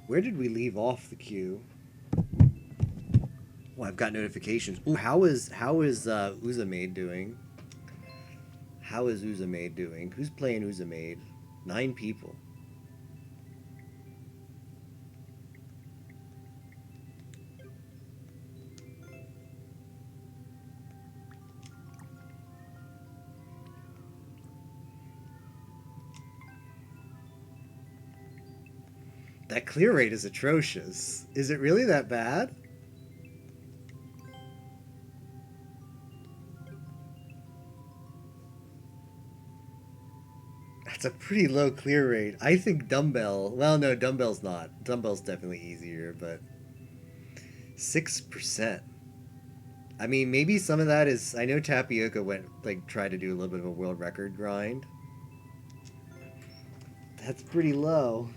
Where did we leave off the queue? Oh, I've got notifications. Ooh, how is Uzamaid doing? How is Uzamaid doing? Who's playing Uzamaid? 9 people. That clear rate is atrocious. Is it really that bad? That's a pretty low clear rate. I think Dumbbell. Well, no, Dumbbell's not. Dumbbell's definitely easier, but 6%. I mean, maybe some of that is. I know Tapioca went like tried to do a little bit of a world record grind. That's pretty low.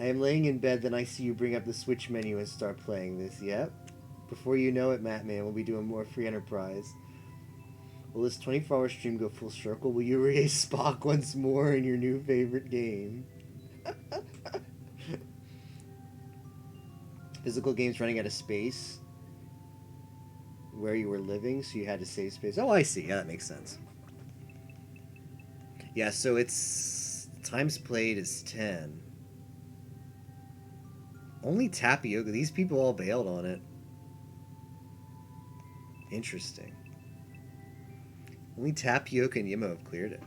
I am laying in bed, then I see you bring up the Switch menu and start playing this. Yep. Before you know it, Mattman, we'll be doing more free enterprise. Will this 24-hour stream go full circle? Will you raise Spock once more in your new favorite game? Physical games running out of space where you were living, so you had to save space. Oh, I see. Yeah, that makes sense. Yeah, so it's times played is 10. Only Tapioca. These people all bailed on it. Interesting. Only Tapioca and Yimo have cleared it.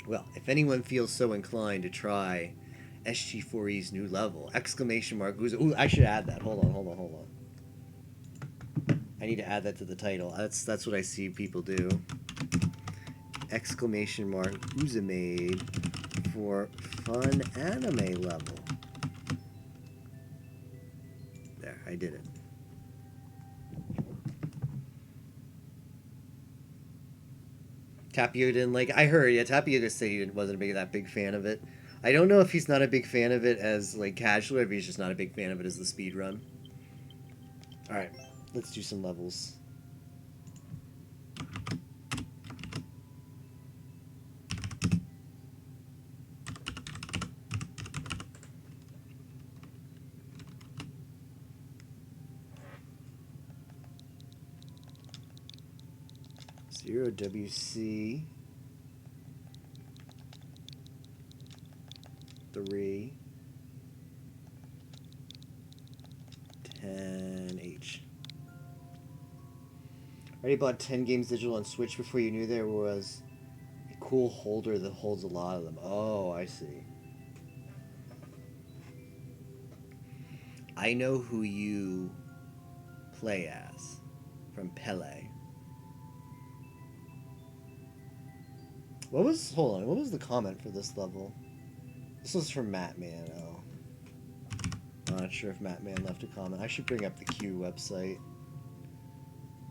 Well, if anyone feels so inclined to try SG4E's new level, exclamation mark, ooh, I should add that. Hold on. I need to add that to the title. That's what I see people do. Exclamation mark, Uzamaid for fun anime level. There, I did it. Tapioca didn't like. I heard, yeah. Tapioca said he wasn't that big fan of it. I don't know if he's not a big fan of it as like casual, or if he's just not a big fan of it as the speed run. All right, let's do some levels. Zero WC 3 10H. Already bought 10 games digital on Switch before you knew there was a cool holder that holds a lot of them. Oh, I see. I know who you play as from Pele. What was, hold on, what was the comment for this level? This was from Mattman. Oh, I'm not sure if Mattman left a comment. I should bring up the Q website.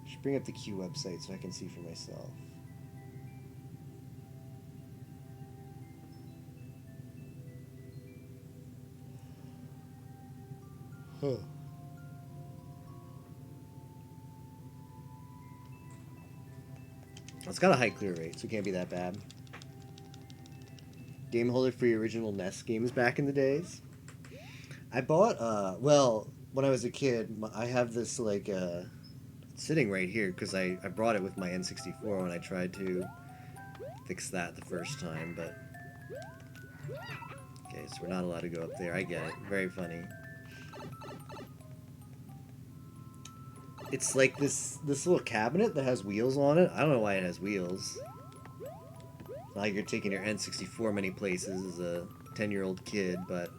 I should bring up the Q website so I can see for myself. Huh. It's got a high clear rate, so it can't be that bad. Game holder for your original NES games back in the days. I bought, well, when I was a kid, I have this, like, sitting right here because I brought it with my N64 when I tried to fix that the first time, but... Okay, so we're not allowed to go up there. I get it. Very funny. It's like this little cabinet that has wheels on it. I don't know why it has wheels. It's not like you're taking your N64 many places as a 10-year-old kid, but...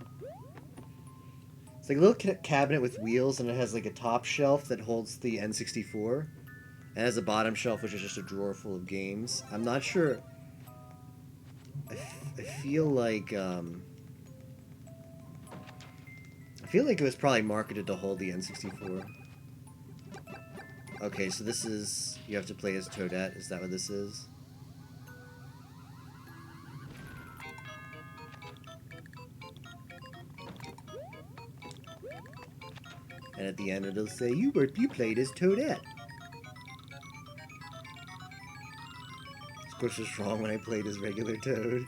It's like a little cabinet with wheels, and it has like a top shelf that holds the N64. And it has a bottom shelf, which is just a drawer full of games. I'm not sure... I feel like, I feel like it was probably marketed to hold the N64. Okay, so this is... You have to play as Toadette. Is that what this is? And at the end it'll say, you played as Toadette. Squish was wrong when I played as regular Toad.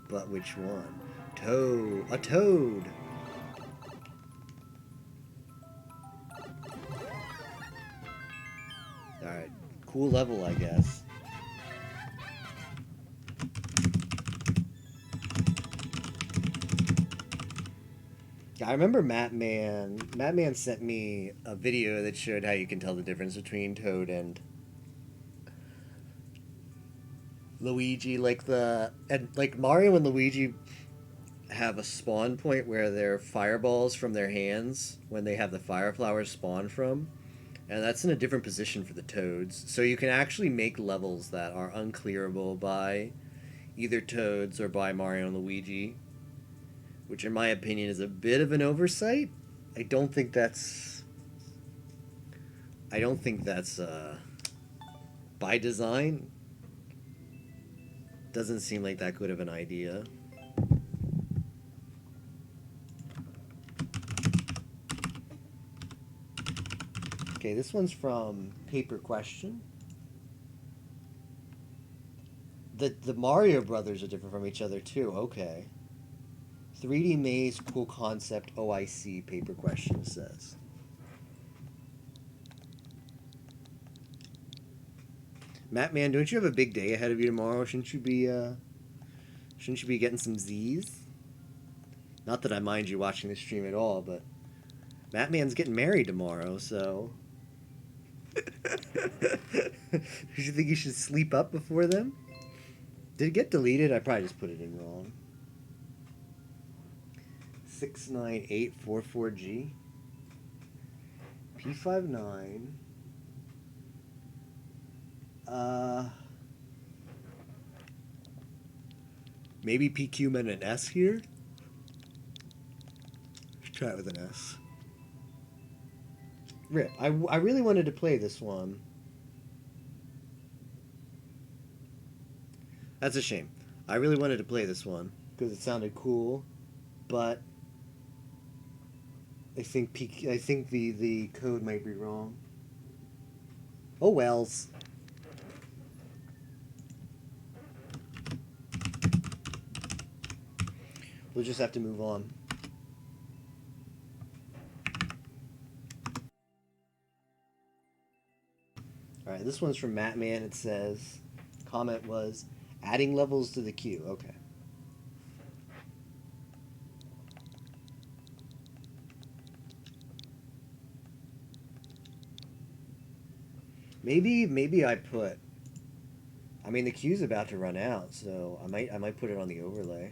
But which one? Toad. A Toad! Alright. Cool level, I guess. I remember Mattman. Mattman sent me a video that showed how you can tell the difference between Toad and Luigi. Like Mario and Luigi have a spawn point where they're fireballs from their hands when they have the fire flowers spawn from, and that's in a different position for the Toads. So you can actually make levels that are unclearable by either Toads or by Mario and Luigi, which in my opinion is a bit of an oversight. I don't think that's by design. Doesn't seem like that good of an idea. Okay, this one's from Paper Question. The Mario Brothers are different from each other too. Okay. 3D Maze, cool concept, OIC, Paper Question says. Mattman, don't you have a big day ahead of you tomorrow? Shouldn't you be getting some Z's? Not that I mind you watching the stream at all, but Mattman's getting married tomorrow, so... Do you think you should sleep up before then? Did it get deleted? I probably just put it in wrong. 69844G. P59. Maybe PQ meant an S here? Let's try it with an S. Rip. I really wanted to play this one. That's a shame. I really wanted to play this one because it sounded cool, but I think the code might be wrong. Oh wells. We'll just have to move on. Alright, this one's from Mattman. It says, comment was, adding levels to the queue. Okay. Maybe I put... I mean, the queue's about to run out, so I might put it on the overlay.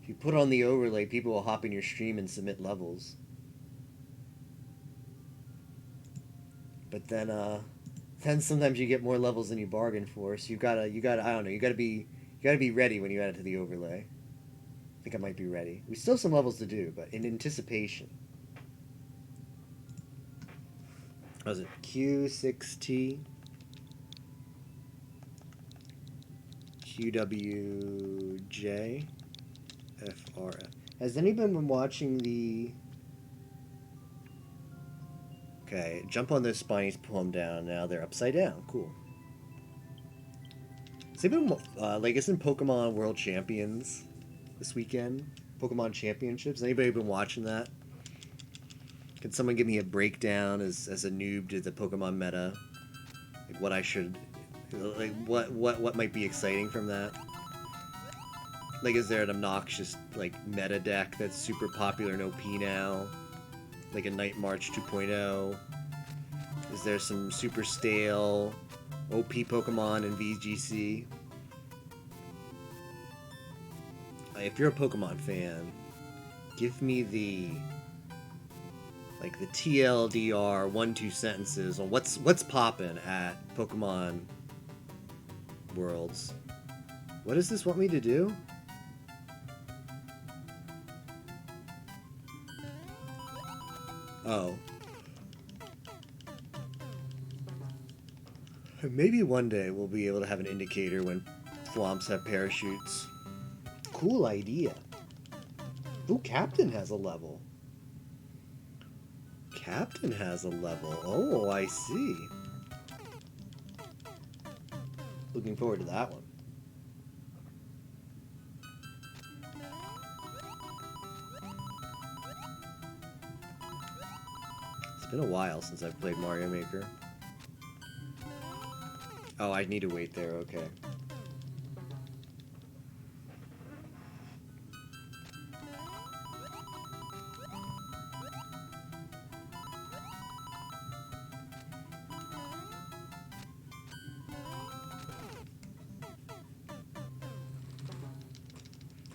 If you put on the overlay, people will hop in your stream and submit levels. But then sometimes you get more levels than you bargained for. So you gotta I don't know, you gotta be ready when you add it to the overlay. I think I might be ready. We still have some levels to do, but in anticipation. What was it? Q6T QWJ FRF. Has anyone been watching the... Okay, jump on those spines, pull them down. Now they're upside down. Cool. Has anyone, isn't Pokemon World Champions this weekend? Pokemon Championships? Has anybody been watching that? Can someone give me a breakdown as a noob to the Pokemon meta? Like what I should... Like, what might be exciting from that? Like, is there an obnoxious, like, meta deck that's super popular in OP now? Like a Night March 2.0? Is there some super stale OP Pokemon in VGC? If you're a Pokemon fan, give me the TLDR 1-2 sentences on what's poppin' at Pokemon Worlds. What does this want me to do? Oh. Maybe one day we'll be able to have an indicator when Thwomps have parachutes. Cool idea. Ooh, Captain has a level. Captain has a level. Oh, I see. Looking forward to that one. It's been a while since I've played Mario Maker. Oh, I need to wait there, okay.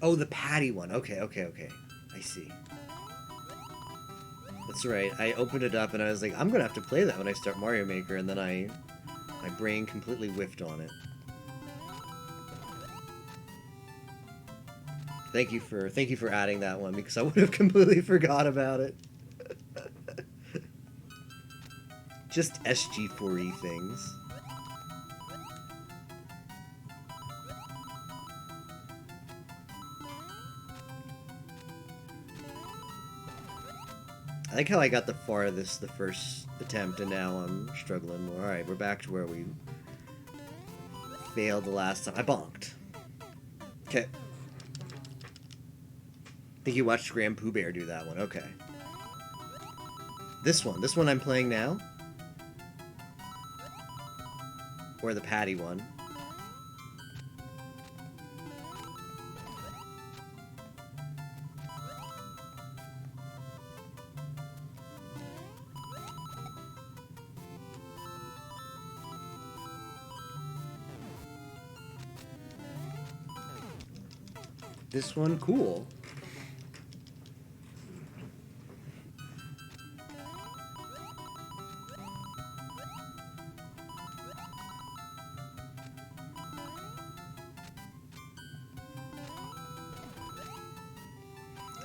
Oh, the patty one. Okay. I see. That's right. I opened it up and I was like, I'm gonna have to play that when I start Mario Maker, and then my brain completely whiffed on it. Thank you for adding that one, because I would have completely forgot about it. Just SG4E things. I like how I got the farthest the first attempt, and now I'm struggling more. Alright, we're back to where we failed the last time. I bonked. Okay. I think you watched Grand Pooh Bear do that one. Okay. This one I'm playing now? Or the patty one? This one, cool.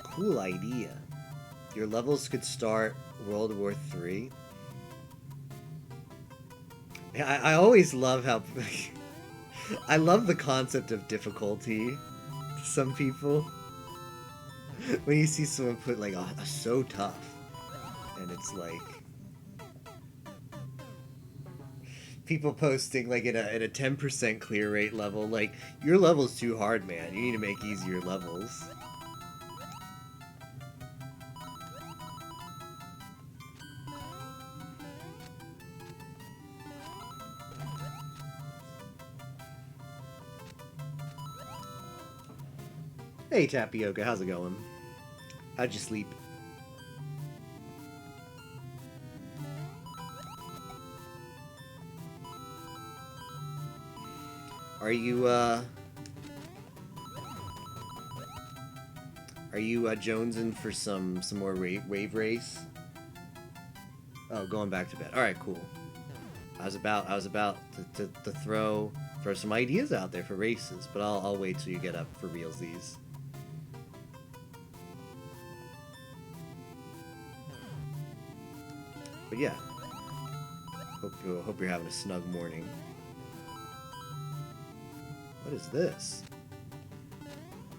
Cool idea. Your levels could start World War III. I always love how... I love the concept of difficulty to some people. When you see someone put like, oh, so tough. And it's like... people posting like in a 10% clear rate level, like, your level's too hard, man. You need to make easier levels. Hey Tapioca, how's it going? How'd you sleep? Are you jonesing for some more wave race? Oh, going back to bed. All right, cool. I was about to throw some ideas out there for races, but I'll wait till you get up for realsies. But yeah, hope you're having a snug morning. What is this?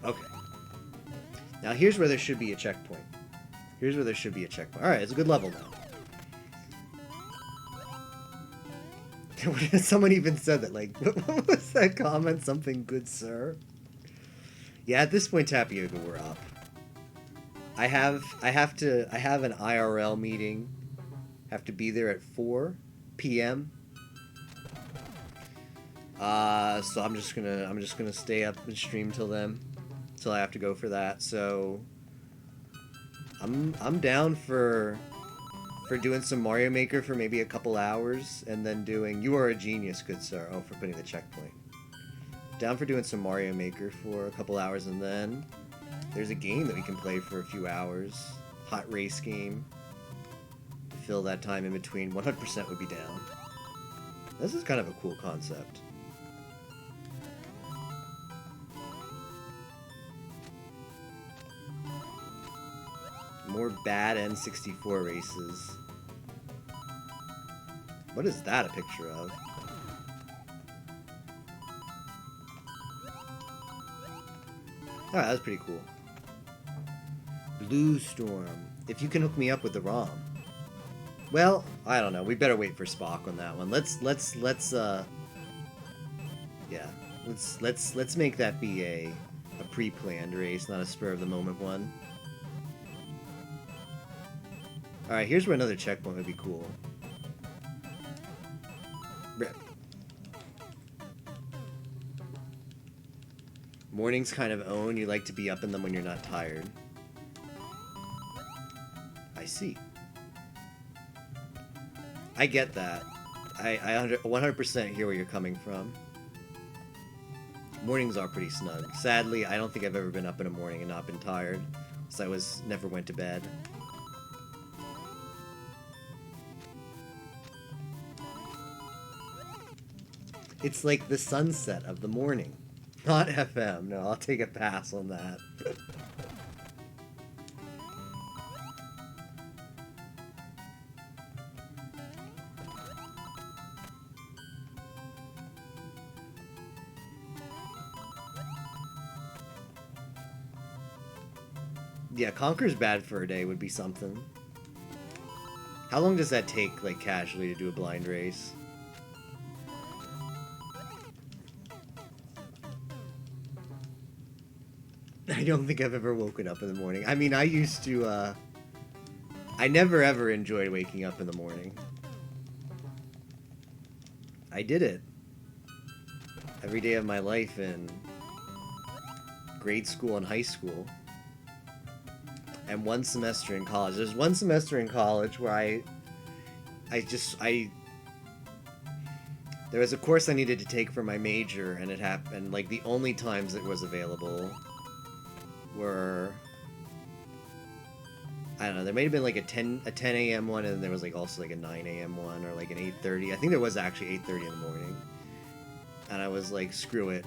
Okay. Now here's where there should be a checkpoint. Alright, it's a good level now. Someone even said that, like, what was that comment? Something good, sir? Yeah, at this point, Tapioca, we're up. I have an IRL meeting. Have to be there at 4 p.m. So I'm just gonna stay up and stream till then, till I have to go for that. So I'm down for doing some Mario Maker for maybe a couple hours, and then doing You Are a Genius, good sir. Oh, for putting the checkpoint. Down for doing some Mario Maker for a couple hours, and then there's a game that we can play for a few hours. Hot race game. Fill that time in between. 100% would be down. This is kind of a cool concept. More bad N64 races. What is that a picture of? Alright, that was pretty cool. Blue Storm. If you can hook me up with the ROM. Well, I don't know. We better wait for Spock on that one. Let's make that be a pre-planned race, not a spur of the moment one. Alright, here's where another checkpoint would be cool. Rip. Mornings kind of own. You like to be up in them when you're not tired. I see. I get that. I 100% hear where you're coming from. Mornings are pretty snug. Sadly, I don't think I've ever been up in a morning and not been tired, so I never went to bed. It's like the sunset of the morning. Not FM. No, I'll take a pass on that. Yeah, Conker's bad for a day would be something. How long does that take, like, casually to do a blind race? I don't think I've ever woken up in the morning. I mean, I used to, I never ever enjoyed waking up in the morning. I did it every day of my life in grade school and high school. And one semester in college. There's one semester in college where there was a course I needed to take for my major, and it happened, like, the only times it was available were, I don't know, there may have been like a 10 a.m. one, and then there was like also like a 9 a.m. one, or like an 8:30. I think there was actually 8:30 in the morning. And I was like, screw it.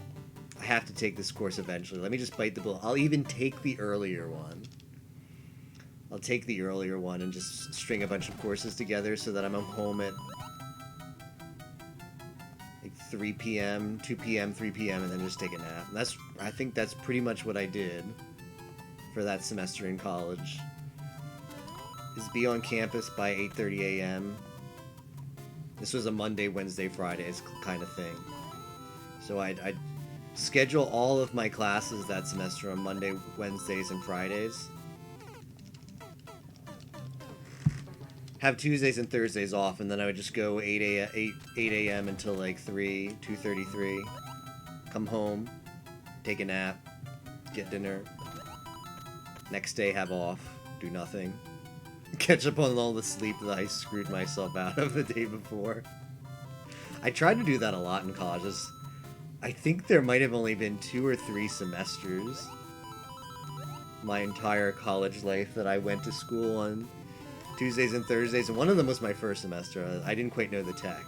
I have to take this course eventually. Let me just bite the bullet. I'll even take the earlier one. I'll take the earlier one and just string a bunch of courses together so that I'm home at like 3 p.m., 2 p.m., 3 p.m., and then just take a nap. And I think that's pretty much what I did for that semester in college. Is be on campus by 8:30 a.m. This was a Monday, Wednesday, Fridays kind of thing. So I'd schedule all of my classes that semester on Monday, Wednesdays, and Fridays. Have Tuesdays and Thursdays off, and then I would just go 8 a.m. until like 2:33. Come home, take a nap, get dinner. Next day, have off, do nothing. Catch up on all the sleep that I screwed myself out of the day before. I tried to do that a lot in colleges. I think there might have only been 2 or 3 semesters my entire college life that I went to school on Tuesdays and Thursdays, and one of them was my first semester. I didn't quite know the tech.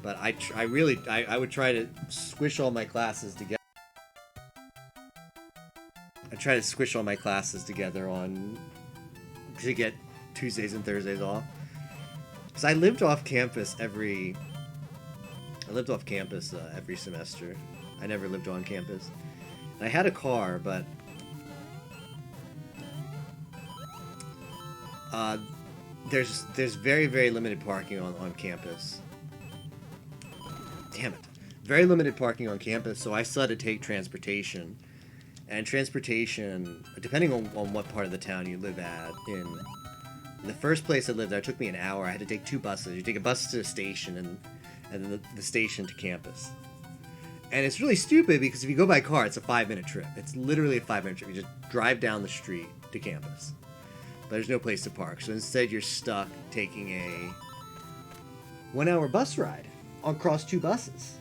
But I would try to squish all my classes together. I try to squish all my classes together to get Tuesdays and Thursdays off. Because I lived off campus every semester. I never lived on campus. And I had a car, but there's very, very limited parking on campus. Damn it. Very limited parking on campus, so I still had to take transportation. And transportation, depending on what part of the town you live at, in the first place I lived there, it took me an hour. I had to take 2 buses. You take a bus to the station, and then the station to campus. And it's really stupid, because if you go by car, it's a 5-minute trip. It's literally a 5-minute trip. You just drive down the street to campus. But there's no place to park. So instead, you're stuck taking a 1-hour bus ride across 2 buses.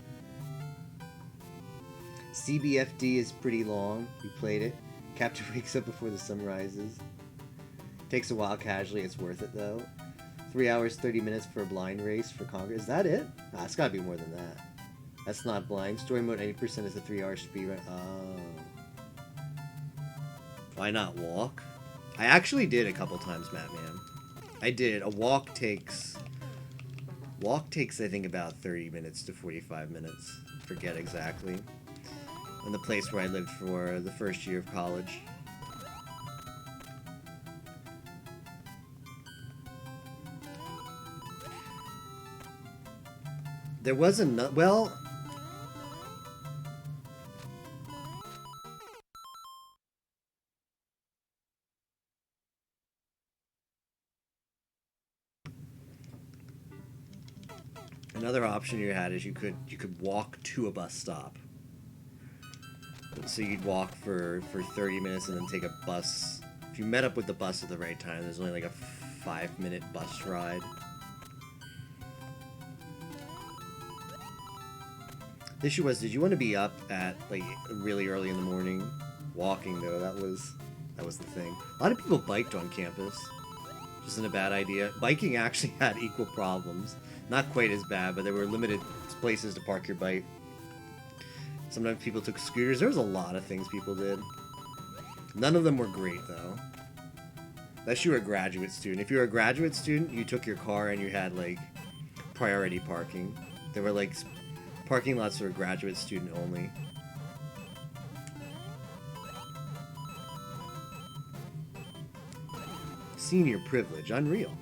CBFD is pretty long. We played it. Captain wakes up before the sun rises. Takes a while casually. It's worth it, though. 3 hours, 30 minutes for a blind race for Congress. Is that it? Nah, it's gotta be more than that. That's not blind. Story mode 80% is a 3-hour speed run. Oh. Why not walk? I actually did a couple times, Madman. I did. A walk takes, I think, about 30 minutes to 45 minutes. Forget exactly. in the place where I lived for the first year of college. There was a well. Another option you had is you could walk to a bus stop. So you'd walk for 30 minutes and then take a bus. If you met up with the bus at the right time, there's only like a 5-minute bus ride. The issue was, did you want to be up at like really early in the morning? Walking though, that was the thing. A lot of people biked on campus. Which isn't a bad idea. Biking actually had equal problems. Not quite as bad, but there were limited places to park your bike. Sometimes people took scooters. There was a lot of things people did. None of them were great, though. Unless you were a graduate student. If you were a graduate student, you took your car and you had, like, priority parking. There were, like, parking lots that were graduate student only. Senior privilege. Unreal.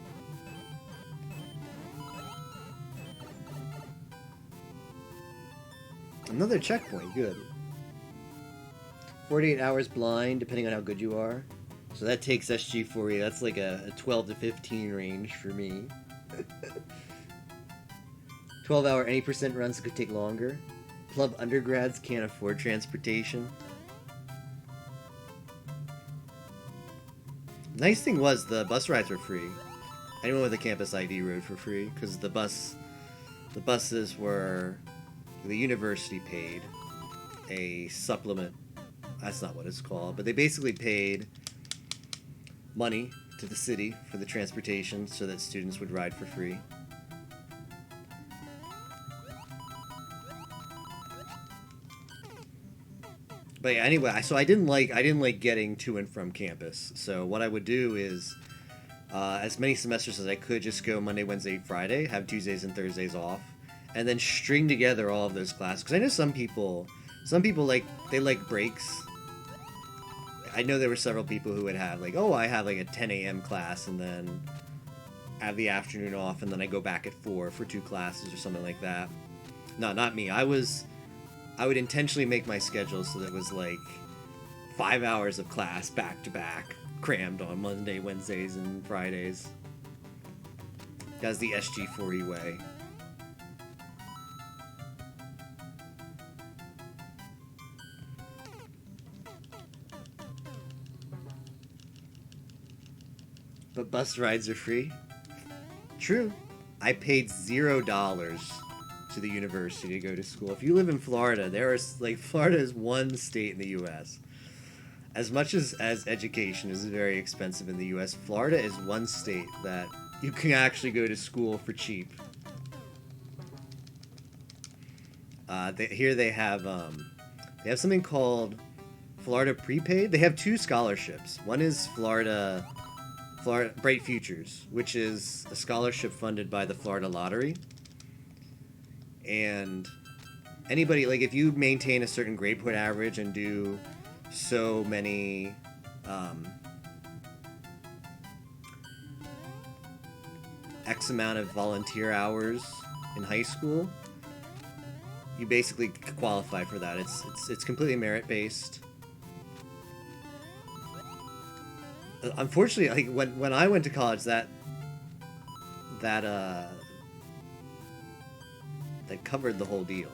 Another checkpoint, good. 48 hours blind, depending on how good you are. So that takes SG for you. That's like a 12 to 15 range for me. 12-hour any percent runs could take longer. Club undergrads can't afford transportation. Nice thing was the bus rides were free. Anyone with a campus ID rode for free because the buses were. The university paid a supplement. That's not what it's called, but they basically paid money to the city for the transportation so that students would ride for free. But yeah, anyway, so I didn't like getting to and from campus. So what I would do is, as many semesters as I could, just go Monday, Wednesday, Friday, have Tuesdays and Thursdays off. And then string together all of those classes. Because I know some people they like breaks. I know there were several people who would have like, oh, I have like a 10 a.m. class and then have the afternoon off and then I go back at 4 for 2 classes or something like that. No, not me. I would intentionally make my schedule so that it was like 5 hours of class back to back, crammed on Monday, Wednesdays, and Fridays. That's the SG40 way. But bus rides are free? True. I paid $0 to the university to go to school. If you live in Florida, Florida is one state in the U.S. As much as education is very expensive in the U.S., Florida is one state that you can actually go to school for cheap. Here they have something called Florida Prepaid. They have 2 scholarships. One is Florida Bright Futures, which is a scholarship funded by the Florida Lottery. And anybody, like, if you maintain a certain grade point average and do so many X amount of volunteer hours in high school, you basically qualify for that. It's completely merit based. Unfortunately, like when I went to college, that covered the whole deal.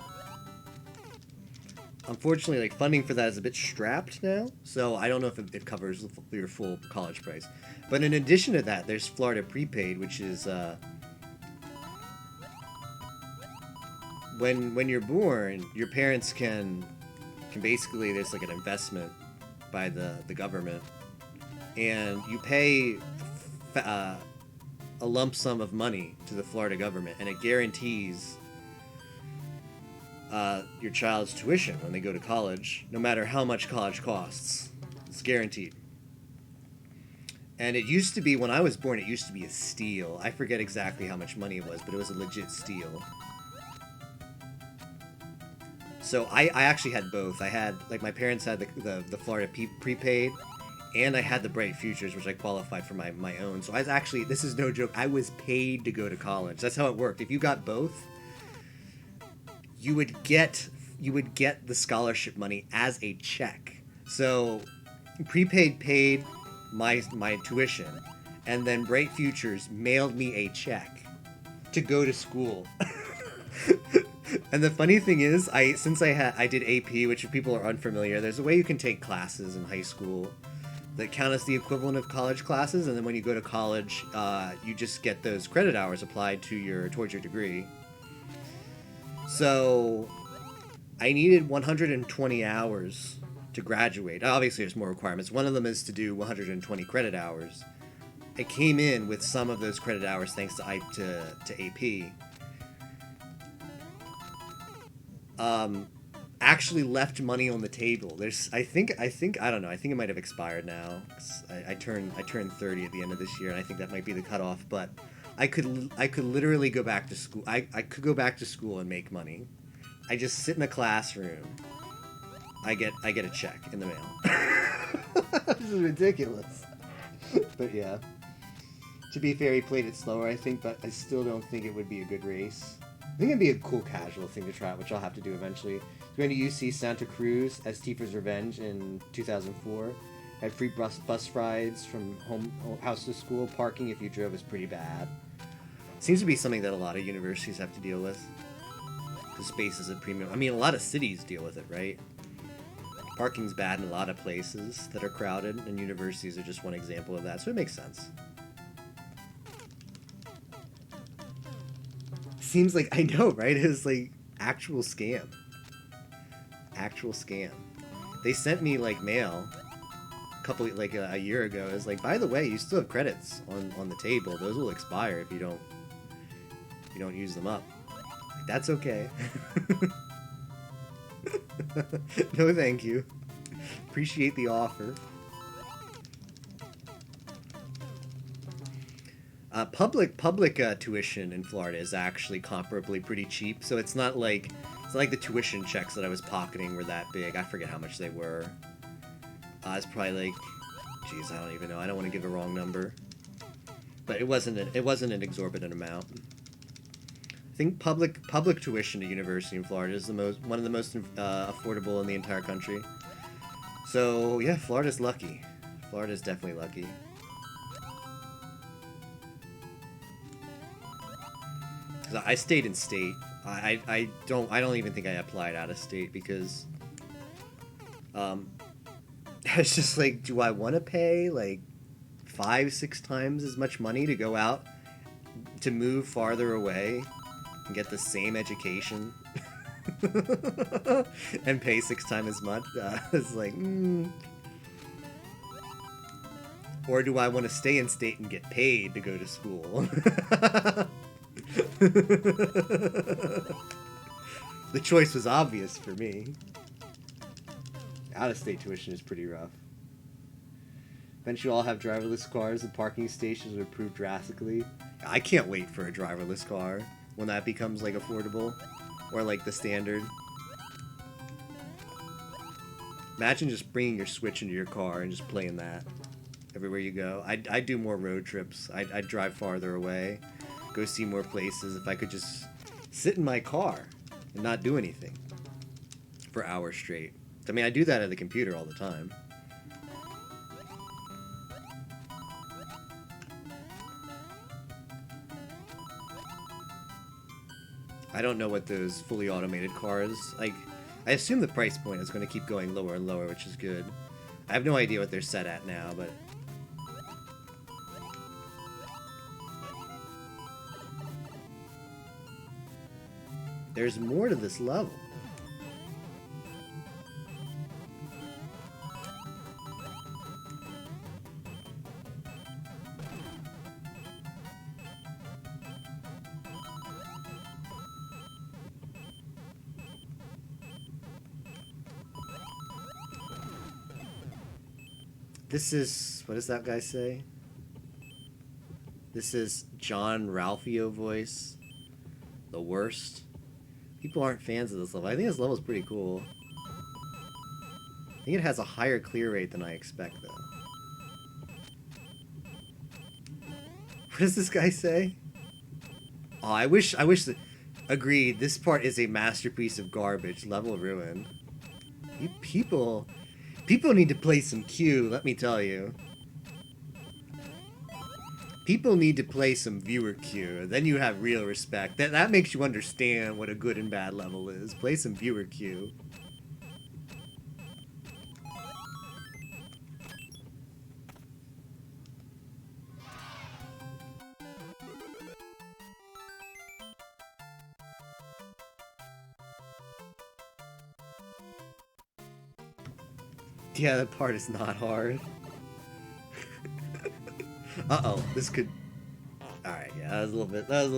Unfortunately, like funding for that is a bit strapped now, so I don't know if it covers your full college price. But in addition to that, there's Florida Prepaid, which is when you're born, your parents can basically, there's like an investment by the government. And you pay a lump sum of money to the Florida government, and it guarantees your child's tuition when they go to college, no matter how much college costs. It's guaranteed. And it used to be, when I was born, it used to be a steal. I forget exactly how much money it was, but it was a legit steal. So I actually had both. I had, like, my parents had the Florida prepaid, and I had the Bright Futures, which I qualified for my own. So I was actually, this is no joke, I was paid to go to college. That's how it worked. If you got both, you would get the scholarship money as a check. So prepaid paid my tuition, and then Bright Futures mailed me a check to go to school. And the funny thing is, I did AP, which if people are unfamiliar, there's a way you can take classes in high school that count as the equivalent of college classes, and then when you go to college, you just get those credit hours applied towards your degree. So I needed 120 hours to graduate. Obviously, there's more requirements. One of them is to do 120 credit hours. I came in with some of those credit hours thanks to AP. Actually left money on the table. I think I don't know. I think it might have expired now. I turned 30 at the end of this year, and I think that might be the cutoff. But I could literally go back to school. I could go back to school and make money. I just sit in a classroom. I get a check in the mail. This is ridiculous. But yeah. To be fair, he played it slower, I think, but I still don't think it would be a good race. I think it'd be a cool casual thing to try, which I'll have to do eventually. Going to UC Santa Cruz as Tifa's Revenge in 2004. Had free bus rides from house to school. Parking, if you drove, was pretty bad. Seems to be something that a lot of universities have to deal with. The space is a premium. I mean, a lot of cities deal with it, right? Parking's bad in a lot of places that are crowded, and universities are just one example of that, so it makes sense. Seems like, I know, right? It was like actual scam. Actual scam. They sent me like mail a year ago. It was like, by the way, you still have credits on the table. Those will expire if you don't use them up. Like, that's okay. No, thank you. Appreciate the offer. Public tuition in Florida is actually comparably pretty cheap, so it's not like the tuition checks that I was pocketing were that big. I forget how much they were. It's probably like, geez, I don't even know. I don't want to give a wrong number, but it wasn't an exorbitant amount. I think public tuition at university in Florida is one of the most affordable in the entire country. So yeah, Florida's lucky. Florida's definitely lucky. I stayed in state. I don't even think I applied out of state because it's just like, do I want to pay like 5-6 times as much money to go out to move farther away and get the same education and pay 6 times as much? It's like, or do I want to stay in state and get paid to go to school? The choice was obvious for me. Out-of-state tuition is pretty rough. Eventually all have driverless cars and parking stations will improve drastically. I can't wait for a driverless car when that becomes like affordable or like the standard. Imagine just bringing your Switch into your car and just playing that everywhere you go. I'd do more road trips. I'd drive farther away. Go see more places if I could just sit in my car and not do anything for hours straight. I mean, I do that at the computer all the time. I don't know what those fully automated cars, like, I assume the price point is going to keep going lower and lower, which is good. I have no idea what they're set at now, but there's more to this level. This is, what does that guy say? This is John Ralphio voice. The worst. People aren't fans of this level. I think this level's pretty cool. I think it has a higher clear rate than I expect, though. What does this guy say? Oh, I wish that... Agreed, this part is a masterpiece of garbage. Level ruined. You people need to play some Q, let me tell you. People need to play some viewer Q, then you have real respect. That makes you understand what a good and bad level is. Play some viewer Q. Yeah, that part is not hard. Uh-oh, this could... Alright, yeah, that was a little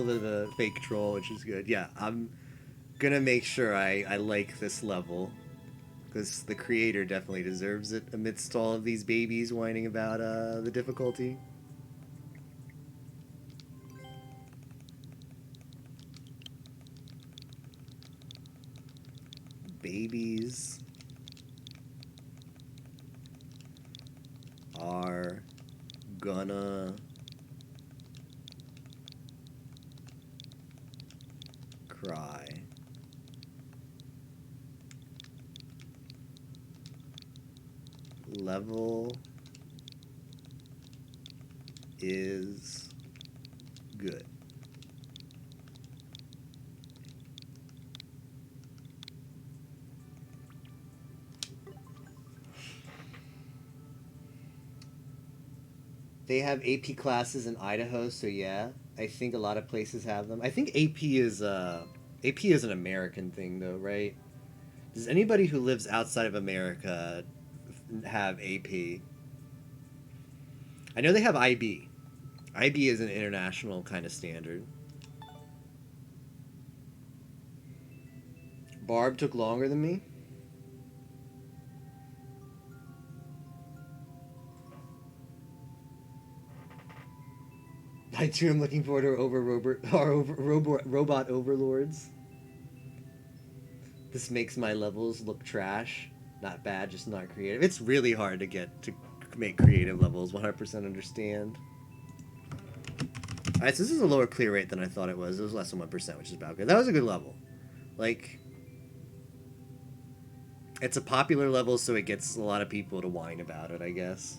bit of a fake troll, which is good. Yeah, I'm gonna make sure I like this level. Because the creator definitely deserves it amidst all of these babies whining about the difficulty. Babies are gonna cry. Level is good. They have AP classes in Idaho, so yeah, I think a lot of places have them. I think AP is an American thing, though, right? Does anybody who lives outside of America have AP? I know they have IB. IB is an international kind of standard. Barb took longer than me. I too am looking forward to robot overlords. This makes my levels look trash. Not bad, just not creative. It's really hard to get to make creative levels. 100% understand. Alright, so this is a lower clear rate than I thought it was. It was less than 1%, which is about good. That was a good level. Like, it's a popular level, so it gets a lot of people to whine about it, I guess.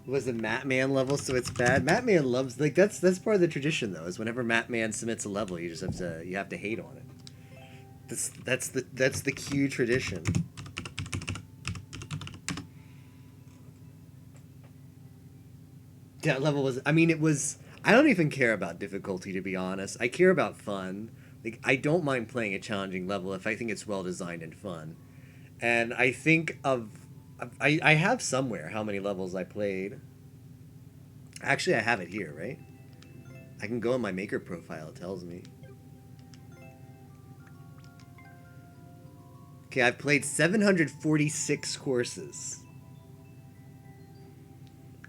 Was a Matman level, so it's bad. Matman loves, like, that's part of the tradition, though. Is whenever Matman submits a level, you just have to hate on it. That's the Q tradition. That level was, I mean, it was. I don't even care about difficulty, to be honest. I care about fun. Like, I don't mind playing a challenging level if I think it's well designed and fun. And I think I have somewhere how many levels I played. Actually, I have it here, right? I can go in my maker profile, it tells me. Okay, I've played 746 courses.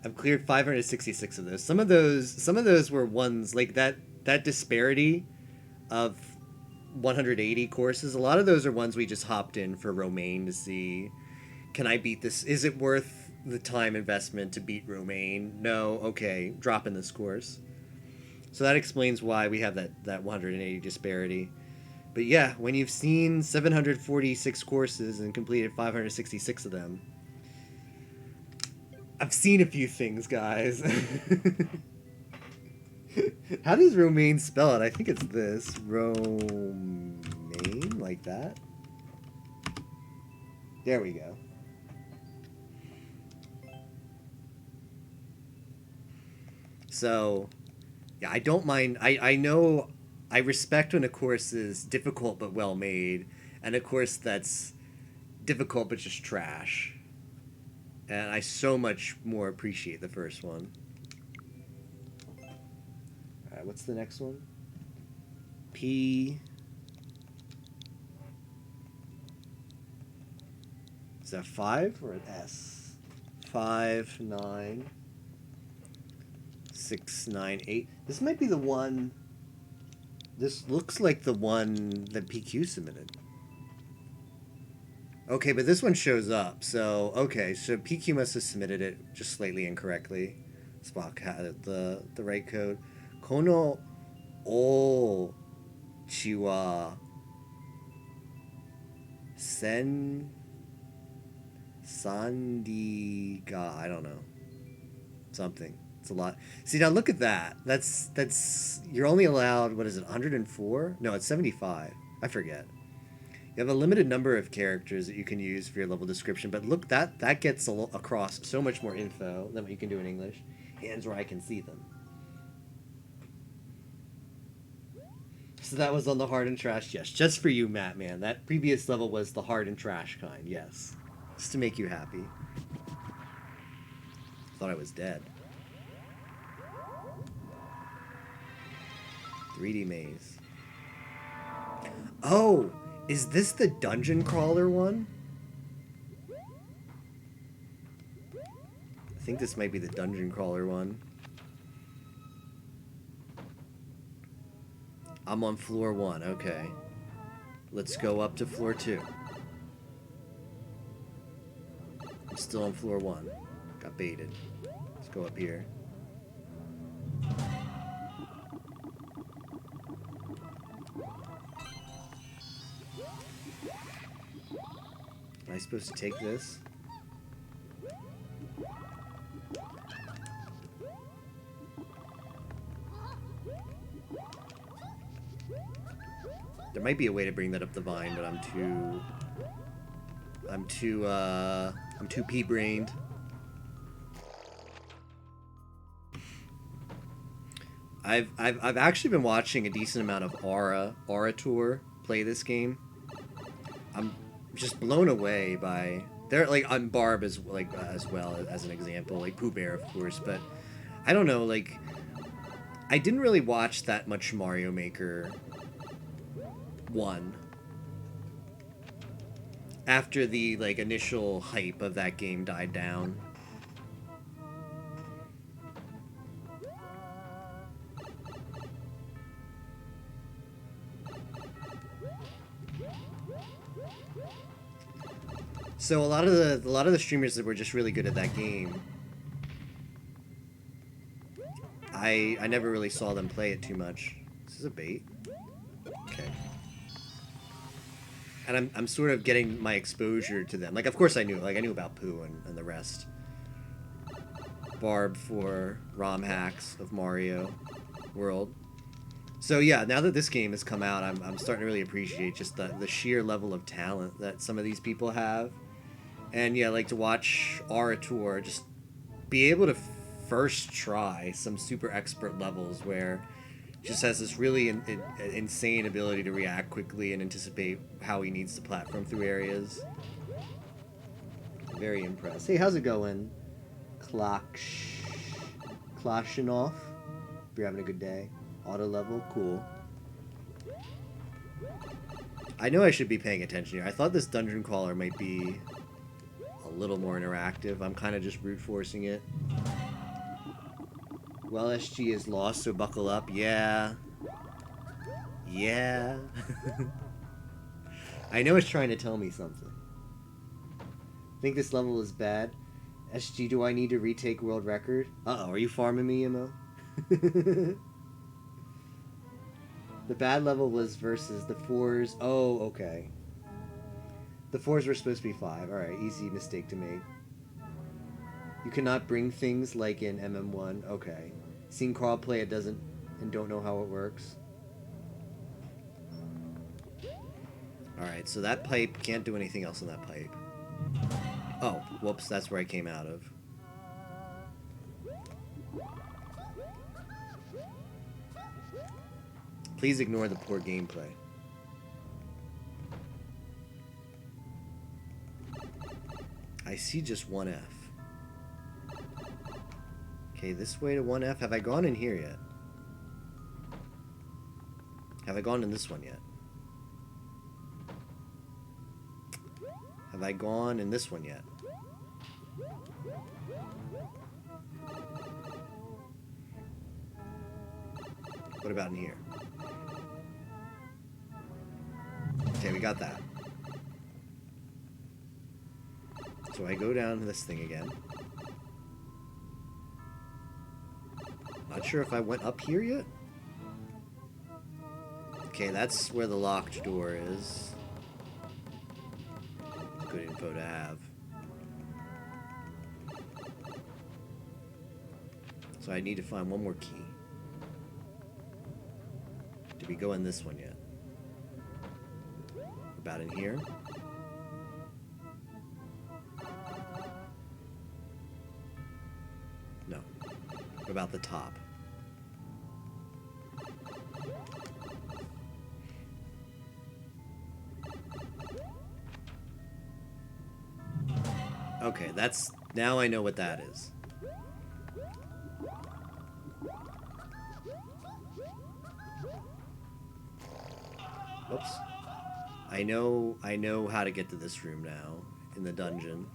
I've cleared 566 of those. Some of those were ones like that disparity of 180 courses. A lot of those are ones we just hopped in for Romaine to see, can I beat this? Is it worth the time investment to beat Romaine? No, okay, drop in this course. So that explains why we have that 180 disparity. But yeah, when you've seen 746 courses and completed 566 of them, I've seen a few things, guys. How does Romaine spell it? I think it's this. Romaine, like that. There we go. So, yeah, I don't mind. I know I respect when a course is difficult but well made, and a course that's difficult but just trash. And I so much more appreciate the first one. Alright, what's the next one? P. Is that 5 or an S? 5, 9, 6, 9, 8. This might be the one. This looks like the one that PQ submitted. Okay, but this one shows up. So, okay, so PQ must have submitted it just slightly incorrectly. Spock had the right code. Kono o chiwa sen sandiga. I don't know. Something. It's a lot. See, now look at that. That's you're only allowed, what is it, 104? No, it's 75. I forget. You have a limited number of characters that you can use for your level description, but look, that gets across so much more info than what you can do in English. Hands where I can see them. So that was on the hard and trash, yes. Just for you, Matt, man. That previous level was the hard and trash kind, yes. Just to make you happy. Thought I was dead. 3D maze. Oh! Is this the dungeon crawler one? I think this might be the dungeon crawler one. I'm on floor 1, okay. Let's go up to floor 2. I'm still on floor 1. Got baited. Let's go up here. Am I supposed to take this? There might be a way to bring that up the vine, but I'm too pea-brained. I've actually been watching a decent amount of Aurator play this game. I'm just blown away by they're like on Barb as well as an example, like Pooh Bear of course, but I don't know, like I didn't really watch that much Mario Maker 1 after the like initial hype of that game died down. So a lot of the streamers that were just really good at that game, I never really saw them play it too much. This is a bait. Okay. And I'm sort of getting my exposure to them. Like, of course I knew about Pooh and the rest. Barb for ROM hacks of Mario World. So yeah, now that this game has come out, I'm starting to really appreciate just the sheer level of talent that some of these people have. And yeah, like to watch Aurator just be able to first try some super expert levels where just has this really insane ability to react quickly and anticipate how he needs to platform through areas. Very impressed. Hey, how's it going? Klashinov. Hope you're having a good day. Auto level, cool. I know I should be paying attention here. I thought this dungeon crawler might be a little more interactive. I'm kind of just brute forcing it. Well, SG is lost, so buckle up. Yeah. Yeah. I know it's trying to tell me something. Think this level is bad. SG, do I need to retake world record? Uh-oh, are you farming me, Imo? The bad level was versus the 4s. Oh, okay. The 4s were supposed to be 5. Alright, easy mistake to make. You cannot bring things like in MM1. Okay. Seen Carl play it doesn't and don't know how it works. Alright, so that pipe can't do anything else in that pipe. Oh, whoops, that's where I came out of. Please ignore the poor gameplay. I see just 1F. Okay, this way to 1F. Have I gone in here yet? Have I gone in this one yet? Have I gone in this one yet? What about in here? Okay, we got that. So I go down to this thing again. Not sure if I went up here yet. Okay, that's where the locked door is. Good info to have. So I need to find one more key. Did we go in this one yet? About in here? No. What about the top? Okay, that's... Now I know what that is. Oops. I know how to get to this room now in the dungeon.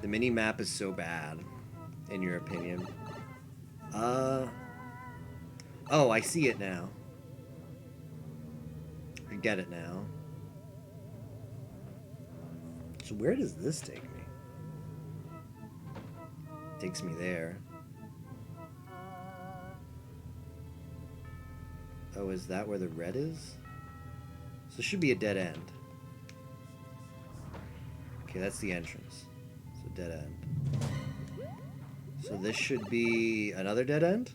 The mini map is so bad, in your opinion. Oh, I see it now. I get it now. So where does this take me? Takes me there. Oh, is that where the red is? So it should be a dead end. Okay, that's the entrance. So dead end. So this should be another dead end?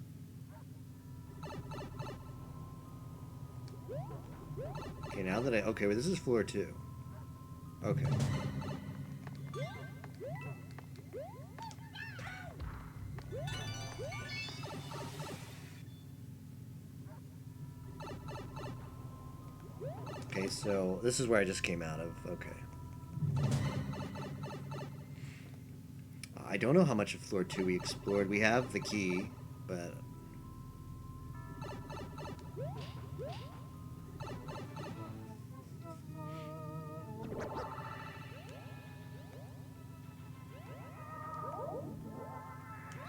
Okay, now that okay, well, this is floor 2. Okay. Okay, so this is where I just came out of. Okay. I don't know how much of floor 2 we explored. We have the key, but...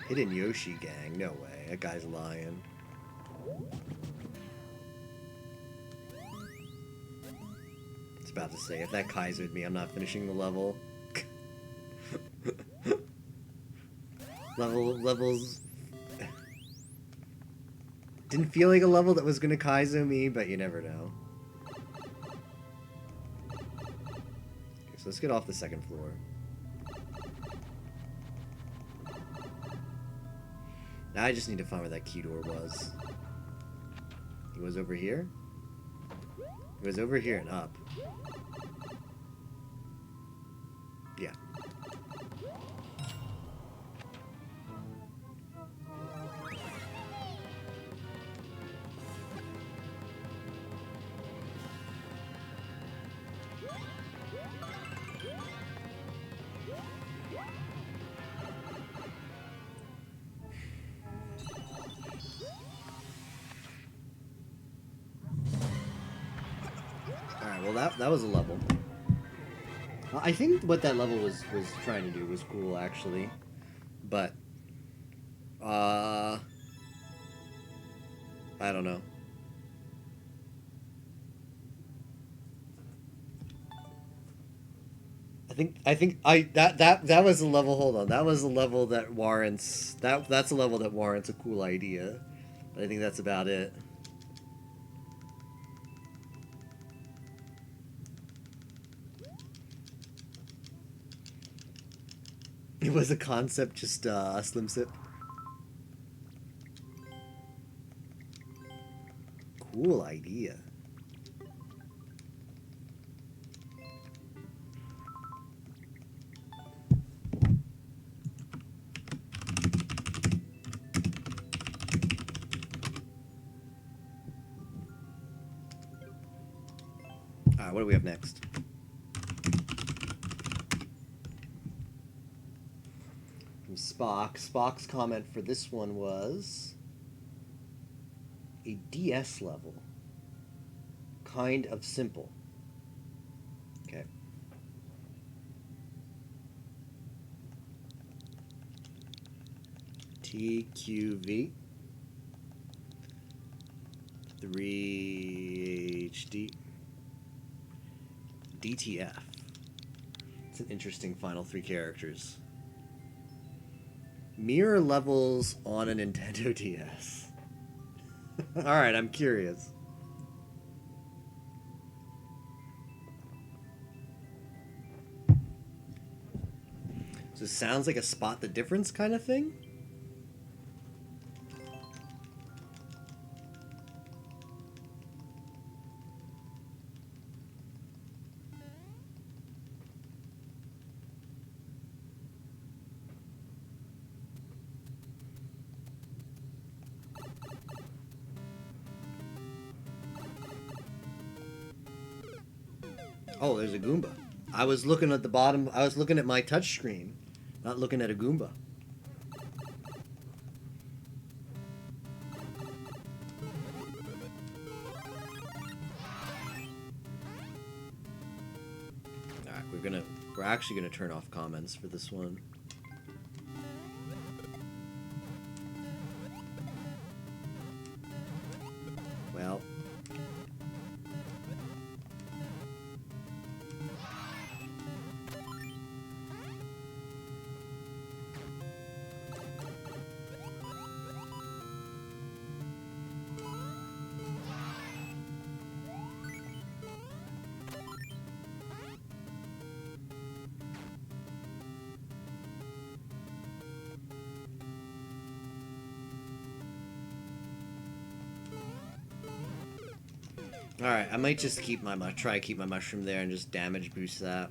Hidden Yoshi gang? No way. That guy's lying. It's about to say, if that Kaiser'd me, I'm not finishing the level. Levels... Didn't feel like a level that was gonna Kaizo me, but you never know. Okay, so let's get off the second floor. Now I just need to find where that key door was. It was over here? It was over here and up. Yeah. Well, that was a level. I think what that level was trying to do was cool, actually. But, I don't know. That was a level. Hold on, that was a level that warrants that's a level that warrants a cool idea. But I think that's about it. It was a concept, just Slim Sip. Cool idea. Alright, what do we have next? From Spock. Spock's comment for this one was a DS level. Kind of simple. Okay. TQV 3HD DTF. It's an interesting final three characters. Mirror levels on a Nintendo DS. Alright, I'm curious. So it sounds like a spot the difference kind of thing? Oh, there's a Goomba. I was looking at the bottom. I was looking at my touch screen, not looking at a Goomba. Alright, we're actually gonna turn off comments for this one. Well. Alright, I might just keep my try to keep my mushroom there and just damage boost that.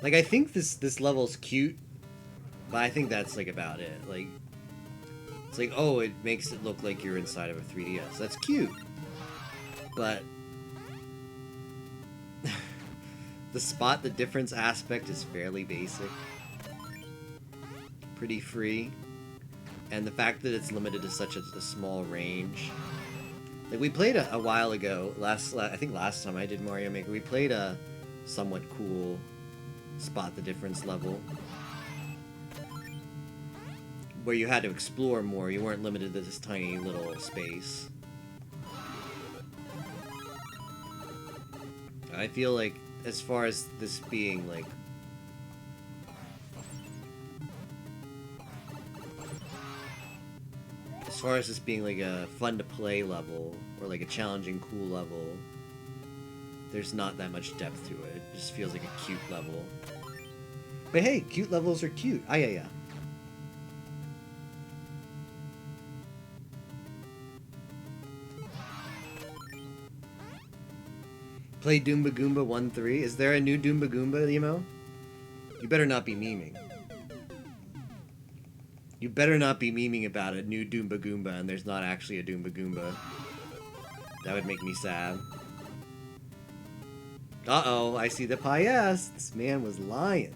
Like, I think this level's cute, but I think that's like about it. Like, it's like, oh, it makes it look like you're inside of a 3DS. That's cute, but the spot the difference aspect is fairly basic, pretty free, and the fact that it's limited to such a small range. Like, we played a while ago, I think last time I did Mario Maker, we played a somewhat cool spot the difference level where you had to explore more, you weren't limited to this tiny little space. I feel like, as far as this being, like, as far as this being like a fun to play level, or like a challenging, cool level, there's not that much depth to it. It just feels like a cute level. But hey, cute levels are cute. Ah, yeah, yeah. Play Doomba Goomba 1-3. Is there a new Doomba Goomba, Emo? You better not be memeing. You better not be memeing about a new Doomba Goomba and there's not actually a Doomba Goomba. That would make me sad. Uh-oh, I see the pies. This man was lying.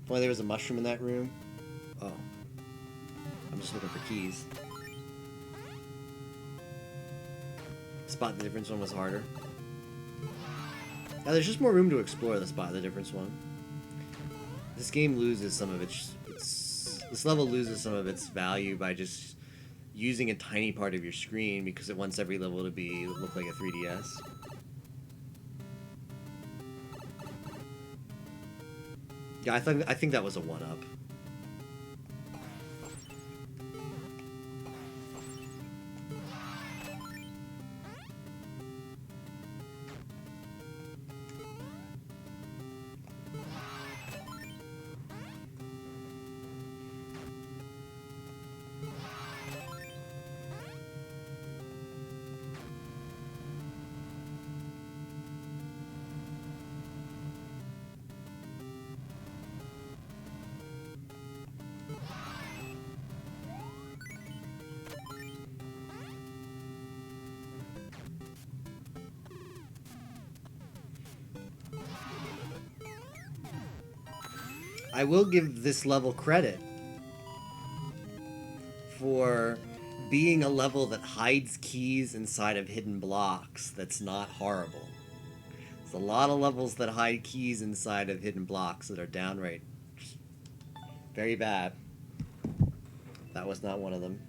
Why, there was a mushroom in that room? Oh. I'm just looking for keys. Spot the difference one was harder. Now there's just more room to explore the spot the difference one. This game loses some of this level loses some of its value by just using a tiny part of your screen because it wants every level to look like a 3DS. Yeah, I think that was a one-up. I will give this level credit for being a level that hides keys inside of hidden blocks that's not horrible. There's a lot of levels that hide keys inside of hidden blocks that are downright very bad. That was not one of them.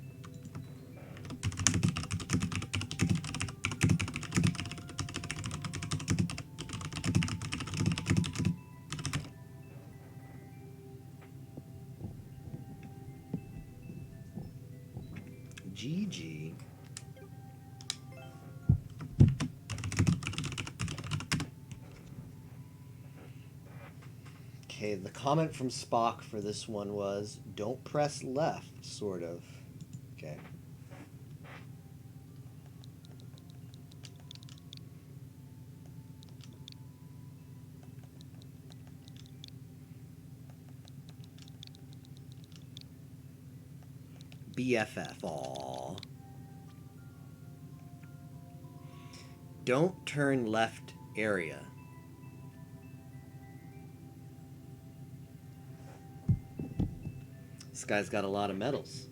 GG. Okay, the comment from Spock for this one was, don't press left, sort of. Okay. BFF, aww. Don't turn left area. This guy's got a lot of medals.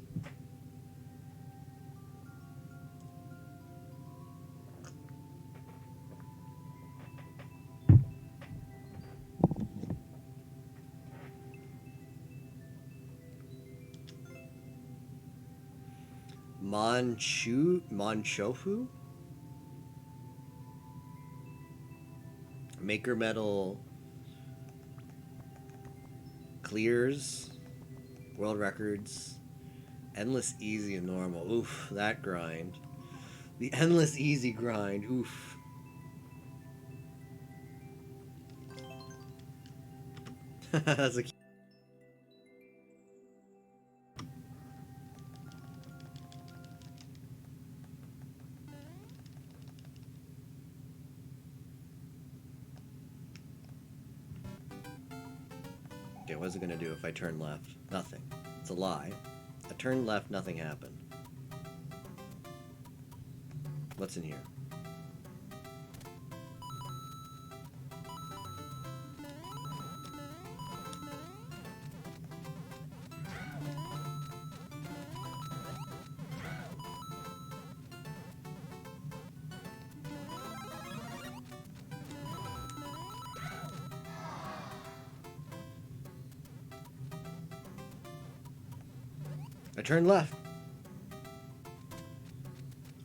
Manchofu? Maker Medal clears world records. Endless easy and normal. Oof, that grind. The endless easy grind. Oof. That's a Okay, what's it gonna do if I turn left? Nothing. It's a lie. I turned left, nothing happened. What's in here? I turned left.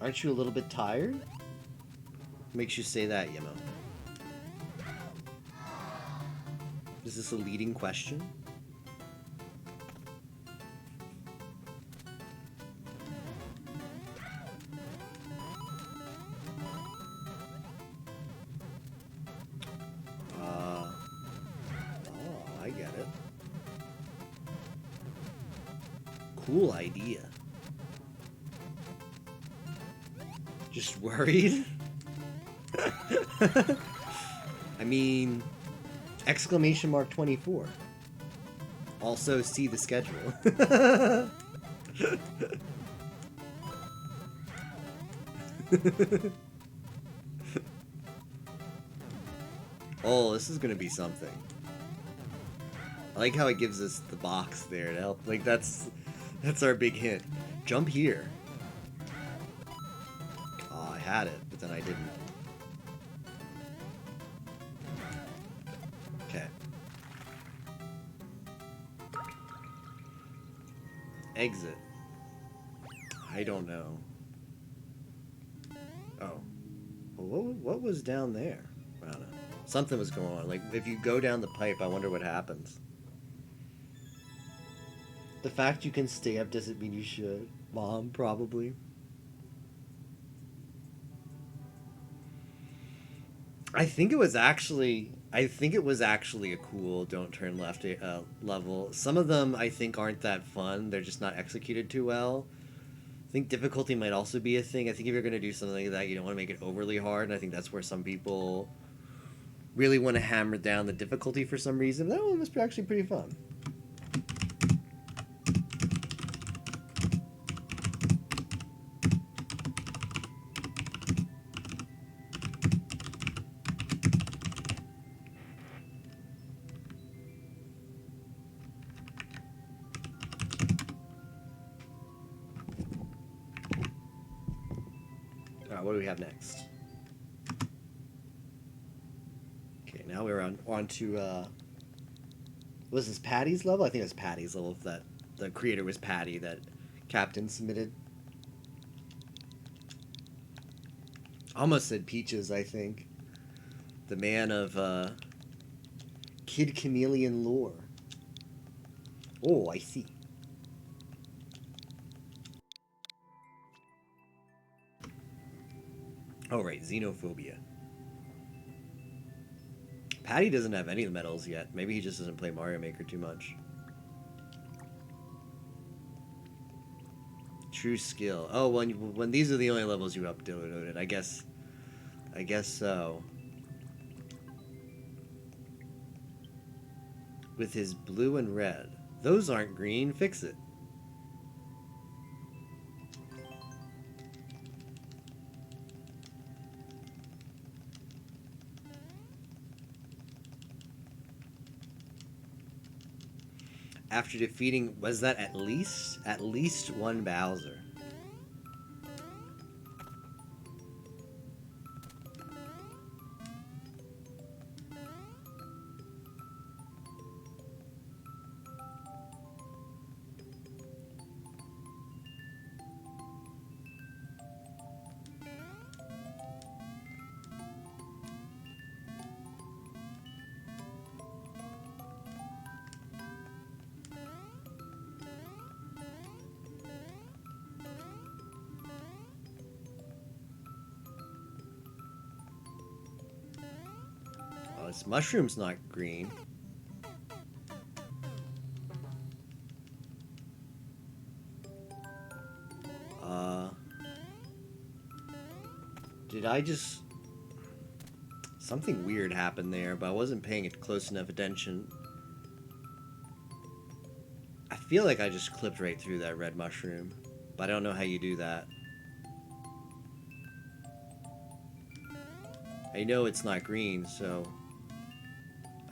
Aren't you a little bit tired? Makes you say that, you know. Is this a leading question? Oh, I get it. Cool idea. Just worried? I mean, exclamation mark 24. Also, see the schedule. Oh, this is gonna be something. I like how it gives us the box there to help. Like, that's our big hint. Jump here. Oh, I had it, but then I didn't. Okay. Exit. I don't know. Oh. Well, what was down there? I don't know. Something was going on. Like, if you go down the pipe, I wonder what happens. The fact you can stay up doesn't mean you should. Mom, probably. I think it was actually a cool don't turn left level. Some of them I think aren't that fun. They're just not executed too well. I think difficulty might also be a thing. I think if you're going to do something like that, you don't want to make it overly hard, and I think that's where some people really want to hammer down the difficulty for some reason. That one was actually pretty fun. Alright, what do we have next? Okay, now we're on to, was this Patty's level? I think it was Patty's level, if that the creator was Patty that Captain submitted. Almost said Peaches, I think. The man of Kid Chameleon lore. Oh, I see. Oh, right, Xenophobia. Patty doesn't have any of the medals yet. Maybe he just doesn't play Mario Maker too much. True skill. Oh, when these are the only levels you uploaded, I guess so. With his blue and red. Those aren't green. Fix it. After defeating, was that at least one Bowser? Oh, this mushroom's not green. Did I just... Something weird happened there, but I wasn't paying it close enough attention. I feel like I just clipped right through that red mushroom, but I don't know how you do that. I know it's not green, so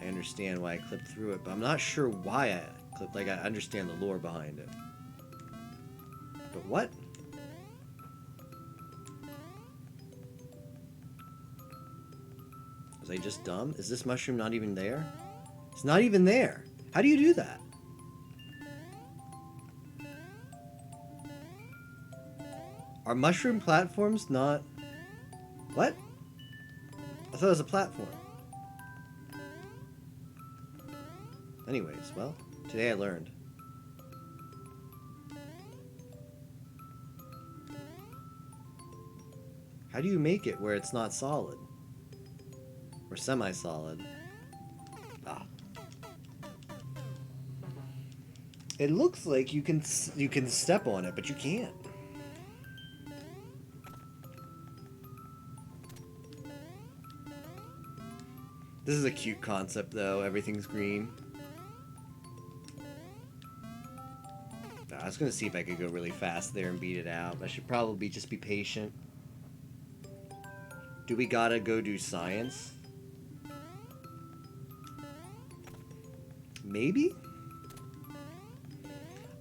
I understand why I clipped through it, but I'm not sure why I clipped. Like, I understand the lore behind it. But what? Was I just dumb? Is this mushroom not even there? It's not even there. How do you do that? Are mushroom platforms not... What? I thought it was a platform. Anyways, well, today I learned. How do you make it where it's not solid? Or semi-solid? Ah. It looks like you can step on it, but you can't. This is a cute concept, though. Everything's green. I was gonna see if I could go really fast there and beat it out. I should probably just be patient. Do we gotta go do science? Maybe?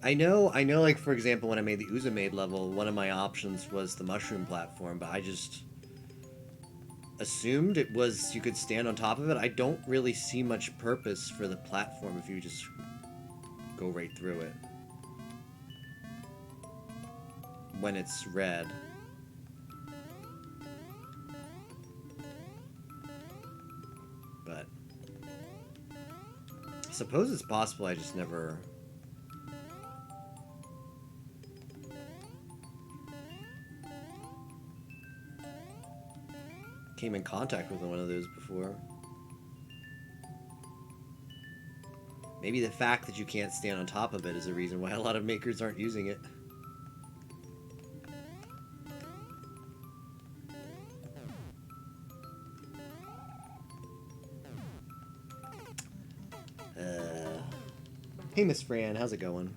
I know, like, for example, when I made the Uzumade level, one of my options was the mushroom platform, but I just assumed it was you could stand on top of it. I don't really see much purpose for the platform if you just go right through it. When it's red. But I suppose it's possible I just never... came in contact with one of those before. Maybe the fact that you can't stand on top of it is a reason why a lot of makers aren't using it. Hey, Miss Fran, how's it going?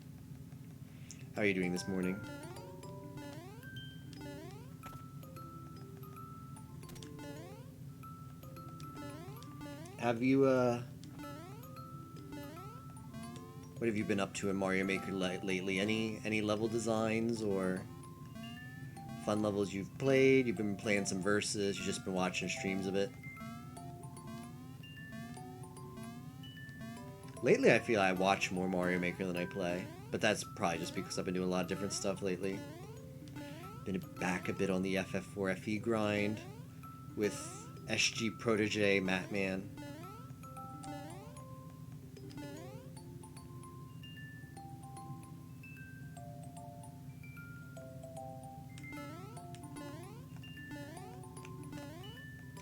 How are you doing this morning? Have you, what have you been up to in Mario Maker lately? Any level designs or fun levels you've played. You've been playing some versus. You've just been watching streams of it. Lately, I feel I watch more Mario Maker than I play, but that's probably just because I've been doing a lot of different stuff lately. Been back a bit on the FF4 FE grind with SG Protege Matman.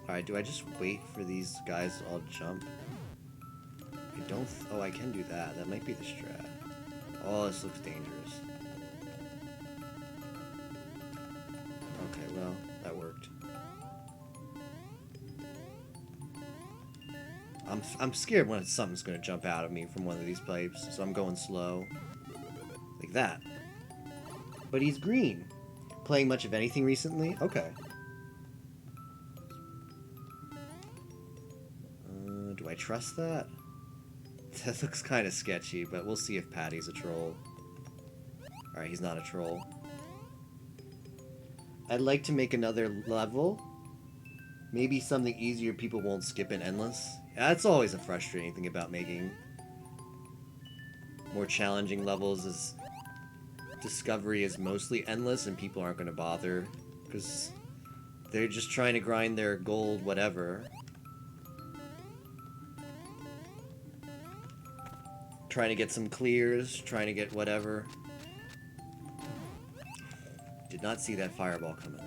Alright, do I just wait for these guys to all jump? I don't... oh, I can do that. That might be the strat. Oh, this looks dangerous. Okay, well, that worked. I'm scared when something's gonna jump out of me from one of these pipes, so I'm going slow. Like that. But he's green. Playing much of anything recently? Okay. Do I trust that? That looks kind of sketchy, but we'll see if Patty's a troll. Alright, he's not a troll. I'd like to make another level. Maybe something easier people won't skip in Endless. That's always a frustrating thing about making more challenging levels is Discovery is mostly endless and people aren't going to bother because they're just trying to grind their gold whatever. Trying to get some clears, trying to get whatever. Did not see that fireball coming.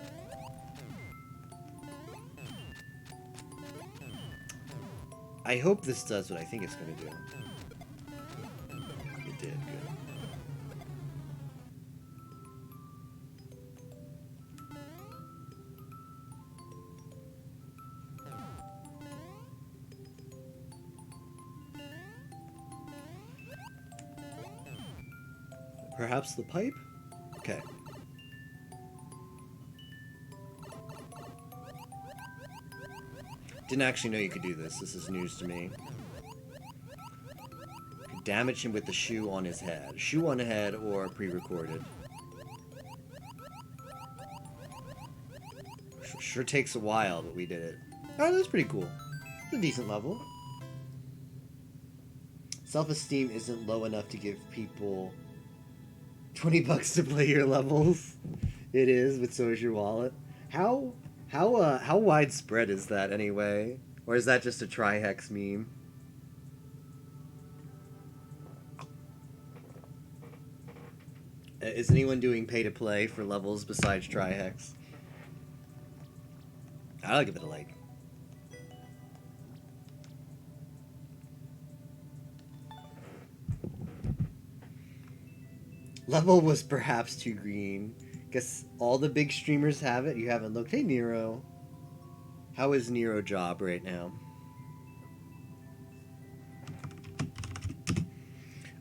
I hope this does what I think it's going to do. It did, good. Perhaps the pipe? Okay. Didn't actually know you could do this. This is news to me. Could damage him with the shoe on his head. Shoe on the head or pre-recorded. Sure takes a while, but we did it. Oh, that's pretty cool. It's a decent level. Self-esteem isn't low enough to give people $20 to play your levels. It is, but so is your wallet. How widespread is that anyway? Or is that just a Trihex meme? Is anyone doing pay-to-play for levels besides Trihex? I'll give it a like. Level was perhaps too green. Guess all the big streamers have it. You haven't looked. Hey, Nero. How is Nero job right now?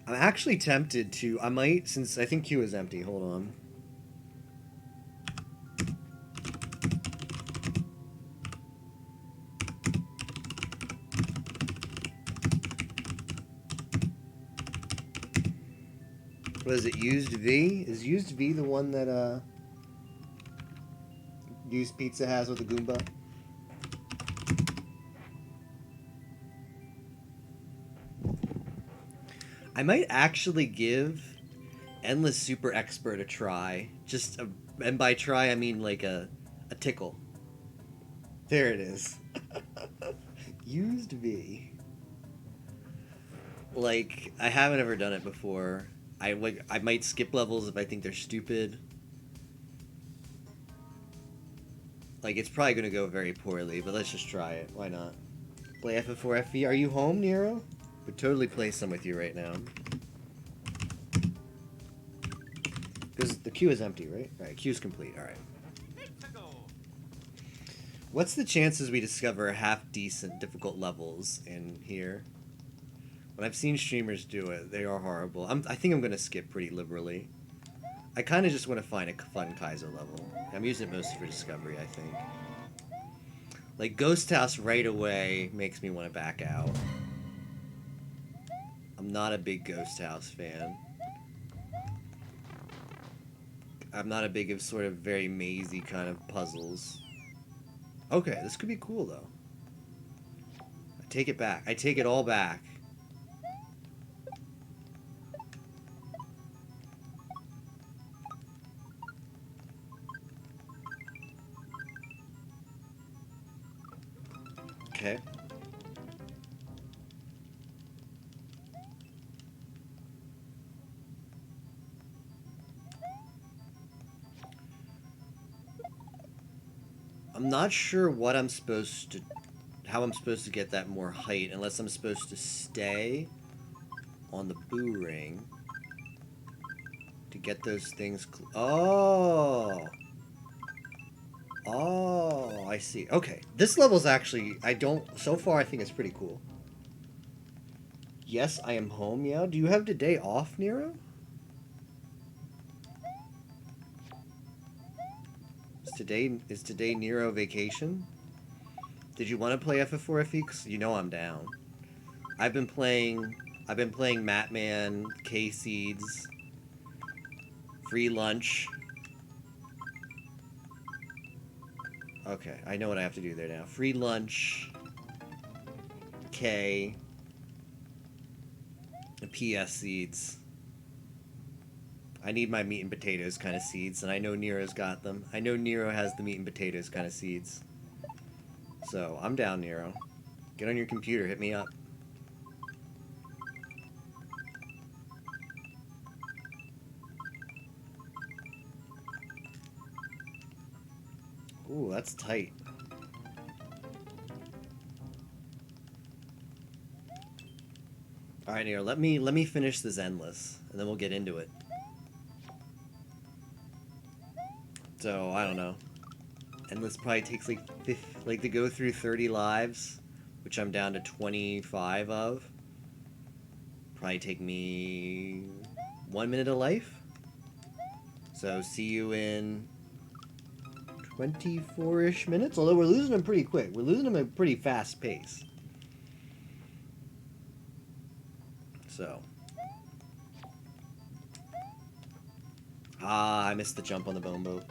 I'm actually tempted to... I might, since I think queue is empty. Hold on. What is it, Used V? Is Used V the one that, Used Pizza has with the Goomba? I might actually give Endless Super Expert a try. And by try, I mean like a tickle. There it is. Used V. Like, I haven't ever done it before. I might skip levels if I think they're stupid. Like, it's probably gonna go very poorly, but let's just try it. Why not? Play FF4 FE. Are you home, Nero? Would totally play some with you right now. Because the queue is empty, right? Alright, queue's complete. Alright. What's the chances we discover half-decent difficult levels in here? When I've seen streamers do it, they are horrible. I think I'm going to skip pretty liberally. I kind of just want to find a fun Kaizo level. I'm using it mostly for discovery, I think. Like, Ghost House right away makes me want to back out. I'm not a big Ghost House fan. I'm not a big of sort of very mazy kind of puzzles. Okay, this could be cool though. I take it back. I take it all back. Okay. I'm not sure what I'm supposed to, how I'm supposed to get that more height, unless I'm supposed to stay on the boo ring to get those things. Oh, oh, I see. Okay, this level's actually, I don't. So far, I think it's pretty cool. Yes, I am home. Yeah. Do you have today off, Nero? Is today Nero vacation? Did you want to play FF4FE? 'Cause you know I'm down. I've been playing. I've been playing Matman, K Seeds, Free Lunch. Okay, I know what I have to do there now. Free Lunch, K, and PS Seeds. I need my meat and potatoes kind of seeds, and I know Nero's got them. I know Nero has the meat and potatoes kind of seeds. So, I'm down, Nero. Get on your computer, hit me up. Ooh, that's tight. Alright, Nero, let me finish this endless, and then we'll get into it. So, I don't know. Endless probably takes like to go through 30 lives, which I'm down to 25 of. Probably take me 1 minute of life. So see you in 24-ish minutes. Although we're losing them pretty quick. We're losing them at a pretty fast pace. So. Ah, I missed the jump on the bone boat.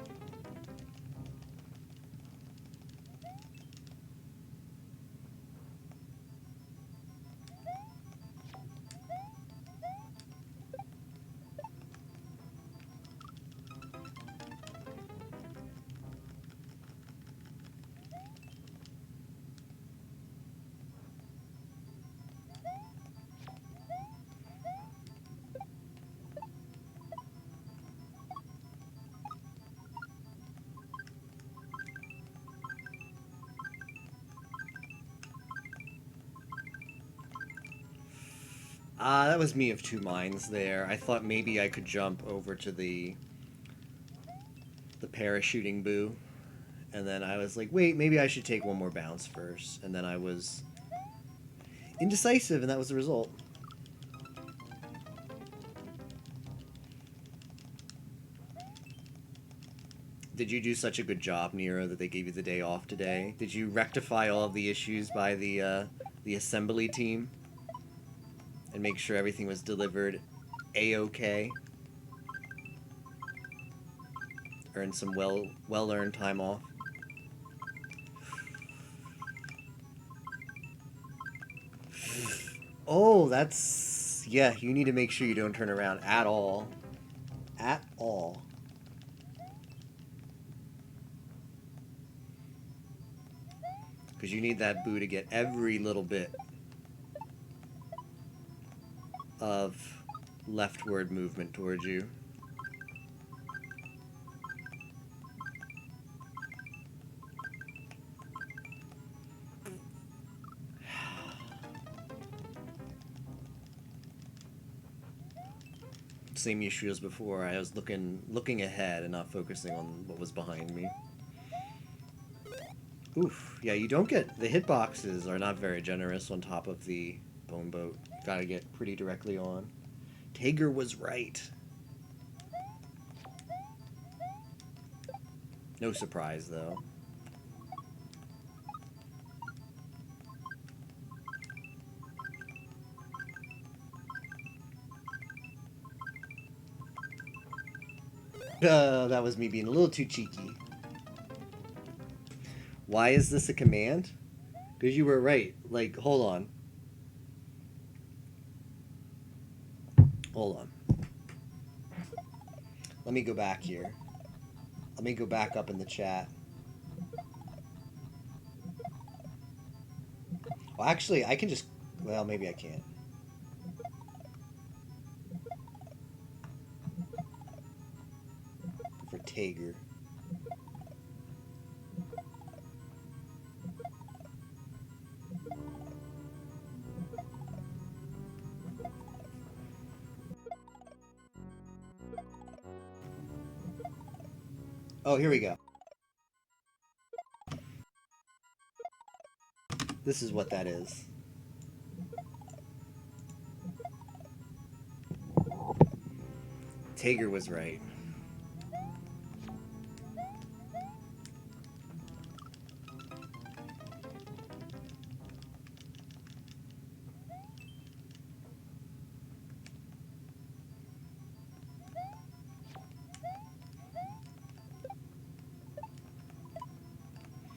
Ah, that was me of two minds there. I thought maybe I could jump over to the parachuting boo. And then I was like, wait, maybe I should take one more bounce first. And then I was indecisive, and that was the result. Did you do such a good job, Nero, that they gave you the day off today? Did you rectify all of the issues by the assembly team? And make sure everything was delivered A-OK? Earn some well-earned time off? Oh, that's... Yeah, you need to make sure you don't turn around at all. At all. Because you need that boo to get every little bit of leftward movement towards you. Same issue as before. I was looking ahead and not focusing on what was behind me. Oof. Yeah, you don't get... The hitboxes are not very generous on top of the bone boat. Gotta get pretty directly on. Tager was right. No surprise, though. That was me being a little too cheeky. Why is this a command? Because you were right. Like, hold on. Hold on. Let me go back here. Let me go back up in the chat. Well, actually, I can just... Well, maybe I can't. For Tager. Oh, here we go. This is what that is. Tager was right.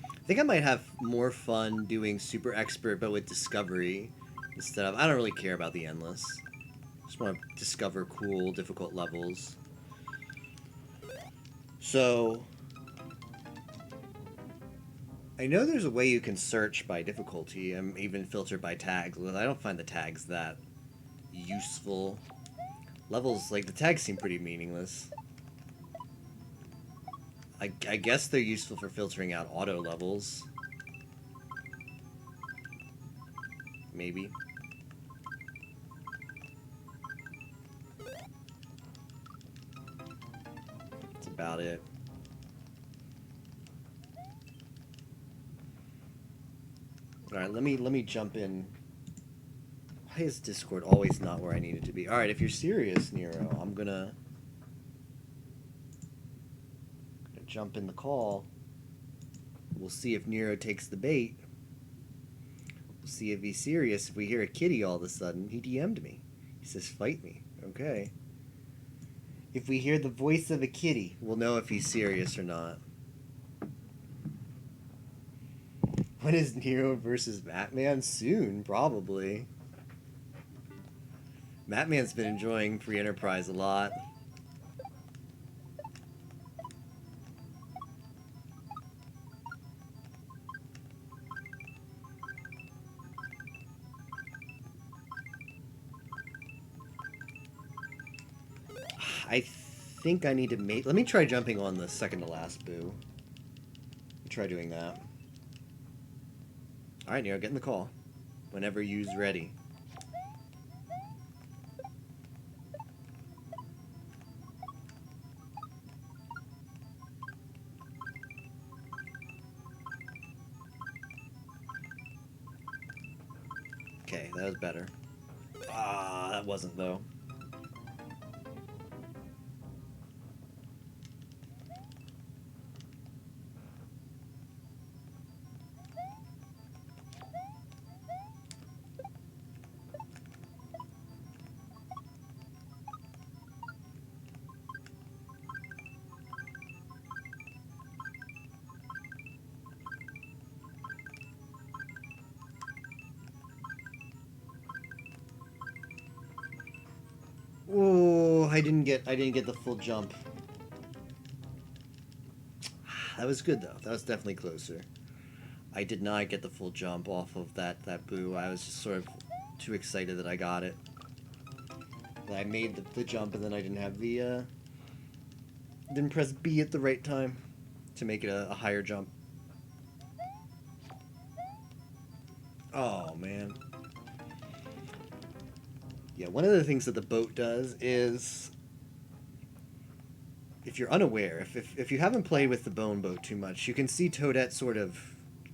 I think I might have more fun doing Super Expert, but with Discovery instead of... I don't really care about the Endless. Just want to discover cool, difficult levels. So... I know there's a way you can search by difficulty and even filter by tags, but I don't find the tags that useful. Levels, like, the tags seem pretty meaningless. I guess they're useful for filtering out auto levels. Maybe. That's about it. Alright, let me jump in. Why is Discord always not where I need it to be? Alright, if you're serious, Nero, I'm gonna jump in the call. We'll see if Nero takes the bait. We'll see if he's serious. If we hear a kitty all of a sudden, he DM'd me. He says, fight me. Okay. If we hear the voice of a kitty, we'll know if he's serious or not. When is Nero versus Matman? Soon, probably. Matman's been enjoying Free Enterprise a lot. I think I need to make... Let me try jumping on the second to last boo. Try doing that. Alright, Nero, get in the call. Whenever you's ready. Okay, that was better. Ah, that wasn't, though. Oh, I didn't get the full jump. That was good though. That was definitely closer. I did not get the full jump off of that boo. I was just sort of too excited that I got it. I made the jump and then I didn't have the didn't press B at the right time to make it a higher jump. Oh man. Yeah, one of the things that the boat does is, if you're unaware, if you haven't played with the Bone Boat too much, you can see Toadette sort of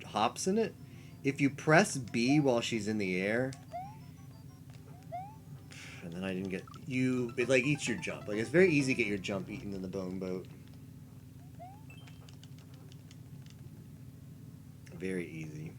hops in it. If you press B while she's in the air, and then I didn't get you, it like eats your jump. Like it's very easy to get your jump eaten in the Bone Boat. Very easy.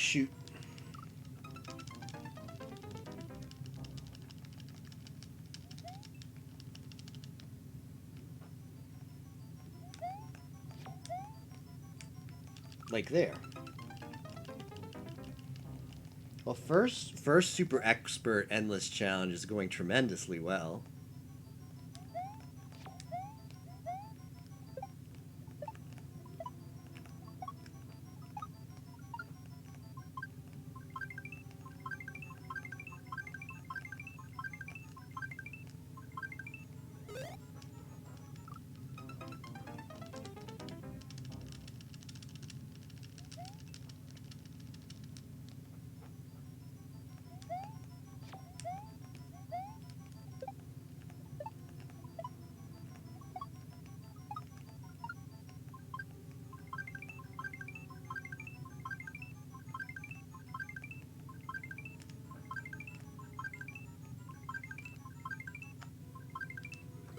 shoot. Like there. Well, first super expert endless challenge is going tremendously well.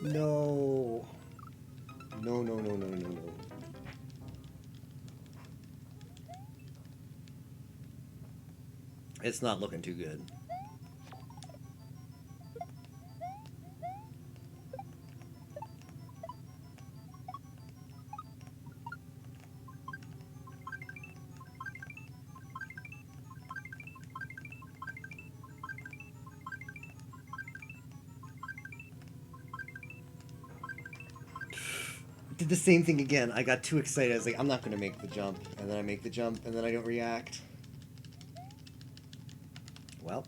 No. No, no, no, no, no, no. It's not looking too good. Did the same thing again. I got too excited. I was like, I'm not going to make the jump. And then I make the jump, and then I don't react. Well.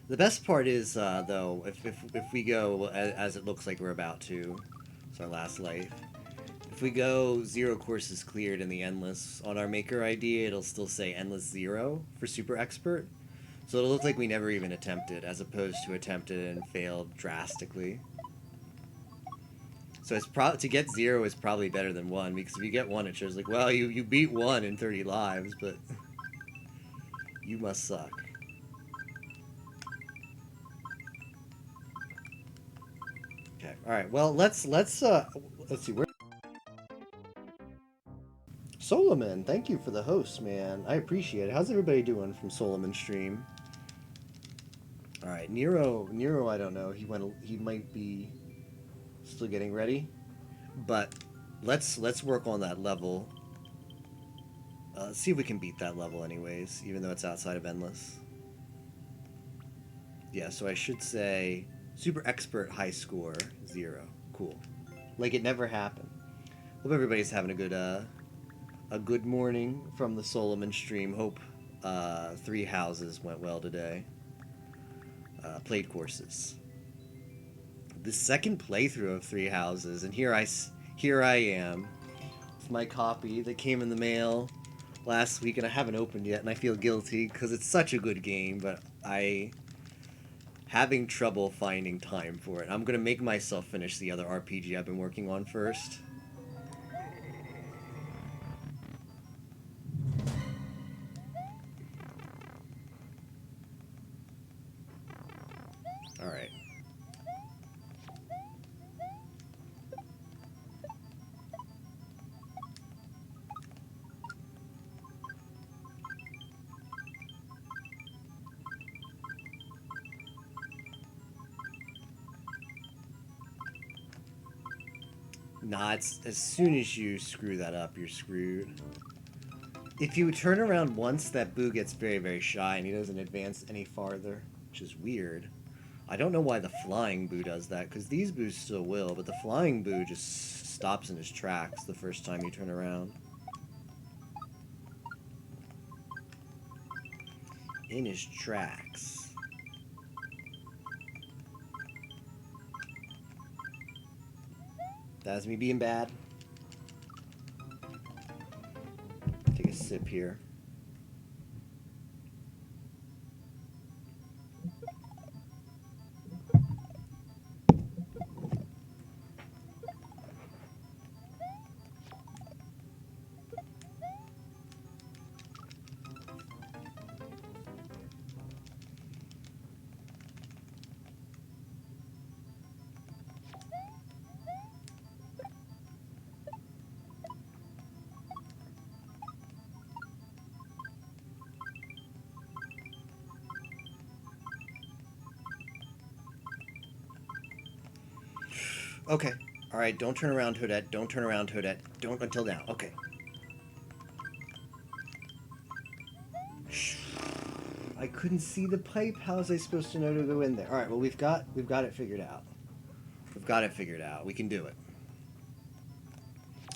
The best part is, though, if we go, as it looks like we're about to, it's our last life. If we go 0 courses cleared in the Endless, on our Maker ID, it'll still say Endless 0 for Super Expert. So it'll look like we never even attempted, as opposed to attempted and failed drastically. So it's to get 0 is probably better than 1, because if you get 1, it shows like, well, you beat 1 in 30 lives, but you must suck. Okay, all right. Well, let's see where. Solomon, thank you for the host, man. I appreciate it. How's everybody doing from Solomon stream? All right, Nero, I don't know. He might be still getting ready, but let's work on that level. See if we can beat that level, anyways, even though it's outside of Endless. Yeah, so I should say Super Expert high score 0. Cool. Like it never happened. Hope everybody's having a good morning from the Solomon stream. Hope 3 houses went well today. Played courses. The second playthrough of 3 houses, and here I am with my copy that came in the mail last week, and I haven't opened yet, and I feel guilty because it's such a good game, but having trouble finding time for it. I'm gonna make myself finish the other RPG I've been working on first. All right. Nah, it's as soon as you screw that up, you're screwed. If you turn around once, that Boo gets very, very shy, and he doesn't advance any farther, which is weird. I don't know why the Flying Boo does that, because these Boos still will, but the Flying Boo just stops in his tracks the first time you turn around. In his tracks. That's me being bad. Take a sip here. Okay. Alright, don't turn around, Toadette. Don't turn around, Toadette. Don't until now. Okay. Shh. I couldn't see the pipe. How was I supposed to know to go in there? Alright, well we've got it figured out. We've got it figured out. We can do it.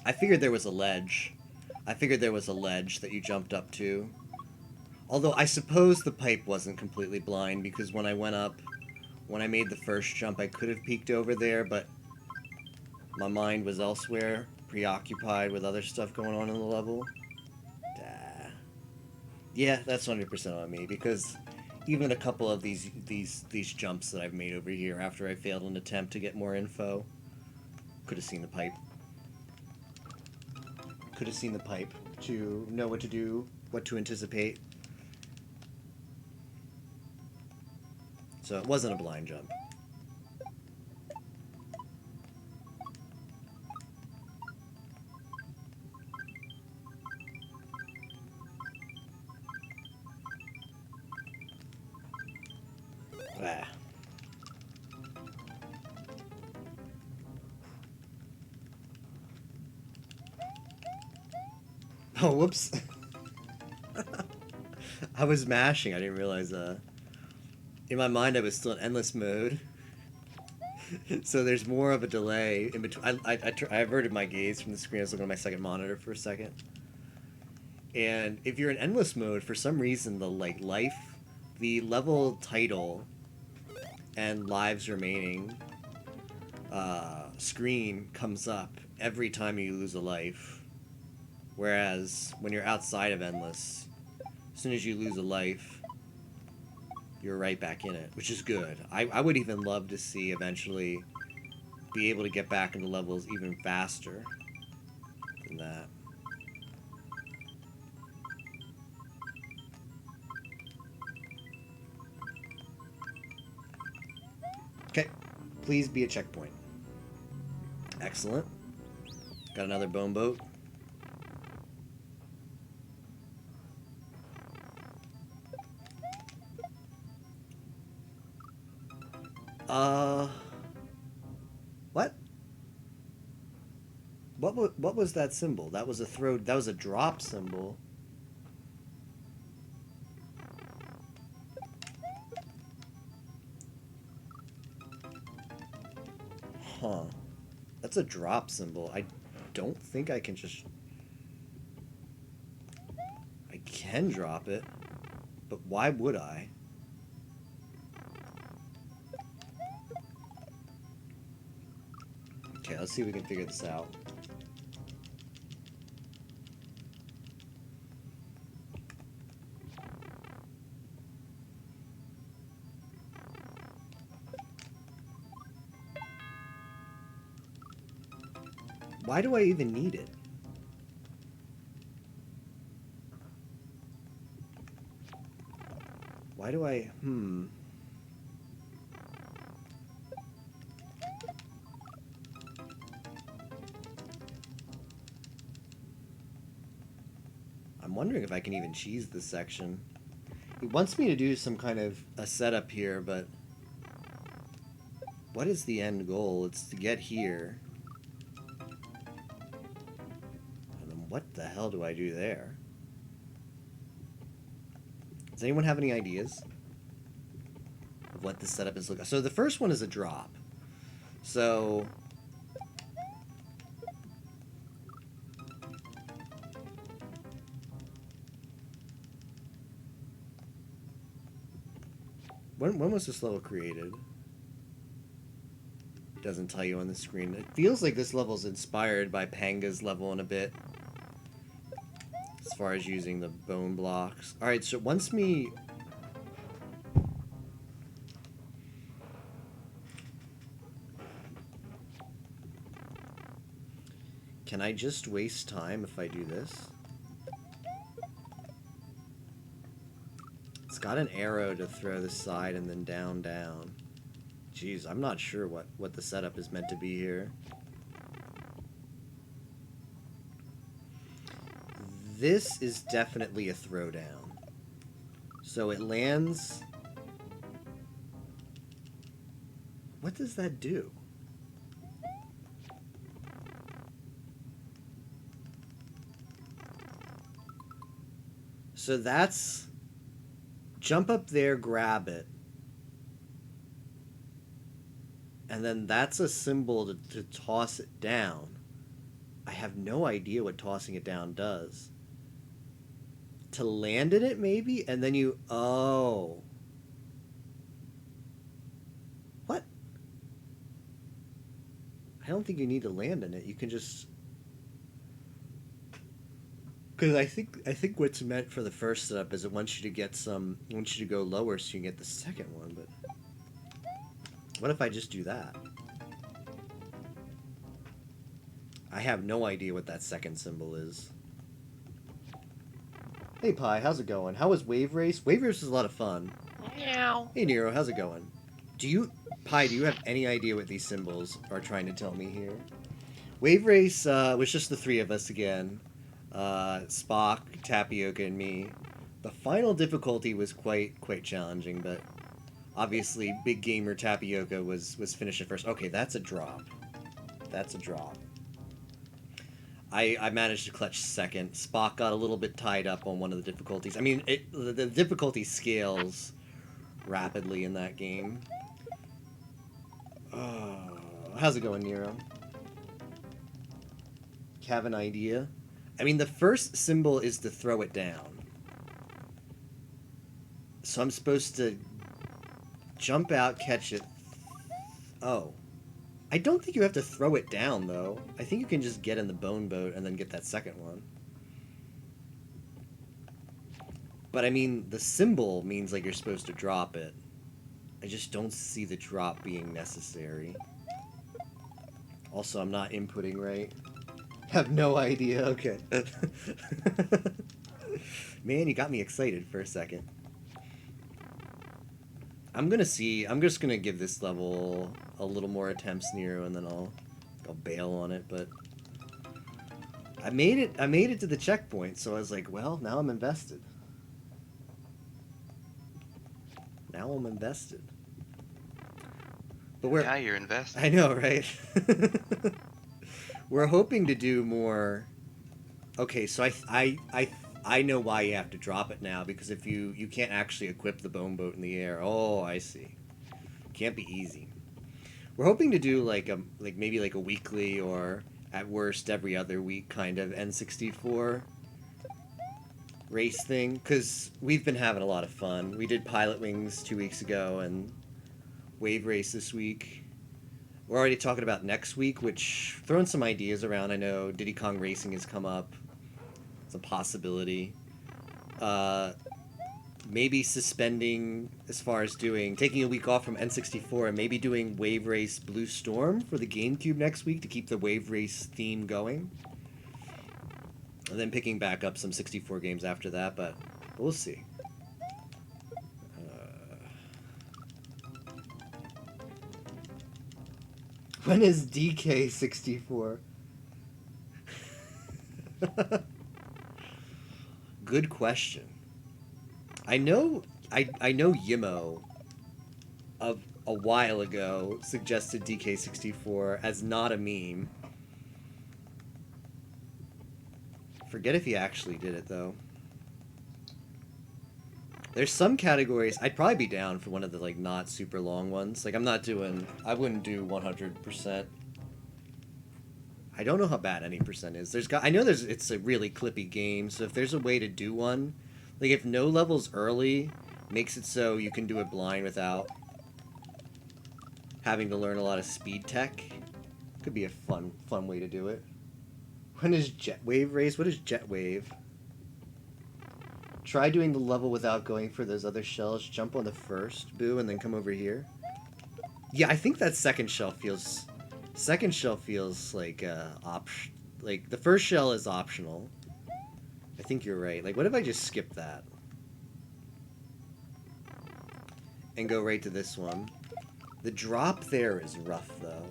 I figured there was a ledge. I figured there was a ledge that you jumped up to. Although I suppose the pipe wasn't completely blind, because when I went up, when I made the first jump, I could have peeked over there, but my mind was elsewhere, preoccupied with other stuff going on in the level. Yeah, that's 100% on me, because even a couple of these jumps that I've made over here after I failed an attempt to get more info, could have seen the pipe. Could have seen the pipe to know what to do, what to anticipate. So it wasn't a blind jump. Ah. Oh, whoops. I was mashing. I didn't realize, in my mind I was still in endless mode. So there's more of a delay in between. I averted my gaze from the screen. I was looking at my second monitor for a second. And if you're in endless mode, for some reason, the level title and lives remaining screen comes up every time you lose a life. Whereas when you're outside of endless, as soon as you lose a life, you're right back in it, which is good. I would even love to see eventually be able to get back into levels even faster than that. Okay, please be a checkpoint. Excellent. Got another bone boat. What? What was that symbol? That was a throw. That was a drop symbol. Huh. That's a drop symbol. I don't think I can just... I can drop it, but why would I? Okay, let's see if we can figure this out. Why do I even need it? Why do I... I'm wondering if I can even cheese this section. It wants me to do some kind of a setup here, but... What is the end goal? It's to get here. And then what the hell do I do there? Does anyone have any ideas of what the setup is looking like? So the first one is a drop. So... When was this level created? Doesn't tell you on the screen. It feels like this level's inspired by Panga's level in a bit, as far as using the bone blocks. Alright, so once me... Can I just waste time if I do this? It's got an arrow to throw this side and then down, down. Jeez, I'm not sure what the setup is meant to be here. This is definitely a throwdown. So it lands... What does that do? So that's... Jump up there, grab it. And then that's a symbol to toss it down. I have no idea what tossing it down does. To land in it, maybe? And then you... Oh. What? I don't think you need to land in it. You can just... Because I think what's meant for the first setup is it wants you to get some... It wants you to go lower so you can get the second one, but... What if I just do that? I have no idea what that second symbol is. Hey Pi, how's it going? How was Wave Race? Wave Race was a lot of fun. Meow. Hey Nero, how's it going? Pi, do you have any idea what these symbols are trying to tell me here? Wave Race was just the three of us again. Spock, Tapioca, and me. The final difficulty was quite challenging, but obviously Big Gamer Tapioca was finishing first. Okay, that's a drop. That's a drop. I managed to clutch second. Spock got a little bit tied up on one of the difficulties. I mean, the difficulty scales rapidly in that game. How's it going, Nero? Have an idea? I mean, the first symbol is to throw it down. So I'm supposed to jump out, catch it. Oh. I don't think you have to throw it down, though. I think you can just get in the bone boat and then get that second one. But I mean, the symbol means like you're supposed to drop it. I just don't see the drop being necessary. Also, I'm not inputting right. Have no idea. Okay. Man, you got me excited for a second. I'm just gonna give this level a little more attempts, Nero, and then I'll bail on it, but I made it to the checkpoint, so I was like, well, now I'm invested. Now I'm invested. But Yeah, you're invested. I know, right? We're hoping to do more. Okay, so I know why you have to drop it now, because if you can't actually equip the bone boat in the air. Oh, I see. Can't be easy. We're hoping to do maybe a weekly or at worst every other week kind of N64 race thing, because we've been having a lot of fun. We did Pilot Wings 2 weeks ago and Wave Race this week. We're already talking about next week, which throwing some ideas around. I know Diddy Kong Racing has come up. It's a possibility. Maybe suspending as far as taking a week off from N64 and maybe doing Wave Race Blue Storm for the GameCube next week to keep the Wave Race theme going. And then picking back up some 64 games after that, but we'll see. When is DK64? Good question. I know Yimo of a while ago suggested DK64 as not a meme. Forget if he actually did it, though. There's some categories I'd probably be down for one of the not super long ones. I wouldn't do 100%. I don't know how bad any percent is. It's a really clippy game, so if there's a way to do one, if no levels early makes it so you can do it blind without having to learn a lot of speed tech, could be a fun way to do it. When is Jet Wave Race? What is Jet Wave? Try doing the level without going for those other shells. Jump on the first, boo, and then come over here. Yeah, I think that second shell feels like the first shell is optional. I think you're right. What if I just skip that and go right to this one? The drop there is rough though.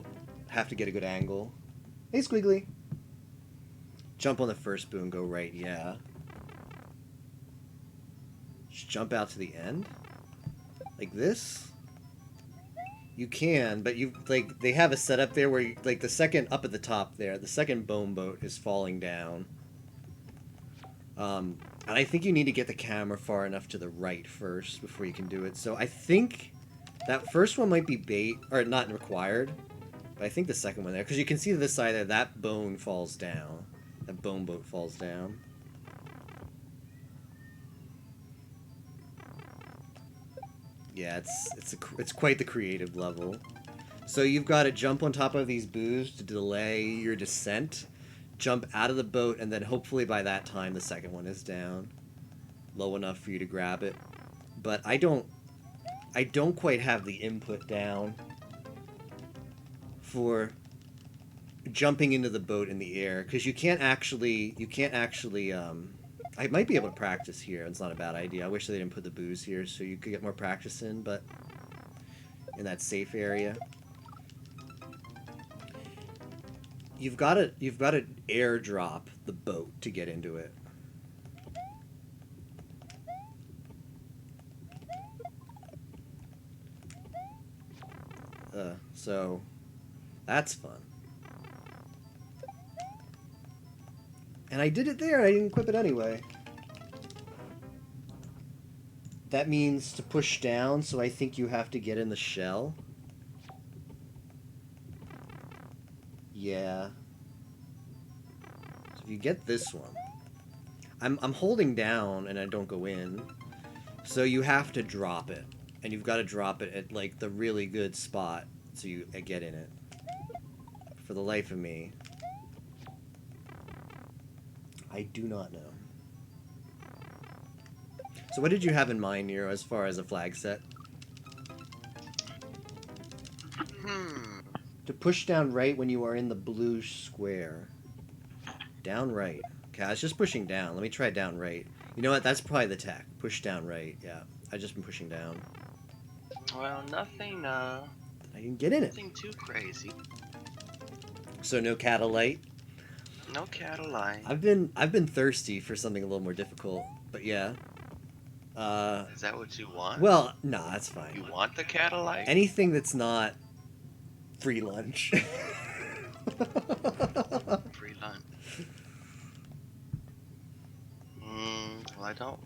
Have to get a good angle. Hey Squiggly. Jump on the first boo and go right. Yeah. Just jump out to the end like this. You can, but they have a setup there where the second up at the top there, the second bone boat is falling down. And I think you need to get the camera far enough to the right first before you can do it. So I think that first one might be bait, or not required. But I think the second one there, because you can see this side there, that bone falls down. That bone boat falls down. Yeah, it's quite the creative level. So you've got to jump on top of these boos to delay your descent, jump out of the boat, and then hopefully by that time the second one is down, low enough for you to grab it. But I don't quite have the input down for jumping into the boat in the air, because you can't actually I might be able to practice here. It's not a bad idea. I wish they didn't put the boos here so you could get more practice in, but in that safe area. You've got to airdrop the boat to get into it. So that's fun. And I did it there, and I didn't equip it anyway. That means to push down, so I think you have to get in the shell. Yeah. So if you get this one, I'm holding down and I don't go in, so you have to drop it, and you've got to drop it at like the really good spot so you get in it. For the life of me, I do not know. So what did you have in mind, Nero, as far as a flag set? To push down right when you are in the blue square. Down right. Okay, I was just pushing down. Let me try down right. You know what? That's probably the tech. Push down right. Yeah, I've just been pushing down. Well, nothing, I can get in it. Nothing too crazy. So no Catalyte? No Catalyte. I've been thirsty for something a little more difficult, but yeah. Is that what you want? Well, no, that's fine. You want the Catalyte? Anything that's not free lunch. Free lunch. Well, I don't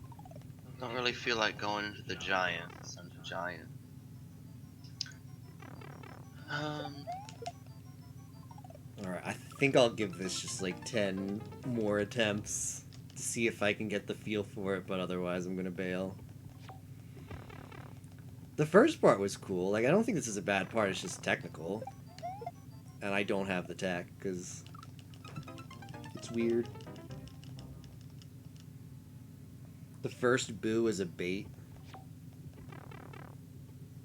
really feel like going into the Giants. I'm a giant. Alright, I think I'll give this just like 10 more attempts to see if I can get the feel for it, but otherwise I'm gonna bail. The first part was cool. Like, I don't think this is a bad part, it's just technical. And I don't have the tech, because it's weird. The first boo is a bait.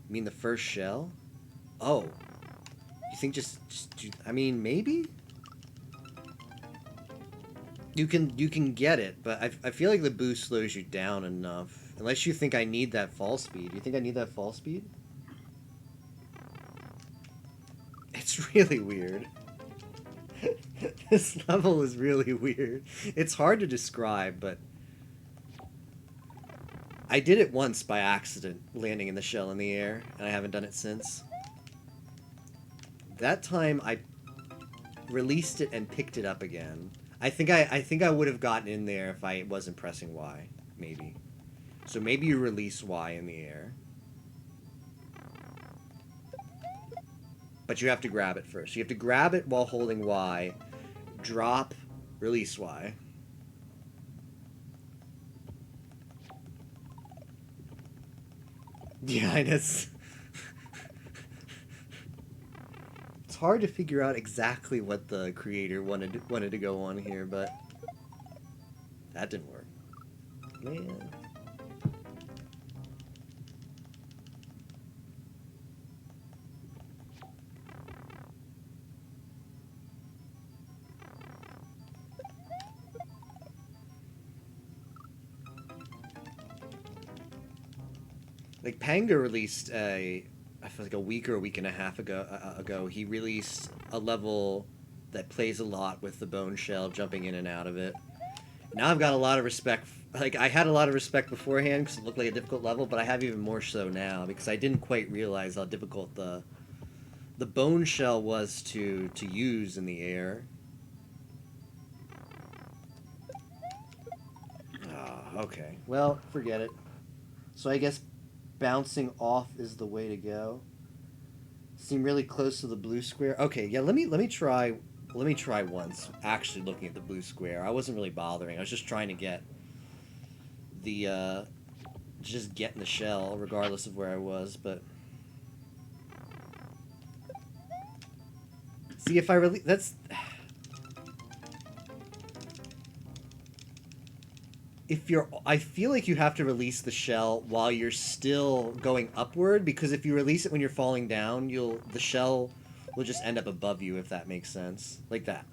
You mean the first shell? Oh. You think just I mean, maybe? You can get it, but I feel like the boost slows you down enough. Unless you think I need that fall speed. Do you think I need that fall speed? It's really weird. This level is really weird. It's hard to describe, but I did it once by accident, landing in the shell in the air, and I haven't done it since. That time I released it and picked it up again. I think I would have gotten in there if I wasn't pressing Y, maybe. So maybe you release Y in the air. But you have to grab it first. You have to grab it while holding Y, drop, release Y. Yeah, it's hard to figure out exactly what the creator wanted to go on here, but that didn't work. Man. Like, Panga released I feel like a week or a week and a half ago, he released a level that plays a lot with the bone shell, jumping in and out of it. Now I've got a lot of respect. Like, I had a lot of respect beforehand because it looked like a difficult level, but I have even more so now because I didn't quite realize how difficult the bone shell was to use in the air. Okay. Well, forget it. So I guess bouncing off is the way to go. Seem really close to the blue square. Okay, yeah, let me try once actually looking at the blue square. I wasn't really bothering. I was just trying to get the just get in the shell regardless of where I was, but see if I really that's if you're I feel like you have to release the shell while you're still going upward, because if you release it when you're falling down, the shell will just end up above you, if that makes sense. Like that.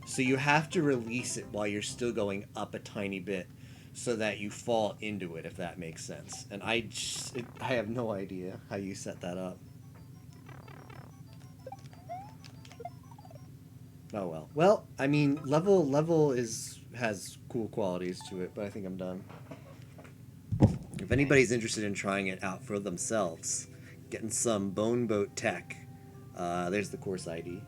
So you have to release it while you're still going up a tiny bit so that you fall into it, if that makes sense. And I have no idea how you set that up. Oh well. Well, I mean, level has cool qualities to it, but I think I'm done. If anybody's interested in trying it out for themselves, getting some Bone Boat tech, there's the course ID.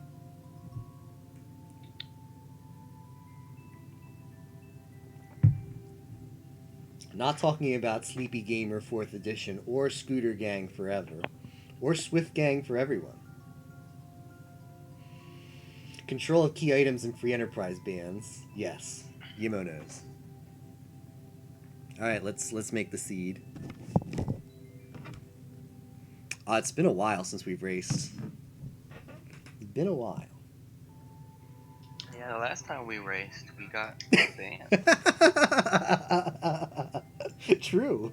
Not talking about Sleepy Gamer 4th Edition or Scooter Gang Forever or Swift Gang for everyone. Control of key items in free enterprise bands. Yes, Yimo knows. All right, let's make the seed. It's been a while since we've raced. It's been a while. Yeah, the last time we raced, we got banned. True.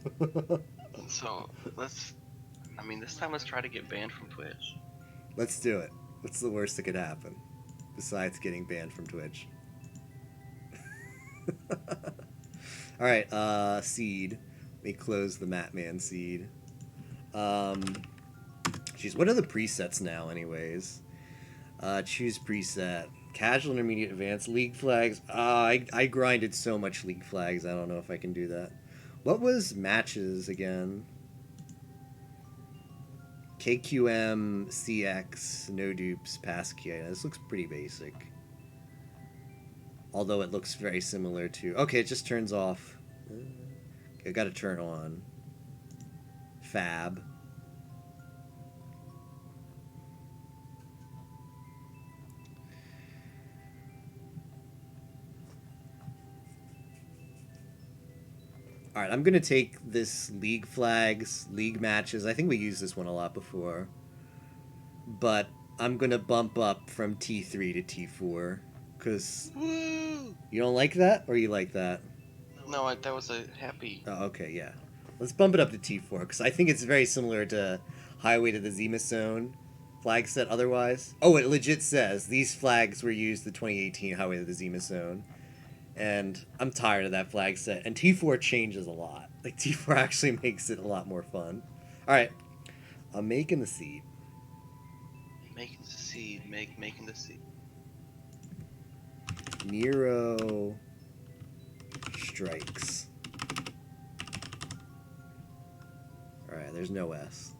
So this time let's try to get banned from Twitch. Let's do it. What's the worst that could happen besides getting banned from Twitch? All right, seed. Let me close the Matman seed. Geez, what are the presets now, anyways? Choose preset. Casual, intermediate, advanced. League flags. I grinded so much league flags, I don't know if I can do that. What was matches again? KQM, CX, no dupes, passkey. This looks pretty basic. Although it looks very similar to... Okay, it just turns off. I gotta turn on. Fab. Alright, I'm gonna take this league flags, league matches. I think we used this one a lot before. But I'm gonna bump up from T3 to T4. Because you don't like that, or you like that? No, that was a happy. Oh, okay, yeah. Let's bump it up to T4, because I think it's very similar to Highway to the Zenith Zone flag set otherwise. Oh, it legit says these flags were used the 2018 Highway to the Zenith Zone. And I'm tired of that flag set. And T4 changes a lot. Like, T4 actually makes it a lot more fun. Alright. I'm making the seed. Making the seed. Making the seed. Nero strikes. Alright, there's no S.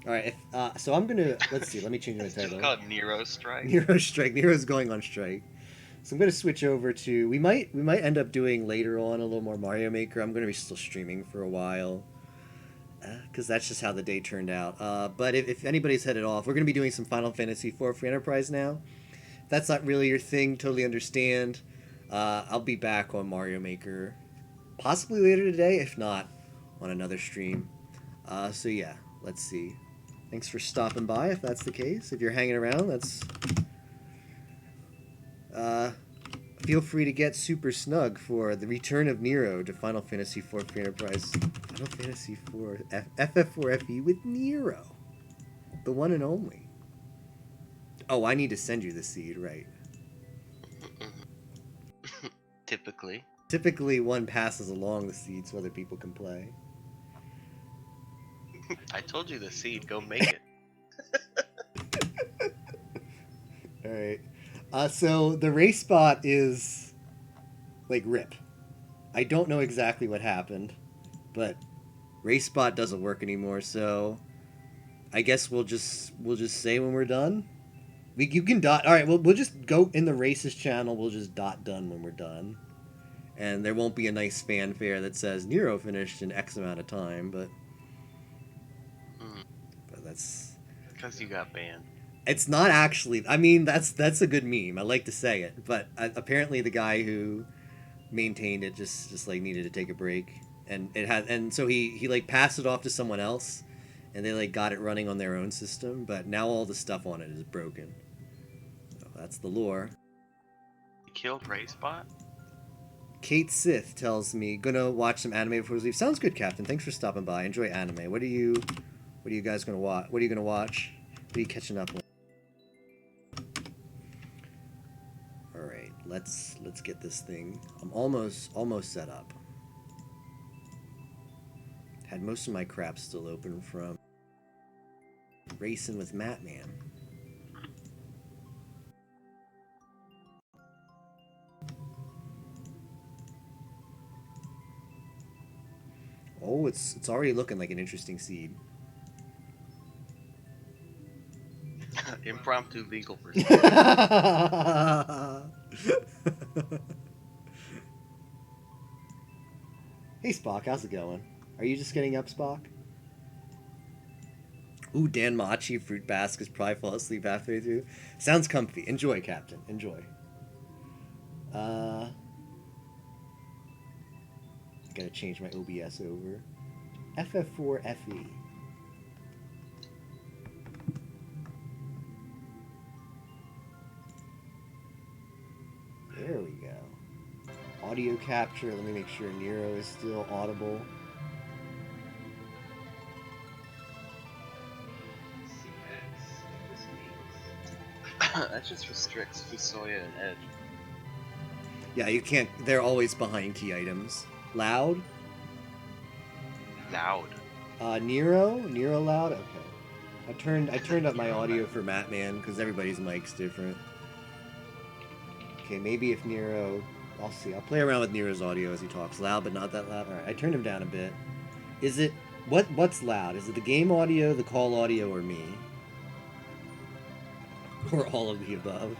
Alright, so I'm gonna... Let's see, let me change my It's title. just called Nero Strike. Nero strike. Nero's going on strike. So I'm going to switch over to... We might end up doing later on a little more Mario Maker. I'm going to be still streaming for a while. Because that's just how the day turned out. But if anybody's headed off, we're going to be doing some Final Fantasy IV Free Enterprise now. If that's not really your thing, totally understand. I'll be back on Mario Maker possibly later today, if not on another stream. So yeah, let's see. Thanks for stopping by if that's the case. If you're hanging around, that's... feel free to get super snug for the return of Nero to Final Fantasy IV Free Enterprise. Final Fantasy IV FF4FE with Nero. The one and only. Oh, I need to send you the seed, right. Typically. Typically, one passes along the seed so other people can play. I told you the seed, go make it. Alright. So the race spot is like RIP. I don't know exactly what happened, but race spot doesn't work anymore, so I guess we'll just say when we're done. You can dot. All right, we'll just go in the races channel. We'll just dot done when we're done, and there won't be a nice fanfare that says Nero finished in X amount of time, but that's because you got banned. it's not actually. I mean, that's a good meme. I like to say it, but apparently the guy who maintained it just like needed to take a break, and it had, and so he like passed it off to someone else, and they like got it running on their own system, but now all the stuff on it is broken. So that's the lore. You killed Racebot? Kate Sith tells me, gonna watch some anime before we leave. Sounds good, Captain. Thanks for stopping by. Enjoy anime. What are you guys gonna watch? What are you gonna watch? What are you catching up on? All right, let's get this thing. I'm almost set up. Had most of my crap still open from racing with Matman. Oh, it's already looking like an interesting seed. Impromptu legal pursuit. Hey Spock, how's it going? Are you just getting up, Spock? Ooh, Dan Machi fruit baskets probably fall asleep halfway through. Sounds comfy. Enjoy, Captain. Enjoy. Gotta change my OBS over. FF4FE. There we go. Audio capture. Let me make sure Nero is still audible. That just restricts Fusoya and Edge. Yeah, you can't. They're always behind key items. Loud? Loud. Nero loud. Okay. I turned up my audio for Matman because everybody's mic's different. Okay, maybe if Nero, I'll see. I'll play around with Nero's audio as he talks. Loud, but not that loud. All right, I turned him down a bit. Is it what's loud? Is it the game audio, the call audio, or me? Or all of the above?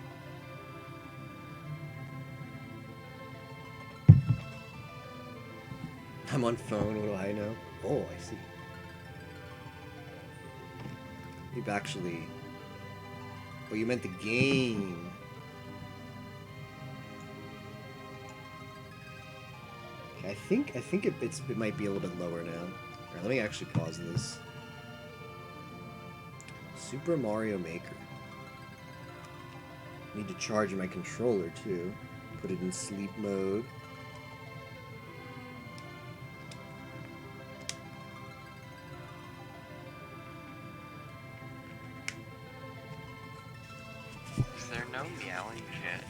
I'm on phone. What do I know? Oh, I see. You've actually. Oh, you meant the game. Okay, I think it might be a little bit lower now. All right, let me actually pause this. Super Mario Maker. Need to charge my controller too. Put it in sleep mode. Is there no meowing cat?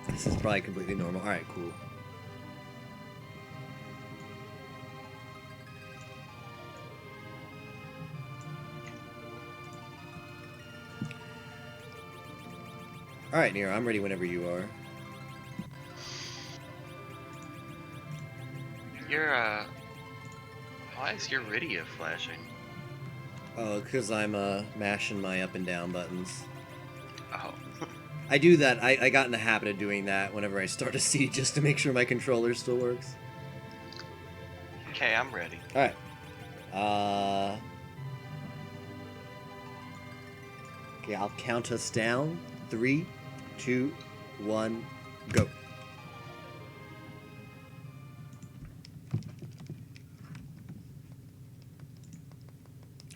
This is probably completely normal. Alright, cool. Alright, Nero, I'm ready whenever you are. Why is your Rydia flashing? Oh, because I'm mashing my up and down buttons. Oh. I do that. I got in the habit of doing that whenever I start a siege just to make sure my controller still works. Okay, I'm ready. Alright. Okay, I'll count us down. 3, 2, 1, go.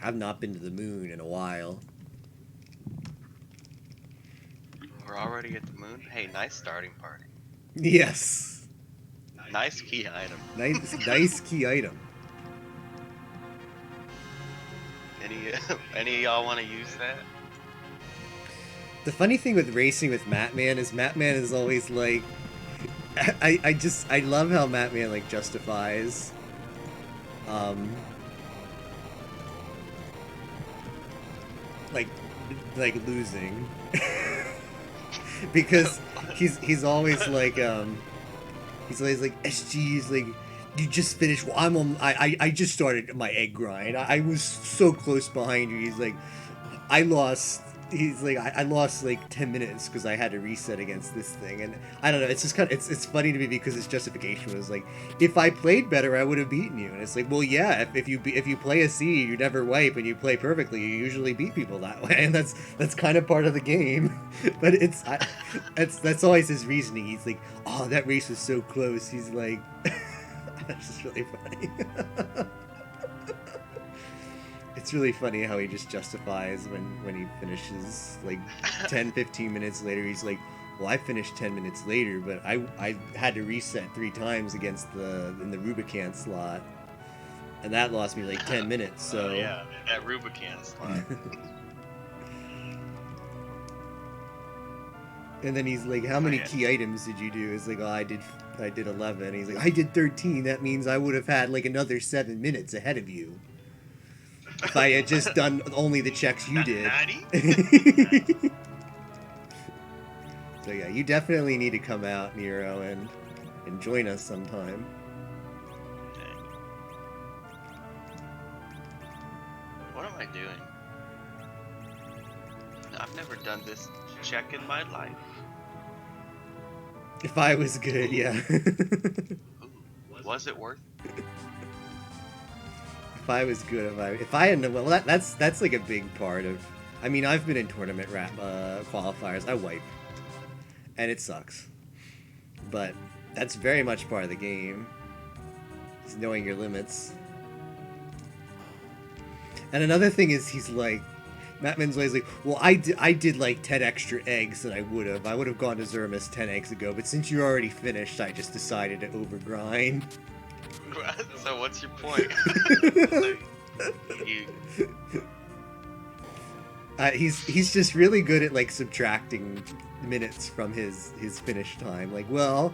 I've not been to the moon in a while. We're already at the moon? Hey, nice starting party. Yes. Nice key item. Nice key item. Any of y'all want to use that? The funny thing with racing with Matman is always like, I love how Matman like justifies, like losing, because he's always like SG is like, you just finished. Well, I just started my egg grind. I was so close behind you. He's like, I lost he's like, I lost like 10 minutes because I had to reset against this thing, and I don't know. It's just kind of it's funny to me because his justification was like, if I played better, I would have beaten you, and it's like, well, yeah, if you play a C, you never wipe, and you play perfectly, you usually beat people that way, and that's kind of part of the game. But that's always his reasoning. He's like, oh, that race was so close. He's like, that's just really funny. It's really funny how he just justifies when he finishes like 10-15 minutes later. He's like, well, I finished 10 minutes later, but I had to reset 3 times against in the Rubicon slot, and that lost me like 10 minutes. So yeah, that Rubicon slot. And then he's like, how many key items did you do? It's like, oh, I did 11. He's like, I did 13. That means I would have had like another 7 minutes ahead of you if I had just done only the checks you did. So yeah, you definitely need to come out, Nero, and join us sometime. Okay. What am I doing? I've never done this check in my life. If I was good, yeah. Ooh, was it worth it? If I was good, if I had well, that's like a big part of. I mean, I've been in tournament qualifiers. I wipe, and it sucks. But that's very much part of the game. Is knowing your limits. And another thing is, he's like, Matt Minzway's like, well, I did like 10 extra eggs than I would have. I would have gone to Zermus 10 eggs ago, but since you already finished, I just decided to overgrind. So what's your point? He's just really good at like subtracting minutes from his finish time. Like, well,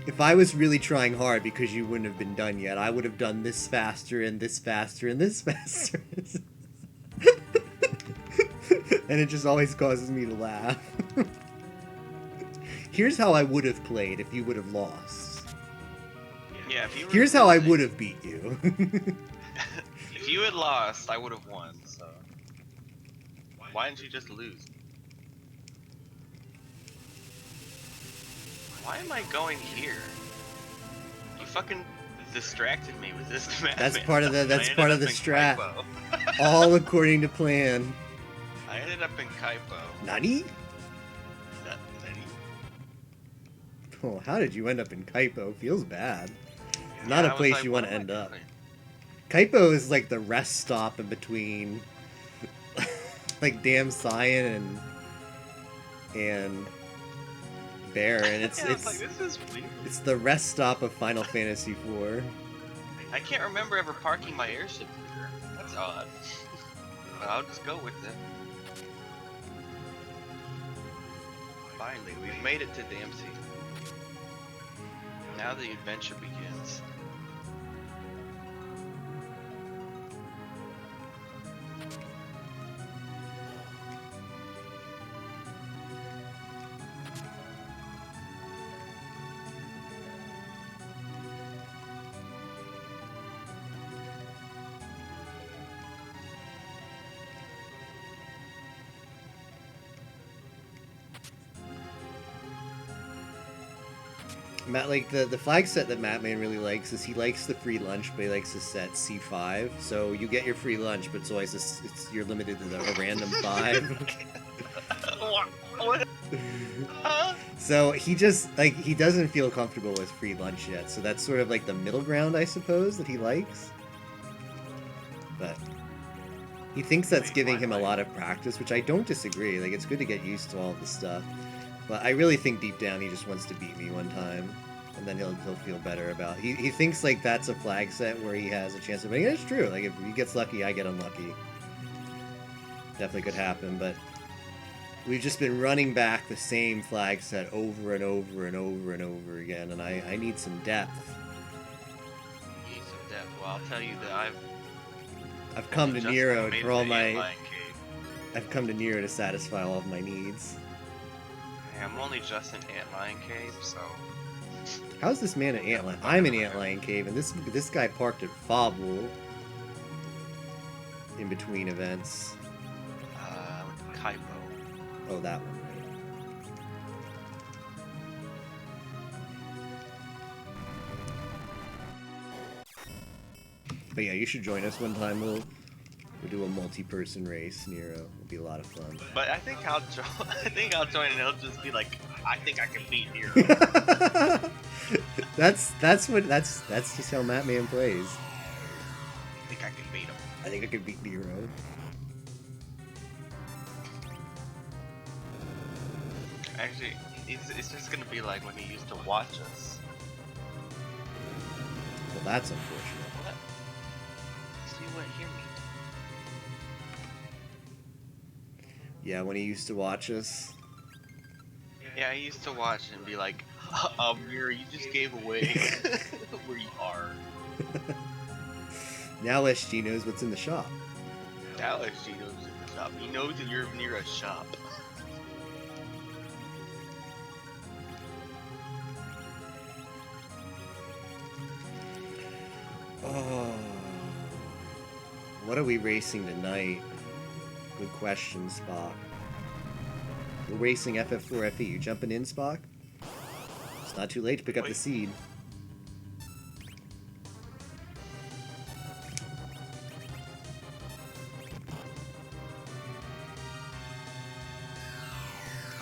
if I was really trying hard because you wouldn't have been done yet, I would have done this faster and this faster and this faster. And it just always causes me to laugh. Here's how I would have played if you would have lost. Yeah, if you were Here's how I would have beat you. If you had lost, I would have won, so why didn't you just lose? Why am I going here? You fucking distracted me with this map. That's part of the strat. Kaipo. All according to plan. I ended up in Kaipo. Nani? Nani? Oh, how did you end up in Kaipo? Feels bad. Not a place you want to end up. Kaipo is like the rest stop in between like Damn Cyan and Bear, and it's like, this is weird. It's the rest stop of Final Fantasy IV. I can't remember ever parking my airship here. That's odd. But I'll just go with it. Finally, we've made it to Dempsey. Now the adventure begins. Matt, like the flag set that Mattman really likes is he likes the free lunch, but he likes to set C5. So you get your free lunch, but it's always you're limited to a random 5. What? So he just he doesn't feel comfortable with free lunch yet. So that's sort of like the middle ground, I suppose, that he likes. But he thinks that's giving him a lot of practice, which I don't disagree. Like, it's good to get used to all this stuff. But I really think deep down he just wants to beat me one time, and then he'll feel better about it. He thinks like that's a flag set where he has a chance of winning. It's true. Like, if he gets lucky, I get unlucky. Definitely could happen, but we've just been running back the same flag set over and over and over and over again, and I need some depth. You need some depth. Well, I'll tell you that I've come to Nero for all my. I've come to Nero to satisfy all of my needs. I'm only just in Antlion Cave, so. How's this man at Antlion? I'm in Antlion Cave, and this guy parked at Fobble in between events. typo. Oh, that one, right? But yeah, you should join us one time. We'll do a multi-person race, Nero. It'll be a lot of fun. But I think I think I'll join and it'll just be like, I think I can beat Nero. that's just how Mattman plays. I think I can beat him. I think I could beat Nero. Actually, it's just gonna be like when he used to watch us. Well, that's unfortunate. What? See what? Hear me. Yeah, when he used to watch us. Yeah, I used to watch and be like, Nero, you just gave away where you are. Now SG knows what's in the shop. Now SG knows in the shop. He knows that you're near a shop. Oh, what are we racing tonight? Good question, Spock. We're racing FF4 FE. You jumping in, Spock? It's not too late to pick up the seed.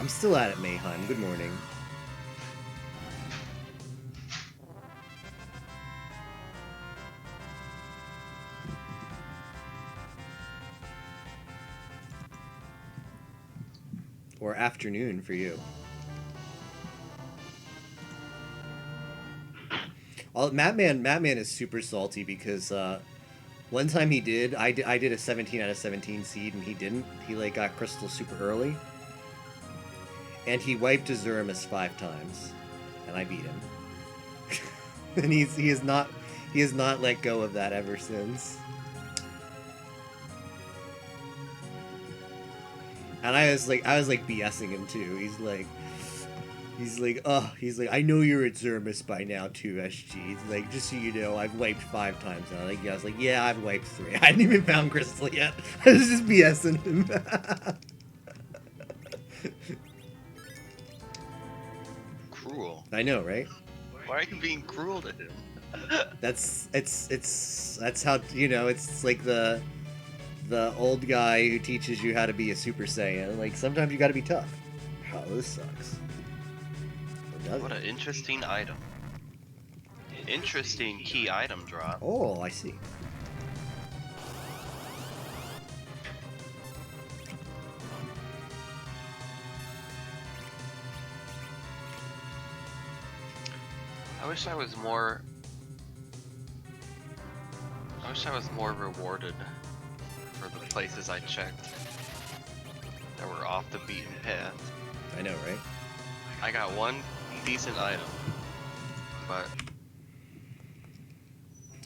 I'm still at it, Mayheim. Good morning. Or afternoon for you. Mattman is super salty because one time I did a 17 out of 17 seed and he didn't. He like got crystal super early. And he wiped Azuramus 5 times. And I beat him. And he has not let go of that ever since. And I was like BSing him too. He's like, I know you're at Zermus by now too, SG. He's like, just so you know, I've wiped 5 times now. I was like, yeah, I've wiped 3. I hadn't even found Crystal yet. I was just BSing him. Cruel. I know, right? Why are you being cruel to him? That's how, you know, it's like the old guy who teaches you how to be a Super Saiyan. Like, sometimes you gotta be tough. Oh, this sucks. What an interesting item. Interesting key item drop. Oh, I see. I wish I was more rewarded for the places I checked that were off the beaten path. I know, right? I got one decent item, but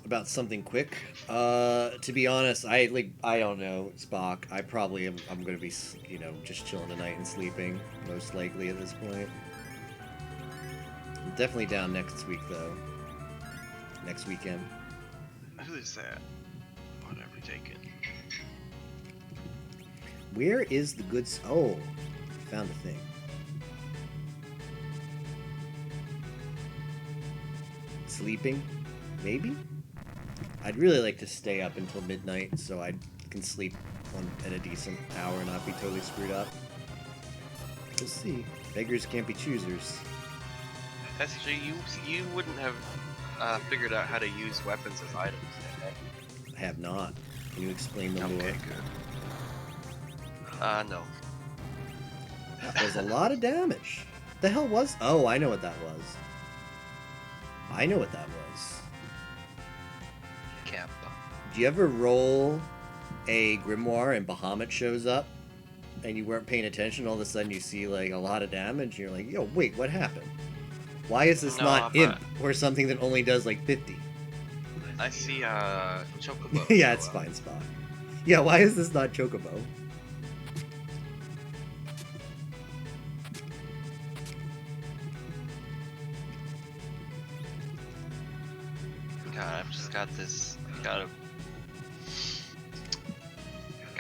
about something quick. To be honest, I don't know, Spock. I probably am. I'm gonna be, you know, just chilling tonight and sleeping, most likely at this point. I'm definitely down next week though. Next weekend. who is that? Whatever, take it. Where is the good? Oh, found the thing. Sleeping, maybe. I'd really like to stay up until midnight so I can sleep at a decent hour and not be totally screwed up. We'll see. Beggars can't be choosers. SG, you wouldn't have figured out how to use weapons as items yet, have you? I have not. Can you explain them more? Okay, good. No. That was a lot of damage. What the hell was? Oh, I know what that was. I know what that was. Kappa. Do you ever roll a grimoire and Bahamut shows up and you weren't paying attention? All of a sudden you see like a lot of damage and you're like, yo, wait, what happened? Why is this not imp or something that only does like 50? I see Chocobo. Yeah, it's fine, Spock. Yeah, why is this not Chocobo? God, I've just got this. Got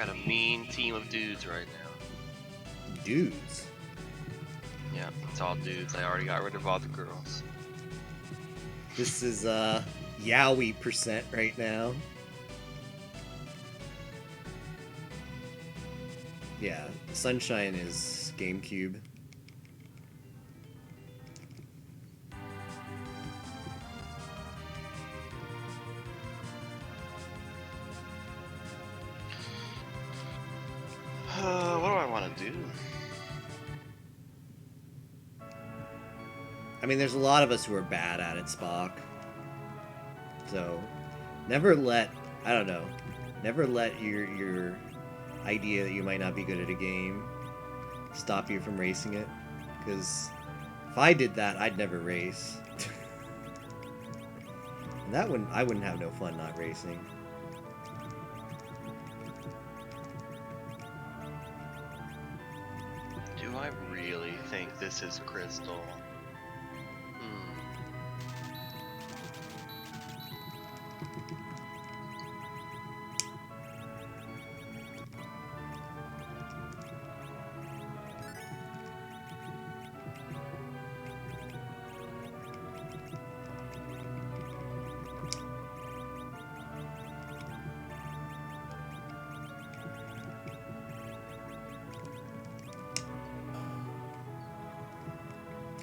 a mean team of dudes right now. dudes. Yeah, it's all dudes. I already got rid of all the girls. This is Yowie % right now. Yeah, Sunshine is GameCube. What do I want to do? I mean, there's a lot of us who are bad at it, Spock. So, never let, I don't know, never let your idea that you might not be good at a game stop you from racing it. Because if I did that, I'd never race. And I wouldn't have no fun not racing. Do I really think this is Crystal?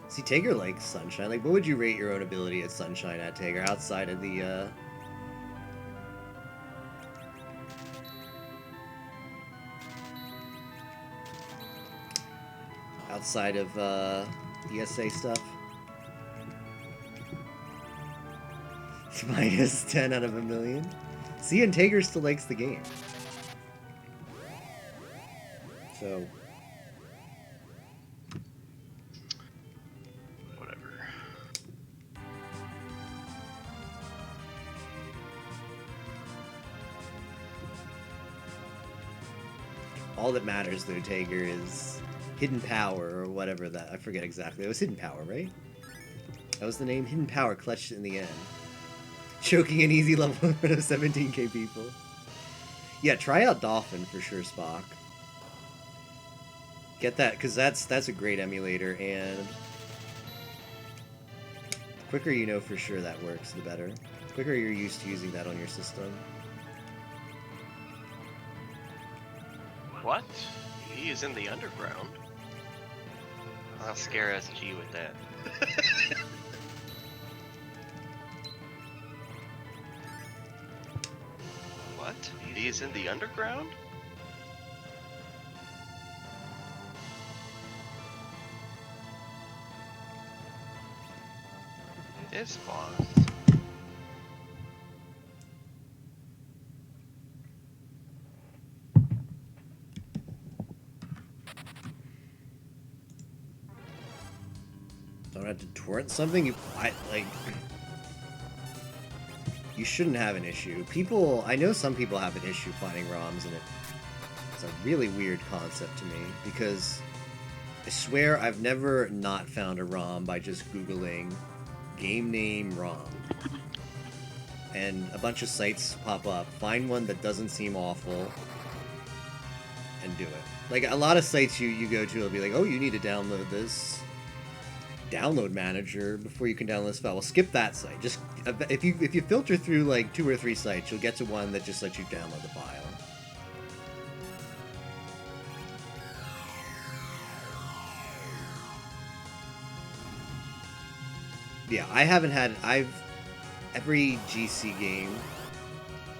See, Tager likes Sunshine. Like, what would you rate your own ability at Sunshine at, Tager, outside of the, outside of, ESA stuff? It's minus 10 out of a million. See, and Tager still likes the game. So... all that matters, though, Tager, is Hidden Power, or whatever that... I forget exactly. It was Hidden Power, right? That was the name? Hidden Power clutched in the end. Choking an easy level of 17k people. Yeah, try out Dolphin for sure, Spock. Get that, because that's a great emulator, and... the quicker you know for sure that works, the better. The quicker you're used to using that on your system. What? He is in the underground? I'll scare SG with that. What? He is in the underground? This boss. Don't have to torrent something? You shouldn't have an issue. I know some people have an issue finding ROMs, and it's a really weird concept to me, because I swear I've never not found a ROM by just Googling game name ROM. And a bunch of sites pop up. Find one that doesn't seem awful, and do it. Like, a lot of sites you go to will be like, oh, you need to download this download manager before you can download this file. Well, skip that site. Just if you filter through like 2 or 3 sites, you'll get to one that just lets you download the file. Yeah, every GC game,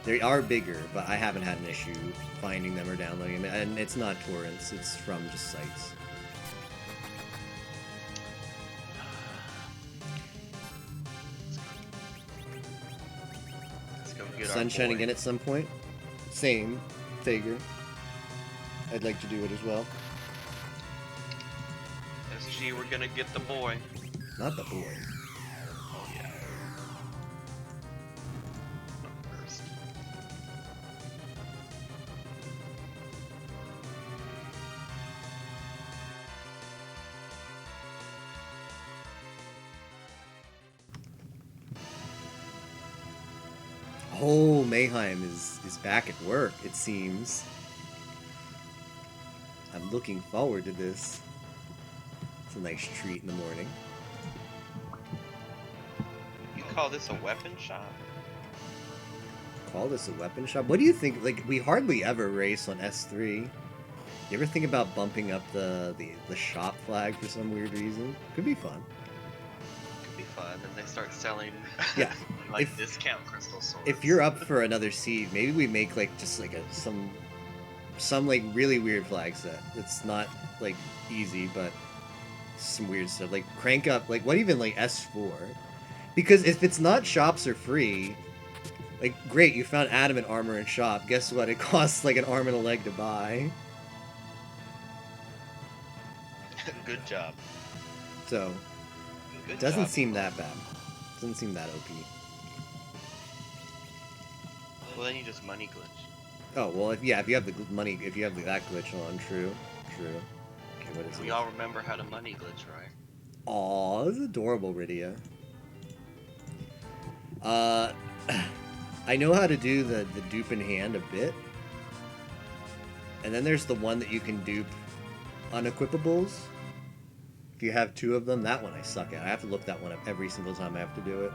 they are bigger, but I haven't had an issue finding them or downloading them, and it's not torrents, it's from just sites. Sunshine again at some point. Same, Tager. I'd like to do it as well. SG, we're gonna get the boy. Not the boy. Oh yeah. First. Oh, Mayheim is back at work, it seems. I'm looking forward to this. It's a nice treat in the morning. You call this a weapon shop? Call this a weapon shop? What do you think? Like, we hardly ever race on S3. You ever think about bumping up the shop flag for some weird reason? Could be fun. Could be fun, and they start selling Yeah. like discount crystal swords. If you're up for another seed, maybe we make like just like some like really weird flag set. It's not like easy, but some weird stuff. Like crank up like what even like S4? Because if it's not shops are free, like great, you found adamant armor in shop. Guess what? It costs like an arm and a leg to buy. Good job. So Good doesn't job. seem that bad. Doesn't seem that OP. Well, then you just money glitch. Oh well, if you have the money, if you have that glitch on, true. Okay, what is We it? all remember how to money glitch, right? Aw, this is adorable, Rydia. I know how to do the dupe in hand a bit. And then there's the one that you can dupe unequipables. If you have two of them, that one I suck at. I have to look that one up every single time I have to do it.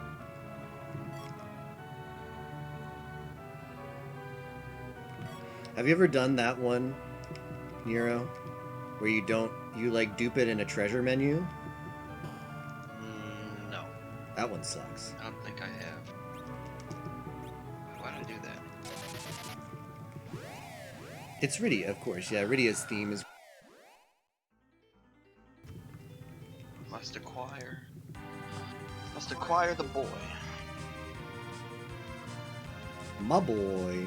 Have you ever done that one, Nero? Where you like dupe it in a treasure menu? No, That one sucks. I don't think I have. Why did I do that? It's Rydia, of course. Yeah, Rydia's theme is Must acquire the boy. my boy.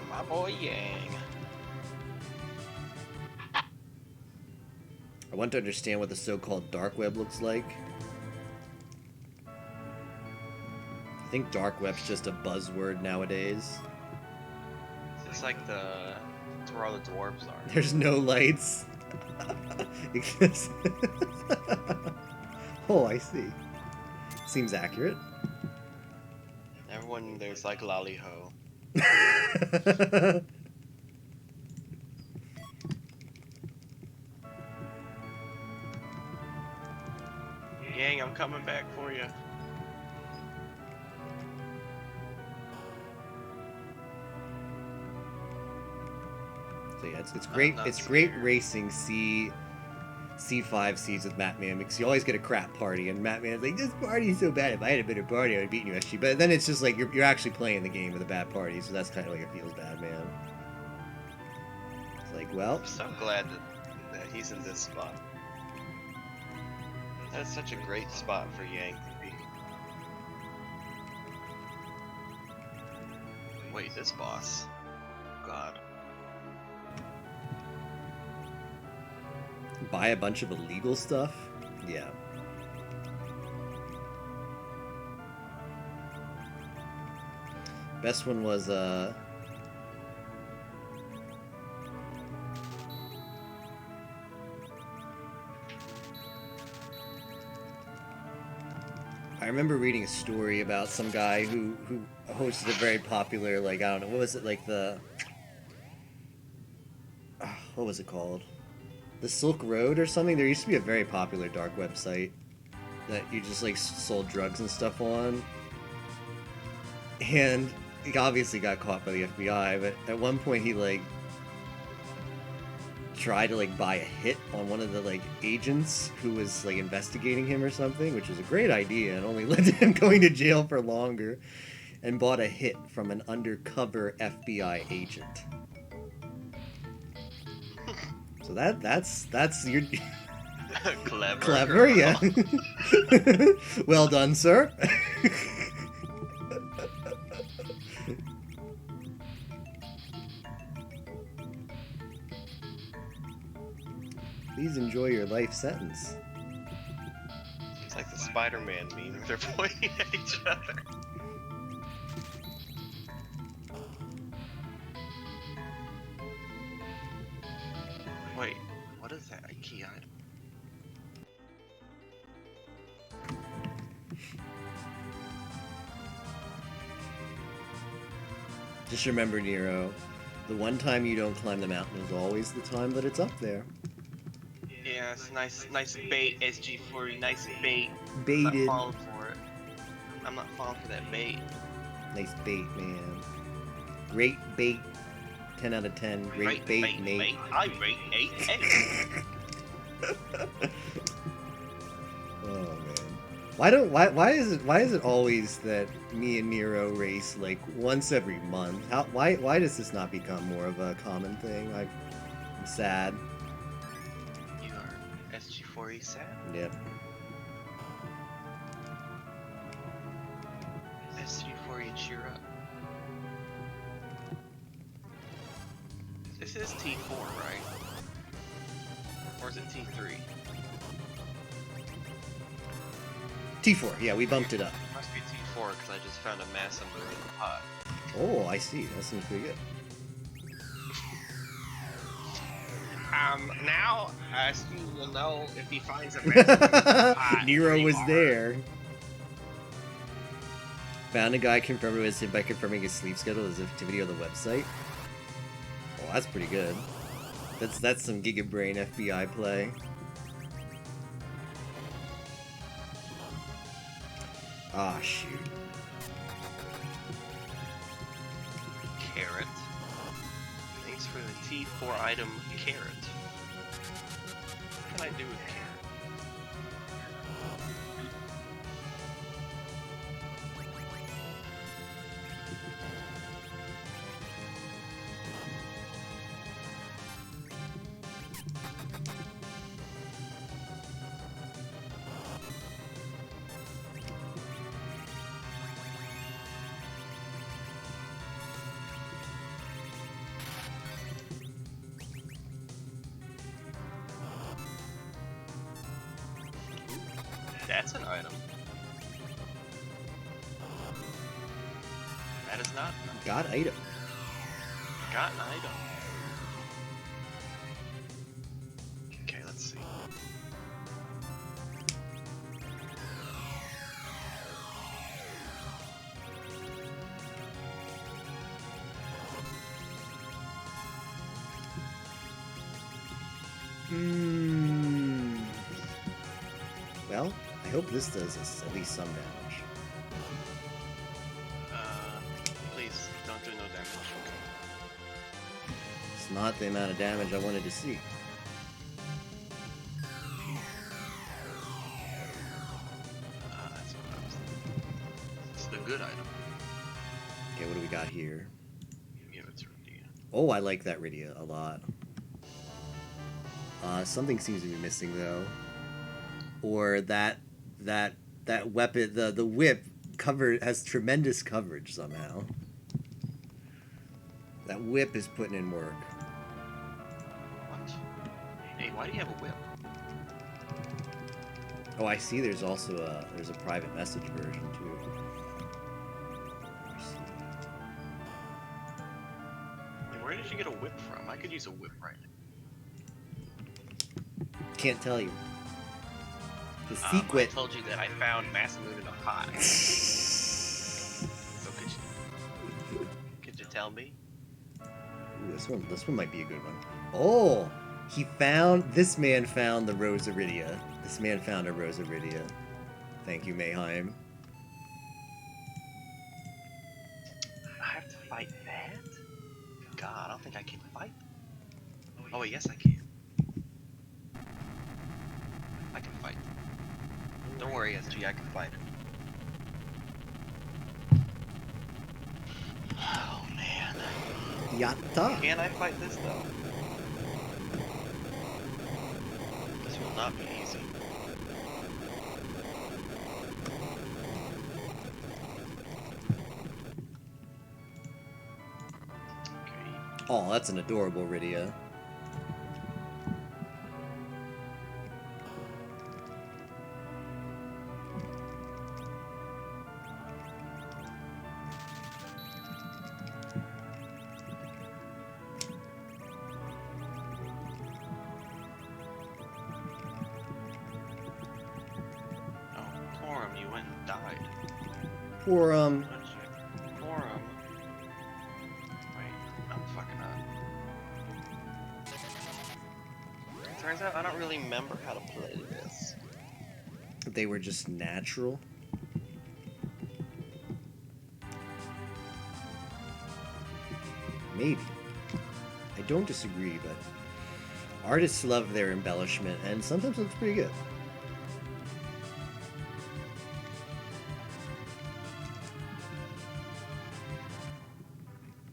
My boy Yang. I want to understand what the so-called dark web looks like. I think dark web's just a buzzword nowadays. It's like it's where all the dwarves are. There's no lights. Oh, I see. Seems accurate. Everyone there's like lolly-ho. Yang, I'm coming back for you. So yeah, it's great. not It's great scared. racing C5 seeds with Mattman because you always get a crap party, and Mattman's like, "This party's so bad. If I had a better party, I would have beaten you, SG." But then it's just like you're actually playing the game with a bad party, so that's kind of like it feels bad, man. It's like, well, I'm so glad that he's in this spot. That's such a great spot for Yang to be. Wait, this boss. God. buy a bunch of illegal stuff. Yeah. Best one was I remember reading a story about some guy who hosted a very popular, like, I don't know, what was it, like what was it called? The Silk Road or something? There used to be a very popular dark website that you just, like, sold drugs and stuff on. And he obviously got caught by the FBI, but at one point he, like, tried to, like, buy a hit on one of the, like, agents who was, like, investigating him or something, which was a great idea and only led to him going to jail for longer, and bought a hit from an undercover FBI agent. So that's your Clever. clever, girl. yeah. Well done, sir. Please enjoy your life sentence. It's like the Spider-Man meme where they're pointing at each other. Wait, what is that? A key item? Just remember, Nero, The one time you don't climb the mountain is always the time that it's up there. Yeah, it's nice bait, SG40, nice bait. Baited. I'm not falling for it. I'm not falling for that bait. Nice bait, man. Great bait. 10 out of 10. Great bait, mate. I rate 8. Oh man. Why is it always that me and Nero race like once every month? Why does this not become more of a common thing? I'm sad. You are SG40 sad? Yep. SG40 cheer up. This is T4, right? Or is it T3? T4, yeah, we bumped it up. Must be T4 because I just found a mass under the pot. Oh, I see. That seems pretty good. Now Askew will know if he finds a mass under the pot. Nero was there. Found a guy confirmed it was him by confirming his sleep schedule, his activity on the website. Oh, that's pretty good. That's some Gigabrain FBI play. Ah, shoot. Carrot. Thanks for the T4 item, carrot. What can I do with carrot? That's an item. That is not. Got item. Got an item. Okay, let's see. Well, I hope this does us at least some damage. Please don't do no damage. It's not the amount of damage I wanted to see. That's what I was thinking. It's the good item. Okay, what do we got here? Give it to Rydia. Oh, I like that Rydia a lot. Something seems to be missing though. Or that weapon, the whip has tremendous coverage somehow. That whip is putting in work. What? Hey, why do you have a whip? Oh, I see. There's also a private message version too. Where did you get a whip from? I could use a whip right now. Can't tell you. The I secret. told you that I found Masamune in a pot. So could you tell me? Ooh, this one might be a good one. Oh, this man found the Rosaridia. This man found a Rosaridia. Thank you, Mayheim. I have to fight that? God, I don't think I can fight. Oh, yes, I can. I can fight. Don't worry, SG, I can fight it. Oh, man. Yatta. Can I fight this, though? This will not be easy. Okay. Oh, that's an adorable Rydia. You went and died. Poor Forum. Wait, I'm fucking up. Turns out I don't really remember how to play this. They were just natural. Maybe. I don't disagree, but artists love their embellishment, and sometimes it looks pretty good.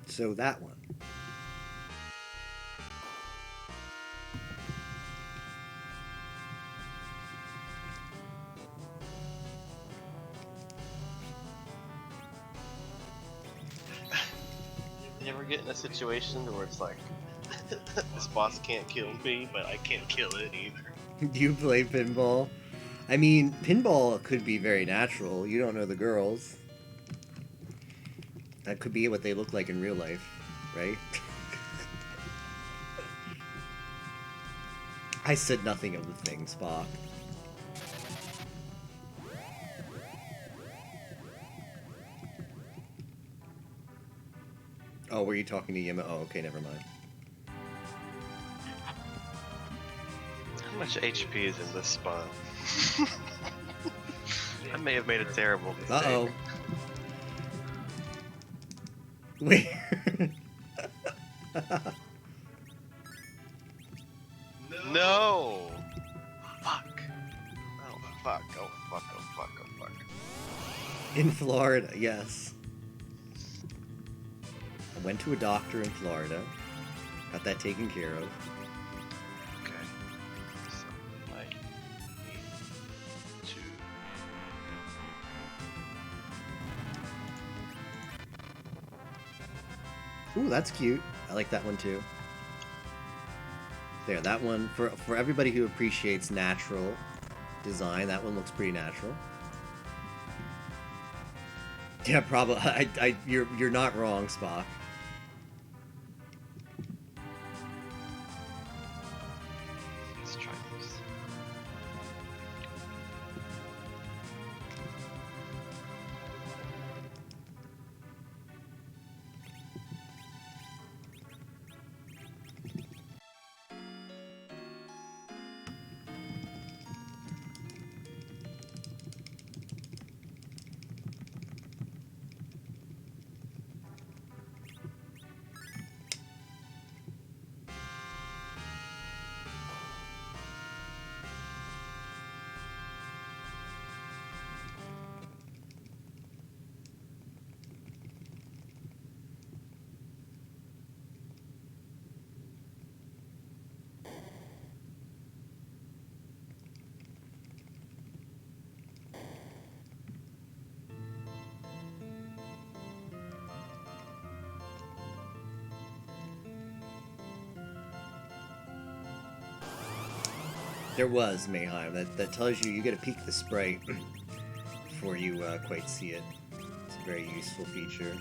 So that one. You ever get in a situation where it's like, this boss can't kill me, but I can't kill it either? Do you play pinball? I mean, pinball could be very natural. You don't know the girls. That could be what they look like in real life, right? I said nothing of the thing, Spock. Oh, were you talking to Yima? Oh, okay, never mind. How much HP is in this spot? I may have made a terrible mistake. Uh-oh. Wait. No! Fuck. Oh, fuck. Oh, fuck. Oh, fuck. Oh, fuck. In Florida, yes. I went to a doctor in Florida. Got that taken care of. Okay. So, I need to... Ooh, that's cute. I like that one too. There, that one, for everybody who appreciates natural design, that one looks pretty natural. Yeah, probably. You're not wrong, Spock. Let's try this. There was Mayheim. That tells you gotta peek the sprite before you quite see it. It's a very useful feature.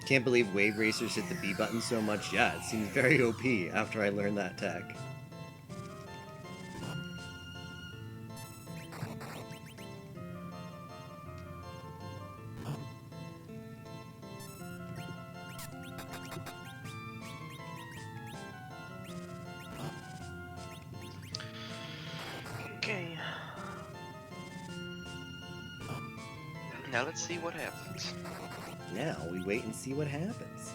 Can't believe Wave Racers hit the B button so much. Yeah, it seems very OP after I learned that tech. Okay. Now let's see what happens. Now we wait and see what happens.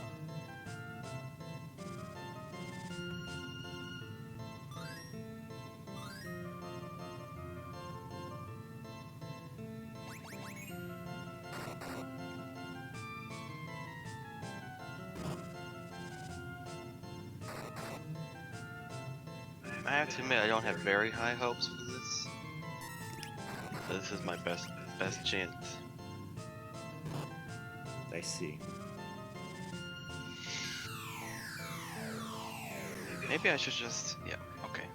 have to admit, I don't have very high hopes for this. This is my best chance. I see. Maybe I should just, yeah, okay.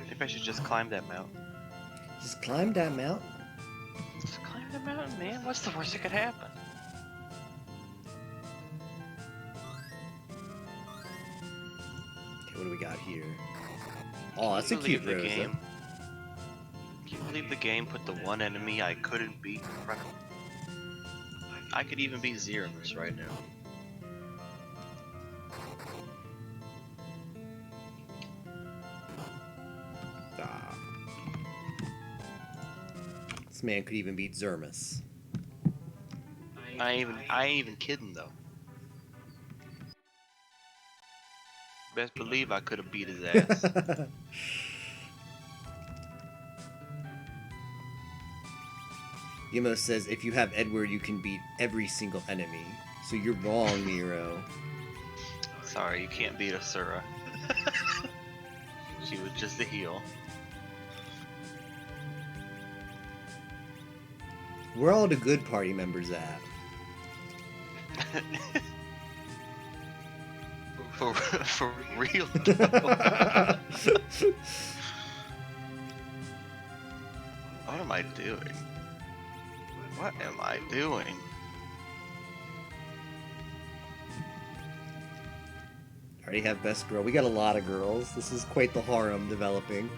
Maybe I should just climb that mountain. Just climb that mountain. Just climb the mountain, man. What's the worst that could happen? Okay, what do we got here? Oh, that's a Can you cute believe the Rosa. game? Can you believe the game put the one enemy I couldn't beat in front of me? I could even beat Zeromus right now. Ah. This man could even beat Zermus. I ain't even kidding though. Best believe I could have beat his ass. Yemo says, if you have Edward, you can beat every single enemy. So you're wrong, Nero. Sorry, you can't beat Asura. She was just a heel. Where are all the good party members at? For real. What am I doing? What am I doing? Already have best girl. We got a lot of girls. This is quite the harem developing.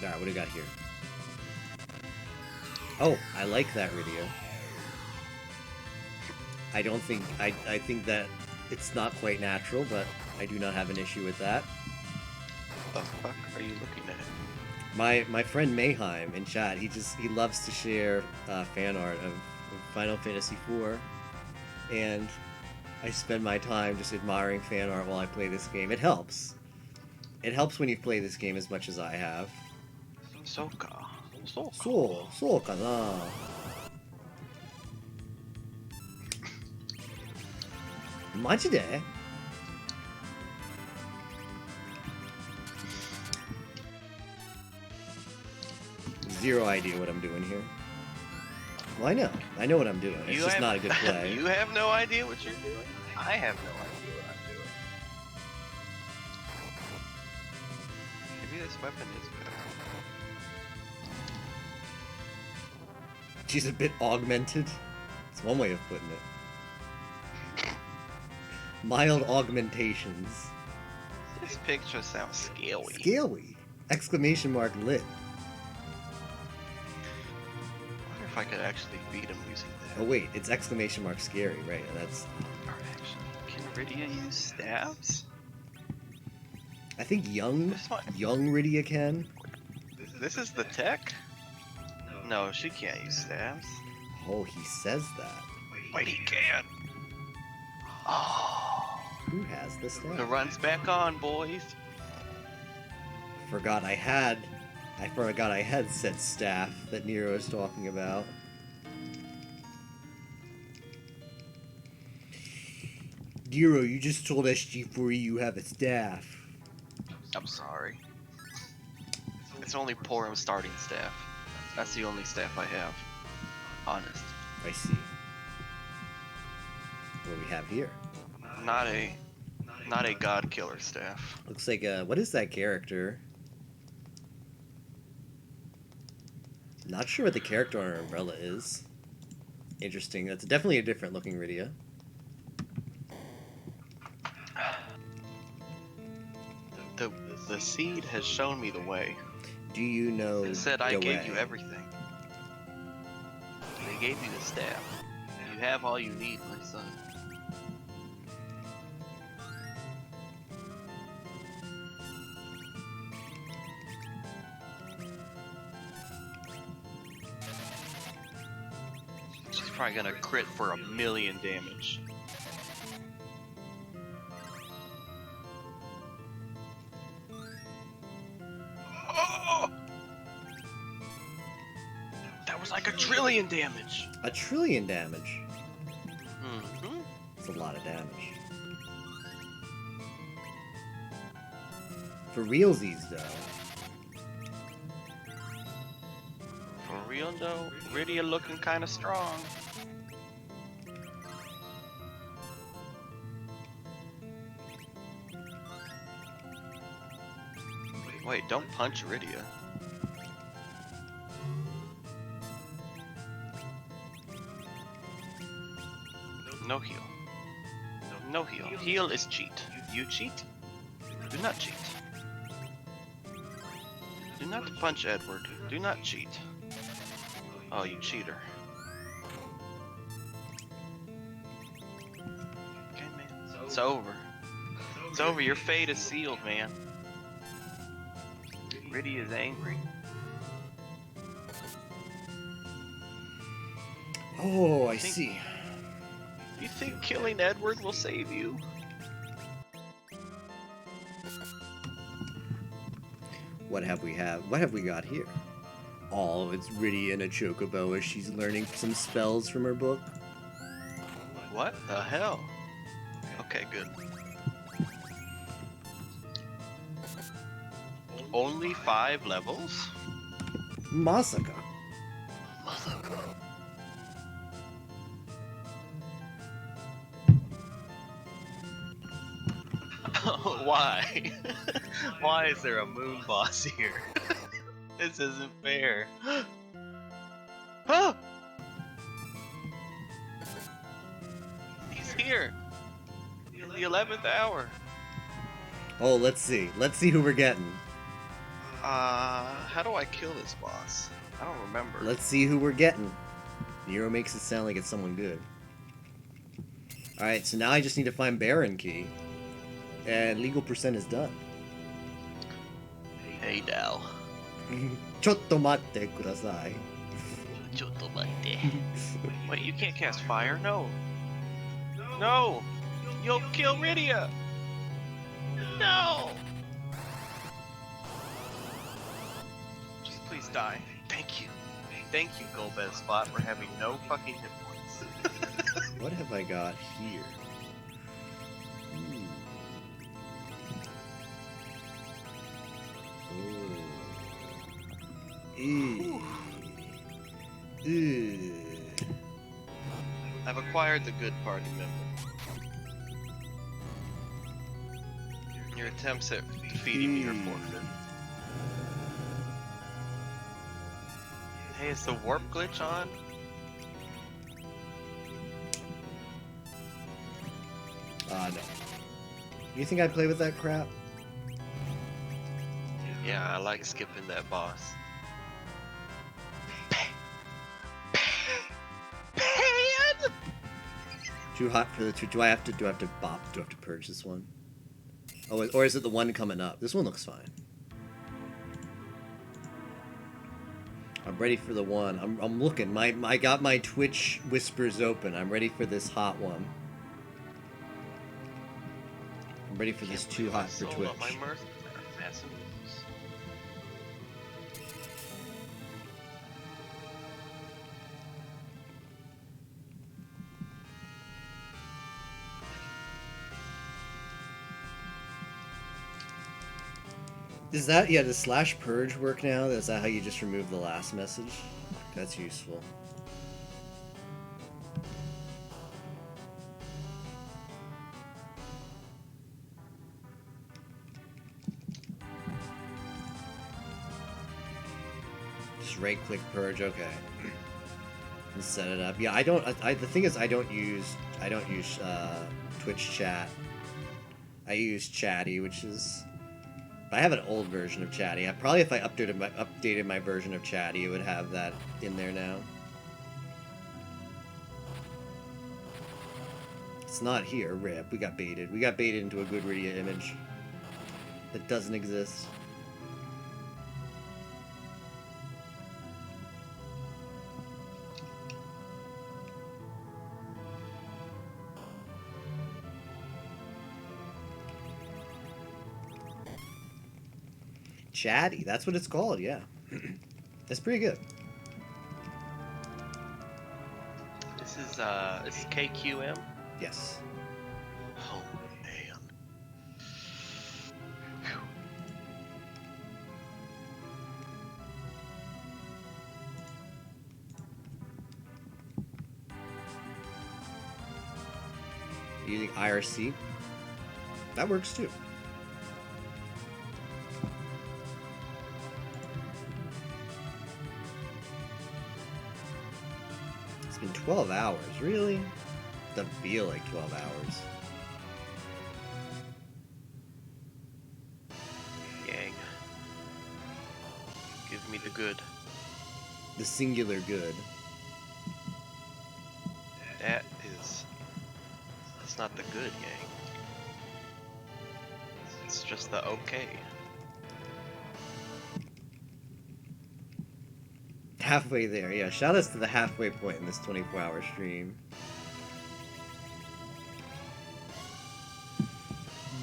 Alright, what do we got here? Oh, I like that radio. I don't think... I think that it's not quite natural, but I do not have an issue with that. What the fuck are you looking at? My friend Mayheim in chat, he loves to share fan art of Final Fantasy IV, and I spend my time just admiring fan art while I play this game. It helps. It helps when you play this game as much as I have. Soka. そうかな。マジで? Zero idea what I'm doing here. Well, I know. I know what I'm doing. It's just not a good play. You have no idea what you're doing? I have no idea what I'm doing. Maybe this weapon is better. She's a bit augmented. It's one way of putting it. Mild augmentations. This picture sounds scaly. Scaly! Exclamation mark lit. I wonder if I could actually beat him using that. Oh wait, it's exclamation mark scary, right? That's... Or actually, can Rydia use stabs? I think young Rydia can. This is the tech? No, she can't use stabs. Oh, he says that. Wait, he can. Oh. Who has the staff? The run's back on, boys. I forgot I had said staff that Nero is talking about. Nero, you just told SG4E you have a staff. I'm sorry. It's only Porum starting staff. That's the only staff I have. Honest. I see. What do we have here? Not a god killer staff. Looks like what is that character? Not sure what the character on her umbrella is. Interesting. That's definitely a different looking Rydia. The seed has shown me the way. Do you know It said I the gave way? you everything. They gave you the staff. You have all you need, my son. probably gonna crit for 1,000,000 damage. Oh! That was like 1,000,000,000,000 damage. 1,000,000,000,000 damage. Mm-hmm. That's a lot of damage. For realsies, though. For real though, Rydia looking kind of strong. Wait, don't punch Rydia. No heal. No heal. Heal is cheat. You cheat? Do not cheat. Do not punch Edward. Do not cheat. Oh, you cheater. Okay, man. It's over. It's over. Your fate is sealed, man. Rydia is angry. Oh, I see. You think killing Edward will save you? What have we got here? Oh, it's Rydia and a chocobo as she's learning some spells from her book. What the hell? Okay, good. Only 5 levels? Masaka. Why? Why is there a moon boss here? This isn't fair. Huh? He's here. The 11th hour. Oh, let's see. Let's see who we're getting. How do I kill this boss? I don't remember. Let's see who we're getting. Nero makes it sound like it's someone good. Alright, so now I just need to find Baron Key. And legal percent is done. Hey, Dal. Chotto matte kudasai. Wait, you can't cast fire? No. No! You'll kill Rydia! No! Just please die. Thank you. Thank you, Golbez Spot, for having no fucking hit points. What have I got here? Ooh. I've acquired the good party member. Your attempts at defeating me are forfeit. Hey, is the warp glitch on? No. You think I'd play with that crap? Yeah, I like skipping that boss. Too hot for the two. Do I have to purge this one? Oh, or is it the one coming up? This one looks fine. I'm ready for the one. I'm looking. I got my Twitch whispers open. I'm ready for this hot one. I'm ready for this too hot for Twitch. Is that, yeah, does slash purge work now? Is that how you just remove the last message? That's useful. Just right click purge, okay. And set it up. Yeah, the thing is I don't use Twitch chat. I use Chatty, which is, I have an old version of Chatty. Probably if I updated my version of Chatty, it would have that in there now. It's not here, rip. We got baited. We got baited into a good Rydia image that doesn't exist. Chatty, that's what it's called, yeah. That's pretty good. This is KQM? Yes. Oh man. Phew. Using IRC. That works too. It's been 12 hours, really? Doesn't feel like 12 hours. Yang. Give me the good. The singular good. That's not the good, Yang. It's just the okay. Halfway there, yeah. Shout outs to the halfway point in this 24-hour stream.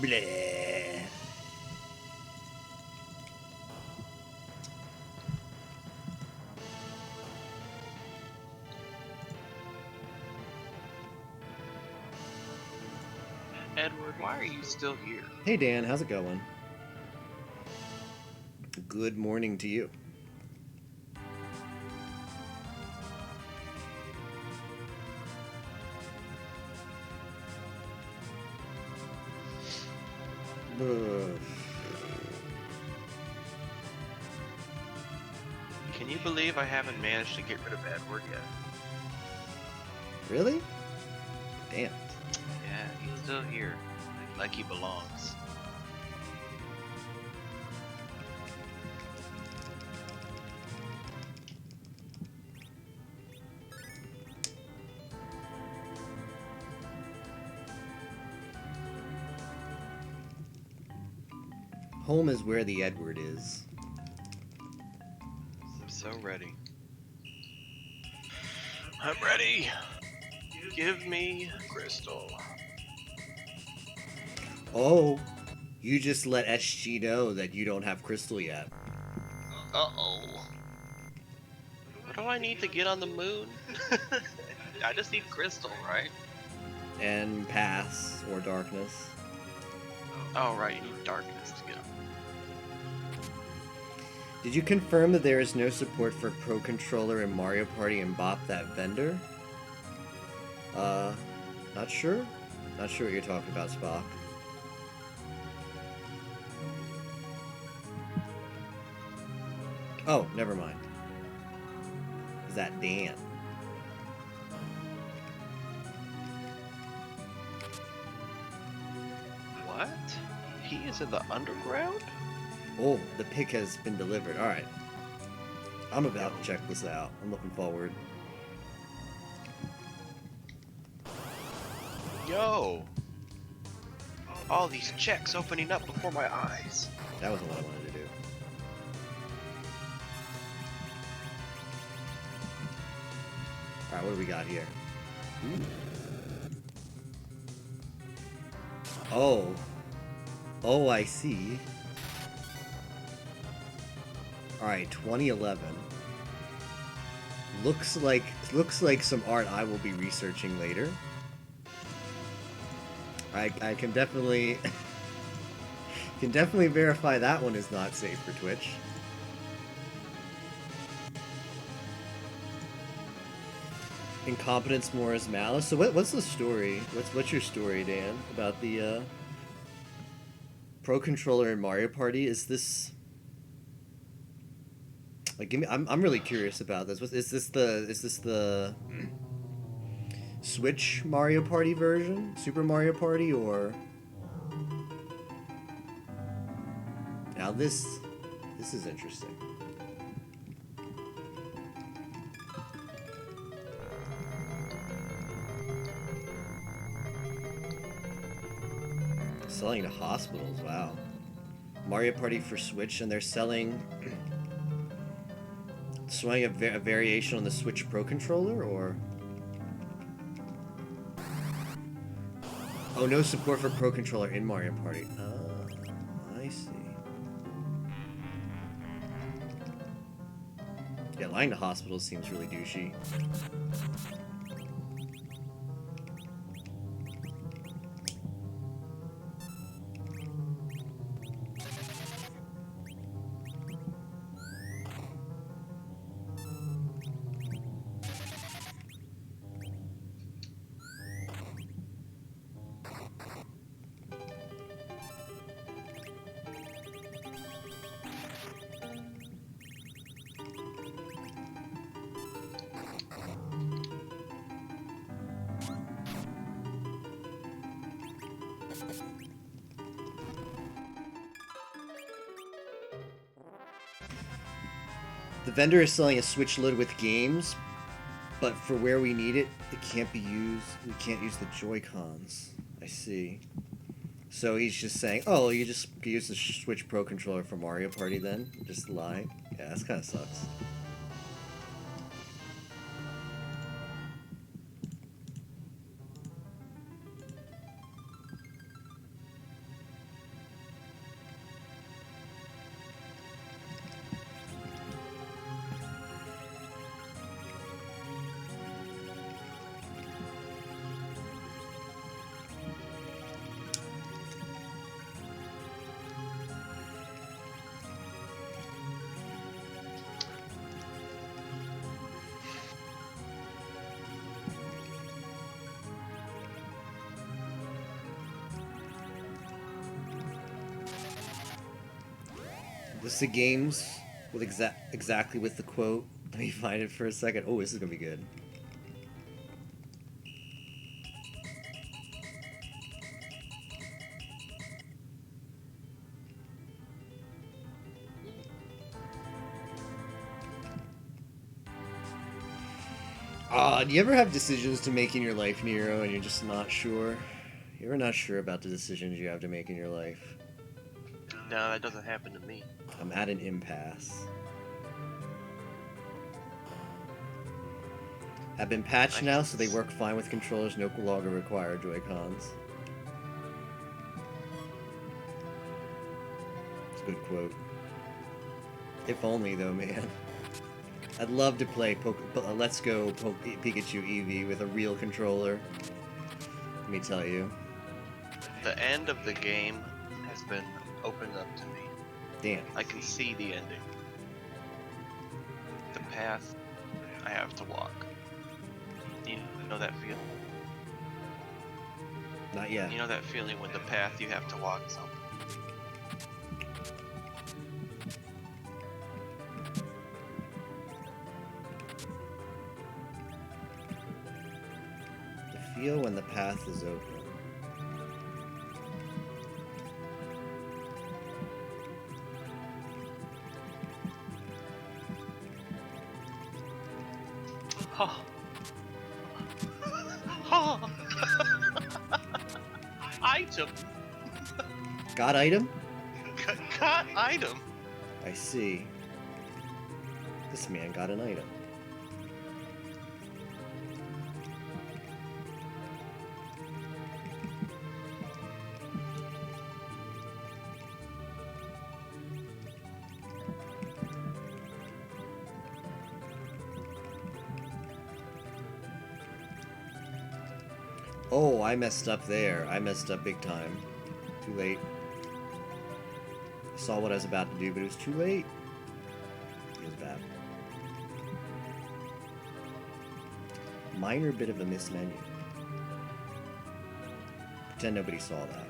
Bleh. Edward, why are you still here? Hey Dan, how's it going? Good morning to you. Ugh. Can you believe I haven't managed to get rid of Edward yet? Really? Damn. Yeah, he's still here. Like he belongs. Home is where the Edward is. I'm so ready. I'm ready! Give me Crystal. Oh, you just let SG know that you don't have Crystal yet. Uh-oh. What do I need to get on the moon? I just need Crystal, right? And Pass or Darkness. Oh, right, you need darkness to get on. Did you confirm that there is no support for Pro Controller in Mario Party and Bop That Vendor? Not sure? Not sure what you're talking about, Spock. Oh, never mind. Is that Dan? What? He is in the underground? Oh, the pick has been delivered. Alright. I'm about to check this out. I'm looking forward. Yo! All these checks opening up before my eyes. That wasn't what I wanted to do. Alright, what do we got here? Ooh. Oh. Oh, I see. Alright, 2011. Looks like some art I will be researching later. I can definitely verify that one is not safe for Twitch. Incompetence more is malice. So what's the story? What's your story, Dan, about the Pro Controller in Mario Party? Is this like give me? I'm really curious about this. Is this the Switch Mario Party version, Super Mario Party, or now this is interesting. Selling to hospitals, wow. Mario Party for Switch, and they're selling a variation on the Switch Pro Controller, or oh, no support for Pro Controller in Mario Party. I see. Yeah, lying to hospitals seems really douchey. The vendor is selling a Switch load with games, but for where we need it, it can't be used. We can't use the Joy-Cons. I see. So he's just saying, oh, you just use the Switch Pro controller for Mario Party then? Just lie? Yeah, that kind of sucks. This is the games with exactly with the quote. Let me find it for a second. Oh, this is gonna be good. Do you ever have decisions to make in your life, Nero, and you're just not sure? You're ever not sure about the decisions you have to make in your life? No, that doesn't happen to me. I'm at an impasse. Have been patched now, so they work fine with controllers, no longer require Joy-Cons. It's a good quote. If only, though, man. I'd love to play Let's Go Pikachu Eevee with a real controller. Let me tell you. The end of the game has been opened up to me. Damn. I can see the ending. The path I have to walk. You know that feeling? Not yet. You know that feeling when the path you have to walk is open? The feel when the path is open. Oh. Oh. Item. Got item? Got item. I see. This man got an item. Oh, I messed up there. I messed up big time. Too late. I saw what I was about to do, but it was too late. Feels bad. Minor bit of a missed menu. Pretend nobody saw that.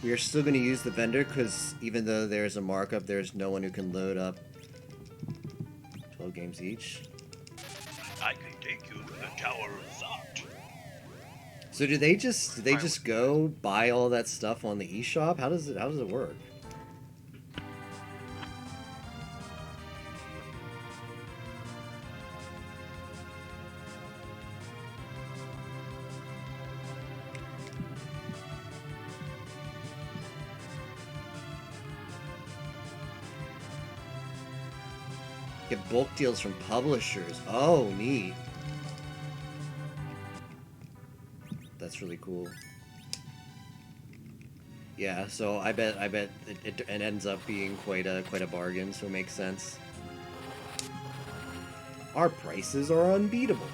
We are still going to use the vendor because even though there's a markup, there's no one who can load up 12 games each. I can take you to the Tower of Thought. So do they just go buy all that stuff on the eShop? How does it work? Get bulk deals from publishers. Oh, neat. That's really cool. Yeah, so I bet it ends up being quite a bargain, so it makes sense. Our prices are unbeatable.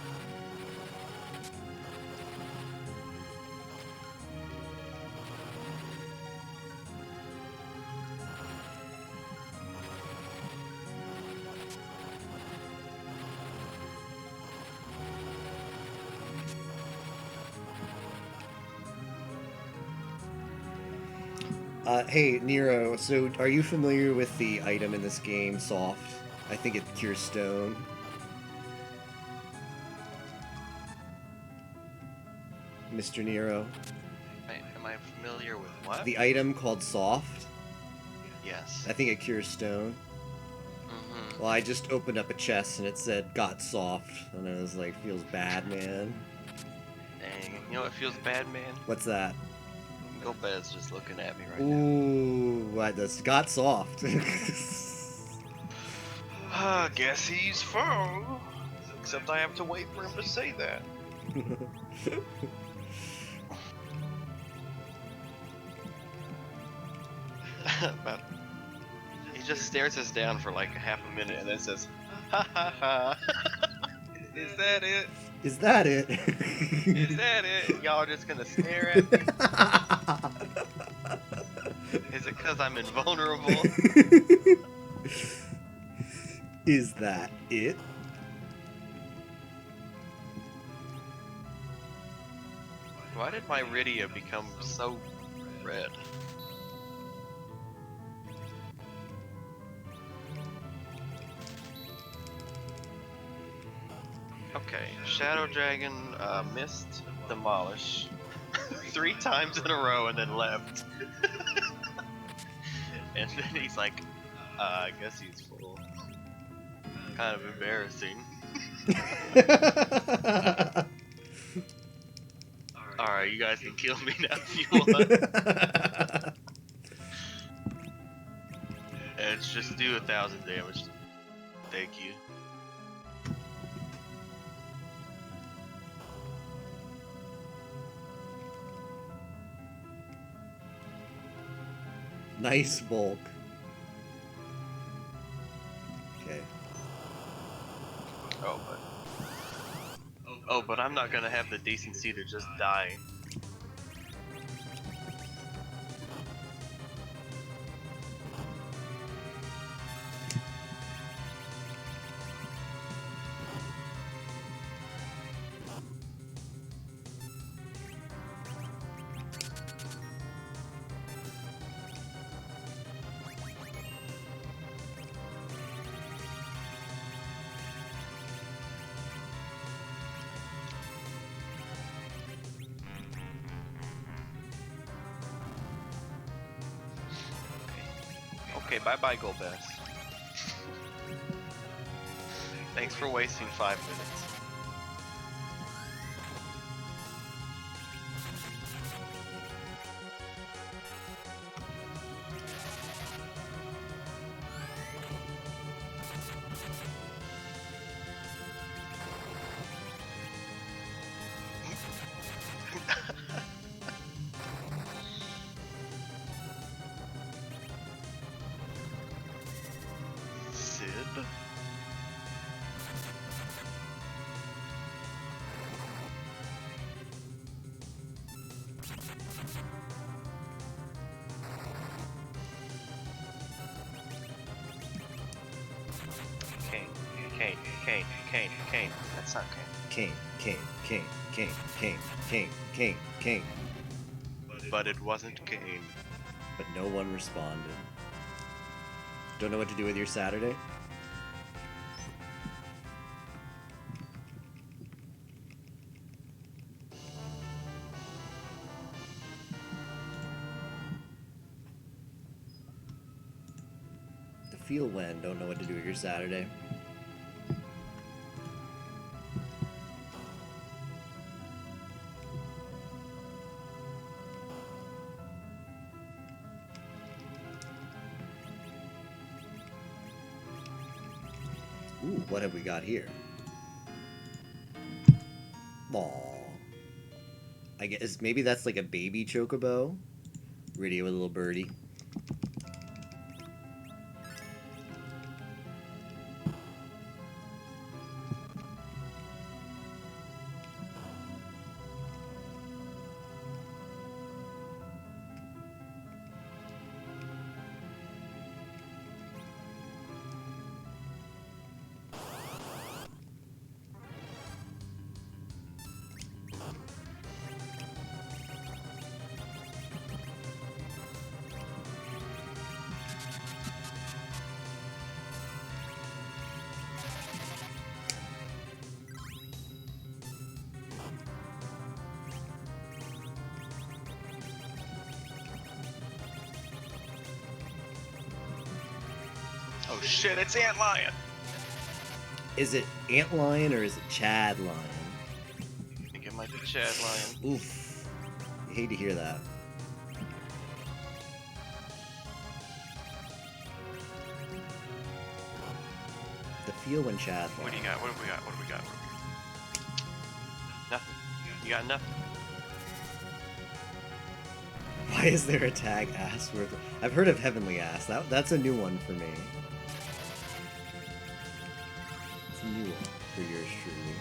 Hey, Nero, so are you familiar with the item in this game, Soft? I think it cures stone. Mr. Nero. Am I familiar with what? The item called Soft? Yes. I think it cures stone. Mm-hmm. Well, I just opened up a chest and it said, got soft. And I was like, feels bad, man. Dang. You know what feels bad, man? What's that? Gobez just looking at me right now. Ooh, what? That's got soft. I guess he's full. Except I have to wait for him to say that. But he just stares us down for like half a minute and then says, "Ha ha ha." Is that it? Is that it? Is that it? Y'all are just gonna stare at me? Is it because I'm invulnerable? Is that it? Why did my Rydia become so red? Okay, Shadow Dragon missed Demolish 3 times in a row and then left. And then he's like, I guess he's full. Kind of embarrassing. Alright, you guys can kill me now if you want. And just do 1,000 damage. Thank you. Nice bulk. Okay. Oh, but I'm not gonna have the decency to just die. Okay, bye-bye, Golbez. Thanks for wasting 5 minutes. Sid? Kane. That's not Kane. King. But it wasn't Kane. But no one responded. Don't know what to do with your Saturday? The feel when, don't know what to do with your Saturday. Ooh, what have we got here? Aw. I guess maybe that's like a baby chocobo. Radio with a little birdie. Oh shit, it's Antlion! Is it Antlion or is it Chad Lion? I think it might be Chad Lion. Oof. I hate to hear that. The feel when Chad What do you got? What have we got? What have we got? Nothing. You got nothing. Why is there a tag ass worth? I've heard of Heavenly Ass. That's a new one for me. It's a new one for yours truly.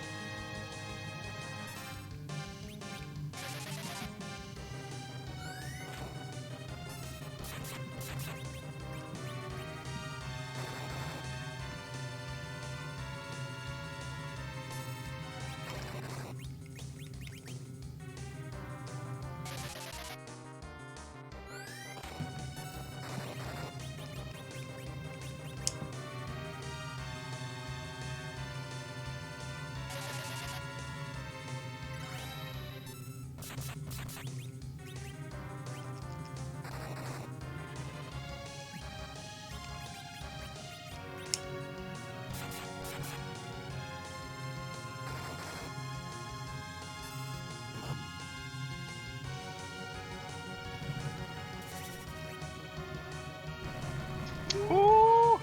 Ooh!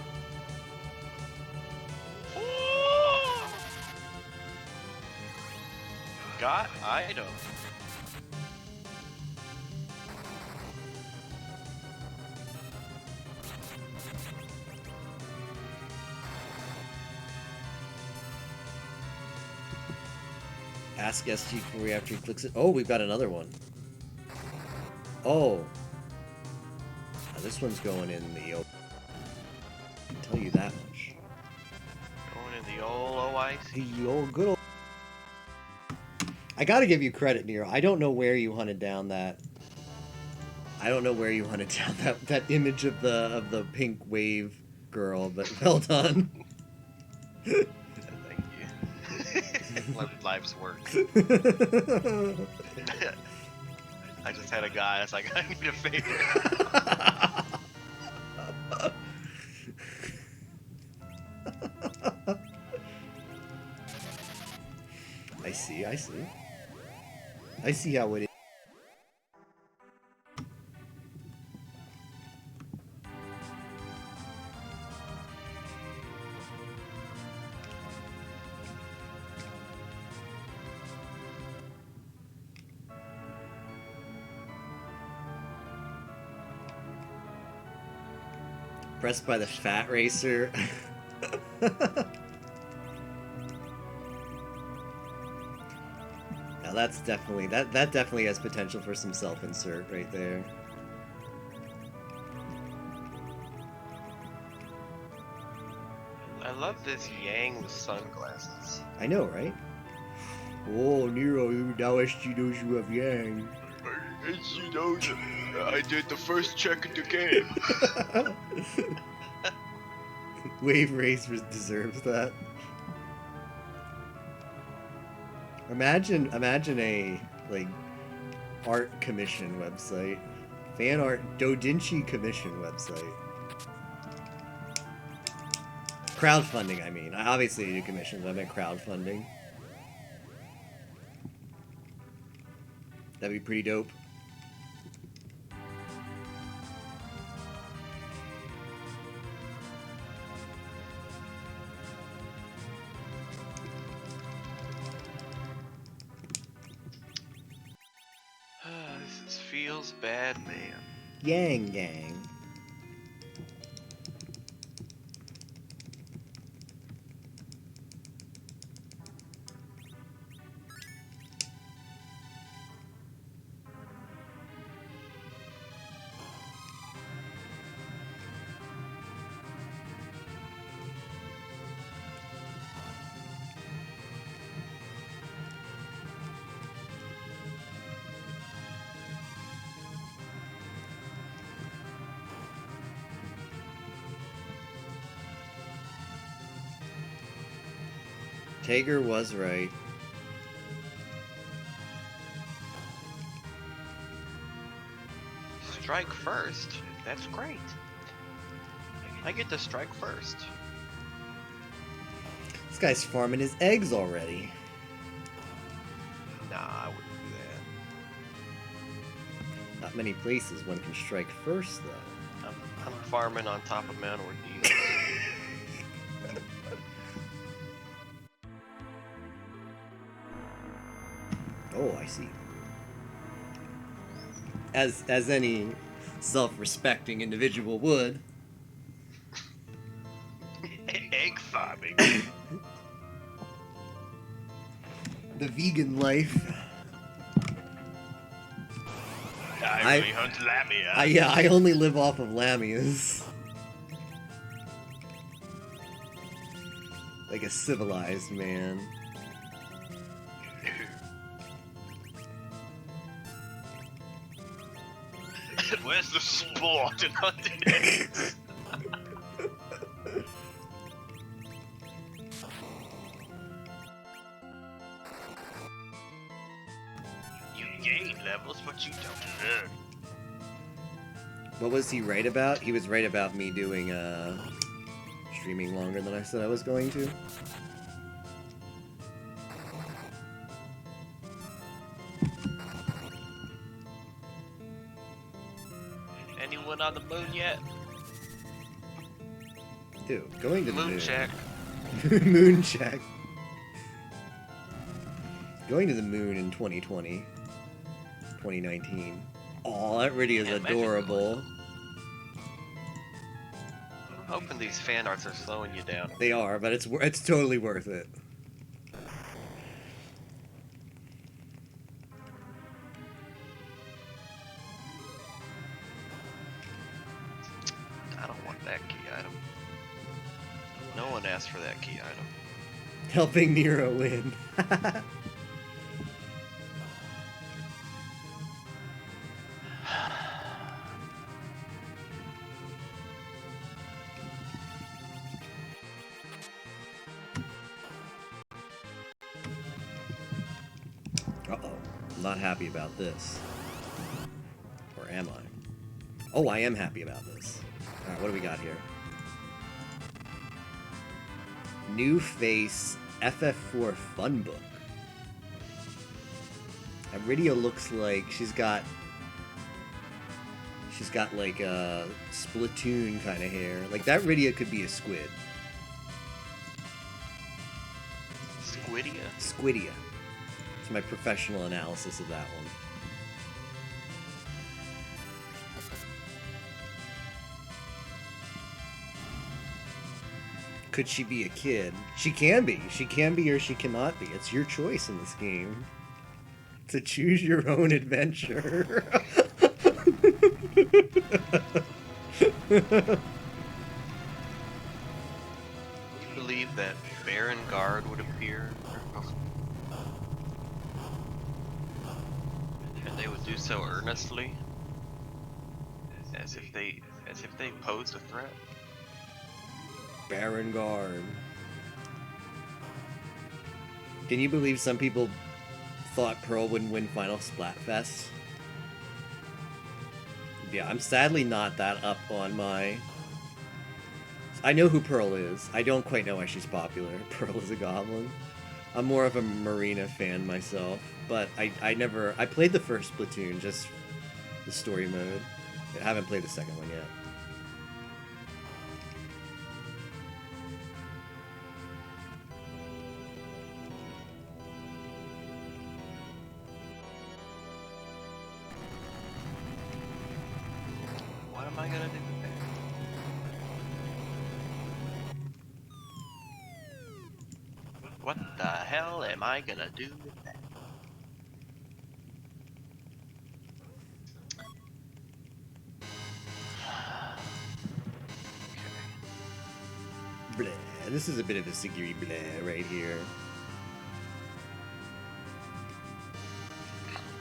Ooh! Got item. Ask ST4 after he clicks it. Oh, we've got another one. Oh. Now this one's going in the open. I can tell you that much. Going in the old OIC. The old good old. I gotta give you credit, Nero. I don't know where you hunted down that. I don't know where you hunted down that image of the pink wave girl, but well done. Thank you. Let life's work. I just had a guy that's like, I need a favor. I see. I see how it is. Pressed by the fat racer. Now that's definitely that definitely has potential for some self-insert right there. I love this Yang with sunglasses. I know, right? Oh, Nero, now SG knows you have Yang. As you know, I did the first check in the game. Wave Race deserves that. Imagine a like art commission website, fan art Dodinchi commission website. Crowdfunding, I mean. I obviously do commissions. I meant crowdfunding. That'd be pretty dope. feels bad, man. Yang Gang. Tager was right. Strike first? That's great. I get to strike first. This guy's farming his eggs already. Nah, I wouldn't do that. Not many places one can strike first, though. I'm farming on top of Mount Ordeal. Oh, I see. As any self-respecting individual would. Egg farming. The vegan life. I only hunt lamia. Yeah, I only live off of lamias. Like a civilized man. Where's the sport in hunting eggs? You gain levels, but you don't learn. What was he right about? He was right about me doing streaming longer than I said I was going to. Anyone on the moon yet? Dude, going to the Moon moon. check. Moon check. Going to the moon in 2020. 2019. Aw, that really is Yeah, imagine adorable. I'm hoping these fan arts are slowing you down. They are, but it's totally worth it. I don't want that key item. No one asked for that key item. Helping Nero win. Uh-oh. I'm not happy about this. Or am I? Oh, I am happy about this. Alright, what do we got here? New face FF4 Fun Book. Aridia looks like she's got like a Splatoon kind of hair. Like that Rydia could be a squid. Squidia? Squidia. It's my professional analysis of that one. Could she be a kid? She can be. She can be or she cannot be. It's your choice in this game. To choose your own adventure. You believe that Baron Guard would appear? And they would do so earnestly? As if they posed a threat? Baron Guard. Can you believe some people thought Pearl wouldn't win Final Splatfest? Yeah, I'm sadly not that up on my... I know who Pearl is. I don't quite know why she's popular. Pearl is a goblin. I'm more of a Marina fan myself, but I played the first Splatoon, just the story mode. I haven't played the second one yet. gonna do with that? What the hell am I gonna do with that? Blah. This is a bit of a Sigiri blah right here.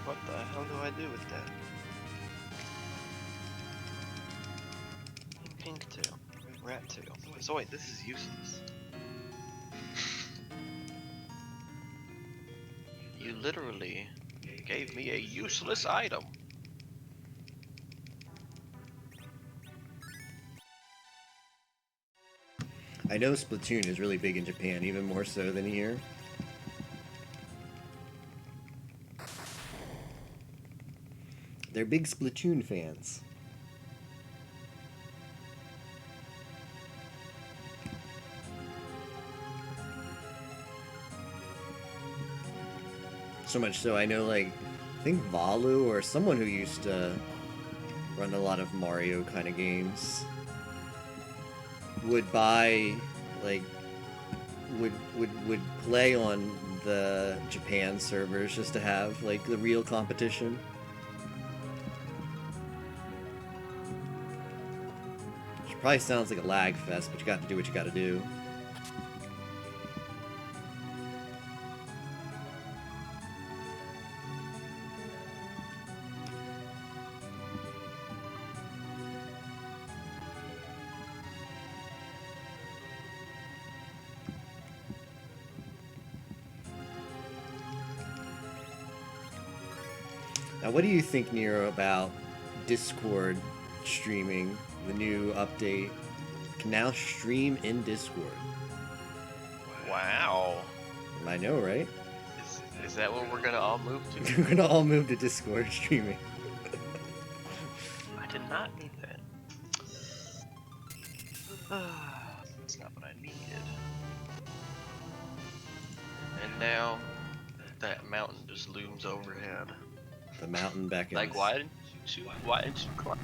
What the hell do I do with that? Pink tail, rat tail. So wait, this is useless. You literally gave me a useless item. I know Splatoon is really big in Japan, even more so than here. They're big Splatoon fans. So much so, I know, like, I think Valu or someone who used to run a lot of Mario kind of games would buy, like, would play on the Japan servers just to have, like, the real competition. Which probably sounds like a lag fest, but you got to do what you got to do. Now, what do you think, Nero, about Discord streaming? The new update. You can now stream in Discord. Wow. I know, right? Is that what we're gonna all move to? We're gonna all move to Discord streaming. I did not need that. That's not what I needed. And now that mountain just looms overhead. The mountain beckons. Like, why didn't you climb?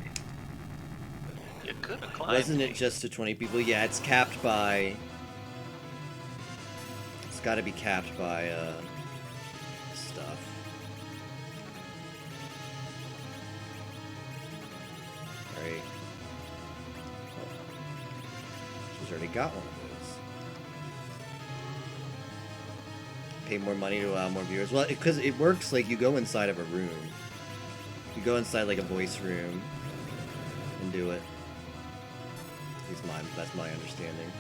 You could have climbed. Wasn't it just to 20 people? Yeah, it's capped by... It's gotta be capped by, stuff. Right. Oh. She's already got one of those. Pay more money to allow more viewers. Well, because it works like you go inside of a room. You go inside like a voice room and do it. At least that's my understanding.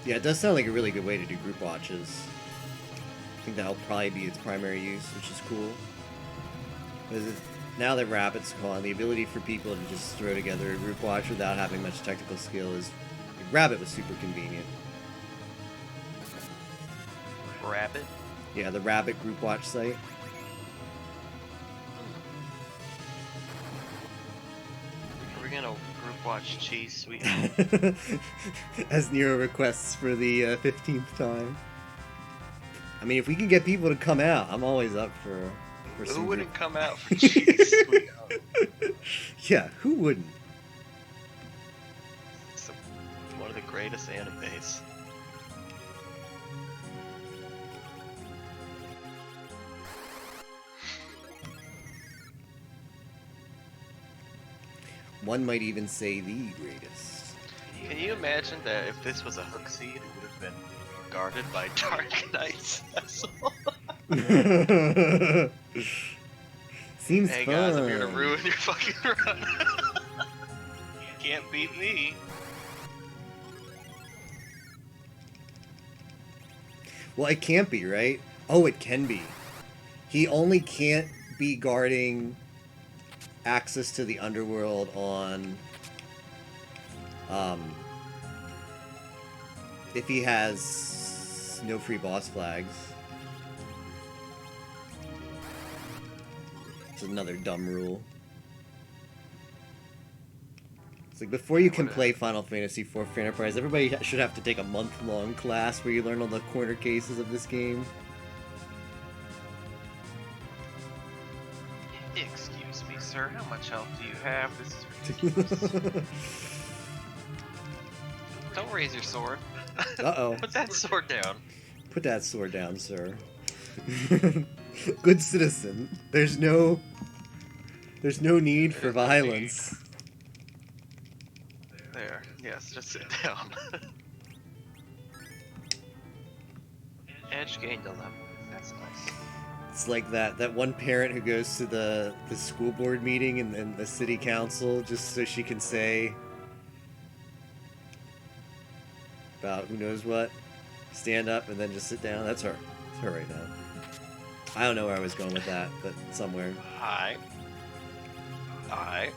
Yeah, it does sound like a really good way to do group watches. I think that'll probably be its primary use, which is cool. Because now that Rabbit's gone, the ability for people to just throw together a group watch without having much technical skill is... Rabbit was super convenient. Rabbit? Yeah, the Rabbit group watch site. Are we gonna group watch Cheese Sweet? As Nero requests for the 15th time. I mean, if we can get people to come out, I'm always up for Who some wouldn't group... come out for Cheese Sweet? Yeah, who wouldn't? It's one of the greatest animes. One might even say the greatest. Can you imagine that if this was a hook seed, it would have been guarded by Dark Knight's vessel? Seems Hey fun. guys, I'm here to ruin your fucking run. You can't beat me. Well, it can't be, right? Oh, it can be. He only can't be guarding access to the underworld on... if he has no free boss flags. It's another dumb rule. It's like before you can play Final Fantasy IV Fair Enterprise, everybody should have to take a month-long class where you learn all the corner cases of this game. Excuse me, sir. How much health do you have? This is ridiculous. Don't raise your sword. Uh-oh. Put that sword down. Put that sword down, sir. Good citizen. There's no need for violence. There. Yes, just sit down. Edge gained 11. That's nice. It's like that one parent who goes to the school board meeting and the city council just so she can say about who knows what, stand up and then just sit down. That's her. It's her right now. I don't know where I was going with that, but somewhere. Hi. Hi.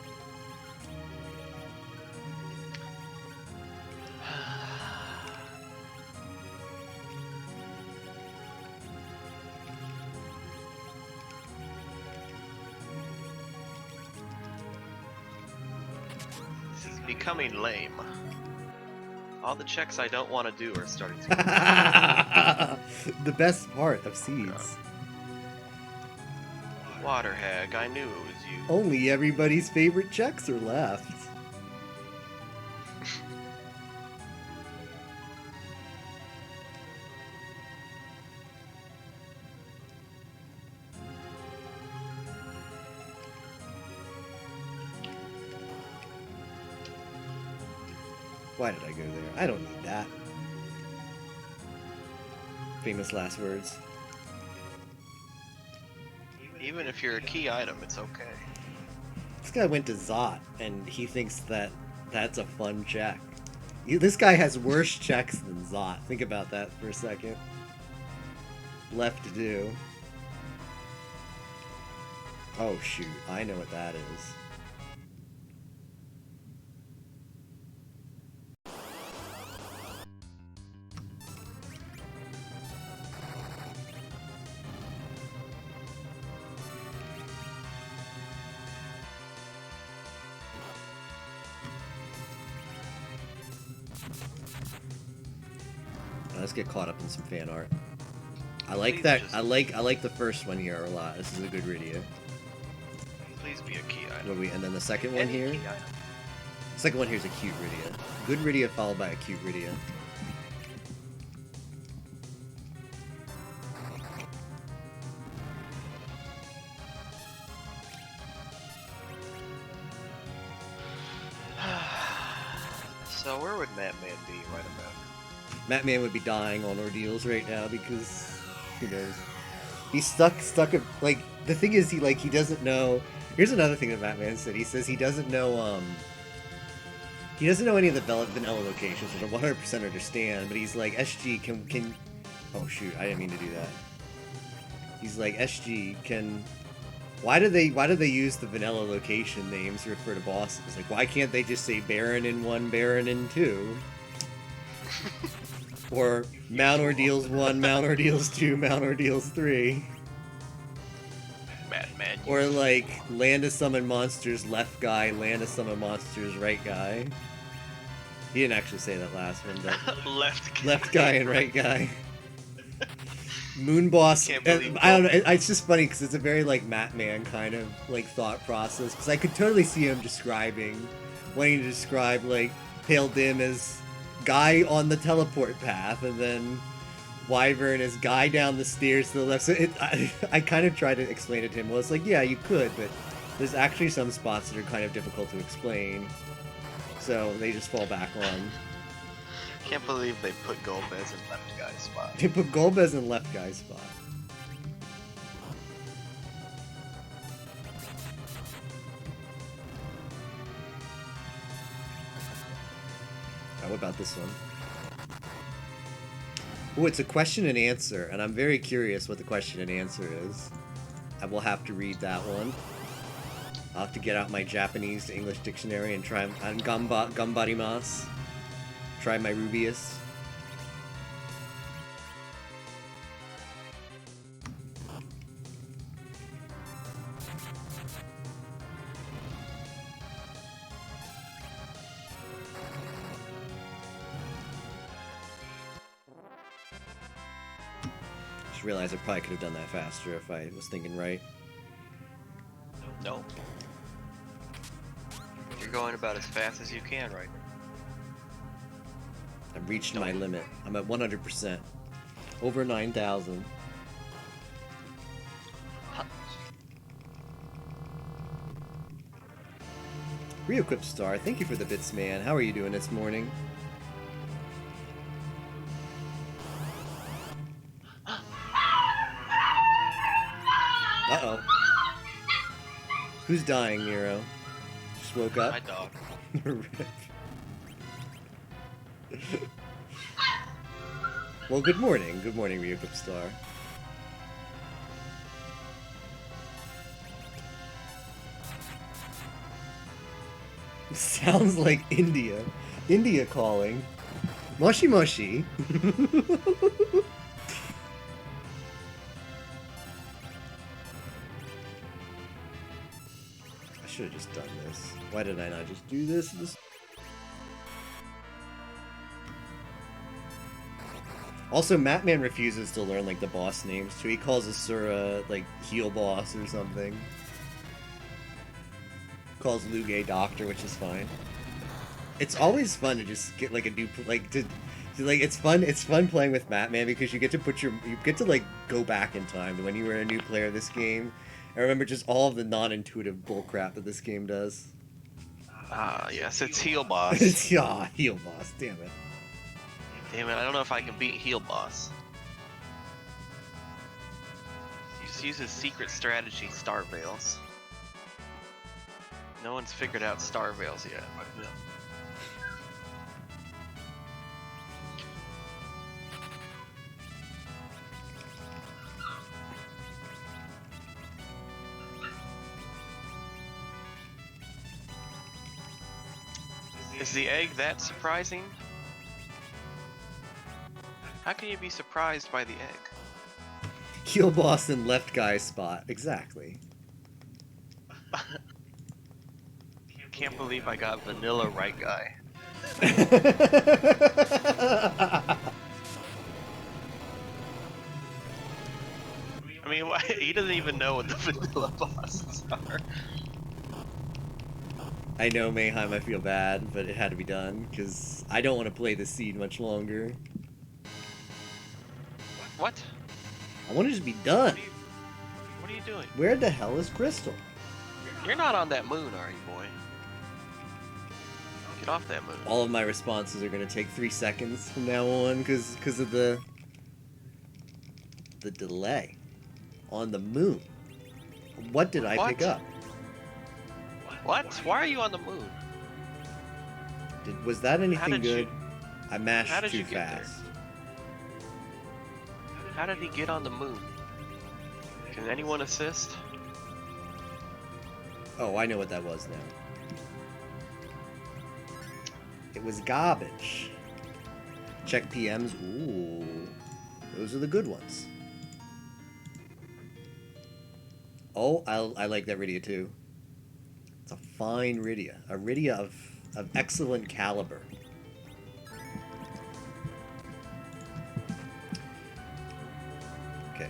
This is becoming lame. All the checks I don't want to do are starting to. The best part of Seeds. Water hag, I knew it was you. Only everybody's favorite checks are left. Why did I go there? I don't need that. Famous last words. Even if you're a key item, it's okay. This guy went to Zot, and he thinks that that's a fun check. This guy has worse checks than Zot. Think about that for a second. Left to do. Oh shoot, I know what that is. Let's get caught up in some fan art. I like that. I like the first one here a lot. This is a good Rydia. Please be a key item. What we and then the second one Any here. key item. Second one here is a cute Rydia. Good Rydia followed by a cute Rydia. So where would Madman be right about? Mattman would be dying on ordeals right now because who knows? He's stuck. Like the thing is, he doesn't know. Here's another thing that Mattman said. He says he doesn't know. He doesn't know any of the vanilla locations, which I 100% understand. But he's like, SG can. Oh shoot! I didn't mean to do that. He's like, SG can. Why do they use the vanilla location names to refer to bosses? Like, why can't they just say Baron in 1, Baron in 2? Or Mount Ordeals 1, Mount Ordeals 2, Mount Ordeals 3. Madman. Or like Land of Summon Monsters left guy, Land of Summon Monsters right guy. He didn't actually say that last one, but left guy and right guy. Moon Boss. I don't know. It's just funny because it's a very like Mattman kind of like thought process. Because I could totally see him wanting to describe like Pale Dim as guy on the teleport path, and then Wyvern as guy down the stairs to the left. So I kind of tried to explain it to him. Well, it's like, yeah, you could, but there's actually some spots that are kind of difficult to explain. So they just fall back on. Can't believe they put Golbez in left guy's spot. They put Golbez in left guy's spot. What about this one? Oh, it's a question and answer, and I'm very curious what the question and answer is. I will have to read that one. I'll have to get out my Japanese to English dictionary and try gambarimasu. Try my Rubius. realized I probably could have done that faster if I was thinking right. No. You're going about as fast as you can right now. I've reached No. my limit. I'm at 100%. Over 9,000. Re-equip Star, thank you for the bits, man. How are you doing this morning? Uh-oh. Who's dying, Nero? Just woke up? My dog. Rip. Well, good morning. Good morning, Re-equip Star. Sounds like India. India calling. Moshi moshi. I should have just done this. Why did I not just do this? Also, Matman refuses to learn like the boss names, so he calls Asura like heel boss or something. Calls Luge doctor, which is fine. It's always fun to just get like a new it's fun playing with Matman because you get to like go back in time to when you were a new player of this game. I remember just all of the non-intuitive bullcrap that this game does. Yes, it's Heel Boss. It's heel boss, damn it. Damn it, I don't know if I can beat Heel Boss. He just uses secret strategy Star Veils. No one's figured out Star Veils yet. But is the egg that surprising? How can you be surprised by the egg? Heel boss in left guy's spot, exactly. Can't believe I got vanilla right guy. I mean, why, he doesn't even know what the vanilla bosses are. I know, Mayheim, I feel bad, but it had to be done, because I don't want to play the seed much longer. What? I want to just be done. What are you doing? Where the hell is Crystal? You're not on that moon, are you, boy? Get off that moon. All of my responses are going to take 3 seconds from now on, because of the delay on the moon. What did I pick up? What? Why are you on the moon? Was that anything good? I how mashed did too you get there? fast. How did he get on the moon? Can anyone assist? Oh, I know what that was now. It was garbage. Check PMs. Ooh. Those are the good ones. Oh, I like that Rydia too. It's a fine Rydia. A Rydia of excellent caliber. Okay.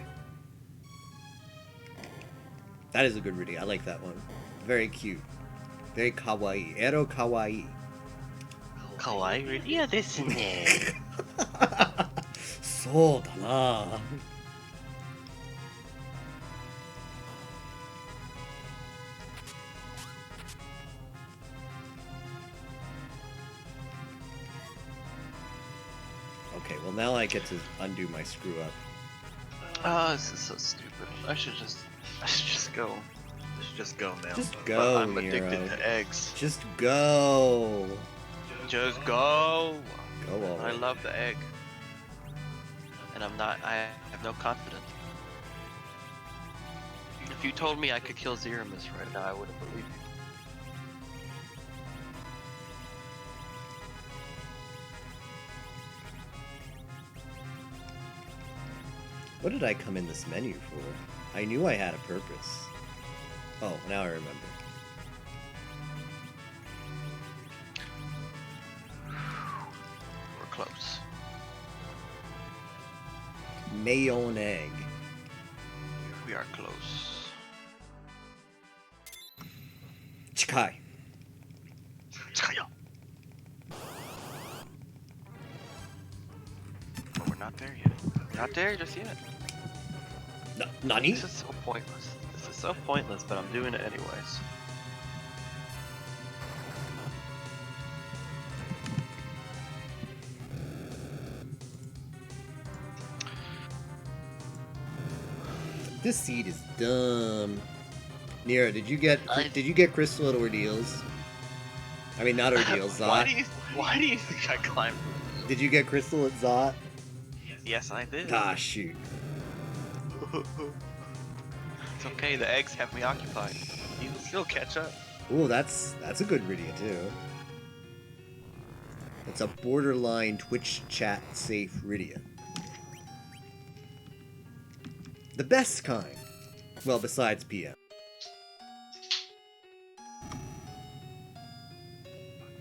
That is a good Rydia. I like that one. Very cute. Very kawaii. Ero kawaii. Kawaii? Yeah, this and that. そうだな. Okay, well now I get to undo my screw up. Oh, this is so stupid. I should just go. I should just go now. Just But go, I'm addicted Nero. to eggs. Just go. Just go. Go I already. love the egg. And I have no confidence. If you told me I could kill Zeramus right now, I wouldn't believe you. What did I come in this menu for? I knew I had a purpose. Oh, now I remember. We're close. Mayon egg. We are close. Chikai. But we're not there yet. Not there just yet. Nani? This is so pointless. This is so pointless, but I'm doing it anyways. This seed is dumb. Nero, did you get crystal at Ordeals? I mean, not Ordeals, why Zot. do you think I climbed? Did you get crystal at Zot? Yes, I did. Ah, shoot. It's okay. The eggs have me occupied. You will still catch up. Ooh, that's a good Rydia too. It's a borderline Twitch chat safe Rydia. The best kind. Well, besides PM.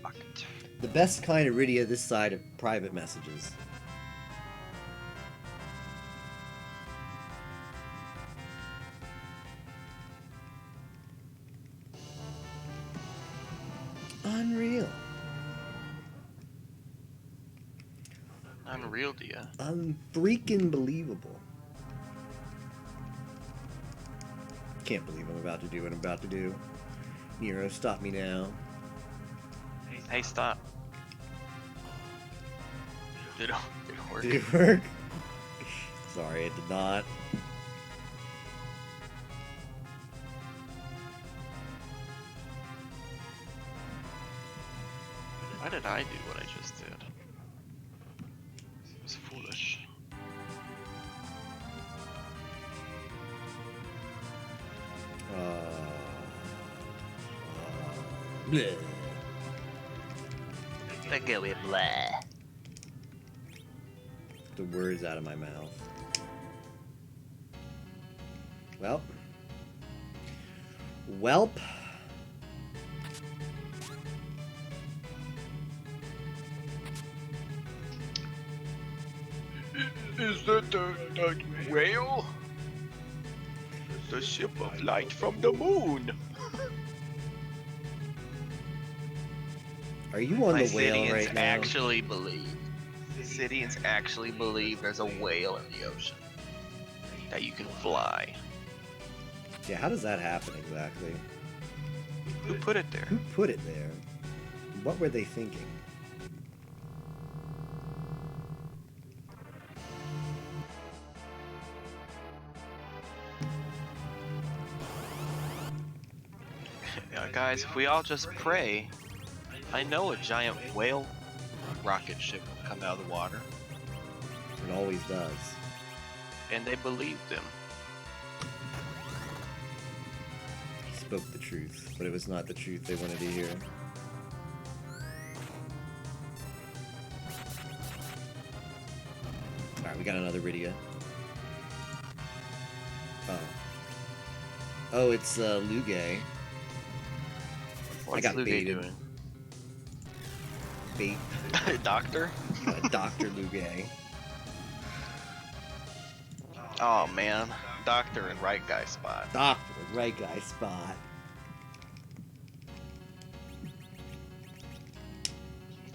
Fuck it. The best kind of Rydia this side of private messages. Unreal. Unreal, dear. Unfreaking believable. Can't believe I'm about to do what I'm about to do. Nero, stop me now. Hey, stop. Did it work? Did it work? Sorry, it did not. Why did I do what I just did? It was foolish. Bleh. That go with blah. The words out of my mouth. Well. Welp. Is that the whale? The ship of light from the moon. Are you on My the whale Sidians right now? actually believe. Sidians actually believe there's a whale in the ocean. That you can fly. Yeah, how does that happen exactly? Who put it there? Who put it there? What were they thinking? Guys, if we all just pray, I know a giant whale rocket ship will come out of the water. It always does. And they believed him. He spoke the truth, but it was not the truth they wanted to hear. Alright, we got another Rydia. Oh. Oh, it's Lugae. What's got Lugae baited. doing? Bait. Doctor? Dr. Lugae. Oh man, Doctor and right guy spot. Doctor, right guy spot.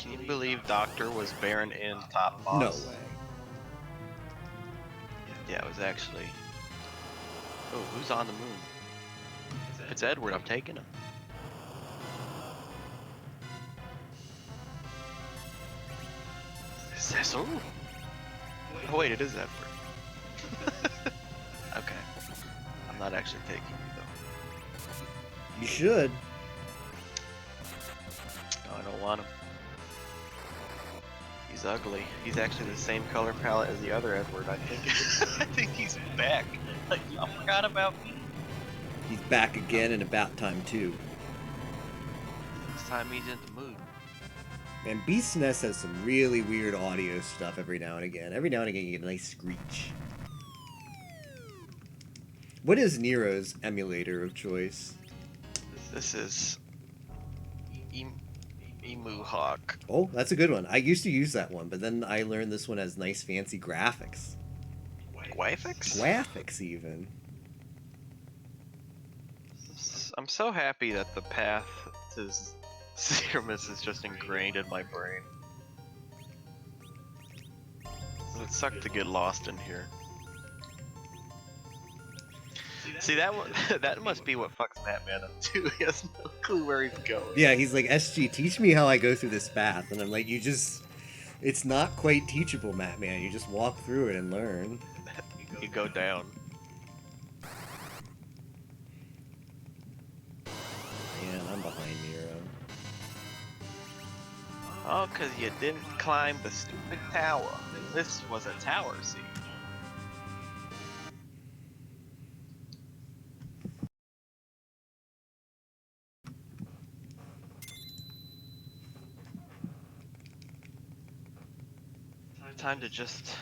Can you believe Doctor was Baron in Top Boss? No way. Yeah, it was actually. Oh, who's on the moon? If it's Edward, I'm taking him. It says, oh. Oh wait, it is Edward. Okay. I'm not actually taking you though. You should. No, I don't want him. He's ugly. He's actually the same color palette as the other Edward, I think. I think he's back. Like, y'all forgot about me. He's back again and about time too. This time he's in the mood. And Beast's Nest has some really weird audio stuff every now and again. Every now and again you get a nice screech. What is Nero's emulator of choice? This is Emu Hawk. Oh, that's a good one. I used to use that one, but then I learned this one has nice fancy graphics. Graphics? Graphics, even. I'm so happy that the path to Zeramus is just ingrained in my brain. It would suck to get lost in here. See, that must be what fucks Batman up too. He has no clue where he's going. Yeah, he's like, SG, teach me how I go through this path. And I'm like, it's not quite teachable, Batman. You just walk through it and learn. You go down. Man, I'm behind Nero. Oh, cause you didn't climb the stupid tower. This was a tower siege. Time to just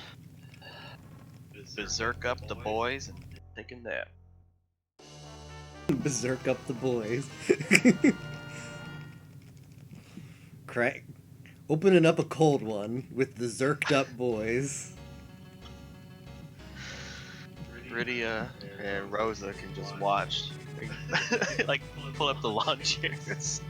berserk up the boys and take a nap. Berserk up the boys. Crack. Opening up a cold one with the zerked up boys. Rydia and Rosa can just watch. Like, pull up the lawn chairs.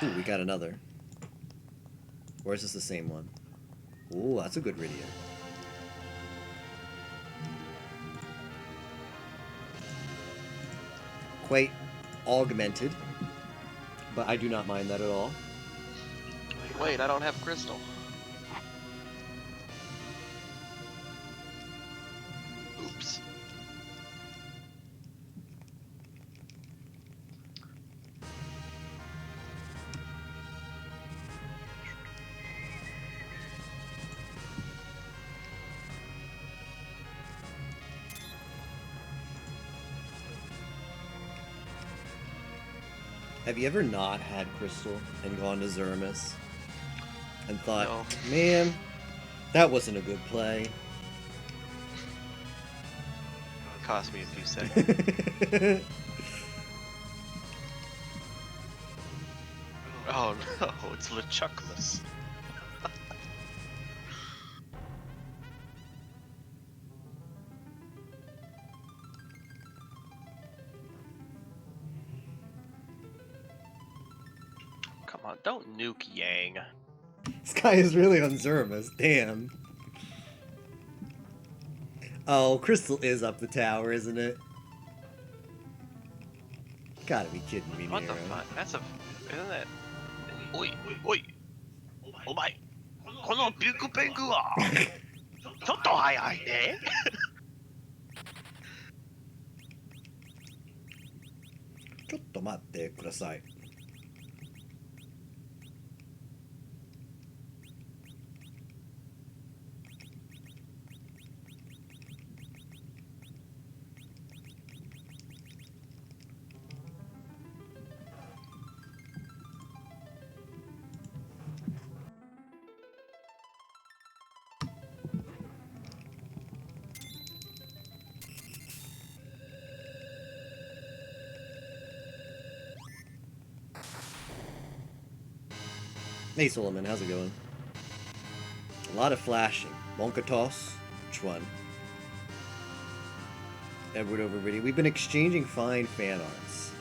Ooh, we got another. Or is this the same one? Ooh, that's a good Rydia. Quite augmented, but I do not mind that at all. Wait, I don't have crystal. Oops. Have you ever not had Crystal and gone to Zeramus and thought, No. man, that wasn't a good play? Cost me a few seconds. Oh no, it's LeChuckmas. Come on, don't nuke Yang. This guy is really on Zeramus, damn. Oh, Crystal is up the tower, isn't it? Gotta be kidding me, What the Nero. fuck? Isn't that? Oi, oi. Oh my. このビッグペングはちょっと早いね。ちょっと待ってください。Hey Solomon, how's it going? A lot of flashing. Wonka toss? Which one? Edward over Riddy. We've been exchanging fine fan arts.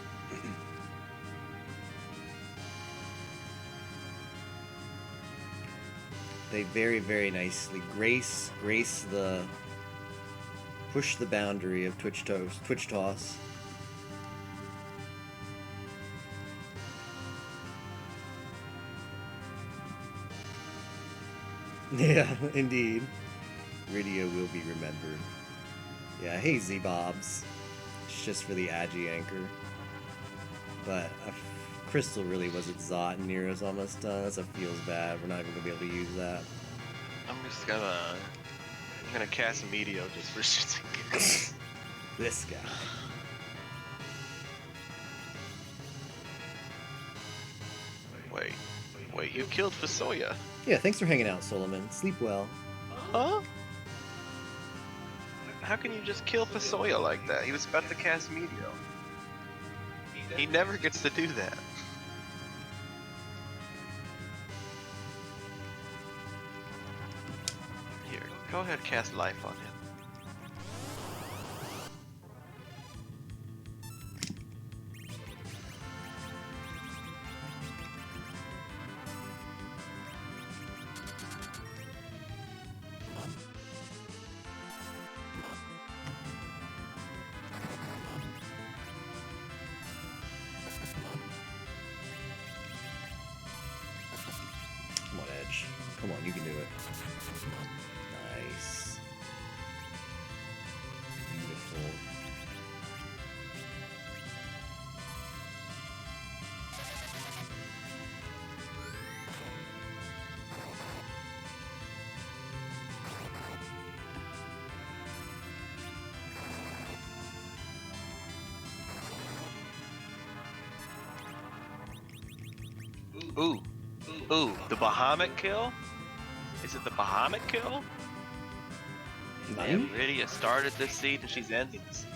They very, very nicely grace the push the boundary of Twitch toss. Yeah, indeed. Rydia will be remembered. Yeah, hey Z-Bobs. It's just for the Agi anchor. But Crystal really wasn't Zot and Nero's almost done. That feels bad. We're not even gonna be able to use that. I'm gonna cast Meteor just for shits and giggles. This guy. Wait, you killed Fasoya? Yeah, thanks for hanging out, Solomon. Sleep well. Huh? How can you just kill Fasoya like that? He was about to cast Meteor. He never gets to do that. Here, go ahead, cast life on him. Come on, Edge. Come on, you can do it. Nice. Beautiful. Ooh, the Bahamut kill? Is it the Bahamut kill? Nani? Rydia started this seed and she's ending this seed.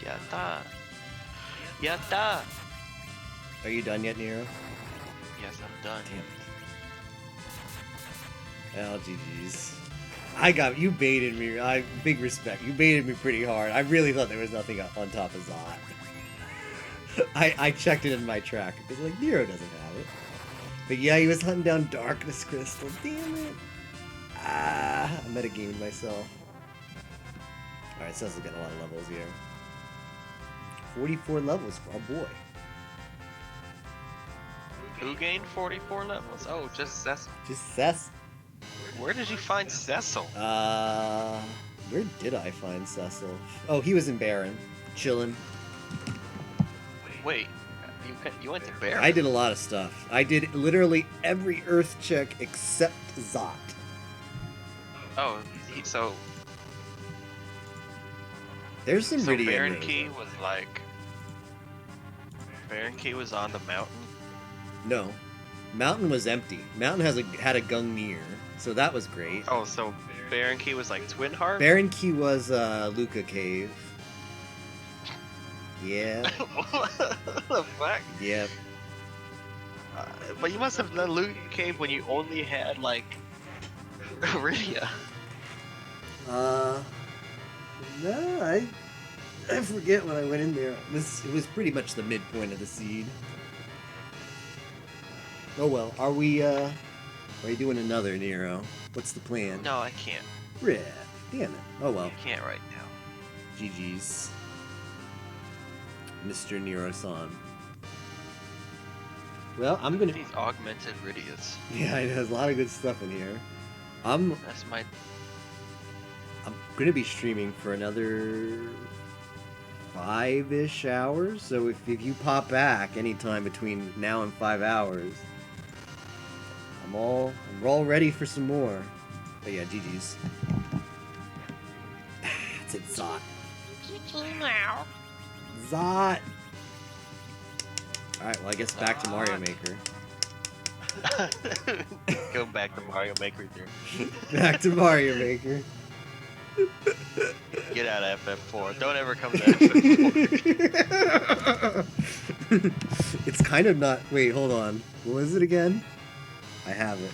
Yatta! Yatta! Are you done yet, Nero? Yes, I'm done. Damn it. Oh, GG's. You baited me. Big respect. You baited me pretty hard. I really thought there was nothing on top of Zot. I checked it in my tracker because like Nero doesn't have it. But yeah, he was hunting down Darkness Crystal. Damn it. I metagaming myself. Alright, Cecil's getting a lot of levels here. 44 levels. Oh boy. Who gained 44 levels? Oh, just Cecil. Just Cecil. Where did you find Cecil? Where did I find Cecil? Oh, he was in Baron, chilling. Wait, you went to Baron? I did a lot of stuff. I did literally every Earth check except Zot. Oh, so There's some Rydia Baron names. Key was like Baron Key was on the mountain. No, Mountain was empty. Mountain had a Gungnir, so that was great. Oh, so Baron Key was like Twin Heart? Baron Key was Luca Cave. Yeah. What the fuck? Yep. But you must have done Luca Cave when you only had like Rydia. No, I forget when I went in there. It was pretty much the midpoint of the seed. Oh well, are you doing another, Nero? What's the plan? No, I can't. Rip. Damn it. Oh well. I can't right now. GG's. Mr. Nero-san. Well, I'm gonna... These augmented Rydias. Yeah, I know, there's a lot of good stuff in here. I'm gonna be streaming for another 5-ish hours, so if you pop back anytime between now and 5 hours, we're all ready for some more. But yeah, GG's. That's it, Zot. Zot! Alright, well I guess back to Mario Maker. Go back to Mario Maker 3. Back to Mario Maker. Get out of FF4. Don't ever come to FF4. It's kind of not... Wait, hold on. What was it again? I have it.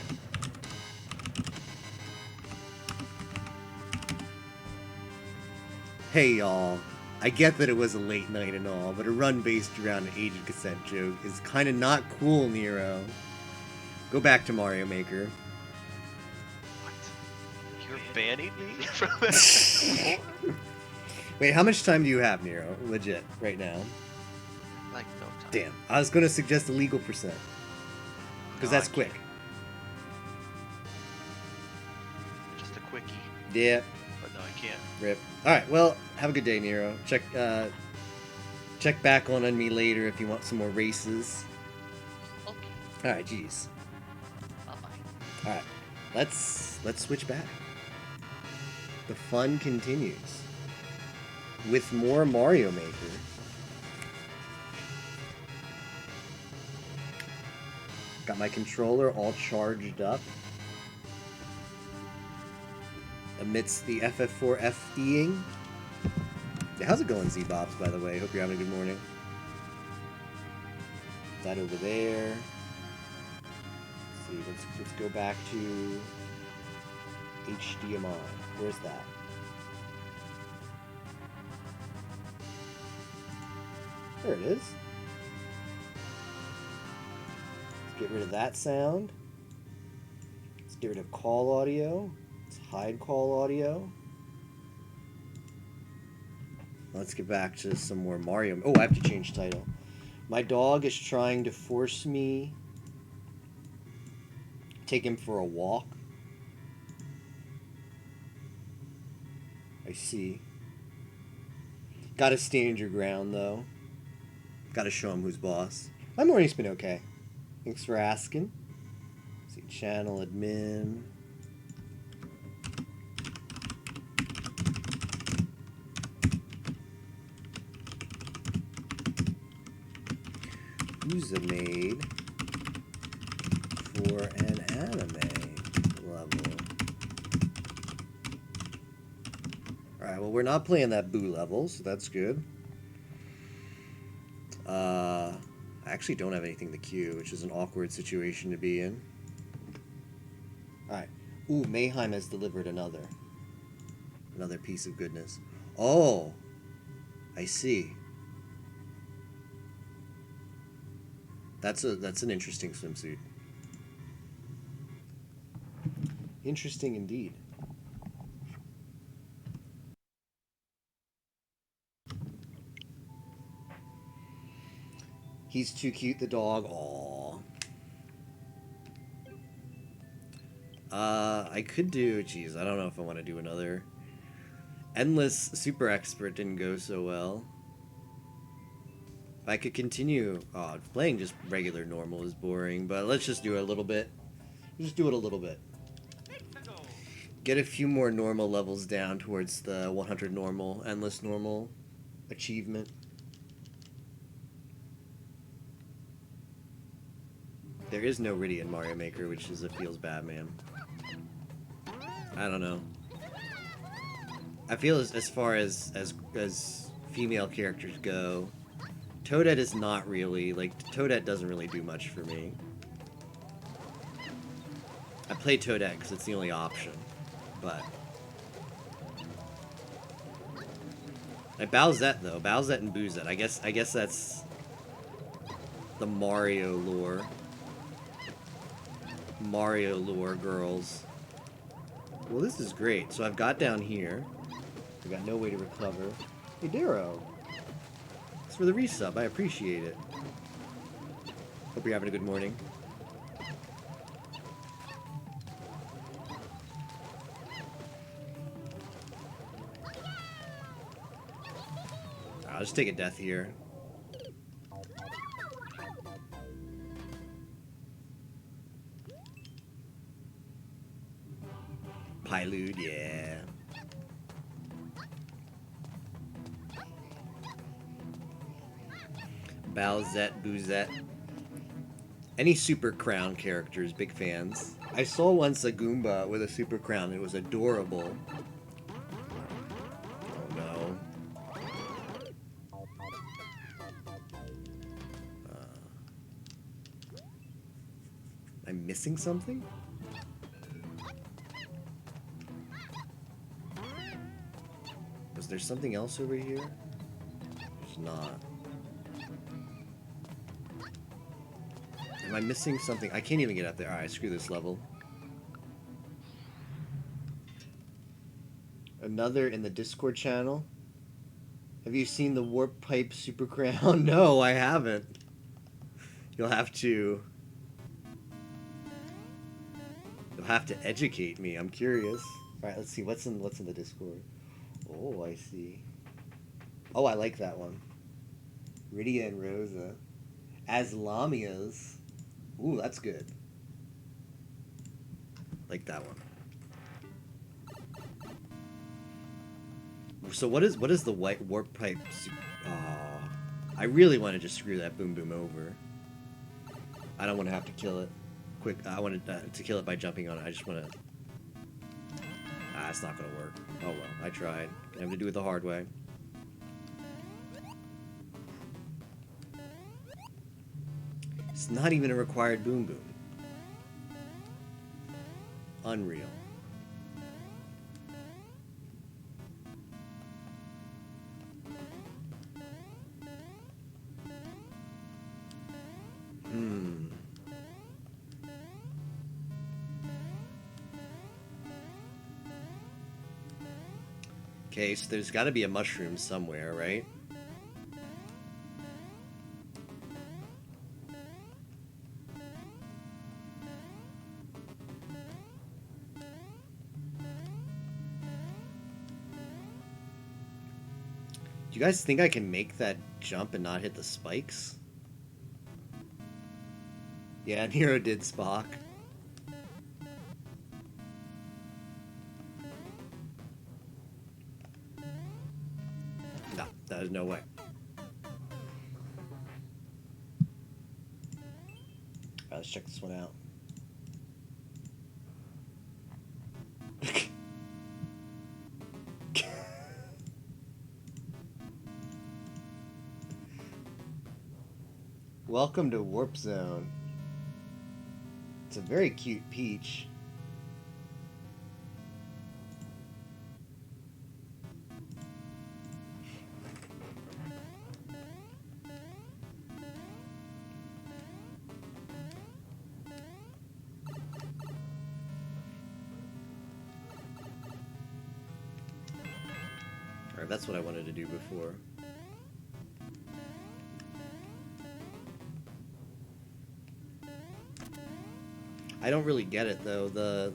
Hey, y'all. I get that it was a late night and all, but a run based around an Age of Cassette joke is kind of not cool, Nero. Go back to Mario Maker. What? You're banning me from FF4? Wait, how much time do you have, Nero? Legit, right now. Like no time. Damn, I was gonna suggest a legal percent. Because No, that's I quick. can't. Just a quickie. Yeah, But no, I can't. rip. Alright, well, have a good day, Nero. Check back on me later if you want some more races. Okay. Alright, jeez. Bye-bye. Alright, let's switch back. The fun continues. With more Mario Maker. Got my controller all charged up. Amidst the FF4 FEing. Yeah, how's it going, Z-Bobs, by the way? Hope you're having a good morning. That over there. Let's see, let's go back to HDMI. Where's that? There it is. Let's get rid of that sound. Let's get rid of call audio. Let's hide call audio. Let's get back to some more Mario. Oh, I have to change title. My dog is trying to force me take him for a walk. I see. Gotta stand your ground, though. Gotta show him who's boss. My morning's been okay. Thanks for asking. Let's see, channel admin. Who's a maid for an anime level? Alright, well, we're not playing that Boo level, so that's good. I actually don't have anything to queue, which is an awkward situation to be in. Alright. Ooh, Mayheim has delivered another piece of goodness. Oh! I see. That's an interesting swimsuit. Interesting indeed. He's too cute, the dog. Aww. I could do... Geez, I don't know if I want to do another. Endless Super Expert didn't go so well. If I could continue... Oh, playing just regular normal is boring, but let's just do it a little bit. Just do it a little bit. Get a few more normal levels down towards the 100 normal, endless normal achievement. There is no Riddy in Mario Maker, which is feels bad, man. I don't know. I feel as far as female characters go, Toadette is not really, like, Toadette doesn't really do much for me. I play Toadette because it's the only option, but... Like, Bowsette, though. Bowsette and Boozette. I guess that's the Mario lore. Mario lore girls. Well, this is great. So I've got down here. I've got no way to recover. Hey, Darrow. Thanks for the resub. I appreciate it. Hope you're having a good morning. I'll just take a death here. Pylude, yeah. Bowsette, Boozette. Any Super Crown characters, big fans. I saw once a Goomba with a Super Crown. It was adorable. Oh no. I'm missing something? Was there something else over here? There's not. Am I missing something? I can't even get up there. Alright, screw this level. Another in the Discord channel. Have you seen the Warp Pipe Super Crown? No, I haven't. You'll have to educate me. I'm curious. All right, let's see what's in the Discord. Oh, I see. Oh, I like that one. Rydia and Rosa as Lamias. Ooh, that's good. Like that one. So what is the white Warp Pipe? I really want to just screw that Boom Boom over. I don't want to have to kill it. Quick, I wanted to kill it by jumping on it. I just want to. It's not gonna work. Oh well, I tried. I have to do it the hard way. It's not even a required Boom Boom. Unreal. Okay, so there's got to be a mushroom somewhere, right? Do you guys think I can make that jump and not hit the spikes? Yeah, Nero did Spock. No, there's no way. Alright, let's check this one out. Welcome to Warp Zone. It's a very cute peach. Alright, that's what I wanted to do before. I don't really get it though.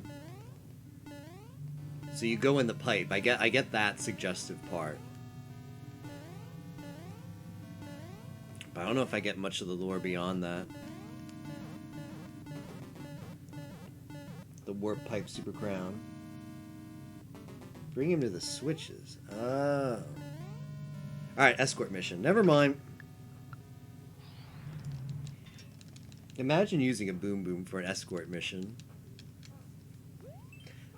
So you go in the pipe. I get that suggestive part. But I don't know if I get much of the lore beyond that. The Warp Pipe Super Crown. Bring him to the switches. Oh. Alright, escort mission. Never mind. Imagine using a Boom Boom for an escort mission.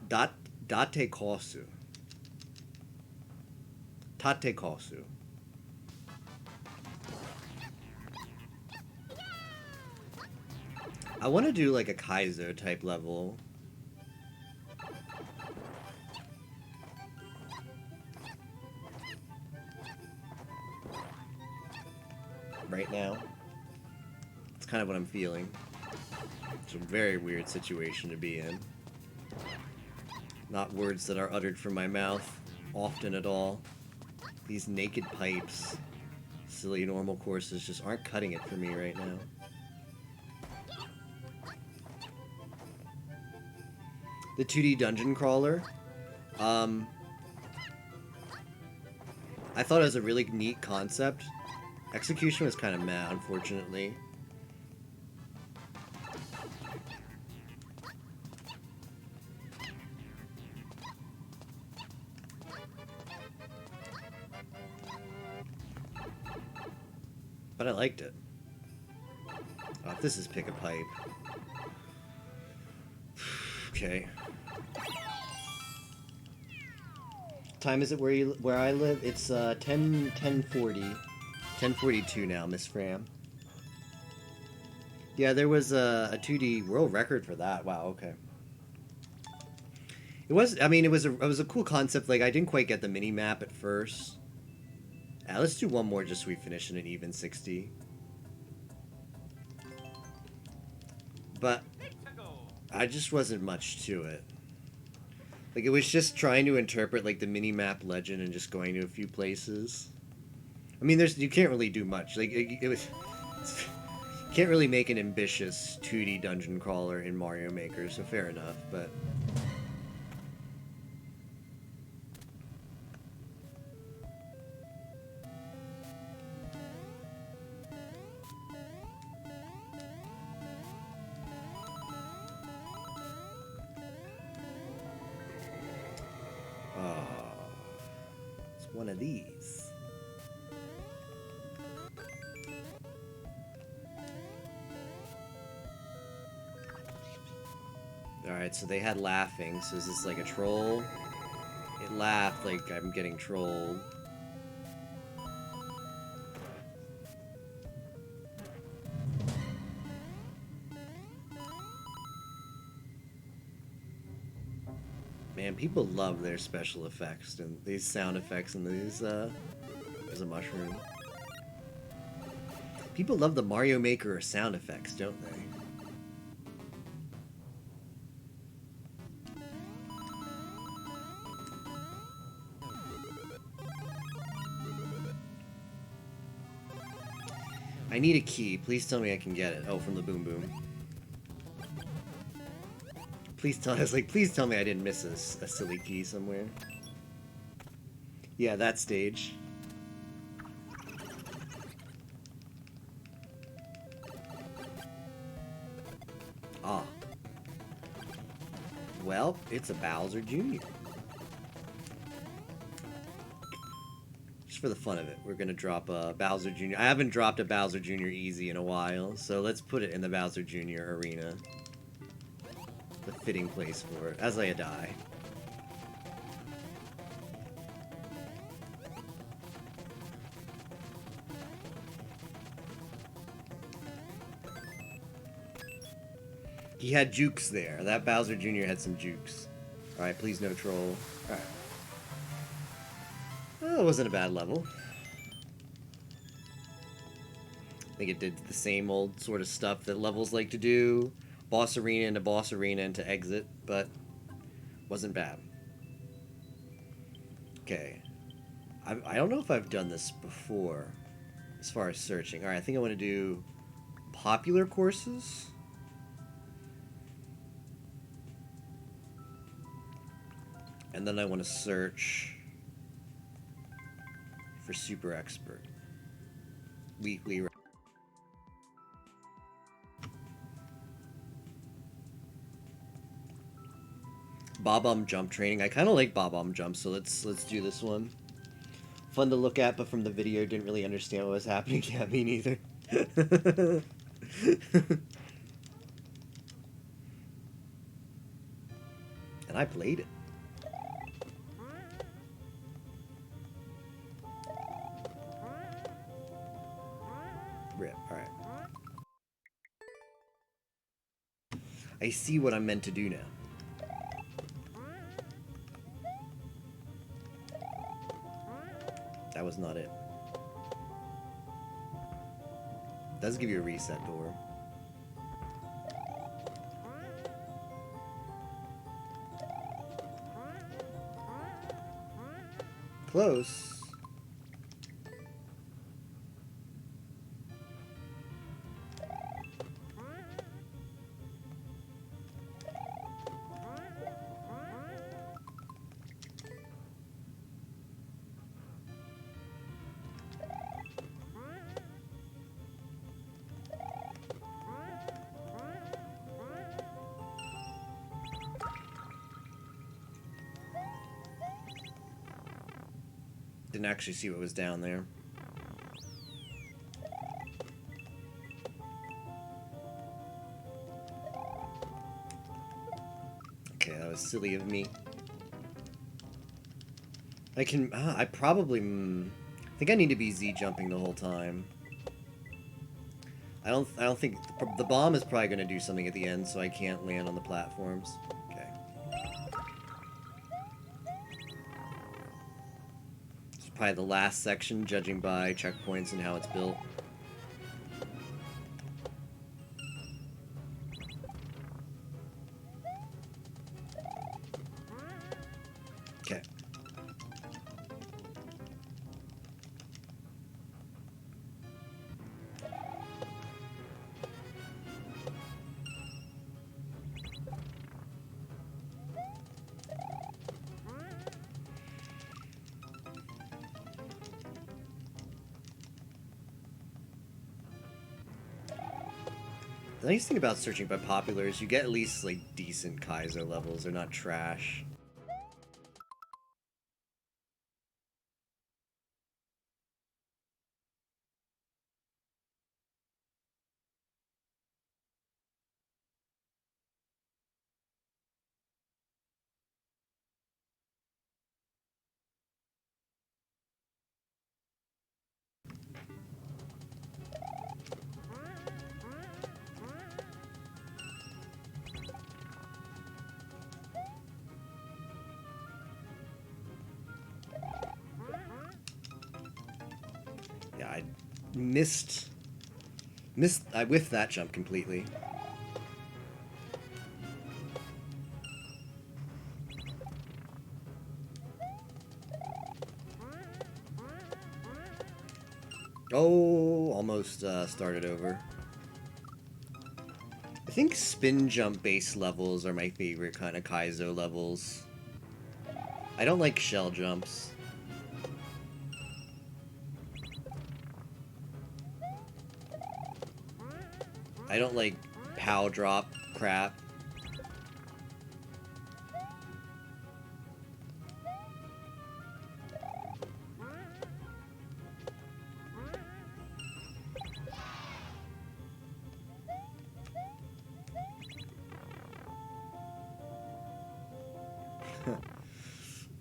Date Kosu. Tate Kosu. I want to do like a Kaizo type level. Right now. It's kind of what I'm feeling. It's a very weird situation to be in. Not words that are uttered from my mouth often at all. These naked pipes, silly normal courses just aren't cutting it for me right now. The 2D dungeon crawler. I thought it was a really neat concept. Execution was kind of meh, unfortunately. But I liked it. Oh, if this is pick a pipe. Okay. Time is it where I live? It's 10:40. 10:42 now, Miss Fram. Yeah, there was a 2D world record for that. Wow, okay. It was, I mean, it was a cool concept. Like, I didn't quite get the mini map at first. Let's do one more just so we finish in an even 60. But I just wasn't much to it. Like, it was just trying to interpret, like, the mini-map legend and just going to a few places. I mean, you can't really do much. Like it was, you can't really make an ambitious 2D dungeon crawler in Mario Maker, so fair enough. But it's one of these. Alright, so they had laughing, so is this like a troll? It laughed like I'm getting trolled. Man, people love their special effects and these sound effects and these, there's a mushroom. People love the Mario Maker sound effects, don't they? I need a key. Please tell me I can get it. Oh, from the Boom Boom. Please tell us, like, please tell me I didn't miss a silly key somewhere. Yeah, that stage. Ah. Well, it's a Bowser Jr. Just for the fun of it, we're gonna drop a Bowser Jr. I haven't dropped a Bowser Jr. easy in a while, so let's put it in the Bowser Jr. arena. The fitting place for it, as I die. He had jukes there. That Bowser Jr. had some jukes. Alright, please no troll. Alright. Well, it wasn't a bad level. I think it did the same old sort of stuff that levels like to do. Boss arena into boss arena into exit, but wasn't bad. Okay. I don't know if I've done this before as far as searching. Alright, I think I want to do popular courses. And then I want to search for super expert. Weekly. Bob-omb jump training. I kind of like Bob-omb jump, so let's do this one. Fun to look at, but from the video, didn't really understand what was happening. Yeah, me neither. And I played it. Rip. All right. I see what I'm meant to do now. That was not it. Does give you a reset door. Close. Didn't actually see what was down there. Okay, that was silly of me. I can. I probably. I think I need to be Z jumping the whole time. I don't think the bomb is probably going to do something at the end, so I can't land on the platforms. Okay. It's probably the last section, judging by checkpoints and how it's built. Okay. The nice thing about searching by popular is you get at least like decent Kaizo levels. They're not trash. Yeah, I missed. I whiffed that jump completely. Oh, almost started over. I think spin jump base levels are my favorite kind of Kaizo levels. I don't like shell jumps. I don't like POW drop crap.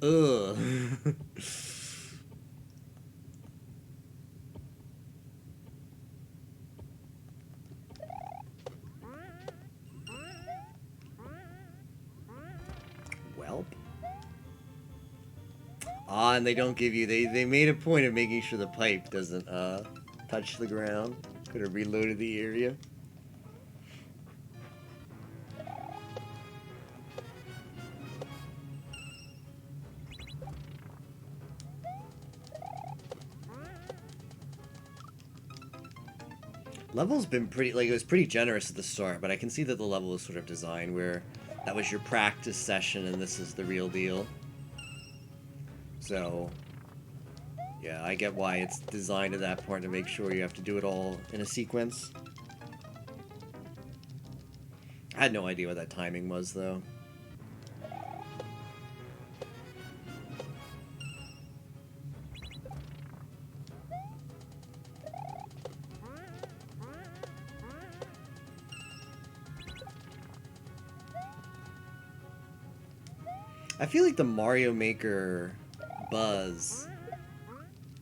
Ugh. Welp. Ah, and they don't give you. They made a point of making sure the pipe doesn't touch the ground. Could have reloaded the area. Level's been pretty, like, it was pretty generous at the start, but I can see that the level was sort of designed where that was your practice session and this is the real deal. So, yeah, I get why it's designed at that point to make sure you have to do it all in a sequence. I had no idea what that timing was, though. I feel like the Mario Maker buzz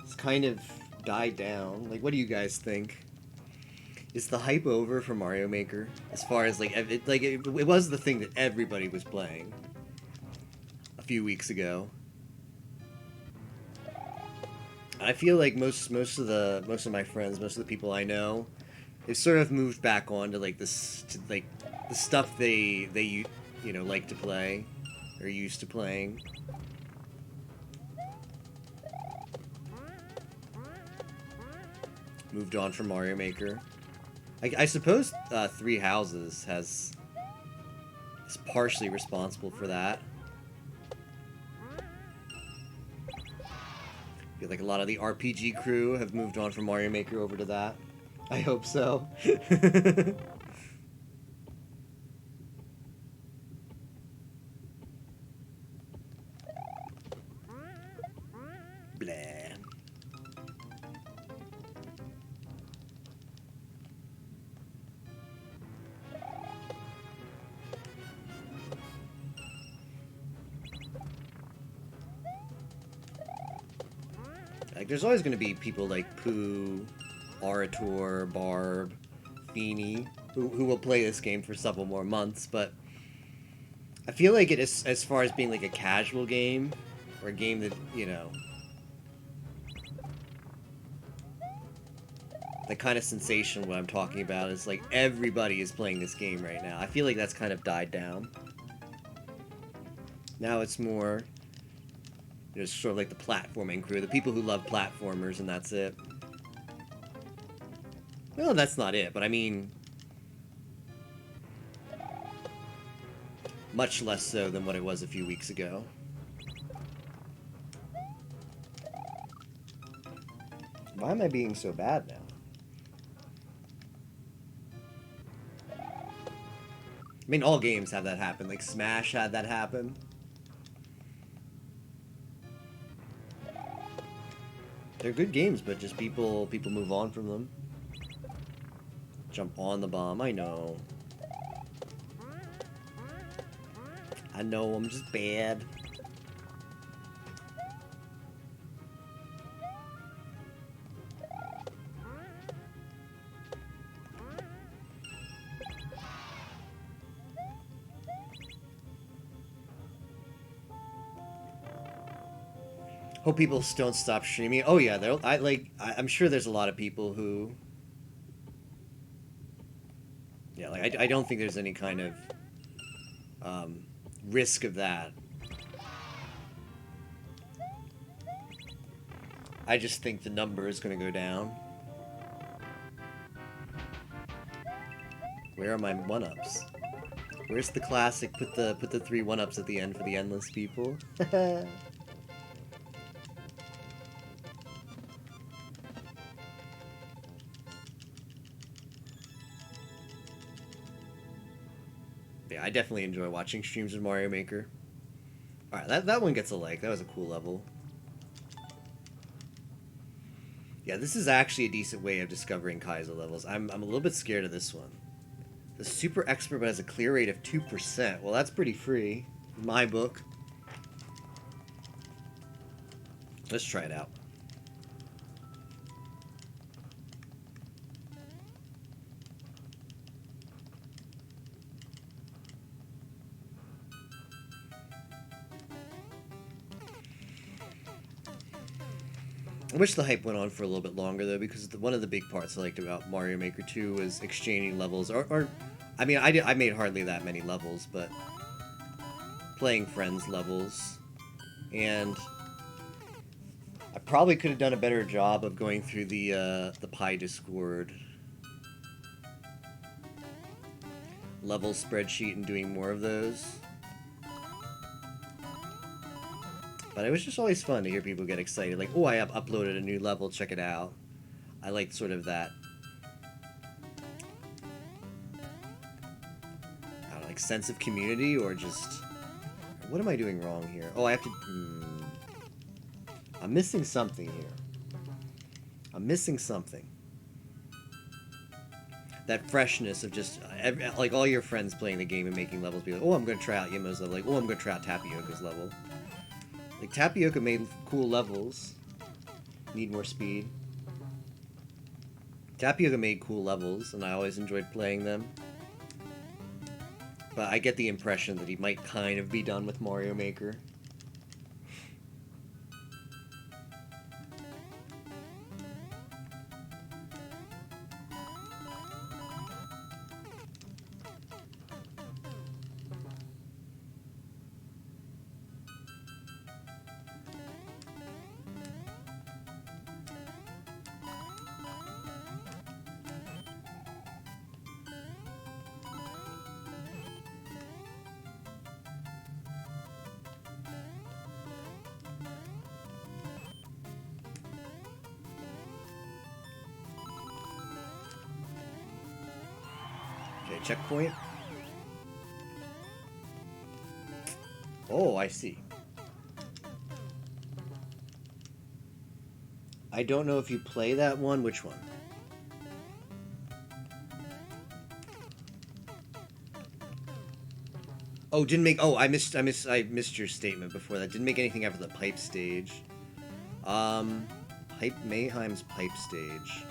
has kind of died down. Like, what do you guys think? Is the hype over for Mario Maker? As far as, like, it was the thing that everybody was playing a few weeks ago. I feel like most of my friends, most of the people I know, they've sort of moved back on to like this, to like the stuff they like to play or used to playing. Moved on from Mario Maker. I suppose Three Houses is partially responsible for that. I feel like a lot of the RPG crew have moved on from Mario Maker over to that. I hope so. Blah. Like, there's always going to be people like Pooh, Orator, Barb, Feeny, who will play this game for several more months, but I feel like it is, as far as being like a casual game, or a game that, the kind of sensation what I'm talking about is like everybody is playing this game right now. I feel like that's kind of died down. Now it's more, sort of like the platforming crew, the people who love platformers, and that's it. Well, that's not it, but I mean, much less so than what it was a few weeks ago. Why am I being so bad now? I mean, all games have that happen. Like Smash had that happen. They're good games, but just people move on from them. Jump on the bomb. I know. I know. I'm just bad. Hope people don't stop streaming. Oh yeah, I'm sure there's a lot of people who. Yeah, like I don't think there's any kind of risk of that. I just think the number is going to go down. Where are my one-ups? Where's the classic? Put the 3 1-ups at the end for the endless people. Yeah, I definitely enjoy watching streams of Mario Maker. Alright, that one gets a like. That was a cool level. Yeah, this is actually a decent way of discovering Kaizo levels. I'm a little bit scared of this one. The Super Expert has a clear rate of 2%. Well, that's pretty free. In my book. Let's try it out. I wish the hype went on for a little bit longer, though, because one of the big parts I liked about Mario Maker 2 was exchanging levels. I mean, I made hardly that many levels, but playing friends' levels. And I probably could have done a better job of going through the Pi Discord level spreadsheet and doing more of those. But it was just always fun to hear people get excited. Like, oh, I uploaded a new level, check it out. I liked sort of that, I don't know, like sense of community, or just, what am I doing wrong here? Oh, I have to, I'm missing something here. I'm missing something. That freshness of just, like all your friends playing the game and making levels be like, oh, I'm going to try out Yimo's level. Like, oh, I'm going to try out Tapioca's level. Like, Tapioca made cool levels. Need more speed. Tapioca made cool levels, and I always enjoyed playing them. But I get the impression that he might kind of be done with Mario Maker. Okay, checkpoint. Oh, I see. I don't know if you play that one. Which one? Oh, didn't make. Oh, I missed your statement before that. Didn't make anything after the pipe stage. Mayheim's pipe stage.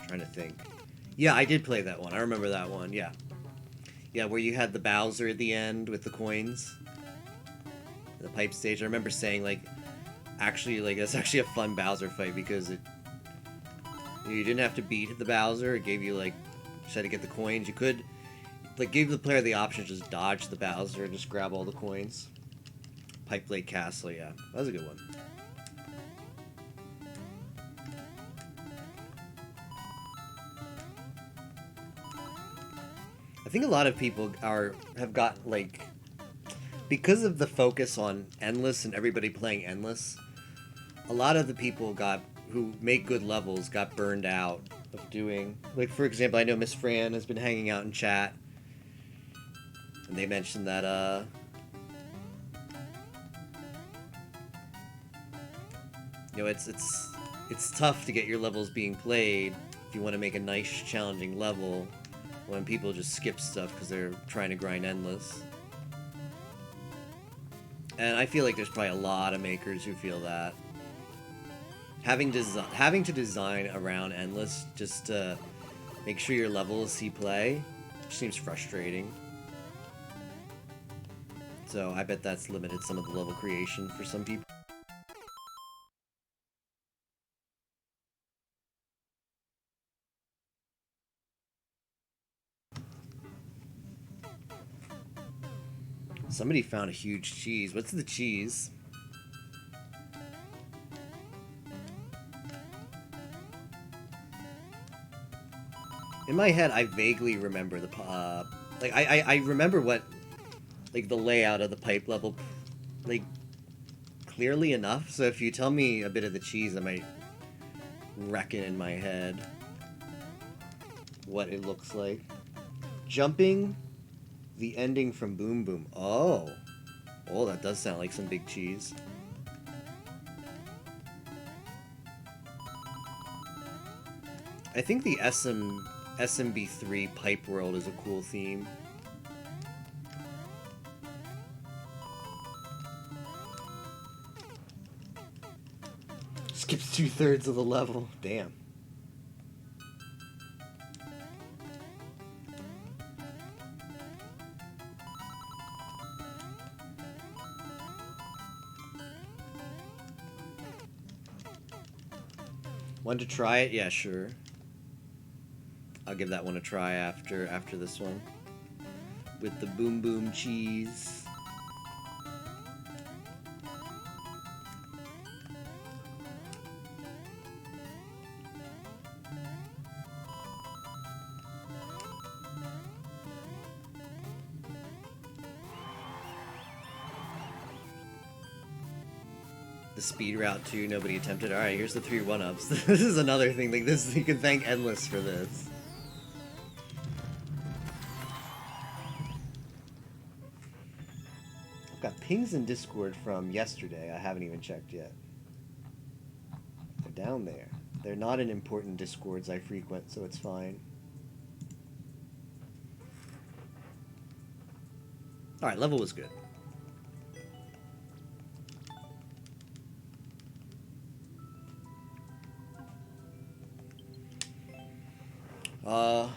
I'm trying to think. Yeah, I did play that one. I remember that one. Yeah. Yeah, where you had the Bowser at the end with the coins. The pipe stage. I remember saying, like, actually, like, that's actually a fun Bowser fight because you didn't have to beat the Bowser. It gave you, like, just had to get the coins. You could, like, gave the player the option to just dodge the Bowser and just grab all the coins. Pipe Lake Castle, yeah. That was a good one. I think a lot of people have got, like, because of the focus on Endless and everybody playing Endless, a lot of the people who make good levels got burned out of doing, like, for example, I know Miss Fran has been hanging out in chat, And they mentioned that, you know, it's tough to get your levels being played if you want to make a nice, challenging level when people just skip stuff because they're trying to grind endless. And I feel like there's probably a lot of makers who feel that. Having to design around endless just to make sure your levels see play seems frustrating. So I bet that's limited some of the level creation for some people. Somebody found a huge cheese. What's the cheese? In my head, I vaguely remember the like I remember what like the layout of the pipe level like clearly enough. So if you tell me a bit of the cheese, I might reckon in my head what it looks like. Jumping the ending from Boom Boom. Oh, that does sound like some big cheese. I think the SMB3 Pipe World is a cool theme. Skips 2/3 of the level. Damn. Want to try it? Yeah, sure. I'll give that one a try after this one. With the Boom Boom cheese. The speed route too, nobody attempted. Alright, here's the 3 1-ups. This is another thing, like this, you can thank Endless for this. I've got pings in Discord from yesterday, I haven't even checked yet. They're down there. They're not in important Discords I frequent, so it's fine. Alright, level was good. Why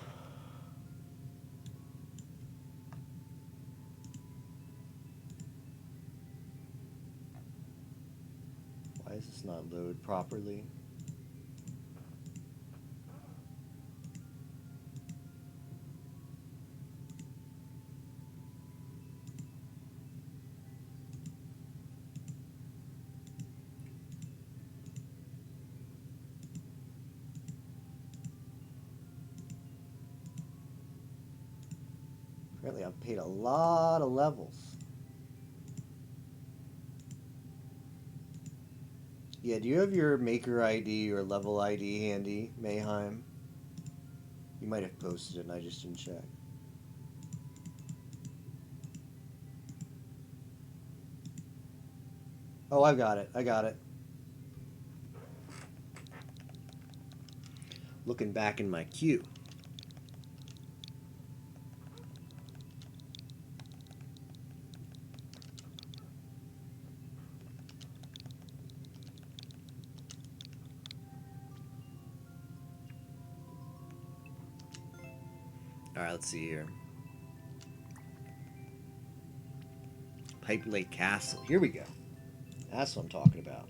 is this not load properly? Apparently I've paid a lot of levels. Yeah, do you have your maker ID or level ID handy, Mayheim? You might have posted it and I just didn't check. Oh, I got it. I got it. Looking back in my queue. Alright, let's see here. Pipe Lake Castle. Here we go. That's what I'm talking about.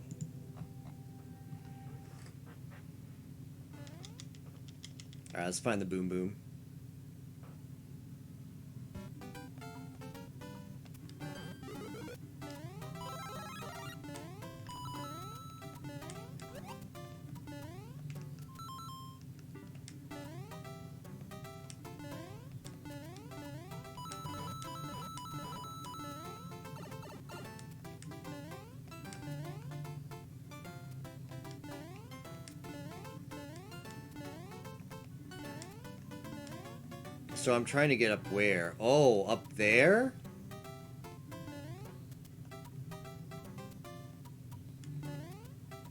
Alright, let's find the Boom Boom. So I'm trying to get up where? Oh, up there?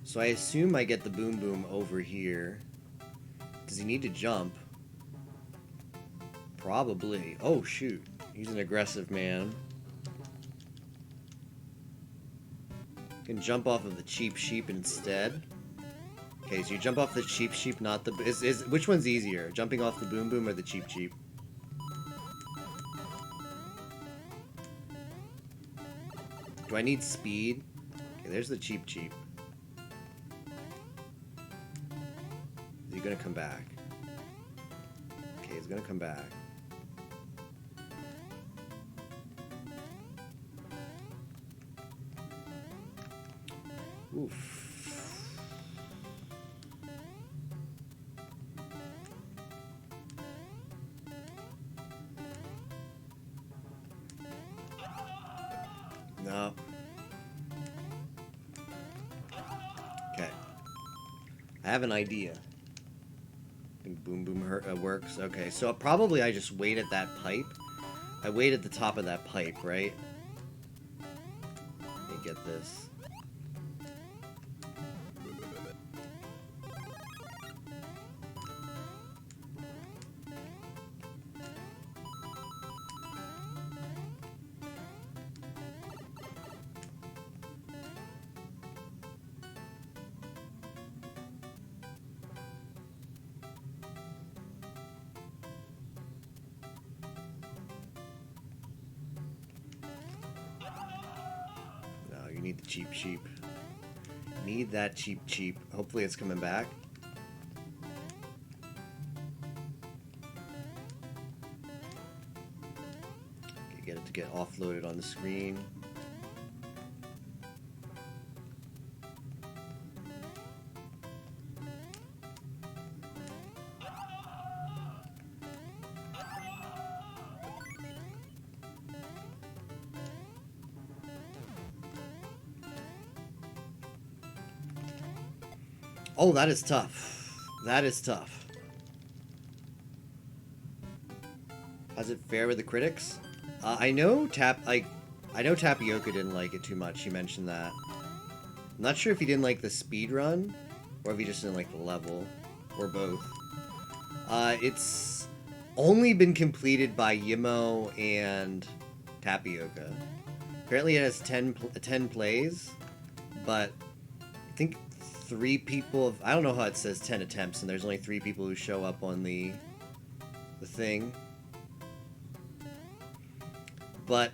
So I assume I get the Boom Boom over here. Does he need to jump? Probably. Oh, shoot. He's an aggressive man. Can jump off of the Cheap Sheep instead. Okay, so you jump off the Cheap Sheep, not the... which one's easier? Jumping off the Boom Boom or the Cheap Sheep? Do I need speed? Okay, there's the Cheap Sheep. Is he gonna come back? Okay, he's gonna come back. Oof. No. Okay. I have an idea. I think Boom Boom works. Okay, so probably I just wait at that pipe. I wait at the top of that pipe, right? Let me get this. You need the Cheap Sheep. Need that Cheap Sheep. Hopefully it's coming back. Okay, get it to get offloaded on the screen. Oh, that is tough. That is tough. How's it fare with the critics? I know Tapioca didn't like it too much. He mentioned that. I'm not sure if he didn't like the speed run, or if he just didn't like the level, or both. It's only been completed by Yimo and Tapioca. Apparently it has 10 plays, but I think 3 people I don't know how it says 10 attempts, and there's only 3 people who show up on the thing. But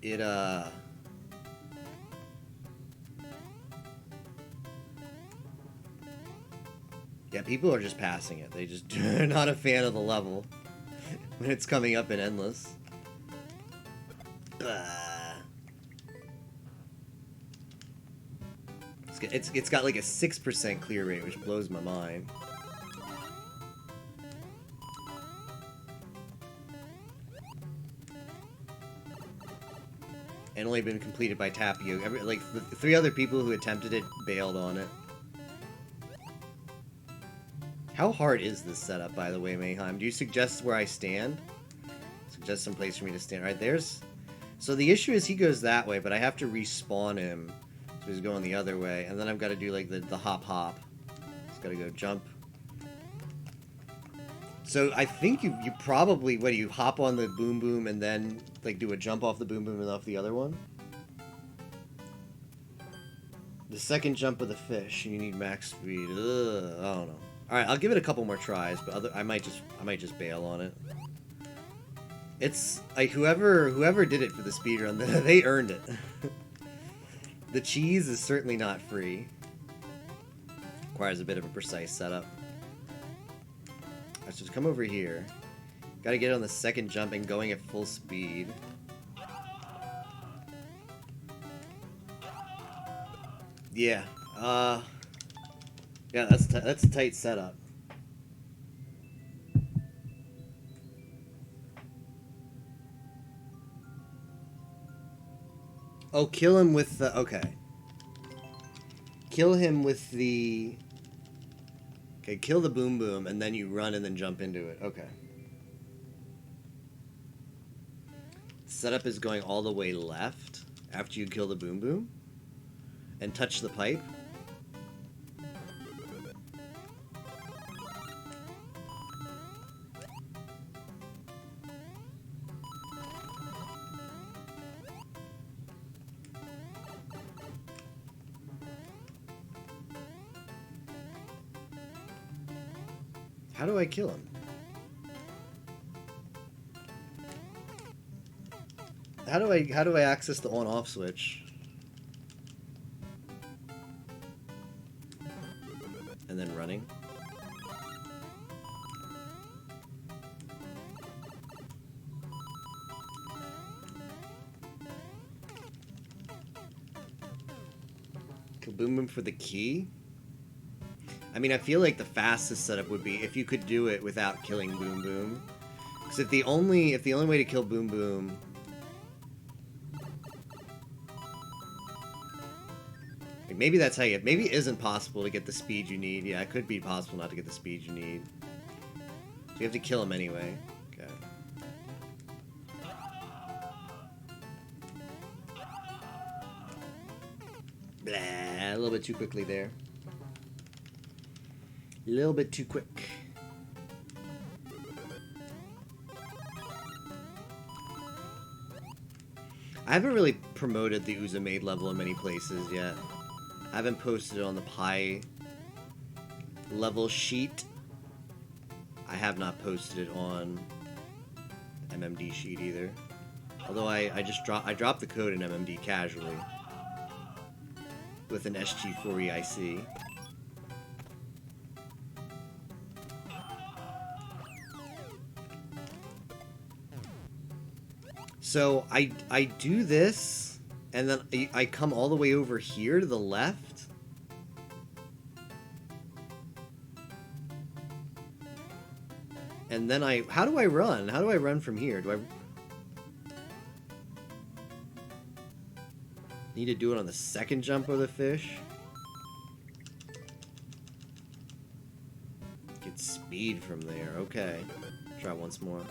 it yeah, people are just passing it. They're not a fan of the level when it's coming up in endless. It's got like a 6% clear rate, which blows my mind. And only been completed by Tapioca. Like the 3 other people who attempted it bailed on it. How hard is this setup, by the way, Mayhem? Do you suggest where I stand? Suggest some place for me to stand. All right, there's... So the issue is he goes that way, but I have to respawn him. So he's going the other way. And then I've got to do, like, the hop. Just got to go jump. So I think you probably... What, do you hop on the Boom Boom and then, like, do a jump off the Boom Boom and off the other one? The second jump of the fish. You need max speed. Ugh, I don't know. Alright, I'll give it a couple more tries, but I might just bail on it. It's like whoever did it for the speedrun, they earned it. The cheese is certainly not free. Requires a bit of a precise setup. Alright, so just come over here. Gotta get on the second jump and going at full speed. Yeah, yeah, that's a tight setup. Oh, kill him with the... Okay. Kill him with the... Okay, kill the Boom Boom, and then you run and then jump into it. Okay. Setup is going all the way left after you kill the Boom Boom and touch the pipe. How do I kill him? How do I access the on-off switch? And then running. Kill Boom Boom for the key? I mean, I feel like the fastest setup would be if you could do it without killing Boom Boom. Because if the only way to kill Boom Boom maybe that's how you... Maybe it isn't possible to get the speed you need. Yeah, it could be possible not to get the speed you need. So you have to kill him anyway. Okay. Blah, a little bit too quickly there. A little bit too quick. I haven't really promoted the Uzumade level in many places yet. I haven't posted it on the Pi level sheet. I have not posted it on MMD sheet either. Although I dropped the code in MMD casually with an SG4EIC. So I do this, and then I come all the way over here to the left. And then how do I run? How do I run from here? Do I need to do it on the second jump of the fish? Get speed from there. Okay. Try once more.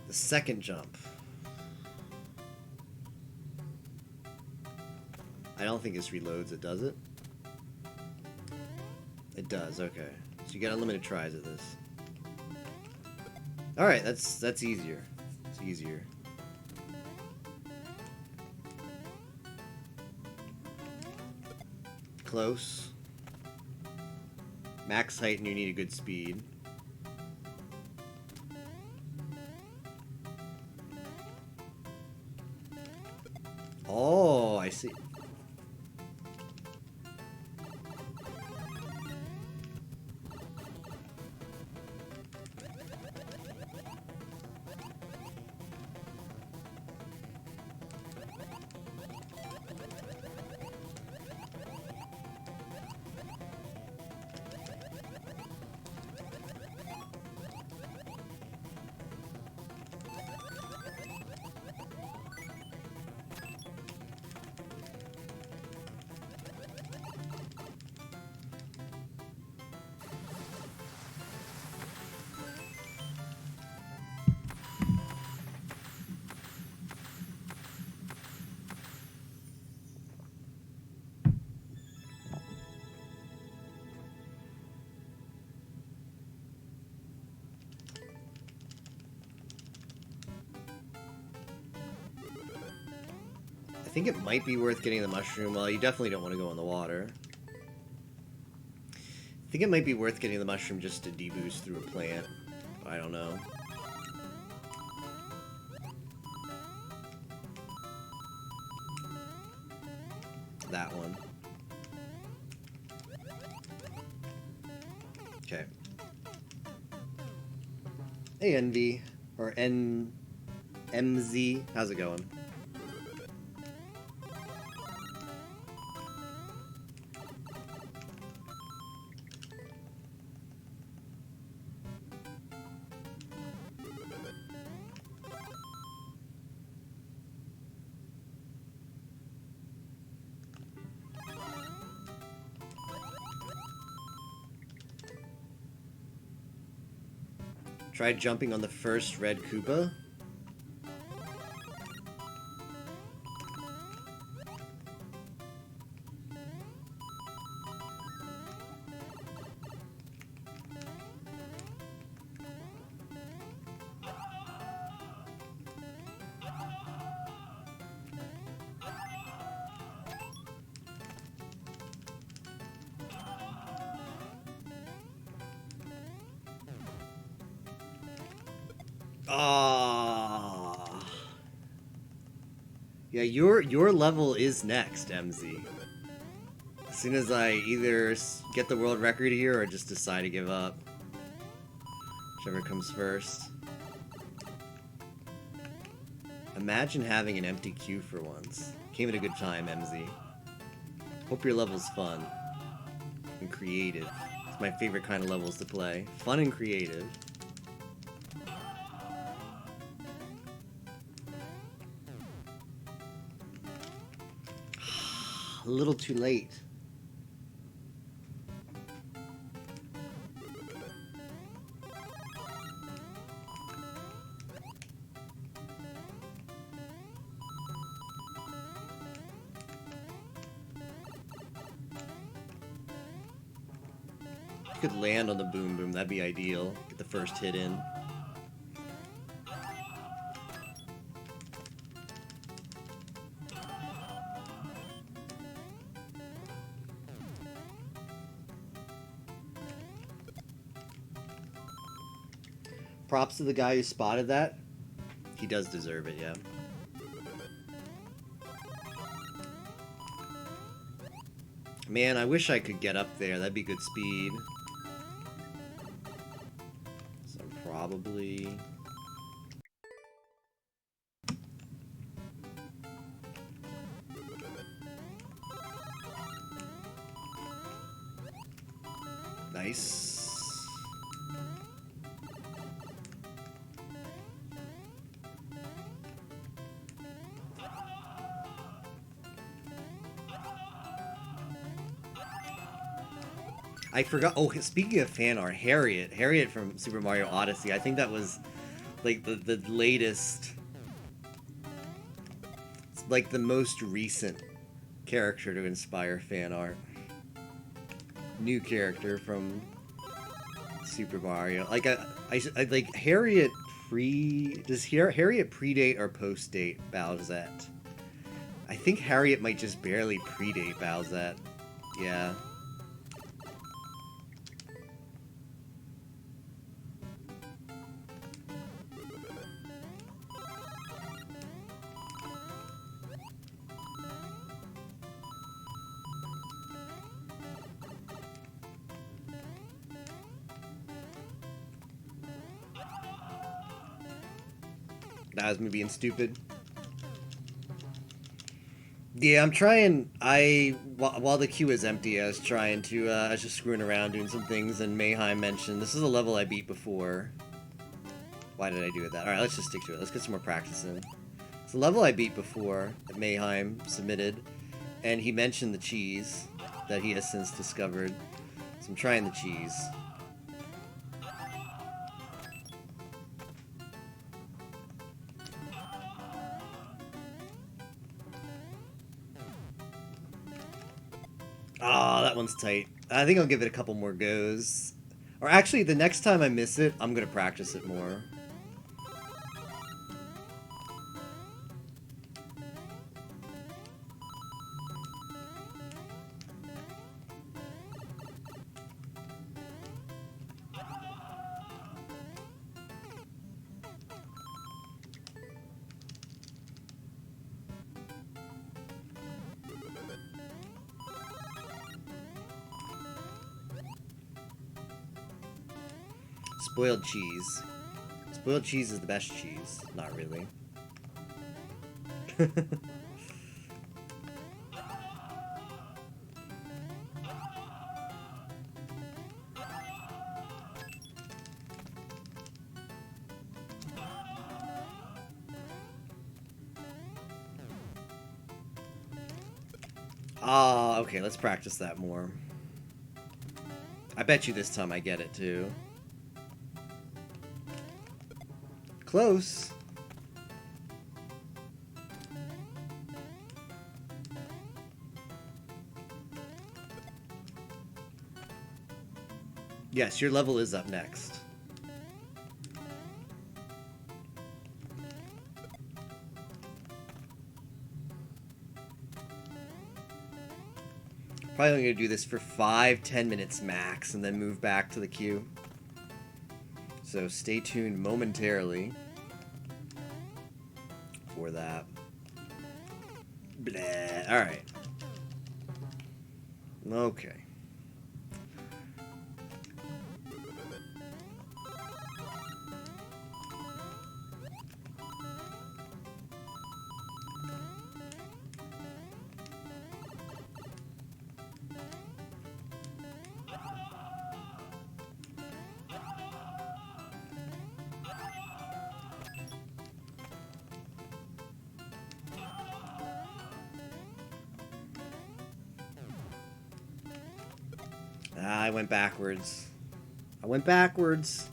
Second jump. I don't think this reloads it, does it? It does, okay. So you get unlimited tries at this. Alright, that's easier. It's easier. Close. Max height and you need a good speed. Oh, I see. I think it might be worth getting the mushroom. Well, you definitely don't want to go in the water. I think it might be worth getting the mushroom just to deboost through a plant. I don't know. That one. Okay. Hey, Envy. Or MZ. How's it going? Try jumping on the first red Koopa. Ah. Yeah, your level is next, MZ. As soon as I either get the world record here or just decide to give up. Whichever comes first. Imagine having an empty queue for once. Came at a good time, MZ. Hope your level's fun. And creative. It's my favorite kind of levels to play. Fun and creative. A little too late. If you could land on the boom boom, that'd be ideal. Get the first hit in. Props to the guy who spotted that. He does deserve it, yeah. Man, I wish I could get up there. That'd be good speed. So probably... Nice. I forgot. Oh, speaking of fan art, Harriet from Super Mario Odyssey. I think that was like the latest, like the most recent character to inspire fan art. New character from Super Mario. Like I like Harriet does Harriet predate or postdate Bowsette? I think Harriet might just barely predate Bowsette. Yeah. That was me being stupid. Yeah, I'm trying. While the queue is empty, I was trying to. I was just screwing around doing some things, and Mayheim mentioned this is a level I beat before. Why did I do that? All right, let's just stick to it. Let's get some more practice in. It's a level I beat before that Mayheim submitted, and he mentioned the cheese that he has since discovered. So I'm trying the cheese. Oh, that one's tight. I think I'll give it a couple more goes. Or actually, the next time I miss it, I'm going to practice it more. Spoiled cheese. Spoiled cheese is the best cheese. Not really. Ah, okay, let's practice that more. I bet you this time I get it too. close. Yes, your level is up next. Probably only gonna do this for 5-10 minutes max and then move back to the queue. So stay tuned momentarily for that. Blah. Alright. Okay. I went backwards. I went backwards.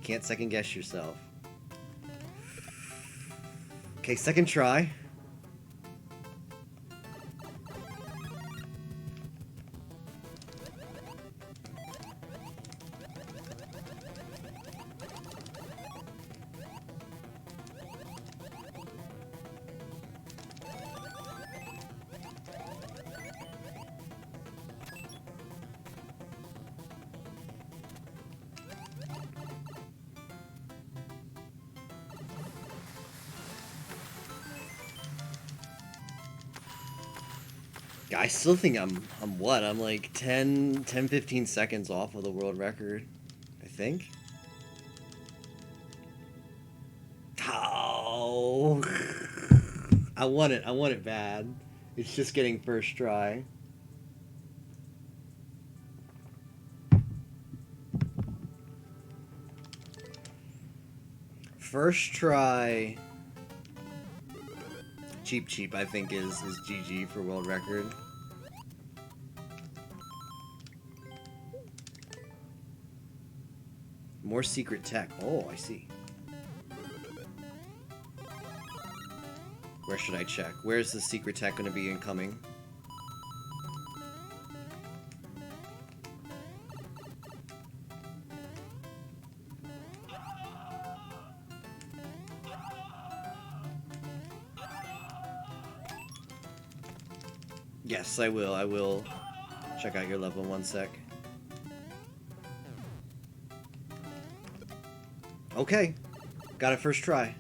Can't second guess yourself. Okay, second try. I still think I'm what? I'm like 15 seconds off of the world record, I think. Oh, I want it bad. It's just getting first try. First try. Cheap, I think is GG for world record. More secret tech. Oh, I see. Where should I check? Where's the secret tech going to be incoming? Yes, I will. I will check out your level in 1 sec. Okay. Got it first try.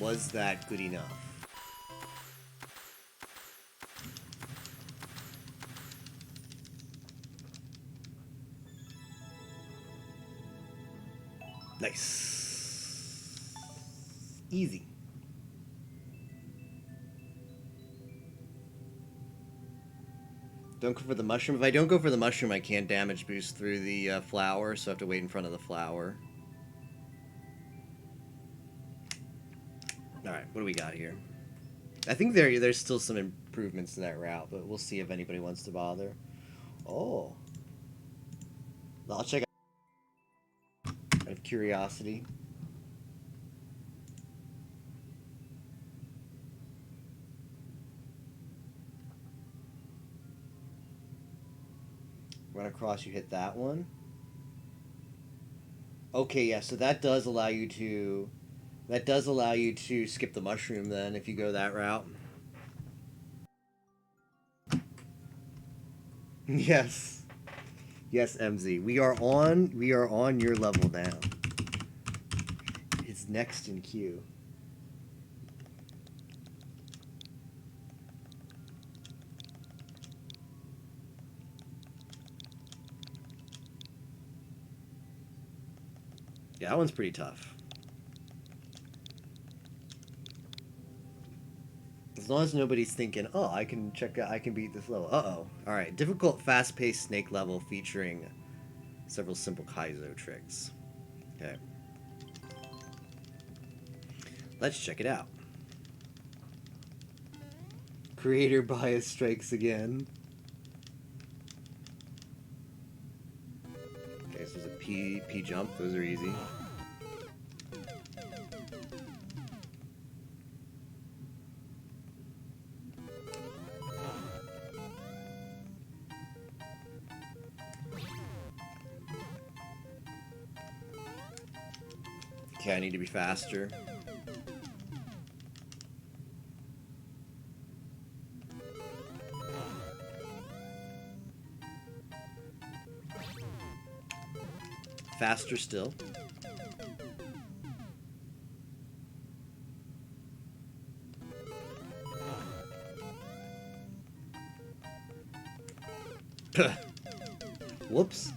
Was that good enough? Nice. Easy. Don't go for the mushroom. If I don't go for the mushroom, I can't damage boost through the flower, so I have to wait in front of the flower. Alright, what do we got here? I think there's still some improvements to that route, but we'll see if anybody wants to bother. Oh. I'll check out out of curiosity. Run across, you hit that one. Okay, yeah, so that does allow you to... That does allow you to skip the mushroom then, if you go that route. Yes. Yes, MZ. We are on your level now. It's next in queue. Yeah, that one's pretty tough. As long as nobody's thinking, oh, I can beat this level. Uh-oh. Alright, difficult, fast-paced snake level featuring several simple Kaizo tricks. Okay. Let's check it out. Creator bias strikes again. Okay, so there's a P jump. Those are easy. Okay, I need to be faster. Faster still. Whoops.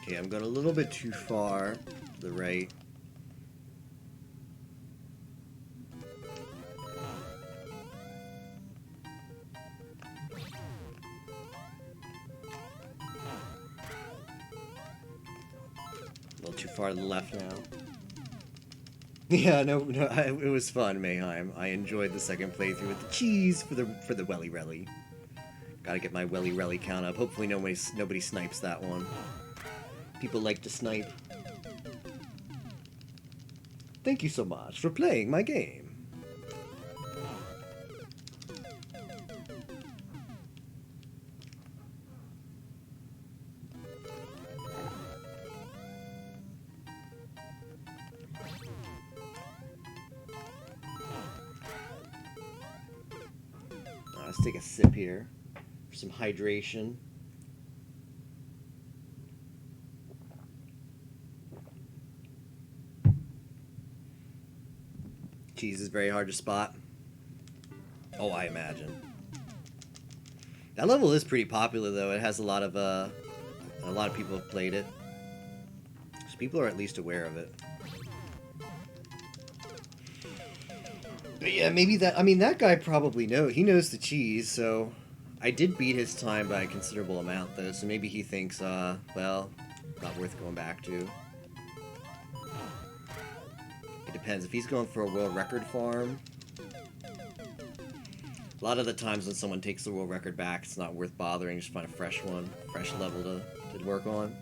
Okay, I'm going a little bit too far to the right. A little too far to the left now. Yeah, no, it was fun, Mayheim. I enjoyed the second playthrough with the cheese for the Welly Relly. Gotta get my Welly Relly count up. Hopefully nobody snipes that one. People like to snipe. Thank you so much for playing my game. Let's take a sip here for some hydration. Cheese is very hard to spot. Oh, I imagine. That level is pretty popular, though. It has a lot of people have played it, so people are at least aware of it. But yeah, maybe that. I mean, that guy probably he knows the cheese. So I did beat his time by a considerable amount, though. So maybe he thinks, well, not worth going back to. Depends. If he's going for a world record farm, a lot of the times when someone takes the world record back, it's not worth bothering. Just find a fresh one, fresh level to work on.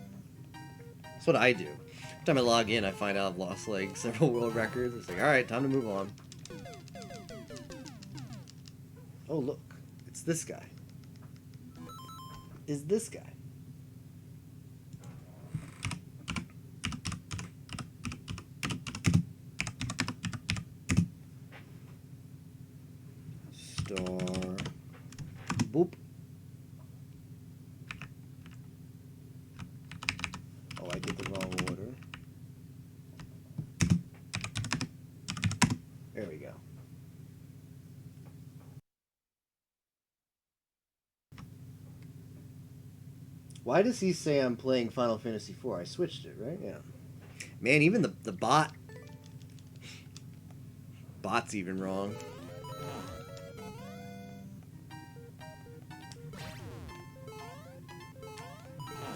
That's what I do. Every time I log in, I find out I've lost like several world records. It's like, all right, time to move on. Oh look, it's this guy. Is this guy? Star. Boop. Oh, I did the wrong order. There we go. Why does he say I'm playing Final Fantasy IV? I switched it, right? Yeah. Man, even the bot's even wrong.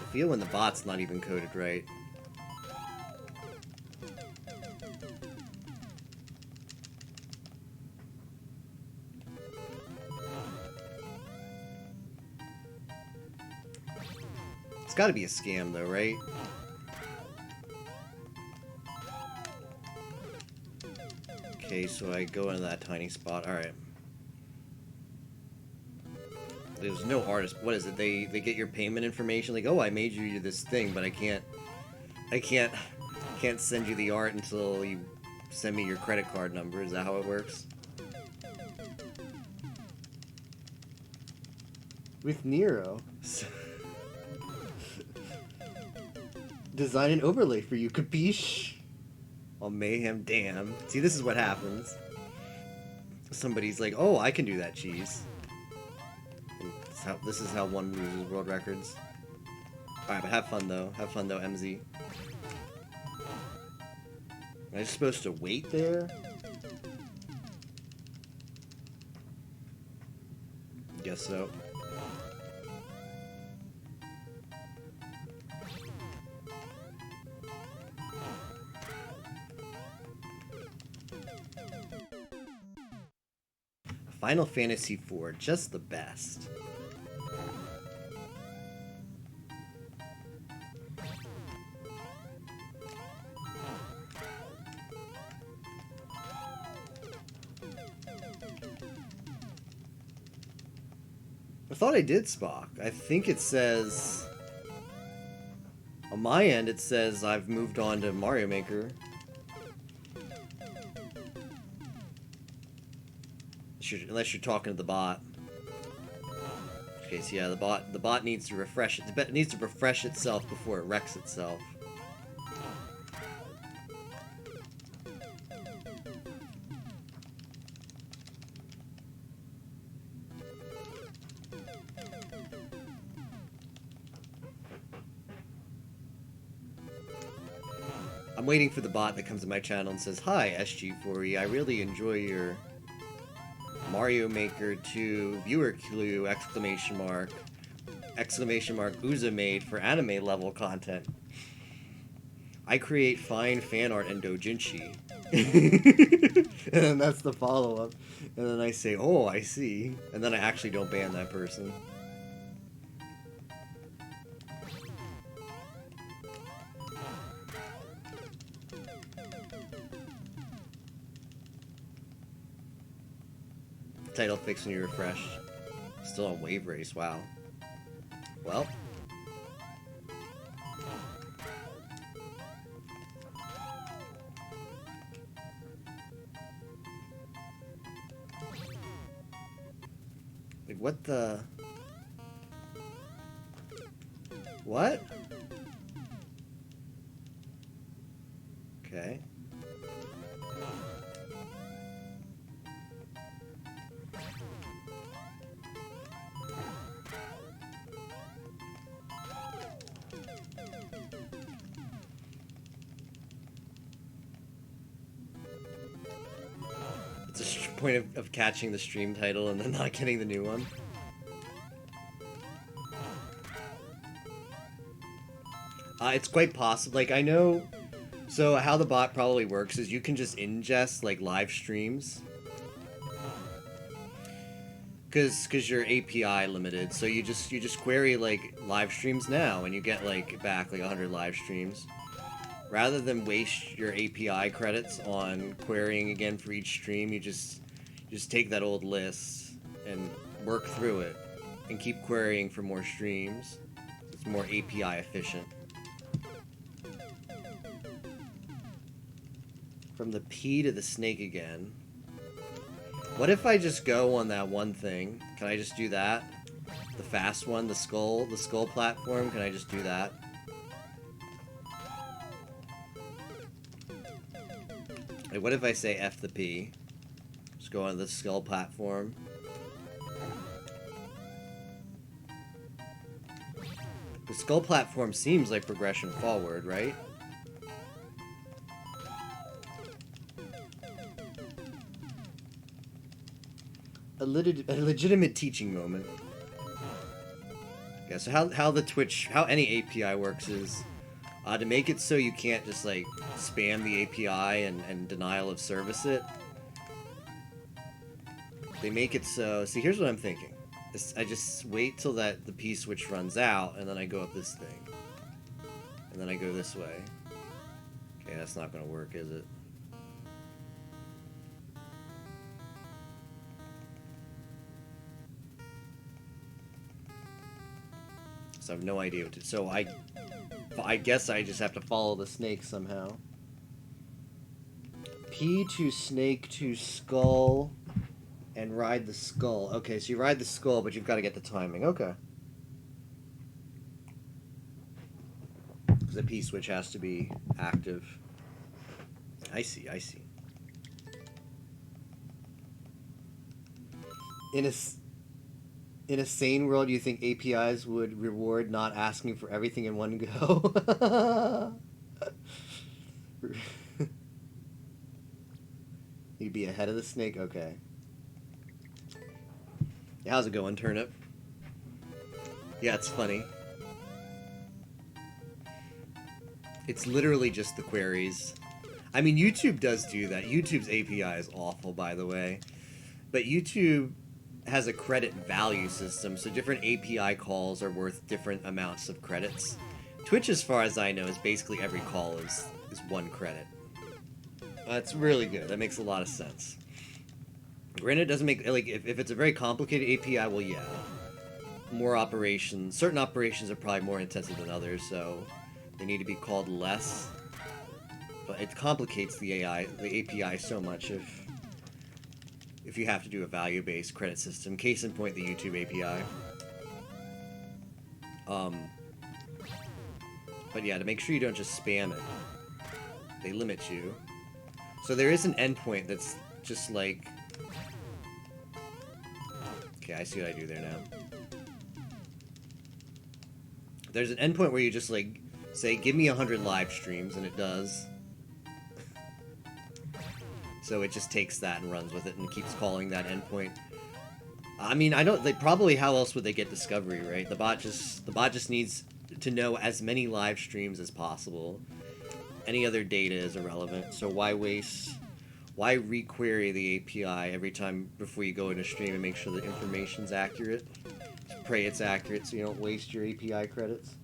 I feel when the bot's not even coded right. It's gotta be a scam though, right? Okay, so I go into that tiny spot. Alright. There's no artist. What is it? They get your payment information. Like, oh, I made you this thing, but I can't send you the art until you send me your credit card number. Is that how it works? With Nero. Design an overlay for you, capiche? Oh, mayhem, damn. See, this is what happens. Somebody's like, oh, I can do that cheese. This is how one loses world records. Alright, but have fun though. Have fun though, MZ. Am I just supposed to wait there? Guess so. Final Fantasy IV, just the best. I thought I did Spock. I think it says... On my end, it says I've moved on to Mario Maker. Unless you're talking to the bot. Okay, so yeah, the bot needs to refresh it. It needs to refresh itself before it wrecks itself. I'm waiting for the bot that comes to my channel and says, "Hi, SG4E, I really enjoy your Mario Maker 2 viewer clue, exclamation mark, Uza made for anime level content. I create fine fan art and doujinshi." And then that's the follow-up. And then I say, "Oh, I see." And then I actually don't ban that person. Title fixed when you refresh. Still on Wave Race, wow. Well. Like, what the... What? Okay. It's a point of catching the stream title and then not getting the new one. It's quite possible. Like, I know... So, how the bot probably works is you can just ingest, like, live streams. Because you're API limited. So, you just query, like, live streams now, and you get, like, back, like, 100 live streams. Rather than waste your API credits on querying again for each stream, you just take that old list and work through it and keep querying for more streams. It's more API efficient. From the P to the snake again. What if I just go on that one thing? Can I just do that? The fast one, the skull platform, can I just do that? Like, what if I say F the P? Just go on the skull platform. The skull platform seems like progression forward, right? A legitimate teaching moment. Yeah, so how any API works is to make it so you can't just like spam the API and denial of service it. They make it so. See, here's what I'm thinking. I just wait till the P switch runs out, and then I go up this thing, and then I go this way. Okay, that's not gonna work, is it? so I have no idea what to... So I guess I just have to follow the snake somehow. P to snake to skull and ride the skull. Okay, so you ride the skull, but you've got to get the timing. Okay. Because the P switch has to be active. I see, I see. In a sane world, do you think APIs would reward not asking for everything in one go? You'd be ahead of the snake? Okay. Yeah, how's it going, Turnip? Yeah, it's funny. It's literally just the queries. I mean, YouTube does do that. YouTube's API is awful, by the way. But YouTube has a credit value system, so different API calls are worth different amounts of credits. Twitch, as far as I know, is basically every call is 1 credit. That's really good. That makes a lot of sense. Granted, it doesn't make... Like, if it's a very complicated API, well, yeah. More operations... Certain operations are probably more intensive than others, so they need to be called less. But it complicates the API so much if you have to do a value-based credit system. Case in point, the YouTube API. But yeah, to make sure you don't just spam it, they limit you. So there is an endpoint that's just like... Okay, I see what I do there now. There's an endpoint where you just like say, give me 100 live streams, and it does. So it just takes that and runs with it and keeps calling that endpoint. I mean, I don't... probably how else would they get discovery, right? The bot just needs to know as many live streams as possible. Any other data is irrelevant. So why waste... Why requery the API every time before you go in a stream and make sure the information's accurate? Just pray it's accurate so you don't waste your API credits.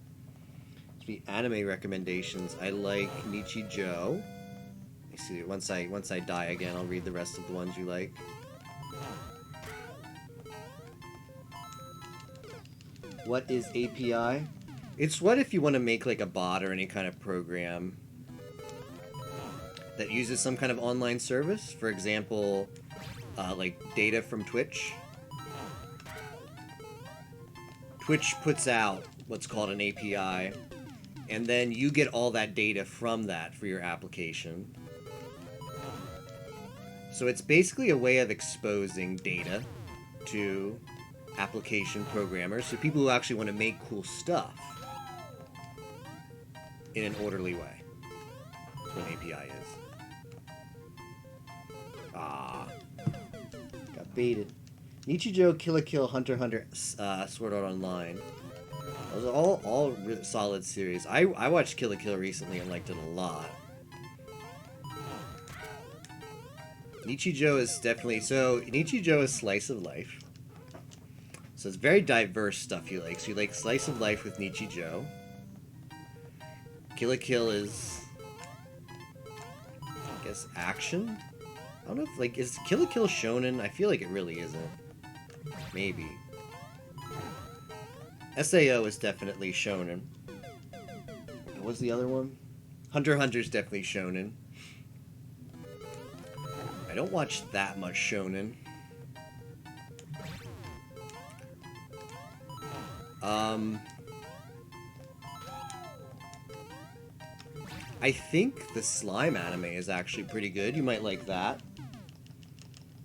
The anime recommendations. I like Nichijou. I see. Once I die again, I'll read the rest of the ones you like. What is API? It's what if you want to make like a bot or any kind of program that uses some kind of online service. For example, like data from Twitch. Twitch puts out what's called an API, and then you get all that data from that for your application. So it's basically a way of exposing data to application programmers, so people who actually want to make cool stuff in an orderly way. That's what an API is. Ah. Got baited. Nichijou, Kill la Kill, Hunter x Hunter, Sword Art Online. Those are all solid series. I watched Kill la Kill recently and liked it a lot. Nichijou is definitely... So, Nichijou is slice of life. So it's very diverse stuff you like. So you like slice of life with Nichijou. Kill la Kill is... I guess action? I don't know if, like, is Kill la Kill shonen? I feel like it really isn't. Maybe. SAO is definitely shonen. What's the other one? Hunter x Hunter is definitely shonen. I don't watch that much shonen. I think the slime anime is actually pretty good. You might like that.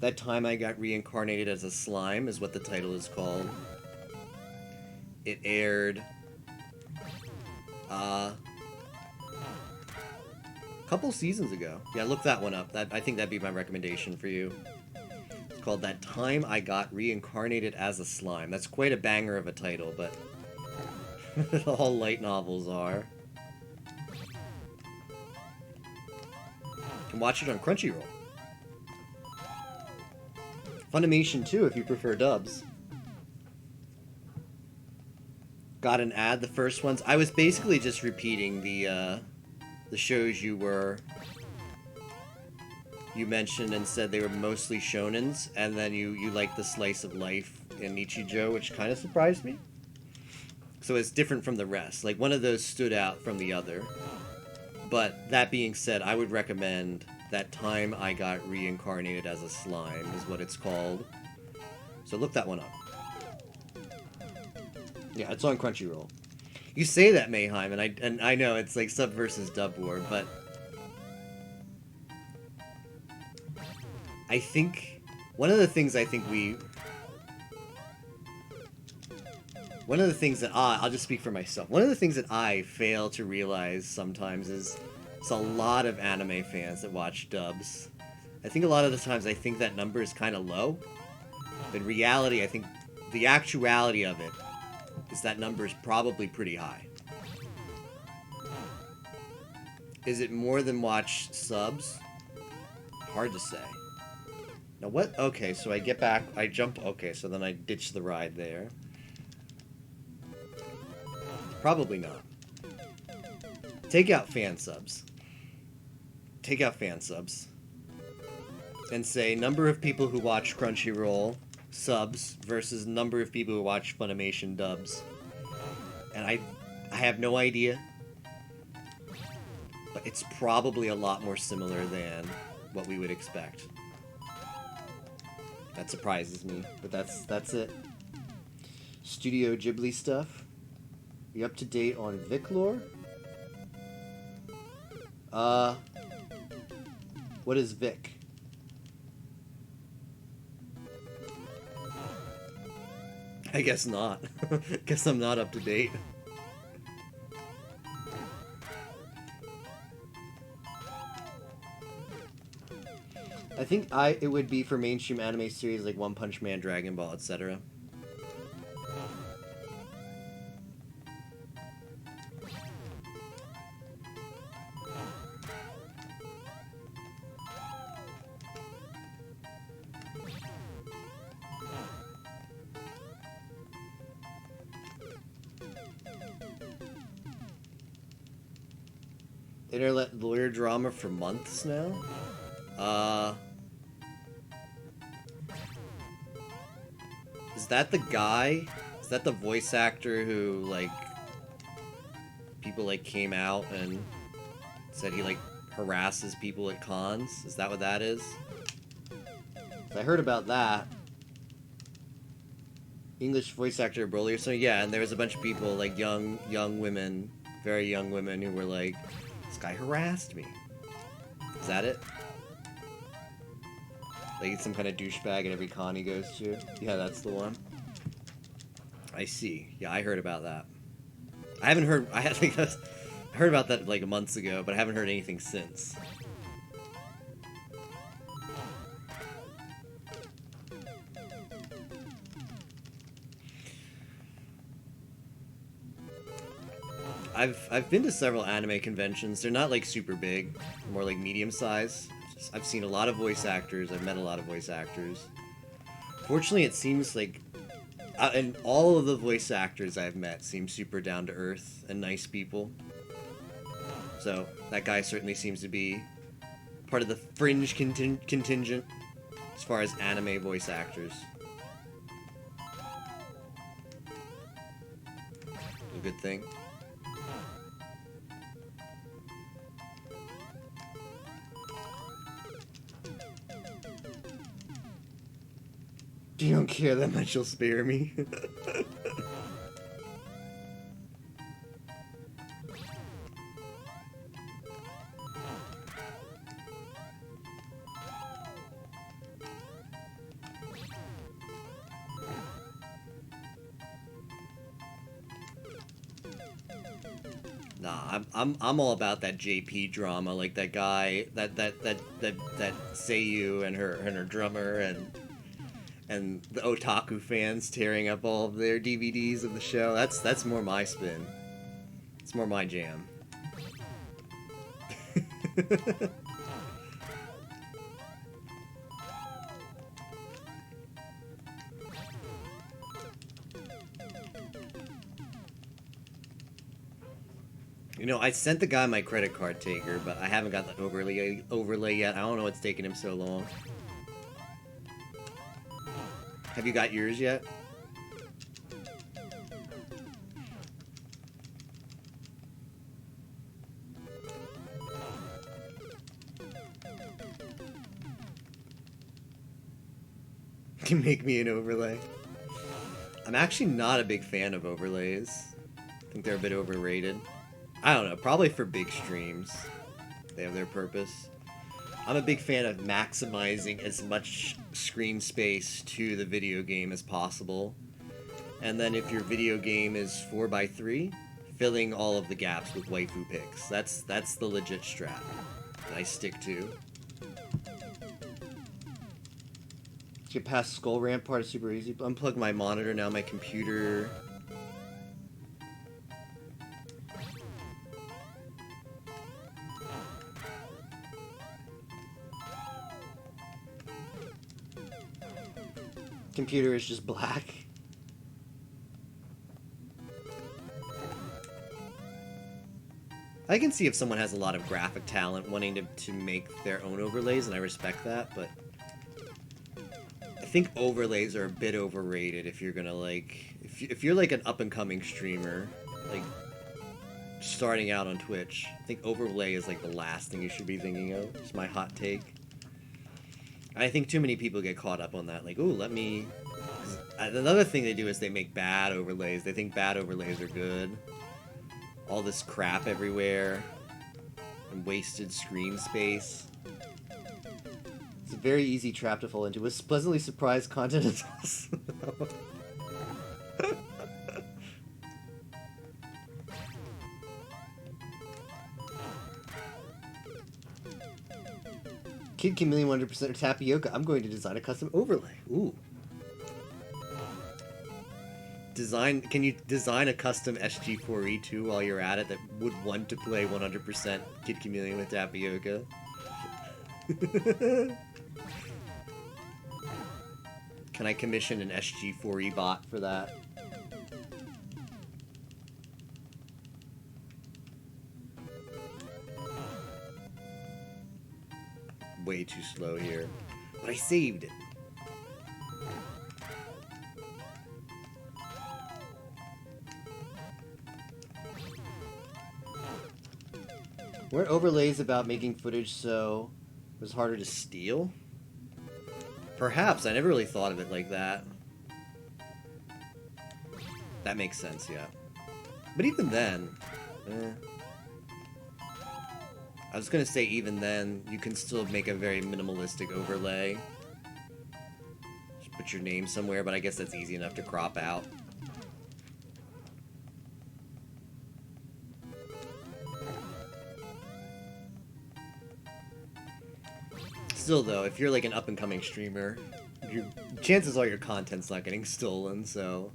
That Time I Got Reincarnated as a Slime is what the title is called. It aired a couple seasons ago. Yeah, look that one up. I think that'd be my recommendation for you. It's called That Time I Got Reincarnated as a Slime. That's quite a banger of a title, but all light novels are. You can watch it on Crunchyroll. Funimation too, if you prefer dubs. Got an ad, the first ones. I was basically just repeating the shows you mentioned and said they were mostly shonens, and then you liked the slice of life in Nichijou, which kind of surprised me. So it's different from the rest. Like, one of those stood out from the other. But that being said, I would recommend That Time I Got Reincarnated as a Slime is what it's called. So look that one up. Yeah, it's on Crunchyroll. You say that, Mayheim, and I know it's like sub versus dub war, but I think one of the things that I'll just speak for myself. One of the things that I fail to realize sometimes is it's a lot of anime fans that watch dubs. I think a lot of the times I think that number is kind of low. But in reality, I think the actuality of it is that number is probably pretty high. Is it more than watch subs? Hard to say. Now what? Okay, so I get back, I jump, okay, so then I ditch the ride there. Probably not. Take out fan subs. Take out fan subs. And say number of people who watch Crunchyroll subs versus number of people who watch Funimation dubs. And I have no idea. But it's probably a lot more similar than what we would expect. That surprises me, but that's it. Studio Ghibli stuff. You up to date on Vic lore? What is Vic? I guess not. Guess I'm not up to date. I think it would be for mainstream anime series like One Punch Man, Dragon Ball, etc. Internet lawyer drama for months now? Is that the guy? Is that the voice actor who, like, people, like, came out and said he, like, harasses people at cons? Is that what that is? I heard about that. English voice actor Broly or something? Yeah, and there was a bunch of people, like, young women, very young women who were like, this guy harassed me. Is that it? Like, he's some kind of douchebag at every con he goes to? Yeah, that's the one. I see. Yeah, I heard about that. I haven't heard... I heard about that, like, months ago, but I haven't heard anything since. I've been to several anime conventions. They're not like super big, more like medium size. I've seen a lot of voice actors. I've met a lot of voice actors. Fortunately, it seems like, and all of the voice actors I've met seem super down to earth and nice people. So that guy certainly seems to be part of the fringe contingent as far as anime voice actors. A good thing. You don't care that much, you'll spare me. Nah, I'm all about that JP drama, like that guy, that Seiyu and her drummer and the otaku fans tearing up all of their DVDs of the show. That's more my spin. It's more my jam. You know, I sent the guy my credit card taker, but I haven't got the overlay yet. I don't know what's taking him so long. Have you got yours yet? can make me an overlay. I'm actually not a big fan of overlays. I think they're a bit overrated. I don't know, probably for big streams. They have their purpose. I'm a big fan of maximizing as much screen space to the video game as possible. And then if your video game is 4x3, filling all of the gaps with waifu pics. That's the legit strat that I stick to. Get past Skull Ramp part is super easy. Unplug my monitor now, my computer. Computer is just black. I can see if someone has a lot of graphic talent wanting to make their own overlays, and I respect that, but I think overlays are a bit overrated if you're gonna, like, if you're like an up-and-coming streamer, like, starting out on Twitch, I think overlay is like the last thing you should be thinking of. It's my hot take. I think too many people get caught up on that, like, ooh, let me... Another thing they do is they make bad overlays. They think bad overlays are good. All this crap everywhere. And wasted screen space. It's a very easy trap to fall into. Was pleasantly surprised content is awesome. Kid Chameleon 100% tapioca. I'm going to design a custom overlay. Ooh. Can you design a custom SG4E2 while you're at it that would want to play 100% Kid Chameleon with tapioca? Can I commission an SG4E bot for that? Way too slow here. But I saved it. Weren't overlays about making footage so it was harder to steal? Perhaps. I never really thought of it like that. That makes sense, yeah. But even then... I was gonna say even then, you can still make a very minimalistic overlay. Just put your name somewhere, but I guess that's easy enough to crop out. Still though, if you're like an up-and-coming streamer, chances are your content's not getting stolen, so...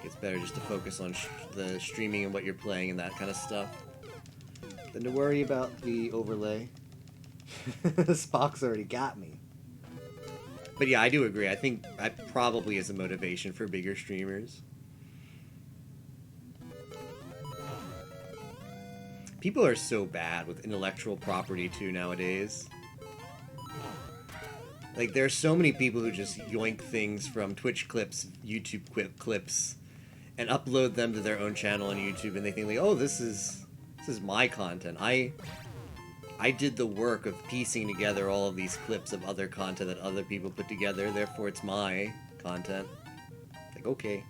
It's better just to focus on the streaming and what you're playing and that kind of stuff than to worry about the overlay. Spock's already got me. But yeah, I do agree. I think that probably is a motivation for bigger streamers. People are so bad with intellectual property too nowadays. Like, there are so many people who just yoink things from Twitch clips, YouTube clips, and upload them to their own channel on YouTube, and they think like, oh, this is my content. I did the work of piecing together all of these clips of other content that other people put together, therefore it's my content. Like, okay.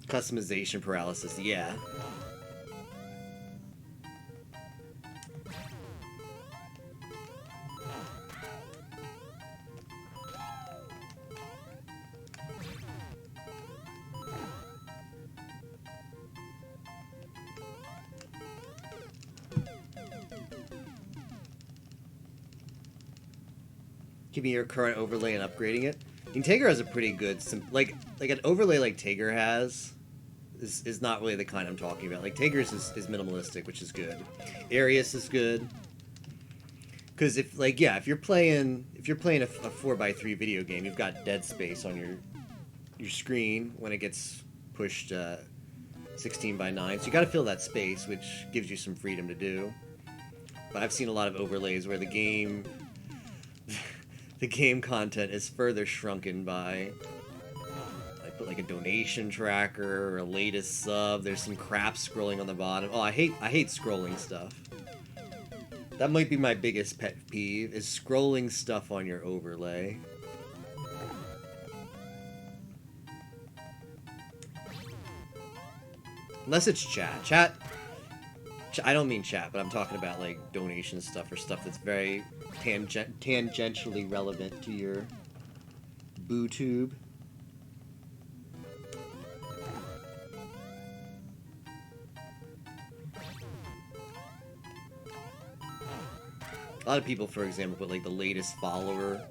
Customization paralysis, yeah. Keeping your current overlay and upgrading it. I mean, Tager has a pretty good, like an overlay like Tager has is not really the kind I'm talking about. Like, Tager's is minimalistic, which is good. Arius is good. Because if you're playing a 4x3 video game, you've got dead space on your screen when it gets pushed 16:9. So you got to fill that space, which gives you some freedom to do. But I've seen a lot of overlays where the game content is further shrunken by Put like a donation tracker or a latest sub. There's some crap scrolling on the bottom. Oh, I hate scrolling stuff. That might be my biggest pet peeve, is scrolling stuff on your overlay. Unless it's chat. I don't mean chat, but I'm talking about like donation stuff or stuff that's very tangentially relevant to your BooTube. A lot of people, for example, put like the latest follower,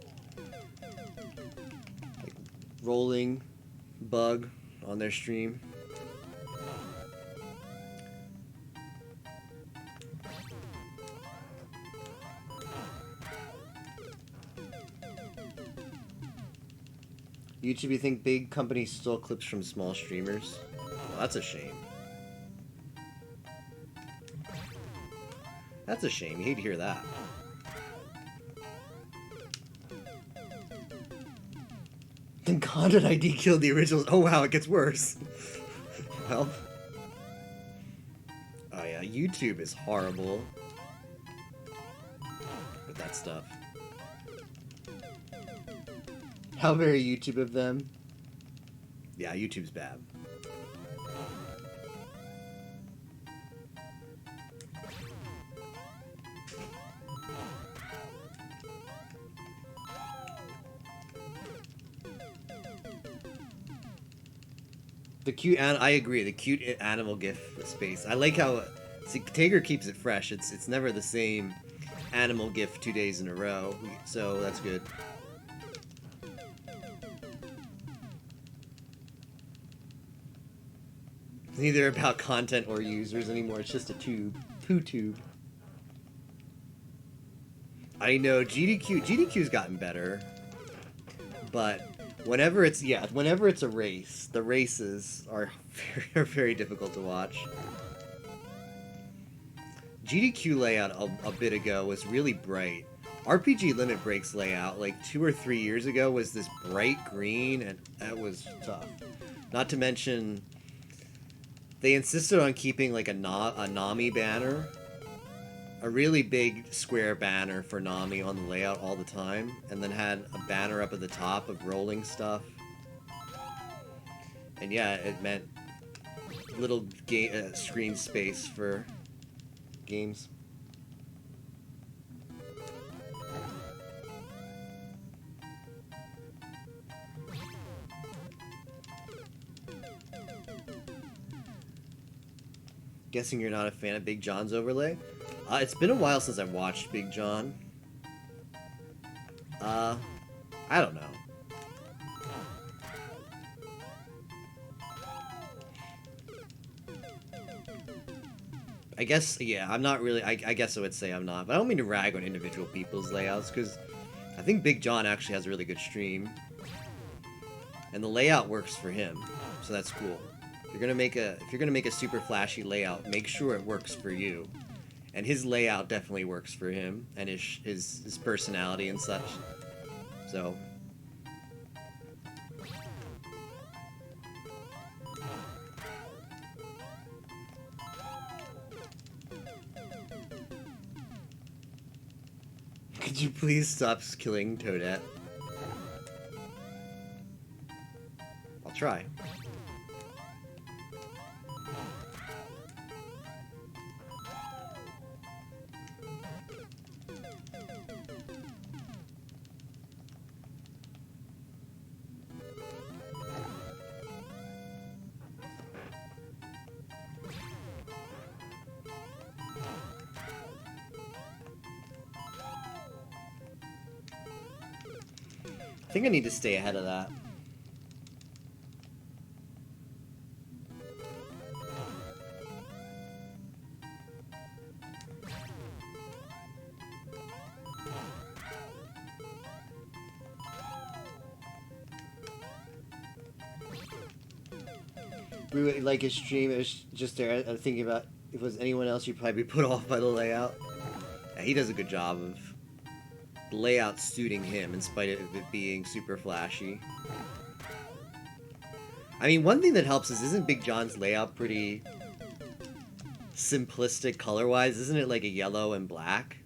like rolling bug on their stream. YouTube, you think big companies stole clips from small streamers? Well, that's a shame. That's a shame. You hate to hear that. Then Content ID killed the originals. Oh wow, it gets worse. Well. Oh yeah, YouTube is horrible with that stuff. How very YouTube of them. Yeah, YouTube's bad. The cute I agree. The cute animal GIF space. I like how Tager keeps it fresh. It's never the same animal GIF 2 days in a row. So that's good. It's neither about content or users anymore. It's just a tube. Poo tube. I know GDQ's gotten better, but whenever it's a race, the races are very difficult to watch. GDQ layout a bit ago was really bright. RPG Limit Break's layout, like 2 or 3 years ago, was this bright green, and that was tough. Not to mention, they insisted on keeping like a Nami banner. A really big square banner for Nami on the layout all the time, and then had a banner up at the top of rolling stuff. And yeah, it meant little screen space for games. Guessing you're not a fan of Big John's overlay? It's been a while since I've watched Big John. I don't know. I guess, yeah, I'm not really, I guess I would say I'm not, but I don't mean to rag on individual people's layouts, because I think Big John actually has a really good stream. And the layout works for him, so that's cool. If you're gonna make a super flashy layout, make sure it works for you. And his layout definitely works for him, and his personality and such. So. Could you please stop killing Toadette? I'll try. I think I need to stay ahead of that. We like his stream. It was just there. I was thinking about if it was anyone else, you'd probably be put off by the layout. Yeah, he does a good job of the layout suiting him in spite of it being super flashy. I mean, one thing that helps is, isn't Big John's layout pretty simplistic color-wise? Isn't it like a yellow and black?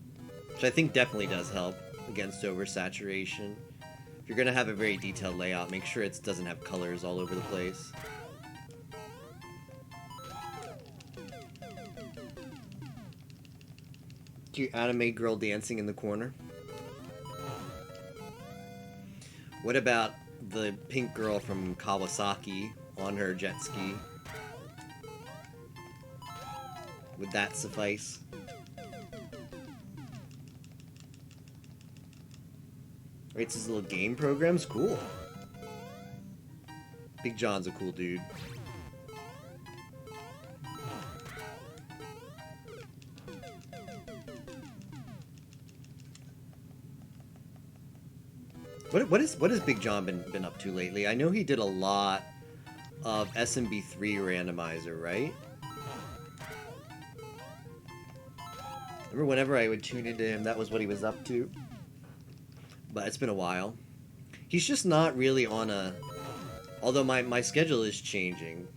Which I think definitely does help against oversaturation. If you're gonna have a very detailed layout, make sure it doesn't have colors all over the place. Cute anime girl dancing in the corner. What about the pink girl from Kawasaki on her jet ski? Would that suffice? Rates his little game programs? Cool. Big John's a cool dude. What has Big John been up to lately? I know he did a lot of SMB3 randomizer, right? Remember whenever I would tune into him, that was what he was up to. But it's been a while. He's just not really on a... Although my schedule is changing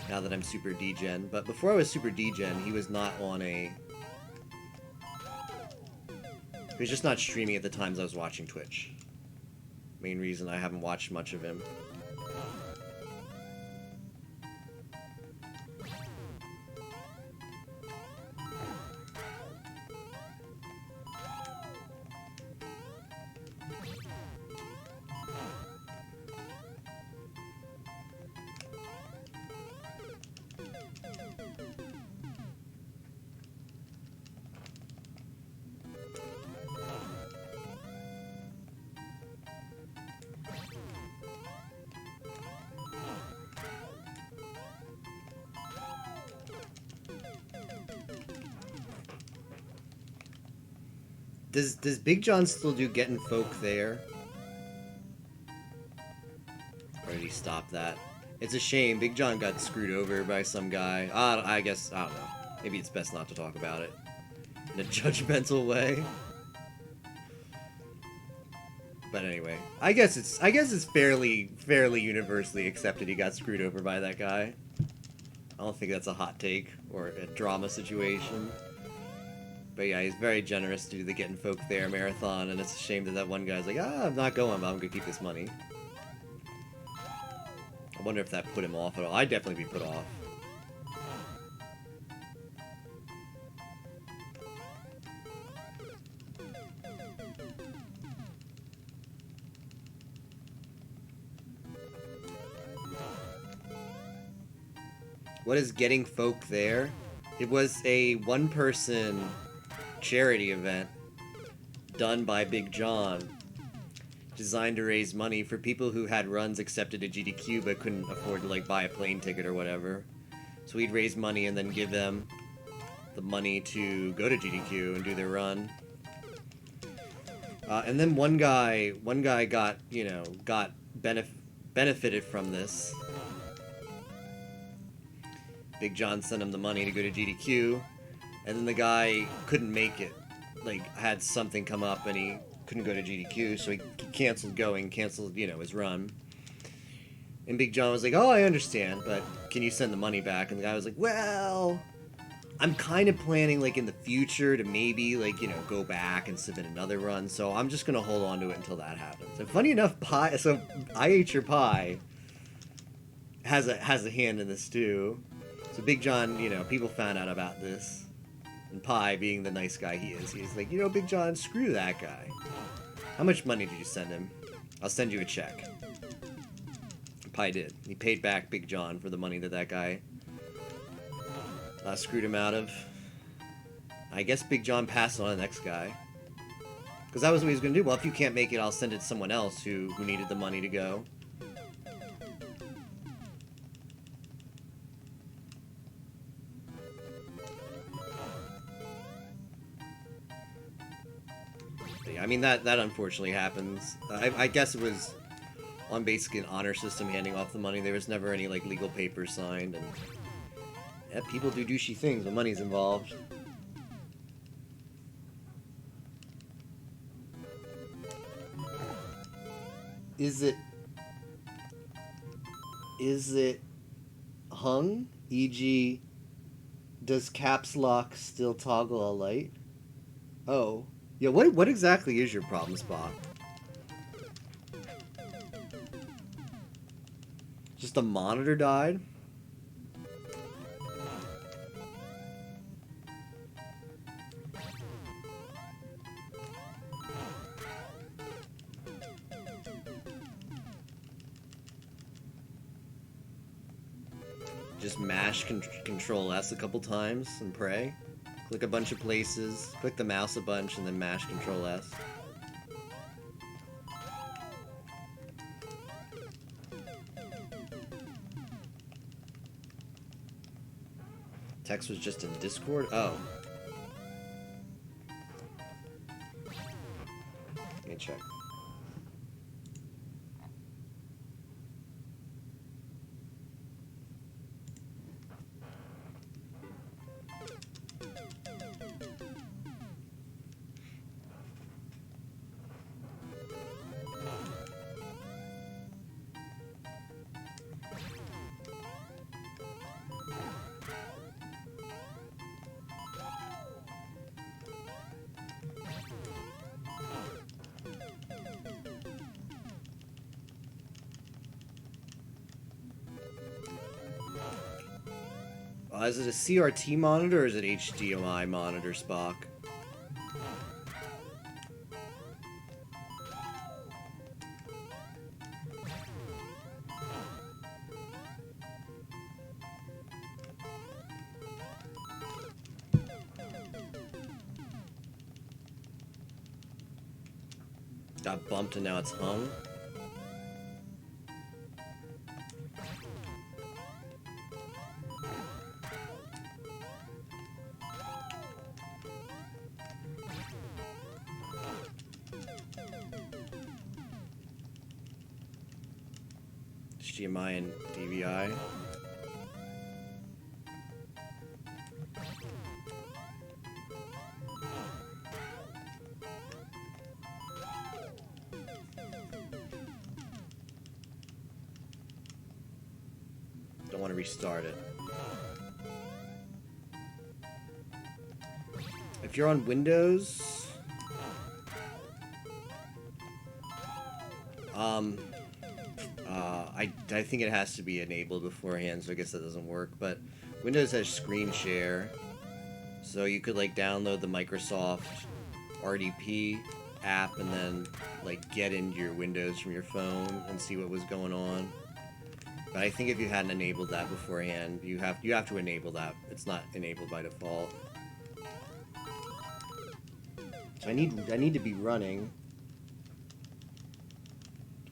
now that I'm Super D-Gen. But before I was Super D-Gen, he was not on a... He was just not streaming at the times I was watching Twitch. Main reason I haven't watched much of him. Does Big John still do Getting Folk There? Or did he stop that? It's a shame. Big John got screwed over by some guy. I guess, I don't know. Maybe it's best not to talk about it in a judgmental way. But anyway, I guess it's fairly universally accepted he got screwed over by that guy. I don't think that's a hot take or a drama situation. But yeah, he's very generous to do the Getting Folk There marathon, and it's a shame that that one guy's like, I'm not going, but I'm gonna keep this money. I wonder if that put him off at all. I'd definitely be put off. What is Getting Folk There? It was a one-person charity event done by Big John, designed to raise money for people who had runs accepted at GDQ but couldn't afford to like buy a plane ticket or whatever. So he'd raise money and then give them the money to go to GDQ and do their run. And then one guy got, benefited from this. Big John sent him the money to go to GDQ, and then the guy couldn't make it. Like, had something come up and he couldn't go to GDQ, so he canceled his run. And Big John was like, oh, I understand, but can you send the money back? And the guy was like, well, I'm kind of planning, like, in the future to maybe, like, go back and submit another run, so I'm just gonna hold on to it until that happens. And funny enough, so I Ate Your Pie has a hand in this, too. So Big John, people found out about this. And Pie, being the nice guy he is, he's like, Big John, screw that guy. How much money did you send him? I'll send you a check. Pie did. He paid back Big John for the money that guy screwed him out of. I guess Big John passed on to the next guy. Because that was what he was going to do. Well, if you can't make it, I'll send it to someone else who needed the money to go. I mean, that unfortunately happens. I guess it was on basically an honor system handing off the money. There was never any, like, legal papers signed, and yeah, people do douchey things when money's involved. Is it... Is it hung? E.g., does caps lock still toggle a light? Oh. Yeah, what exactly is your problem, Spock? Just the monitor died? Just mash Control S a couple times and pray. Click a bunch of places, click the mouse a bunch, and then mash Control S. Text was just in Discord? Oh. Let me check. Is it a CRT monitor or is it HDMI monitor, Spock? Got bumped and now it's hung? HDMI and DVI. Don't want to restart it. If you're on Windows, I think it has to be enabled beforehand, so I guess that doesn't work. But Windows has screen share, so you could like download the Microsoft RDP app and then like get into your Windows from your phone and see what was going on. But I think if you hadn't enabled that beforehand, you have to enable that. It's not enabled by default. So I need to be running.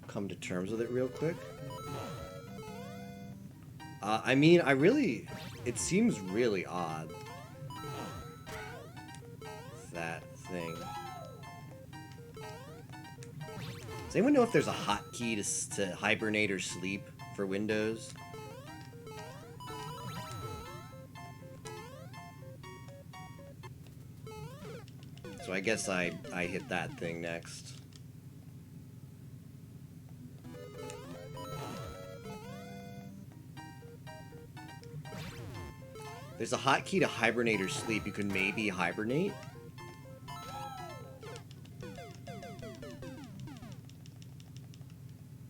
Come to terms with it real quick. I mean, it seems really odd. That thing. Does anyone know if there's a hotkey to hibernate or sleep for Windows? So I guess I hit that thing next. There's a hotkey to hibernate or sleep. You can maybe hibernate.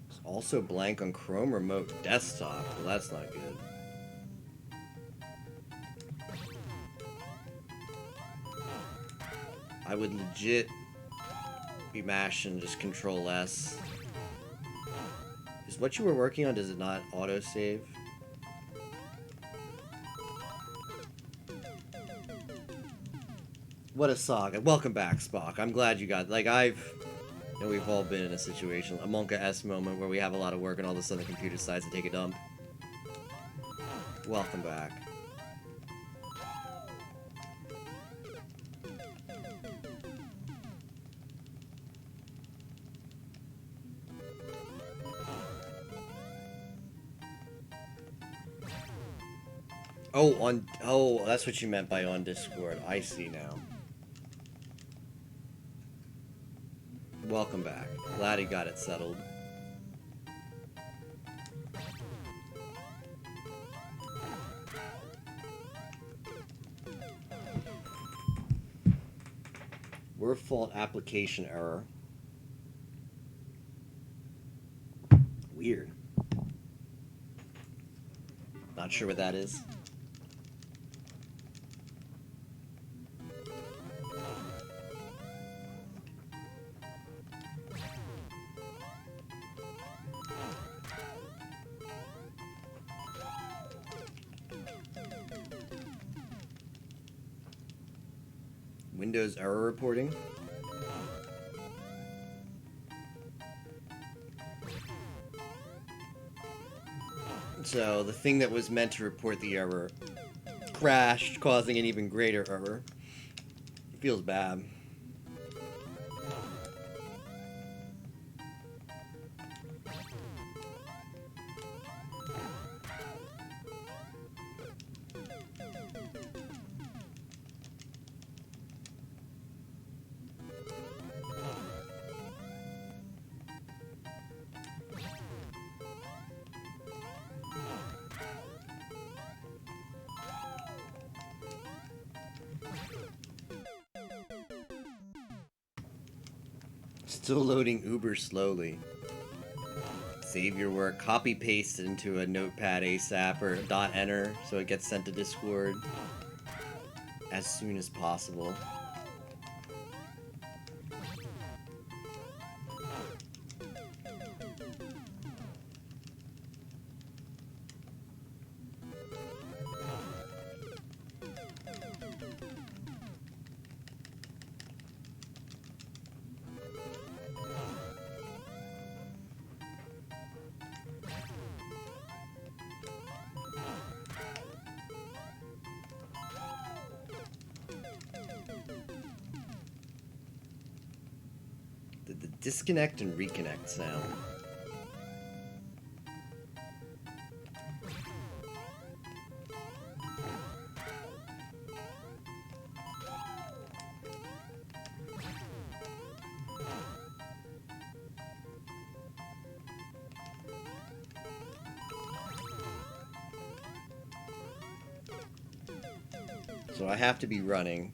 It's also blank on Chrome Remote Desktop. Well, that's not good. I would legit be mashing just Control S. Is what you were working on, does it not autosave? What a saga. Welcome back, Spock. I'm glad you got... Like, we've all been in a situation, a Monka S moment, where we have a lot of work and all of a sudden the computer decides to take a dump. Welcome back. Oh, that's what you meant by on Discord. I see now. Welcome back. Glad he got it settled. Word fault application error. Weird. Not sure what that is. Windows error reporting. So the thing that was meant to report the error crashed, causing an even greater error. Feels bad. Still loading uber slowly. Save your work, copy paste it into a notepad ASAP or .enter so it gets sent to Discord as soon as possible. The disconnect and reconnect sound. So I have to be running.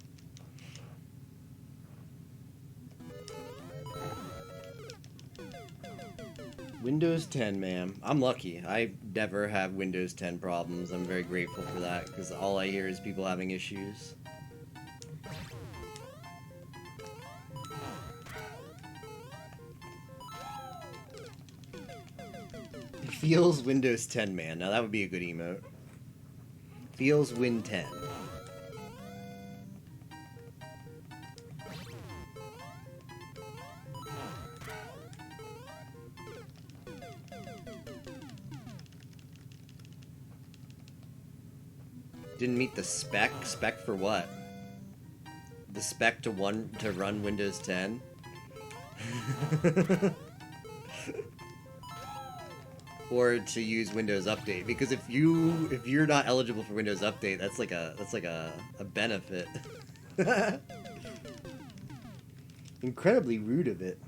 Windows 10, ma'am. I'm lucky. I never have Windows 10 problems. I'm very grateful for that, because all I hear is people having issues. Feels Windows 10, man. Now that would be a good emote. Feels Win 10. Didn't meet the spec? Spec for what? The spec to run Windows 10? Or to use Windows Update, because if you're not eligible for Windows Update, that's like a benefit. Incredibly rude of it.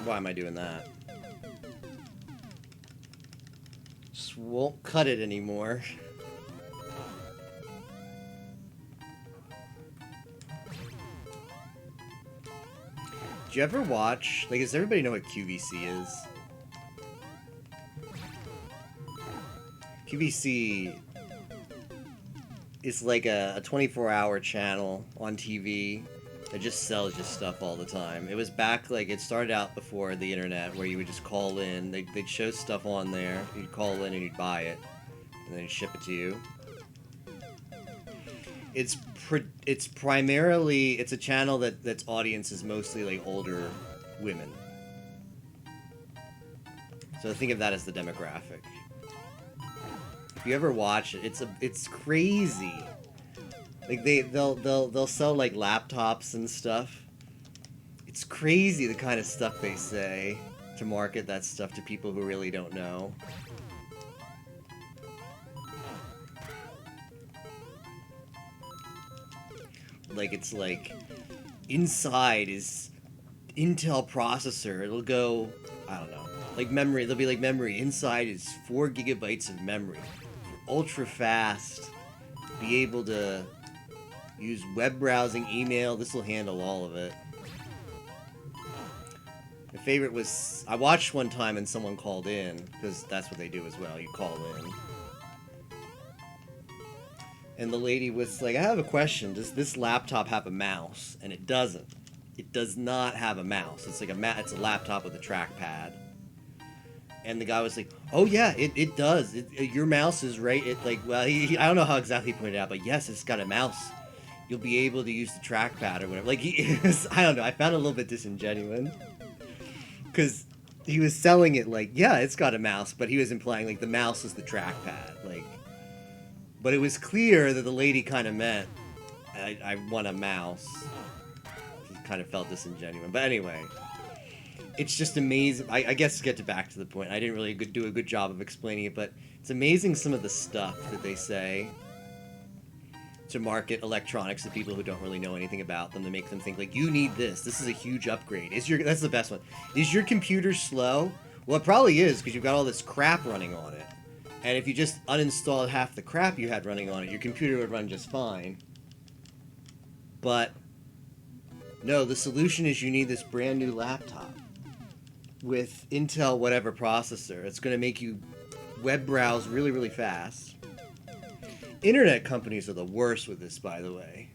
Why am I doing that? Just won't cut it anymore. Do you ever watch, like, does everybody know what QVC is? QVC is like a 24-hour channel on TV that just sells you stuff all the time. It was back, like, it started out before the internet, where you would just call in, they'd show stuff on there, you'd call in and you'd buy it, and then they'd ship it to you. It's primarily, it's a channel that's audience is mostly, like, older women. So think of that as the demographic. If you ever watch it, it's crazy. Like they'll sell like laptops and stuff. It's crazy the kind of stuff they say to market that stuff to people who really don't know. Like it's like inside is Intel processor. It'll go, I don't know, like memory. There'll be like memory inside is 4 gigabytes of memory, ultra fast. Be able to use web browsing, email. This will handle all of it. My favorite was, I watched one time and someone called in, because that's what they do as well. You call in. And the lady was like, I have a question. Does this laptop have a mouse? And it doesn't. It does not have a mouse. It's like it's a laptop with a trackpad. And the guy was like, oh yeah, it does. Your mouse is right. It like, well, I don't know how exactly he pointed it out, but yes, it's got a mouse. You'll be able to use the trackpad or whatever. Like, I don't know. I found it a little bit disingenuous. Because he was selling it like, yeah, it's got a mouse, but he was implying like the mouse is the trackpad. Like, but it was clear that the lady kind of meant, I want a mouse. It kind of felt disingenuous. But anyway, it's just amazing. I guess to get back to the point, I didn't really do a good job of explaining it, but it's amazing some of the stuff that they say to market electronics to people who don't really know anything about them, to make them think like, you need this. This is a huge upgrade. That's the best one. Is your computer slow? Well, it probably is, because you've got all this crap running on it. And if you just uninstalled half the crap you had running on it, your computer would run just fine. But no, the solution is you need this brand new laptop with Intel whatever processor. It's going to make you web browse really, really fast. Internet companies are the worst with this, by the way.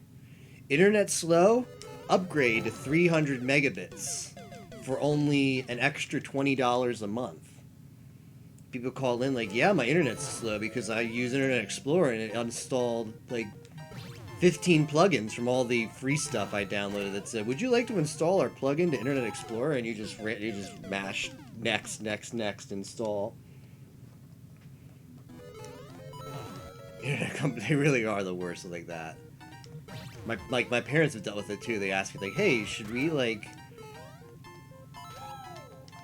Internet slow? Upgrade to 300 megabits for only an extra $20 a month. People call in like, yeah, my internet's slow because I use Internet Explorer and it installed like 15 plugins from all the free stuff I downloaded that said, would you like to install our plugin to Internet Explorer? And you just mash next, install. Internet companies, they really are the worst like that. My parents have dealt with it too. They asked me like, hey, should we like,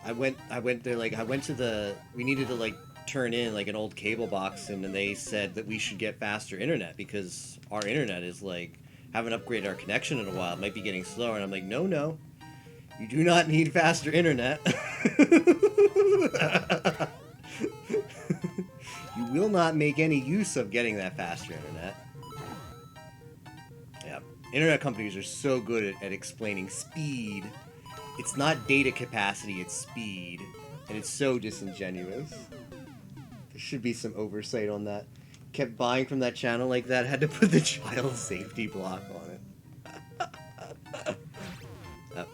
I went there like, we needed to like turn in like an old cable box, and then they said that we should get faster internet because our internet is like, haven't upgraded our connection in a while, it might be getting slower. And I'm like, no, you do not need faster internet. You will not make any use of getting that faster internet. Yeah, internet companies are so good at explaining speed. It's not data capacity, it's speed. And it's so disingenuous. There should be some oversight on that. Kept buying from that channel like that, had to put the child safety block on it. Oh.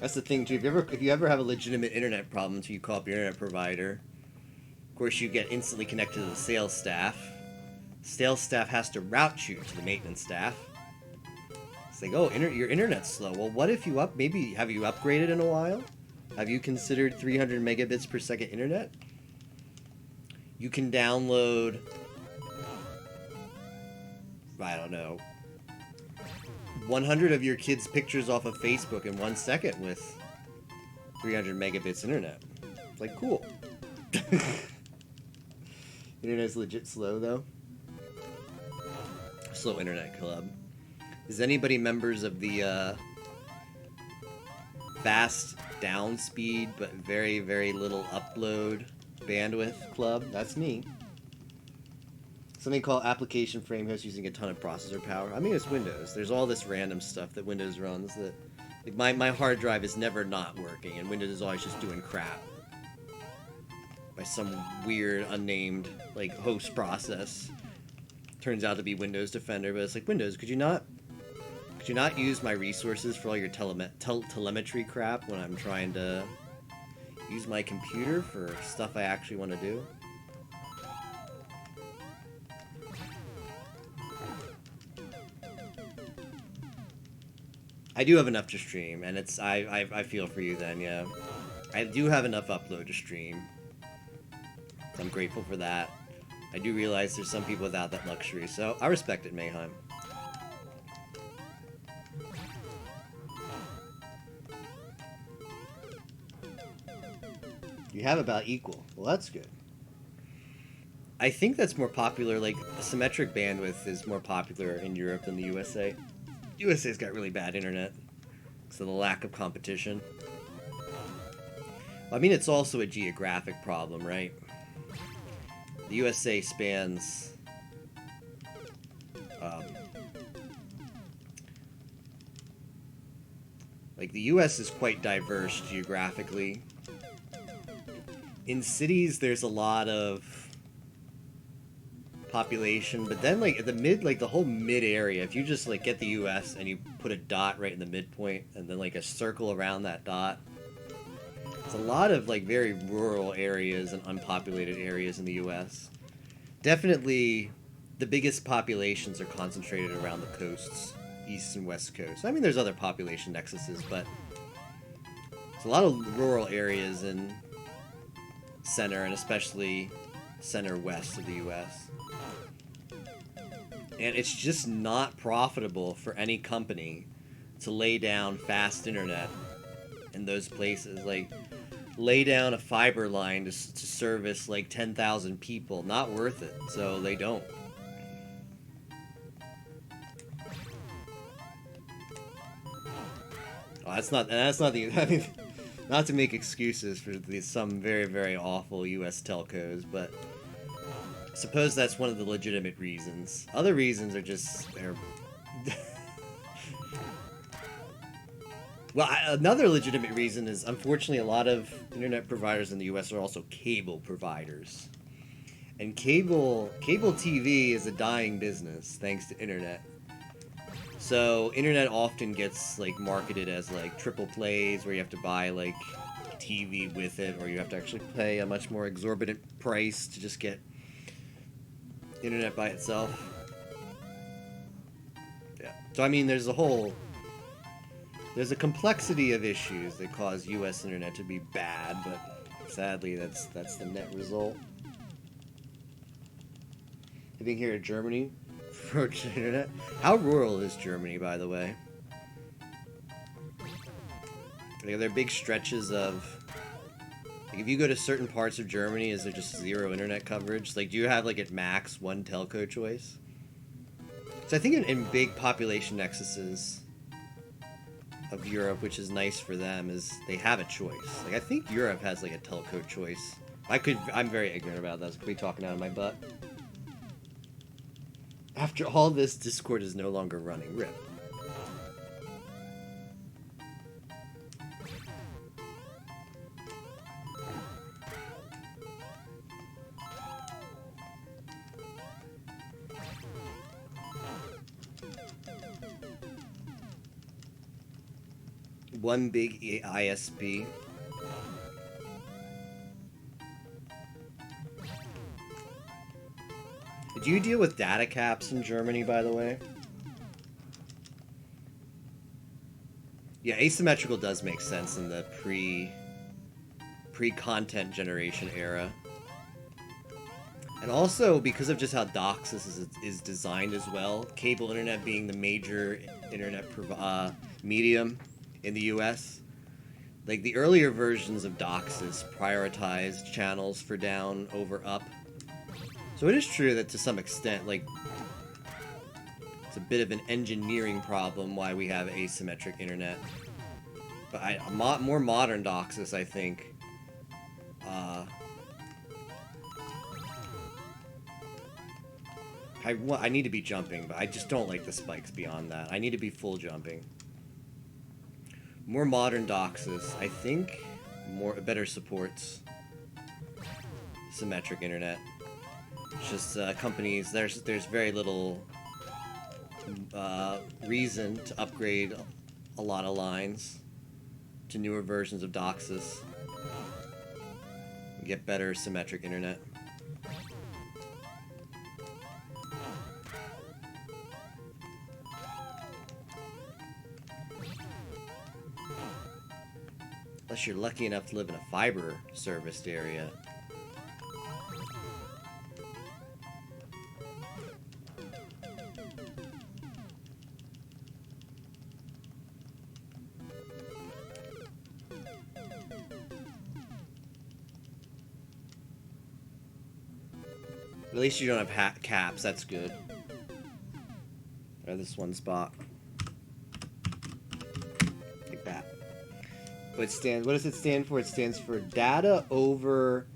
That's the thing too. If you ever have a legitimate internet problem, so you call up your internet provider, of course you get instantly connected to the sales staff. Sales staff has to route you to the maintenance staff. It's like, oh, your internet's slow. Well, what if you maybe have you upgraded in a while? Have you considered 300 megabits per second internet? You can download, I don't know, 100 of your kids' pictures off of Facebook in 1 second with 300 megabits internet. It's like, cool. Internet's legit slow, though. Slow Internet Club. Is anybody members of the fast down speed but very, very little upload bandwidth club? That's me. Something called Application Framehouse using a ton of processor power. I mean, it's Windows. There's all this random stuff that Windows runs that, like, my hard drive is never not working, and Windows is always just doing crap by some weird unnamed like host process. Turns out to be Windows Defender, but it's like, Windows, could you not use my resources for all your telemetry crap when I'm trying to use my computer for stuff I actually want to do? I do have enough to stream, and it's I feel for you then, yeah. I do have enough upload to stream. I'm grateful for that. I do realize there's some people without that luxury, so I respect it, Mayheim. You have about equal. Well, that's good. I think that's more popular. Like symmetric bandwidth is more popular in Europe than the USA. USA's got really bad internet, so the lack of competition. Well, I mean, it's also a geographic problem, right? The USA spans like the US is quite diverse geographically. In cities, there's a lot of population, but then like the whole mid area, if you just like get the US and you put a dot right in the midpoint and then like a circle around that dot, it's a lot of like very rural areas and unpopulated areas in the US. Definitely the biggest populations are concentrated around the coasts, east and west coast. I mean, there's other population nexuses, but it's a lot of rural areas in center and especially center west of the US. And it's just not profitable for any company to lay down fast internet in those places. Like, lay down a fiber line to service like 10,000 people. Not worth it. So they don't. Oh, that's not the. I mean, not to make excuses for some very, very awful U.S. telcos, but I suppose that's one of the legitimate reasons. Other reasons are just they're. Well, another legitimate reason is, unfortunately, a lot of internet providers in the U.S. are also cable providers, and cable TV is a dying business thanks to internet. So internet often gets like marketed as like triple plays, where you have to buy like TV with it, or you have to actually pay a much more exorbitant price to just get internet by itself. Yeah. So I mean, there's a complexity of issues that cause U.S. internet to be bad, but sadly, that's the net result. Living here in Germany, for internet. How rural is Germany, by the way? Like, are there big stretches of... Like, if you go to certain parts of Germany, is there just zero internet coverage? Like, do you have, like, at max one telco choice? So I think in big population nexuses of Europe, which is nice for them, is they have a choice. Like, I think Europe has, like, a telco choice. I'm very ignorant about that. I could be talking out of my butt. After all this, Discord is no longer running. RIP. One big ISP. Do you deal with data caps in Germany, by the way? Yeah, asymmetrical does make sense in the pre-content generation era. And also, because of just how DOCSIS is designed as well, cable internet being the major internet medium in the US, like the earlier versions of DOCSIS prioritized channels for down over up. So it is true that to some extent, like, it's a bit of an engineering problem why we have asymmetric internet. But more modern DOCSIS, I think, I need to be jumping, but I just don't like the spikes beyond that. I need to be full jumping. More modern DOCSIS, I think, better supports symmetric internet. It's just companies, there's very little reason to upgrade a lot of lines to newer versions of DOCSIS and get better symmetric internet. Unless you're lucky enough to live in a fiber serviced area. At least you don't have caps. That's good. Or this one spot. Like that. But it stands. What does it stand for? It stands for data over.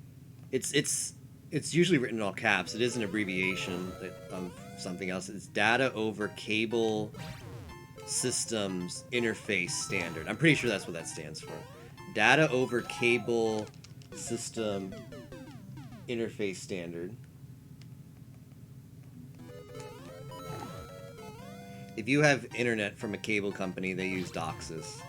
It's usually written in all caps. It is an abbreviation of something else. It's data over cable systems interface standard. I'm pretty sure that's what that stands for. Data over cable system interface standard. If you have internet from a cable company, they use DOCSIS.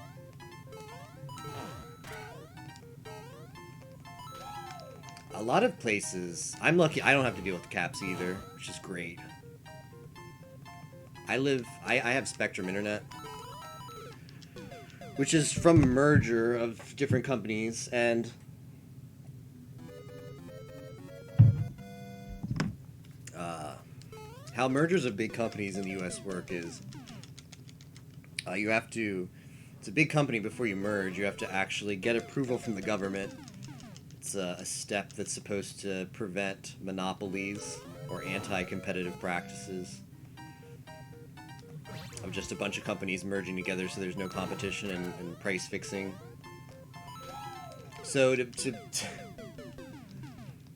A lot of places, I'm lucky I don't have to deal with caps either, which is great. I have Spectrum Internet, which is from a merger of different companies, and how mergers of big companies in the US work is you have to, it's a big company before you merge, you have to actually get approval from the government. It's a step that's supposed to prevent monopolies or anti-competitive practices of just a bunch of companies merging together so there's no competition and price fixing. So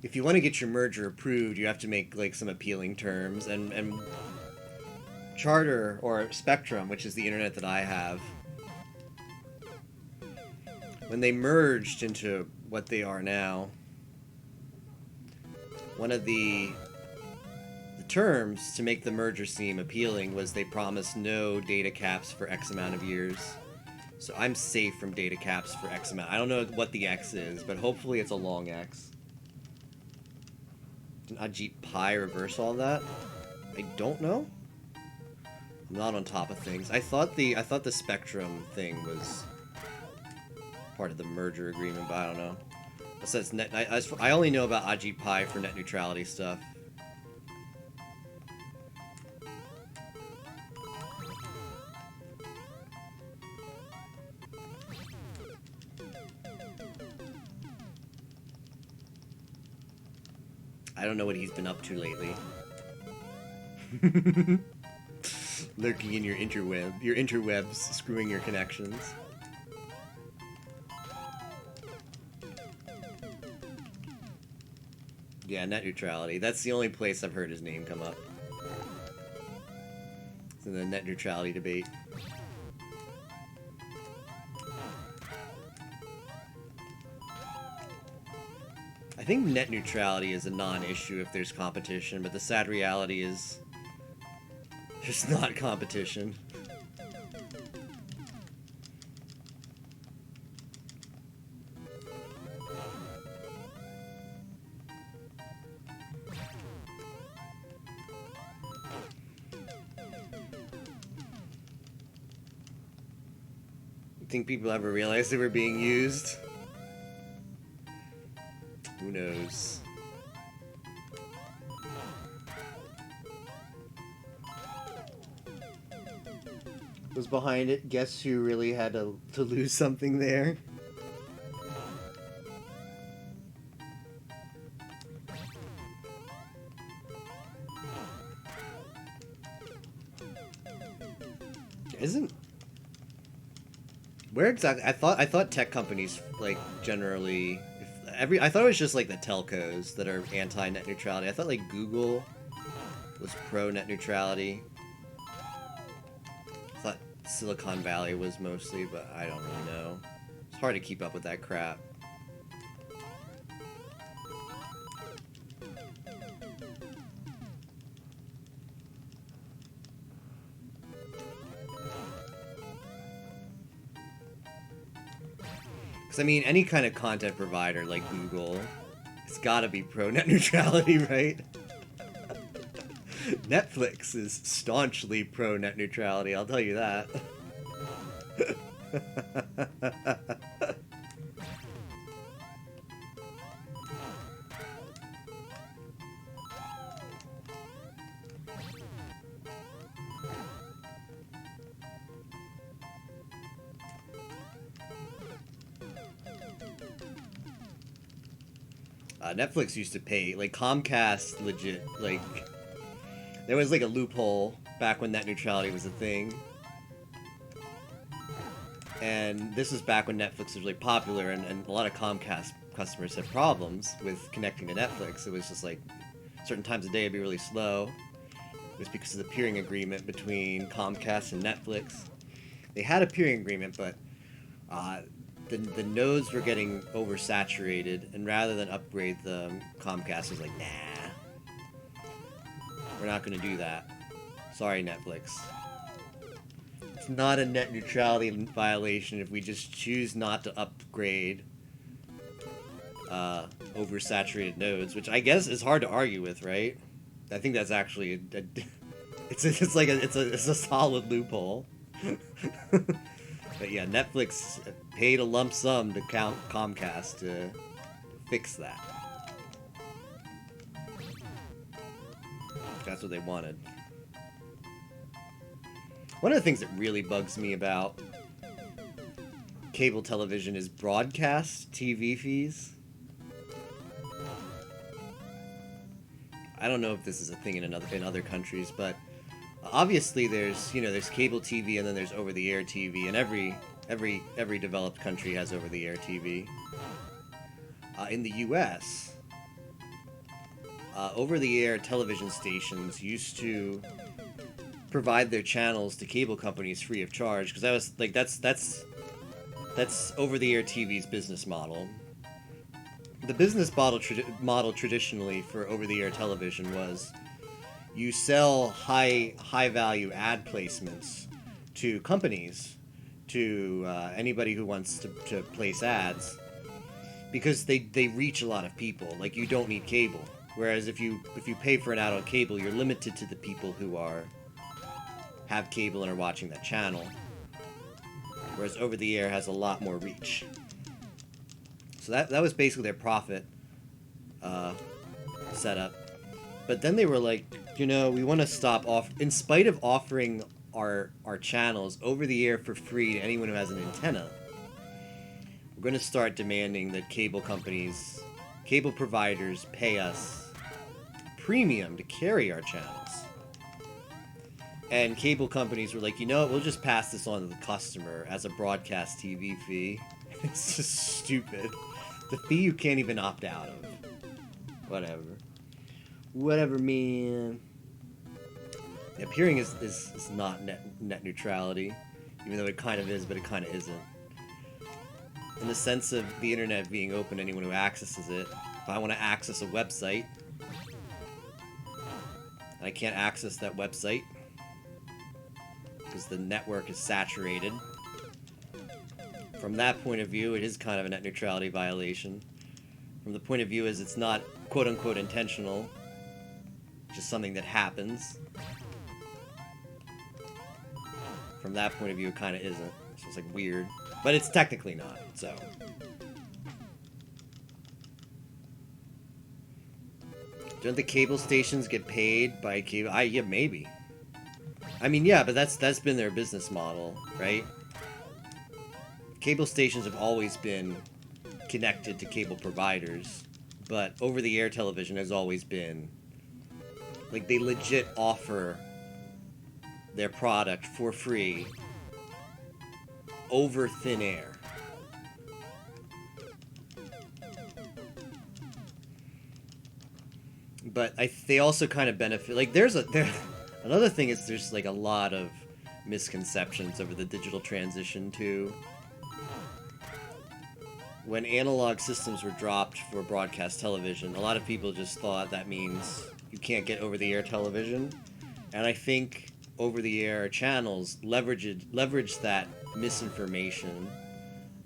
if you want to get your merger approved, you have to make like some appealing terms, and Charter or Spectrum, which is the internet that I have, when they merged into what they are now, one of the terms to make the merger seem appealing was they promised no data caps for X amount of years. So I'm safe from data caps for X amount. I don't know what the X is, but hopefully it's a long X. Did Ajit Pai reverse all that? I don't know. I'm not on top of things. I thought the Spectrum thing was part of the merger agreement, but I don't know. Besides I only know about Ajit Pai for net neutrality stuff. I don't know what he's been up to lately. Lurking in your interwebs, screwing your connections. Yeah, net neutrality. That's the only place I've heard his name come up. It's in the net neutrality debate. I think net neutrality is a non-issue if there's competition, but the sad reality is there's not competition. You think people ever realized they were being used? Who knows? Was behind it? Guess who really had to lose something there? Isn't where exactly? I thought tech companies like generally. I thought it was just like the telcos that are anti-net neutrality. I thought like Google was pro-net neutrality. I thought Silicon Valley was mostly, but I don't really know. It's hard to keep up with that crap. Because, I mean, any kind of content provider like Google, it's gotta be pro-net neutrality, right? Netflix is staunchly pro-net neutrality, I'll tell you that. Netflix used to pay, like Comcast legit, like, there was like a loophole back when net neutrality was a thing. And this was back when Netflix was really popular, and a lot of Comcast customers had problems with connecting to Netflix. It was just like, certain times of day it'd be really slow. It was because of the peering agreement between Comcast and Netflix. They had a peering agreement, but the nodes were getting oversaturated, and rather than upgrade them, Comcast was like, nah, we're not going to do that. Sorry, Netflix. It's not a net neutrality violation if we just choose not to upgrade oversaturated nodes, which I guess is hard to argue with, right? I think that's actually it's a solid loophole. But yeah, Netflix paid a lump sum to Comcast to fix that. That's what they wanted. One of the things that really bugs me about cable television is broadcast TV fees. I don't know if this is a thing in other countries, but obviously there's cable TV and then there's over-the-air TV, and every developed country has over-the-air TV. In the U.S., over-the-air television stations used to provide their channels to cable companies free of charge, because that was like that's over-the-air TV's business model. The business model traditionally for over-the-air television was you sell high value ad placements to companies, to anybody who wants to place ads, because they reach a lot of people. Like, you don't need cable. Whereas if you pay for an ad on cable, you're limited to the people who have cable and are watching that channel. Whereas over the air has a lot more reach. So that was basically their profit setup. But then they were like, we want to stop in spite of offering our channels over the air for free to anyone who has an antenna. We're going to start demanding that cable providers pay us premium to carry our channels. And cable companies were like, we'll just pass this on to the customer as a broadcast TV fee. It's just stupid. The fee you can't even opt out of. Whatever, man. Yeah, peering is not net neutrality, even though it kind of is, but it kind of isn't. In the sense of the internet being open to anyone who accesses it, if I want to access a website, and I can't access that website because the network is saturated, from that point of view, it is kind of a net neutrality violation. From the point of view as it's not quote-unquote intentional, just something that happens. From that point of view, it kind of isn't. So it's like weird. But it's technically not, so. Don't the cable stations get paid by cable? Yeah, maybe. I mean, yeah, but that's been their business model, right? Cable stations have always been connected to cable providers, but over-the-air television has always been, like, they legit offer their product for free over thin air. But they also kind of benefit, like, another thing is there's like a lot of misconceptions over the digital transition too. When analog systems were dropped for broadcast television, a lot of people just thought that means you can't get over-the-air television. And I think over-the-air channels leverage that misinformation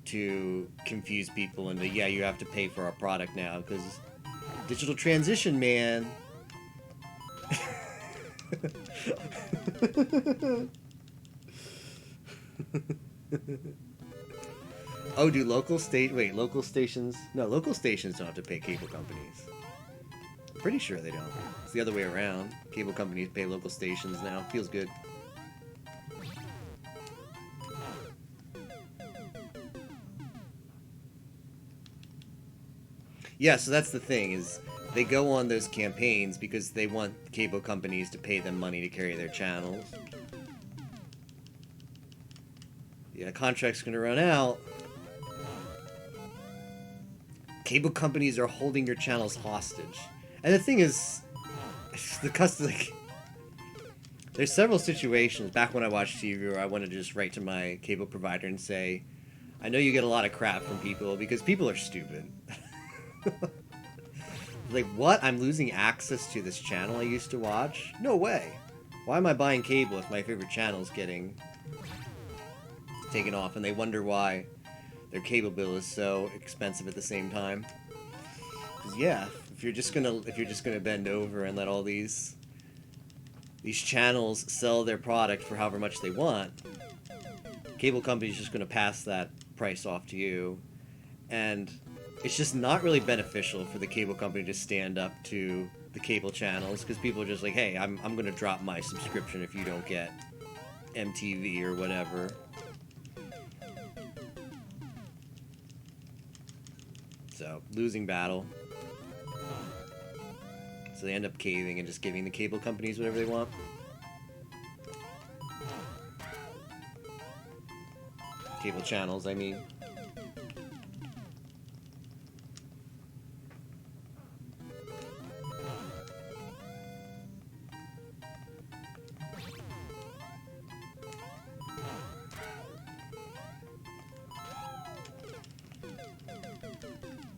to confuse people into, yeah, you have to pay for our product now, because digital transition, man. Oh, do local stations? No, local stations don't have to pay cable companies. I'm pretty sure they don't. It's the other way around. Cable companies pay local stations now. Feels good. Yeah, so that's the thing, is they go on those campaigns because they want cable companies to pay them money to carry their channels. Yeah, contract's gonna run out. Cable companies are holding your channels hostage. And the thing is, like, there's several situations back when I watched TV where I wanted to just write to my cable provider and say, I know you get a lot of crap from people because people are stupid. Like, what? I'm losing access to this channel I used to watch? No way. Why am I buying cable if my favorite channel's getting taken off? And they wonder why their cable bill is so expensive at the same time. Because yeah, if you're just gonna bend over and let all these channels sell their product for however much they want, cable company's just gonna pass that price off to you, and it's just not really beneficial for the cable company to stand up to the cable channels, because people are just like, hey, I'm gonna drop my subscription if you don't get MTV or whatever. So, losing battle. So they end up caving and just giving the cable companies whatever they want. Cable channels, I mean.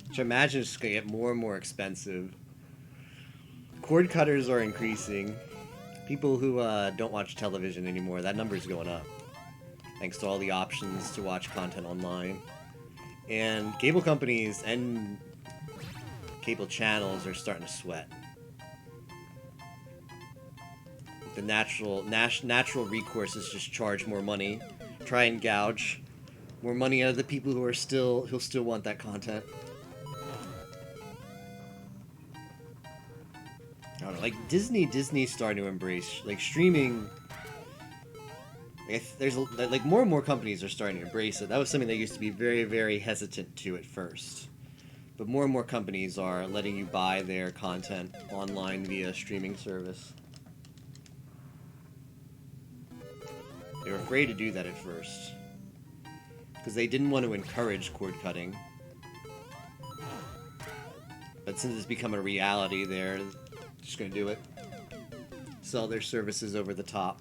Which I imagine is just going to get more and more expensive. Cord cutters are increasing. People who don't watch television anymore, that number is going up. Thanks to all the options to watch content online. And cable companies and cable channels are starting to sweat. The natural recourse is just charge more money, try and gouge more money out of the people who still want that content. I don't know, like Disney's starting to embrace like streaming. There's like more and more companies are starting to embrace it. That was something they used to be very, very hesitant to at first, but more and more companies are letting you buy their content online via streaming service. They were afraid to do that at first because they didn't want to encourage cord cutting, but since it's become a reality, they're just going to do it. Sell their services over the top.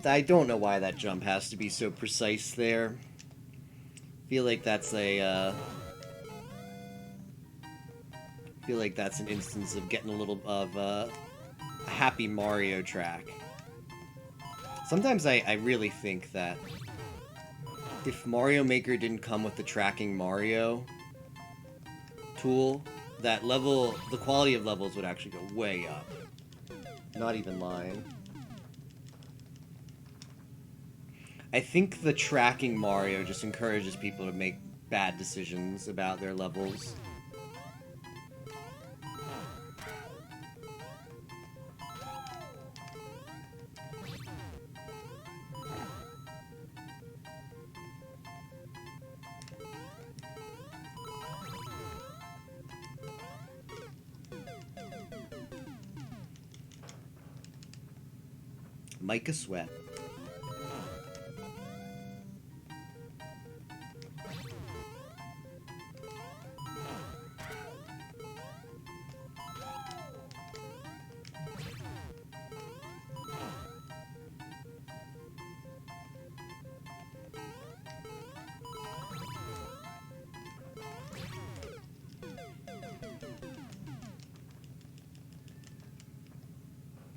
I don't know why that jump has to be so precise there. I feel like that's an instance of getting a little of a Happy Mario track. Sometimes I really think that if Mario Maker didn't come with the tracking Mario tool, the quality of levels would actually go way up. Not even lying. I think the tracking Mario just encourages people to make bad decisions about their levels. Micah Sweat.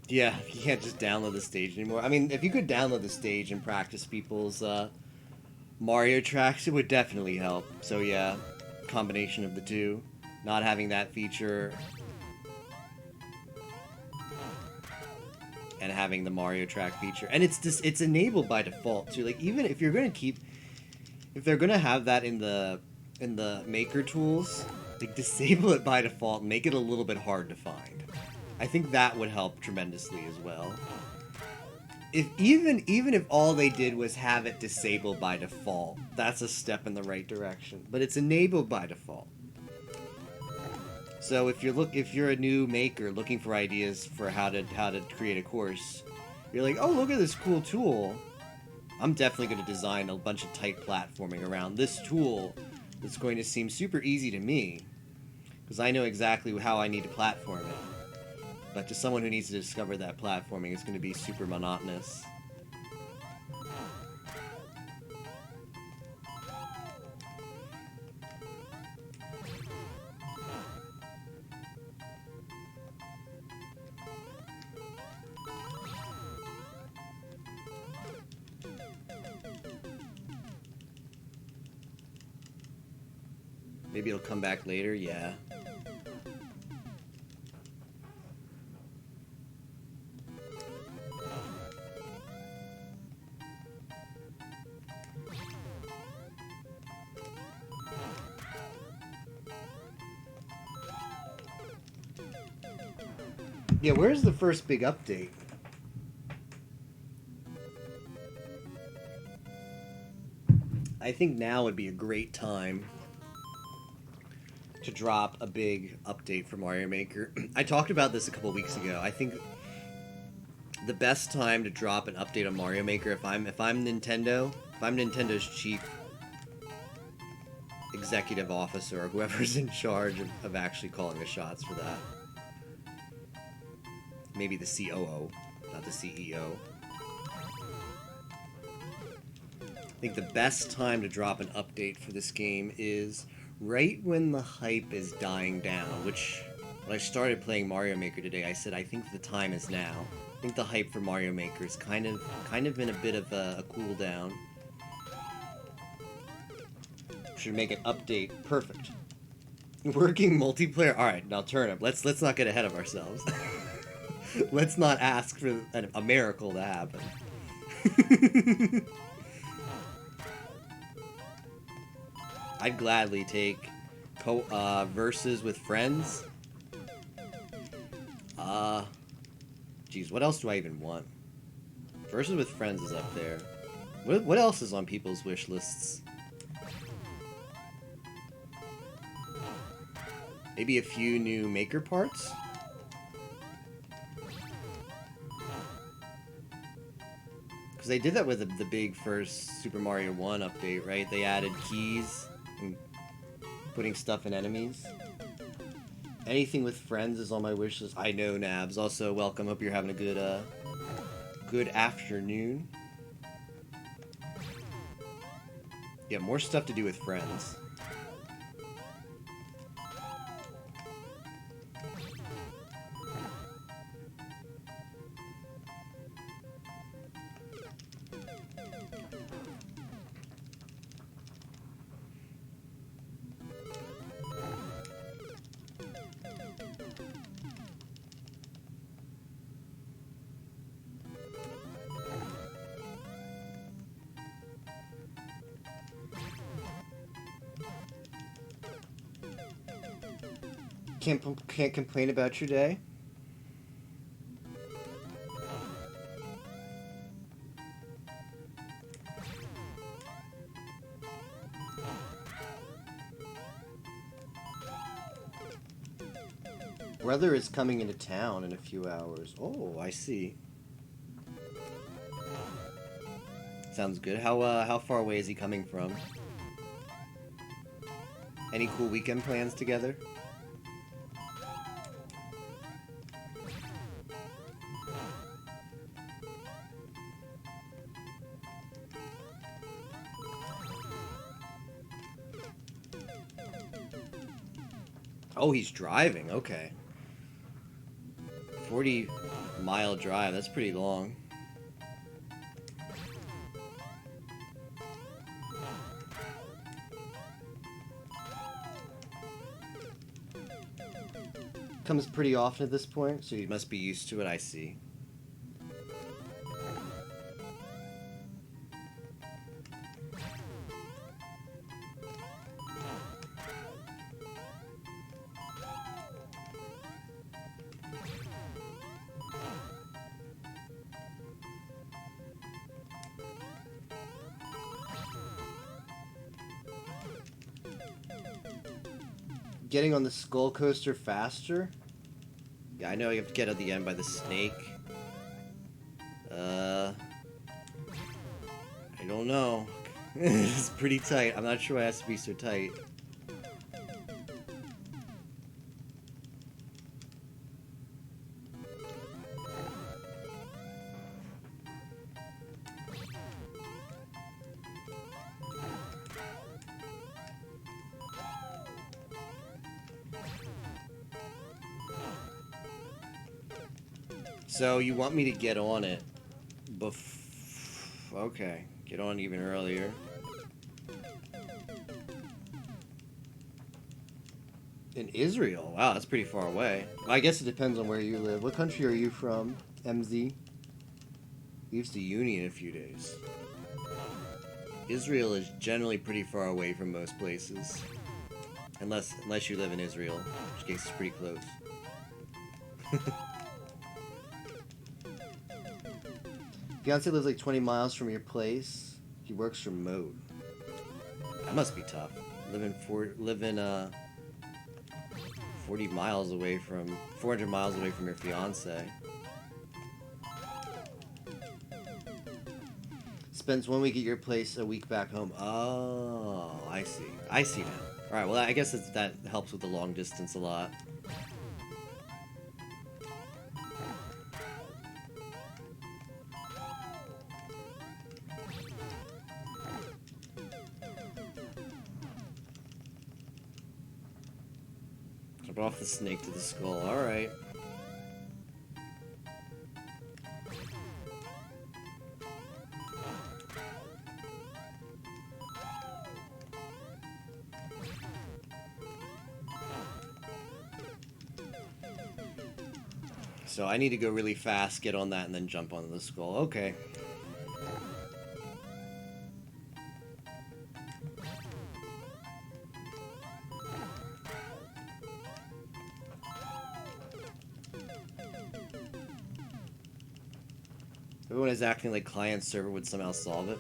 Yeah, you can't just download the stage anymore. I mean, if you could download the stage and practice people's Mario tracks, it would definitely help. So yeah, combination of the two. Not having that feature and having the Mario Track feature, and it's enabled by default too. Like even if you're gonna keep, if they're gonna have that in the Maker tools, like disable it by default, and make it a little bit hard to find. I think that would help tremendously as well. If even if all they did was have it disabled by default, that's a step in the right direction. But it's enabled by default. So if you're a new maker looking for ideas for how to create a course, you're like, oh, look at this cool tool. I'm definitely going to design a bunch of tight platforming around this tool that's going to seem super easy to me, because I know exactly how I need to platform it. But to someone who needs to discover that platforming, it's going to be super monotonous. Maybe it'll come back later, yeah. Yeah, where's the first big update? I think now would be a great time to drop a big update for Mario Maker. I talked about this a couple weeks ago. I think the best time to drop an update on Mario Maker, if I'm Nintendo, if I'm Nintendo's chief executive officer or whoever's in charge of actually calling the shots for that. Maybe the COO, not the CEO. I think the best time to drop an update for this game is right when the hype is dying down, which when I started playing Mario Maker today, I said I think the time is now. I think the hype for Mario Maker is kind of in a bit of a cool down. Should make an update perfect. Working multiplayer. All right, now Turnip. Let's not get ahead of ourselves. Let's not ask for a miracle to happen. I'd gladly take verses with friends. Geez, what else do I even want? Verses with friends is up there. What else is on people's wish lists? Maybe a few new maker parts? Because they did that with the big first Super Mario 1 update, right? They added keys and putting stuff in enemies. Anything with friends is on my wish list. I know, Nabs. Also, welcome. Hope you're having a good afternoon. Yeah, more stuff to do with friends. Can't complain about your day. Brother is coming into town in a few hours. Oh, I see. Sounds good. How far away is he coming from? Any cool weekend plans together? Oh, he's driving. Okay. 40-mile drive. That's pretty long. Comes pretty often at this point, so you must be used to it. I see. getting on the Skull Coaster faster? Yeah, I know you have to get at the end by the snake. I don't know. It's pretty tight. I'm not sure why it has to be so tight. So you want me to get on it okay, get on even earlier. In Israel? Wow, that's pretty far away. I guess it depends on where you live. What country are you from, MZ? Leaves the Union in a few days. Israel is generally pretty far away from most places. Unless you live in Israel, in which case it's pretty close. Fiance lives like 20 miles from your place. He works remote. That must be tough. Living 40 miles away from 400 miles away from your fiance. Spends 1 week at your place, a week back home. Oh, I see. I see now. All right. Well, I guess that helps with the long distance a lot. Jump off the snake to the skull. All right. So I need to go really fast, get on that, and then jump onto the skull. Okay. Everyone is acting like client server would somehow solve it.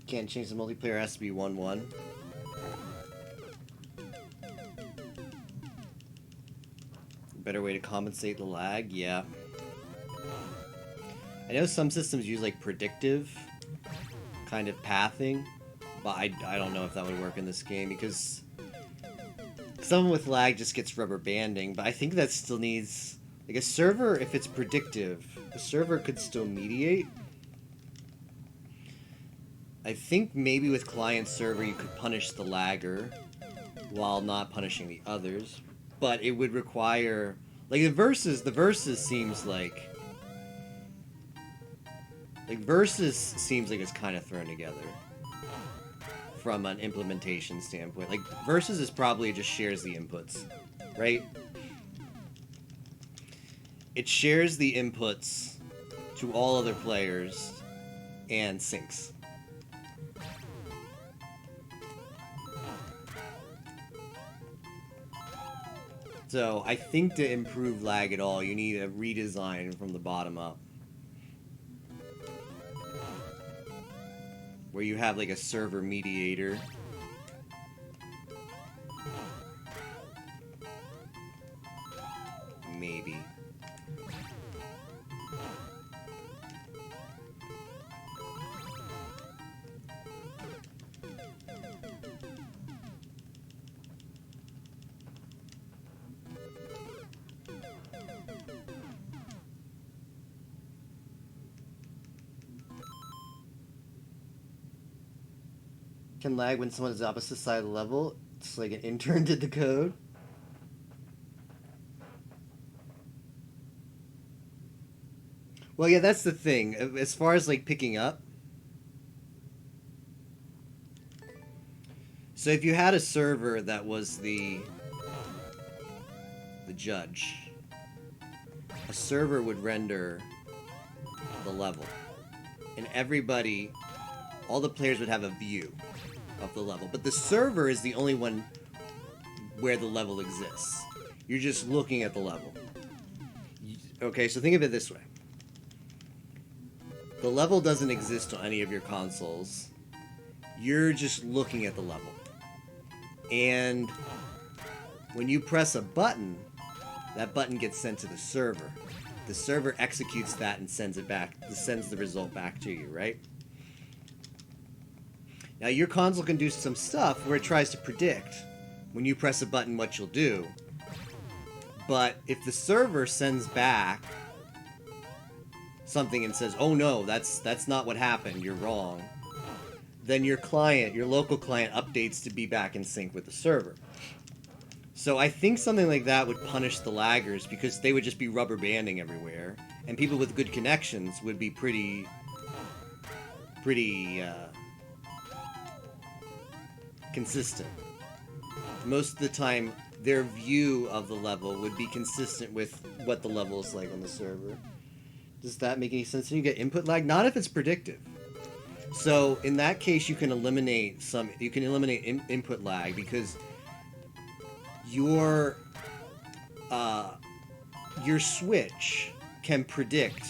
Can't change the multiplayer, has to be 1-1. Better way to compensate the lag? Yeah. I know some systems use like predictive kind of pathing, but I don't know if that would work in this game because someone with lag just gets rubber banding, but I think that still needs like a server. If it's predictive, a server could still mediate. I think maybe with client server you could punish the lagger while not punishing the others, but it would require like the versus seems like versus seems like it's kind of thrown together from an implementation standpoint. Like versus is probably just shares the inputs, right? It shares the inputs to all other players and syncs. So I think to improve lag at all, you need a redesign from the bottom up. Where you have like a server mediator. Maybe. Can lag when someone is opposite side of the level. It's like an intern did the code. Well, yeah, that's the thing. As far as like picking up. So if you had a server that was the judge, a server would render the level. And everybody, all the players would have a view of the level. But the server is the only one where the level exists. You're just looking at the level. Okay, so think of it this way. The level doesn't exist on any of your consoles. You're just looking at the level. And when you press a button, that button gets sent to the server. The server executes that and sends it back, sends the result back to you, right? Now your console can do some stuff where it tries to predict when you press a button what you'll do. But if the server sends back something and says, "Oh no, that's not what happened, you're wrong," then your client, your local client, updates to be back in sync with the server. So I think something like that would punish the laggers because they would just be rubber banding everywhere, and people with good connections would be pretty consistent. Most of the time, their view of the level would be consistent with what the level is like on the server. Does that make any sense? You get input lag? Not if it's predictive. So in that case, you can eliminate input lag because your switch can predict,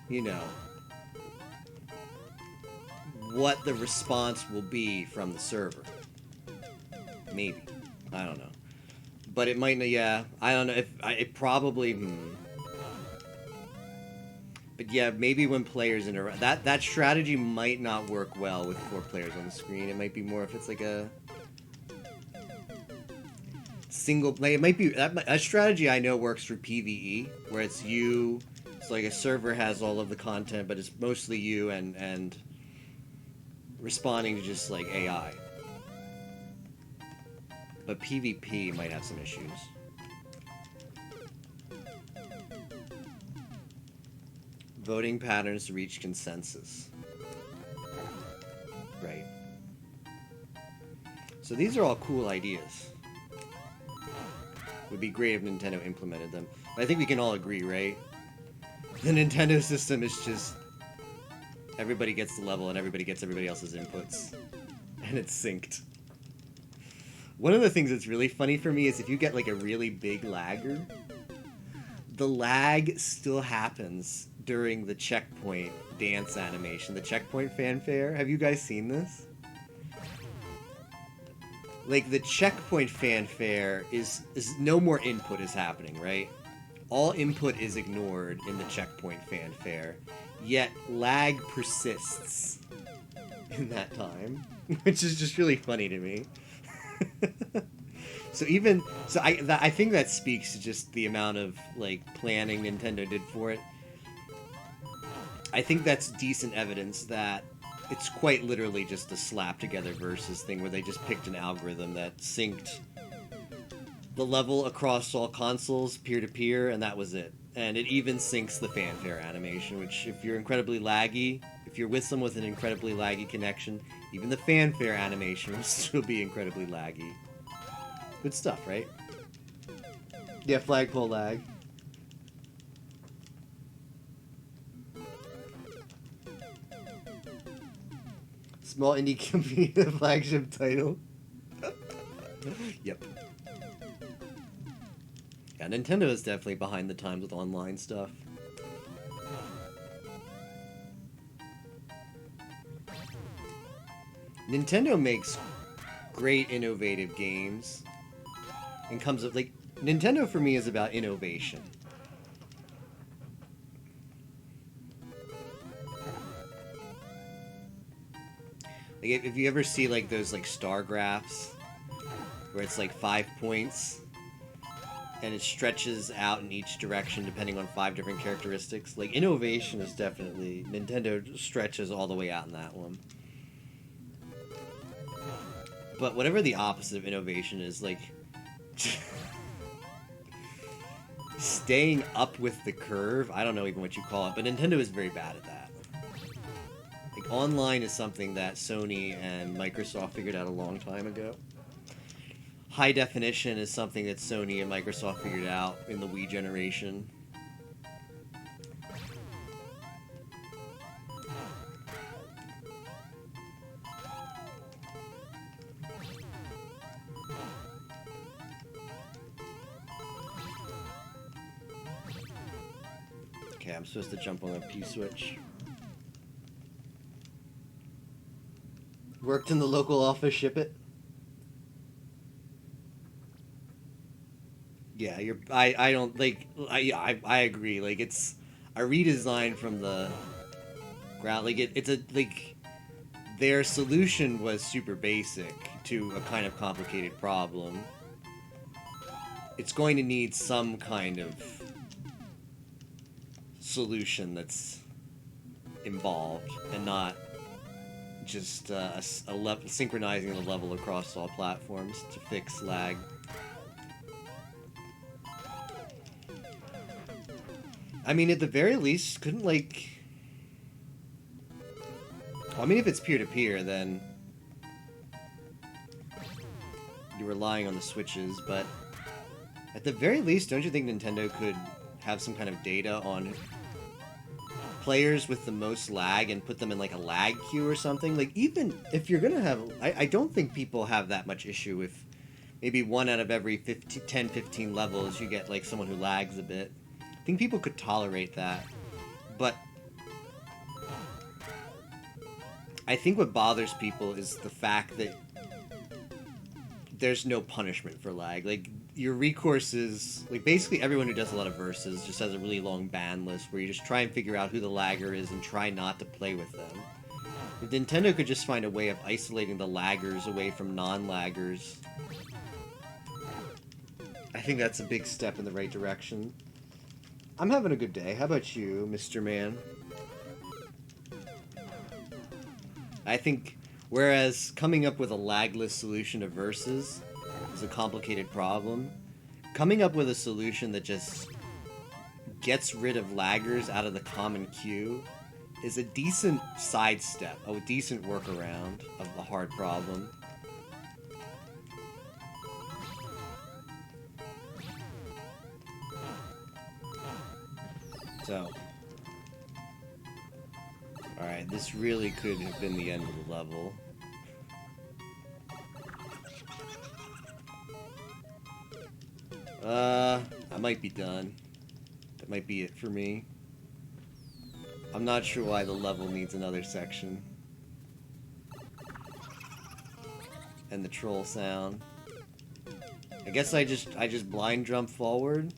you know, what the response will be from the server. Maybe. I don't know. But it might, yeah, I don't know, it probably, But yeah, maybe when players interact, that strategy might not work well with 4 players on the screen. It might be more if it's like a single play. It might be, that strategy I know works for PvE, where it's like a server has all of the content, but it's mostly you and responding to just like AI. But PvP might have some issues. Voting patterns to reach consensus. Right. So these are all cool ideas. Would be great if Nintendo implemented them. But I think we can all agree, right? The Nintendo system is just everybody gets the level and everybody gets everybody else's inputs. And it's synced. One of the things that's really funny for me is if you get like a really big lagger, the lag still happens during the checkpoint dance animation, the checkpoint fanfare. Have you guys seen this? Like the checkpoint fanfare is no more input is happening, right? All input is ignored in the checkpoint fanfare, yet lag persists in that time, which is just really funny to me. I think that speaks to just the amount of like planning Nintendo did for it. I think that's decent evidence that it's quite literally just a slap together versus thing where they just picked an algorithm that synced the level across all consoles peer to peer, and that was it. And it even syncs the fanfare animation, which if you're incredibly laggy, if you're with someone with an incredibly laggy connection, even the fanfare animation will still be incredibly laggy. Good stuff, right? Yeah, flagpole lag. Small indie company, the flagship title. Yep. Yeah, Nintendo is definitely behind the times with online stuff. Nintendo makes great innovative games and comes up like Nintendo for me is about innovation. Like if you ever see like those like star graphs where it's like 5 points and it stretches out in each direction depending on 5 different characteristics, like innovation is definitely Nintendo stretches all the way out in that one. But whatever the opposite of innovation is, like staying up with the curve, I don't know even what you call it, but Nintendo is very bad at that. Like online is something that Sony and Microsoft figured out a long time ago. High definition is something that Sony and Microsoft figured out in the Wii generation. Okay, I'm supposed to jump on the P switch. Worked in the local office, ship it. Yeah, I don't like. I agree. Like it's a redesign from the ground. Like it's a like their solution was super basic to a kind of complicated problem. It's going to need some kind of solution that's involved and not just synchronizing the level across all platforms to fix lag. I mean, at the very least, couldn't like... I mean, if it's peer-to-peer, then you're relying on the switches, but at the very least, don't you think Nintendo could have some kind of data on players with the most lag and put them in like a lag queue or something? Like, even if you're gonna have... I don't think people have that much issue if maybe 1 out of every 10, 15 levels you get like someone who lags a bit. I think people could tolerate that, but I think what bothers people is the fact that there's no punishment for lag. Like, your recourse is, like, basically everyone who does a lot of verses just has a really long ban list where you just try and figure out who the lagger is and try not to play with them. If Nintendo could just find a way of isolating the laggers away from non-laggers, I think that's a big step in the right direction. I'm having a good day. How about you, Mr. Man? I think, whereas coming up with a lagless solution to versus is a complicated problem, coming up with a solution that just gets rid of laggers out of the common queue is a decent sidestep, a decent workaround of the hard problem. So, alright, this really could have been the end of the level. I might be done. That might be it for me. I'm not sure why the level needs another section. And the troll sound. I guess I just blind jump forward.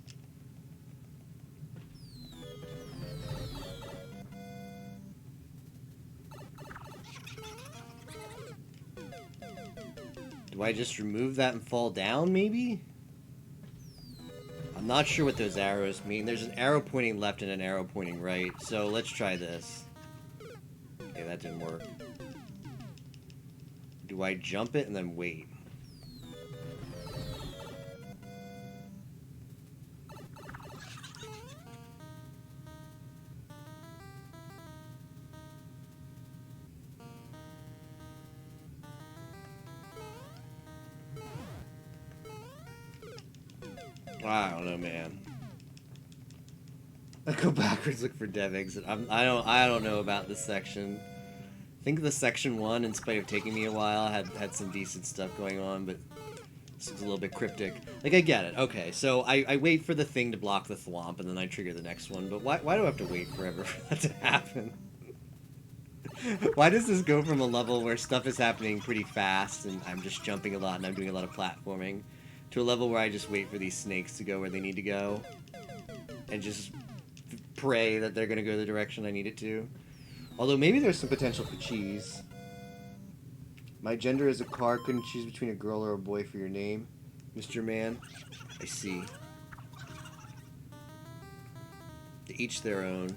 Do I just remove that and fall down, maybe? I'm not sure what those arrows mean. There's an arrow pointing left and an arrow pointing right, so let's try this. Okay, that didn't work. Do I jump it and then wait? I don't know, man. I go backwards, look for dev exit. I don't know about this section. I think the section 1, in spite of taking me a while, had some decent stuff going on, but this was a little bit cryptic. Like, I get it. Okay, so I wait for the thing to block the thwomp, and then I trigger the next one. But why do I have to wait forever for that to happen? Why does this go from a level where stuff is happening pretty fast, and I'm just jumping a lot, and I'm doing a lot of platforming, to a level where I just wait for these snakes to go where they need to go, and just pray that they're going to go the direction I need it to? Although maybe there's some potential for cheese. My gender is a car, couldn't choose between a girl or a boy for your name. Mr. Man, I see. To each their own.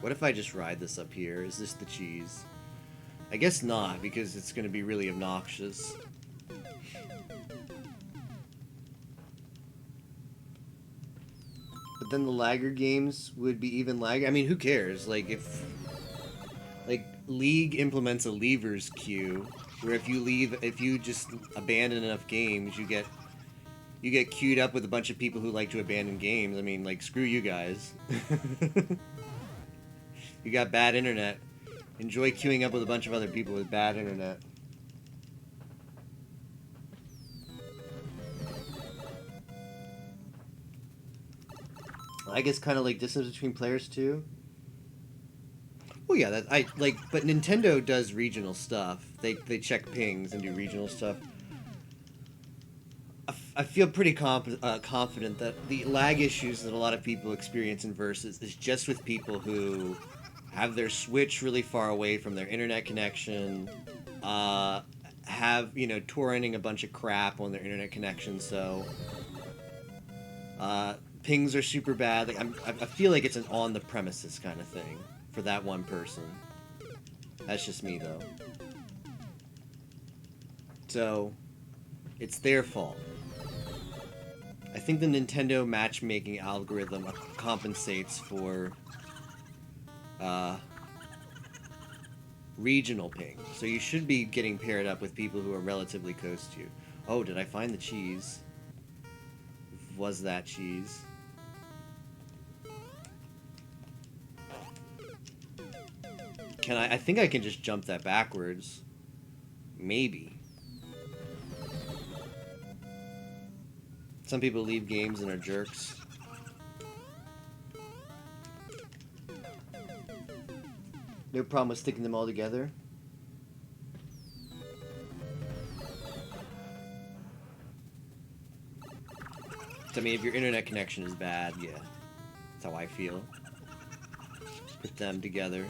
What if I just ride this up here? Is this the cheese? I guess not, because it's going to be really obnoxious. But then the lagger games would be even lagger. I mean, who cares? Like, if... Like, League implements a levers queue, where if you just abandon enough games, you get queued up with a bunch of people who like to abandon games. I mean, like, screw you guys. You got bad internet. Enjoy queuing up with a bunch of other people with bad internet. I guess kind of like distance between players too. Well, yeah, that I like, but Nintendo does regional stuff. They check pings and do regional stuff. I feel pretty confident that the lag issues that a lot of people experience in Versus is just with people who have their Switch really far away from their internet connection, have, torrenting a bunch of crap on their internet connection, so pings are super bad. Like, I feel like it's an on the premises kind of thing for that one person. That's just me, though. So, it's their fault. I think the Nintendo matchmaking algorithm compensates for regional ping. So you should be getting paired up with people who are relatively close to you. Oh, did I find the cheese? Was that cheese? I think I can just jump that backwards. Maybe. Some people leave games and are jerks. No problem with sticking them all together. I mean, if your internet connection is bad, yeah. That's how I feel. Put them together.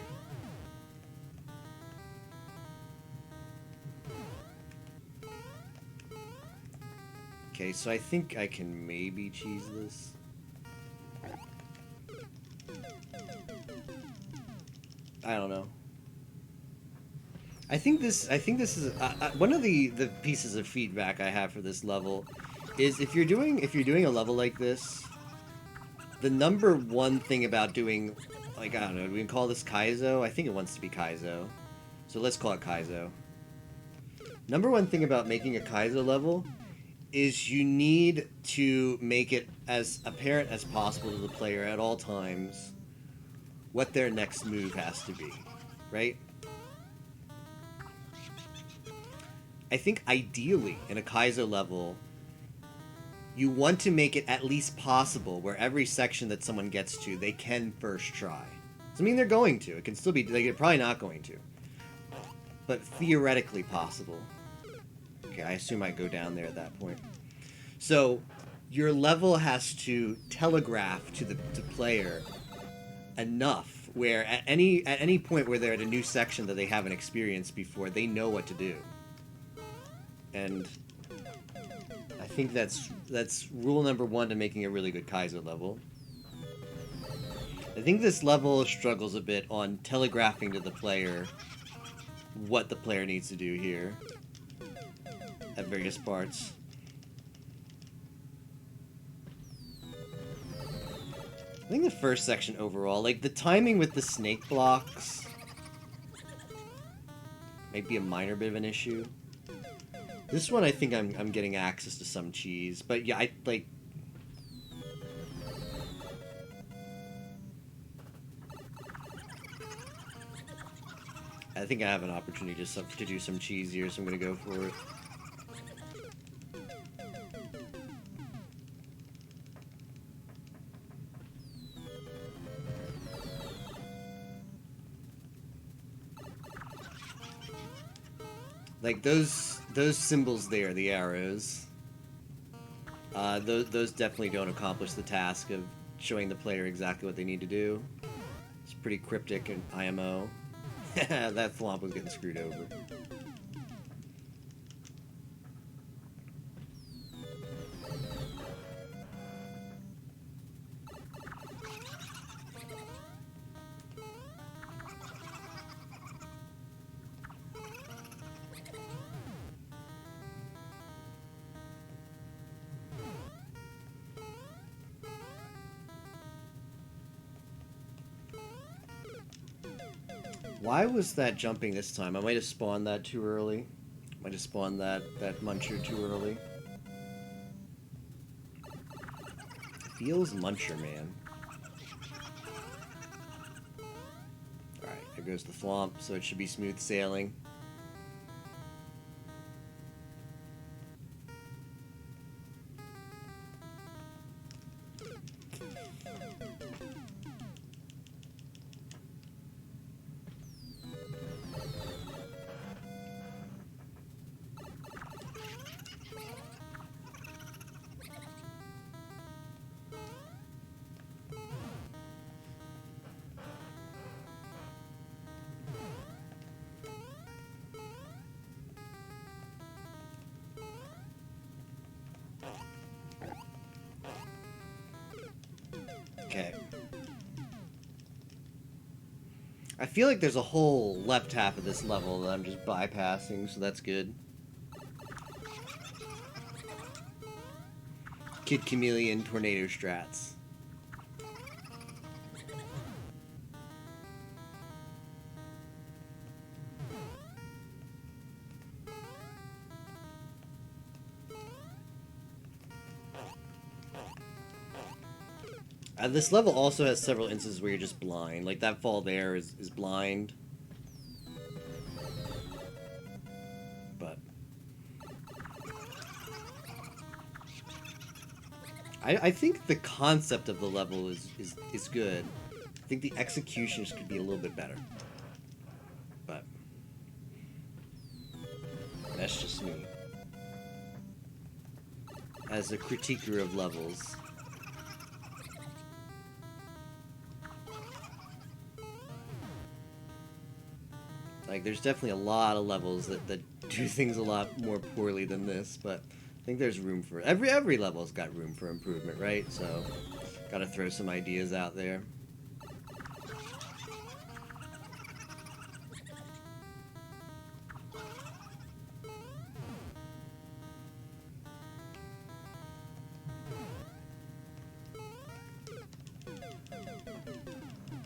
Okay, so I think I can maybe cheese this. I don't know. I think this is one of the pieces of feedback I have for this level is if you're doing a level like this, the number one thing about doing, like, I don't know, we can call this Kaizo. I think it wants to be Kaizo, so let's call it Kaizo. Number one thing about making a Kaizo level is you need to make it as apparent as possible to the player at all times what their next move has to be, right? I think ideally in a Kaizo level, you want to make it at least possible where every section that someone gets to, they can first try. Doesn't mean they're going to. It can still be, they're probably not going to. But theoretically possible. Okay, I assume I go down there at that point. So, your level has to telegraph to the player enough where at any point where they're at a new section that they haven't experienced before, they know what to do. And I think that's rule number one to making a really good Kaizo level. I think this level struggles a bit on telegraphing to the player what the player needs to do here at various parts. I think the first section overall, like the timing with the snake blocks might be a minor bit of an issue. This one I think I'm getting access to some cheese, but yeah, I think I have an opportunity to do some cheese here, so I'm gonna go for it. Like those symbols there, the arrows, those definitely don't accomplish the task of showing the player exactly what they need to do. It's pretty cryptic in IMO. That Thwomp was getting screwed over. Why was that jumping this time? I might have spawned that too early. Might have spawned that Muncher too early. Feels Muncher, man. Alright, there goes the Thwomp, so it should be smooth sailing. I feel like there's a whole left half of this level that I'm just bypassing, so that's good. Kid Chameleon Tornado Strats. This level also has several instances where you're just blind. Like that fall there is blind. But I think the concept of the level is good. I think the execution could be a little bit better. But that's just me. As a critiquer of levels. Like, there's definitely a lot of levels that do things a lot more poorly than this, but I think there's room for... Every level's got room for improvement, right? So, gotta throw some ideas out there.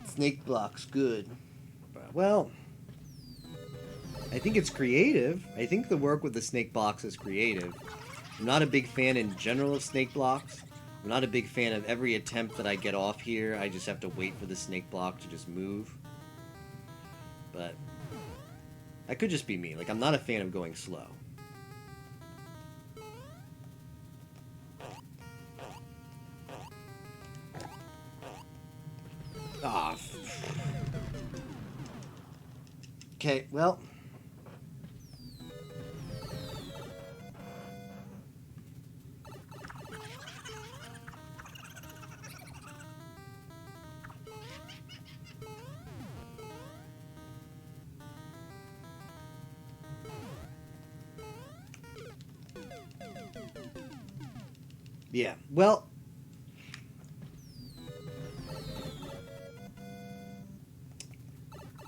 Snake blocks, good. But, well... I think it's creative. I think the work with the snake blocks is creative. I'm not a big fan in general of snake blocks. I'm not a big fan of every attempt that I get off here. I just have to wait for the snake block to just move. But that could just be me. Like, I'm not a fan of going slow. Ah. Okay, well... Yeah, well...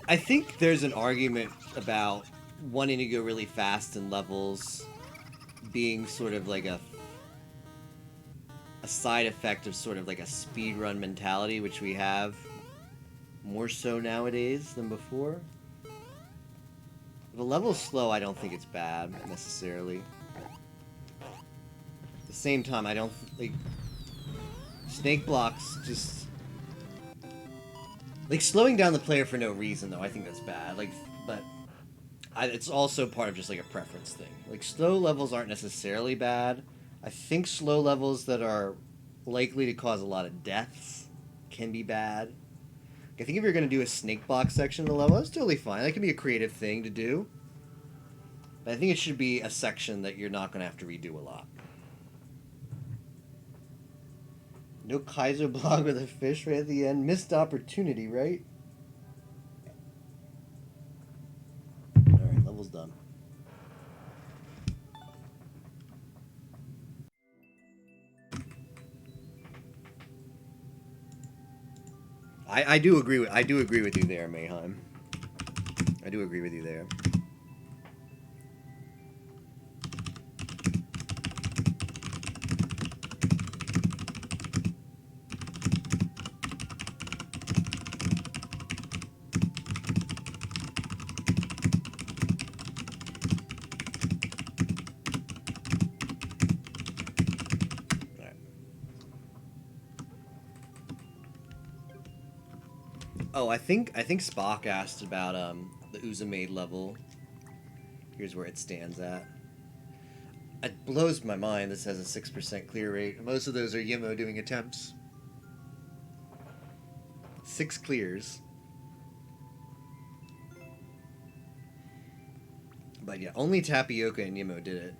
I think there's an argument about wanting to go really fast in levels being sort of like a side effect of sort of like a speedrun mentality, which we have more so nowadays than before. If a level's slow, I don't think it's bad, necessarily. At the same time, I don't... like... Snake blocks just... like, slowing down the player for no reason, though, I think that's bad. Like, but... it's also part of just, like, a preference thing. Like, slow levels aren't necessarily bad. I think slow levels that are likely to cause a lot of deaths can be bad. I think if you're going to do a snake block section of the level, that's totally fine. That can be a creative thing to do. But I think it should be a section that you're not going to have to redo a lot. No Kaiser block with a fish right at the end. Missed opportunity, right? Alright, level's done. I do agree with you there, Mayheim. I do agree with you there. Oh, I think Spock asked about the Uzumade level. Here's where it stands at. It blows my mind this has a 6% clear rate. Most of those are Yimo doing attempts. 6 clears. But yeah, only Tapioca and Yimo did it.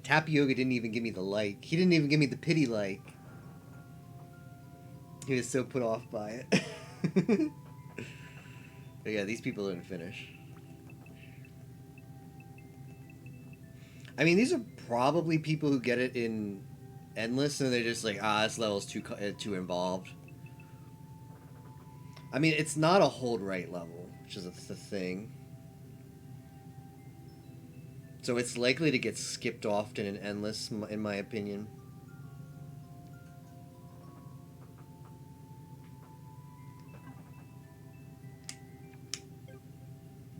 Tapioca didn't even give me the like. He didn't even give me the pity like. He was so put off by it. But yeah, these people didn't finish. I mean, these are probably people who get it in Endless, and they're just like, this level's too involved. I mean, it's not a hold right level, which is the thing. So it's likely to get skipped often and endless, in my opinion.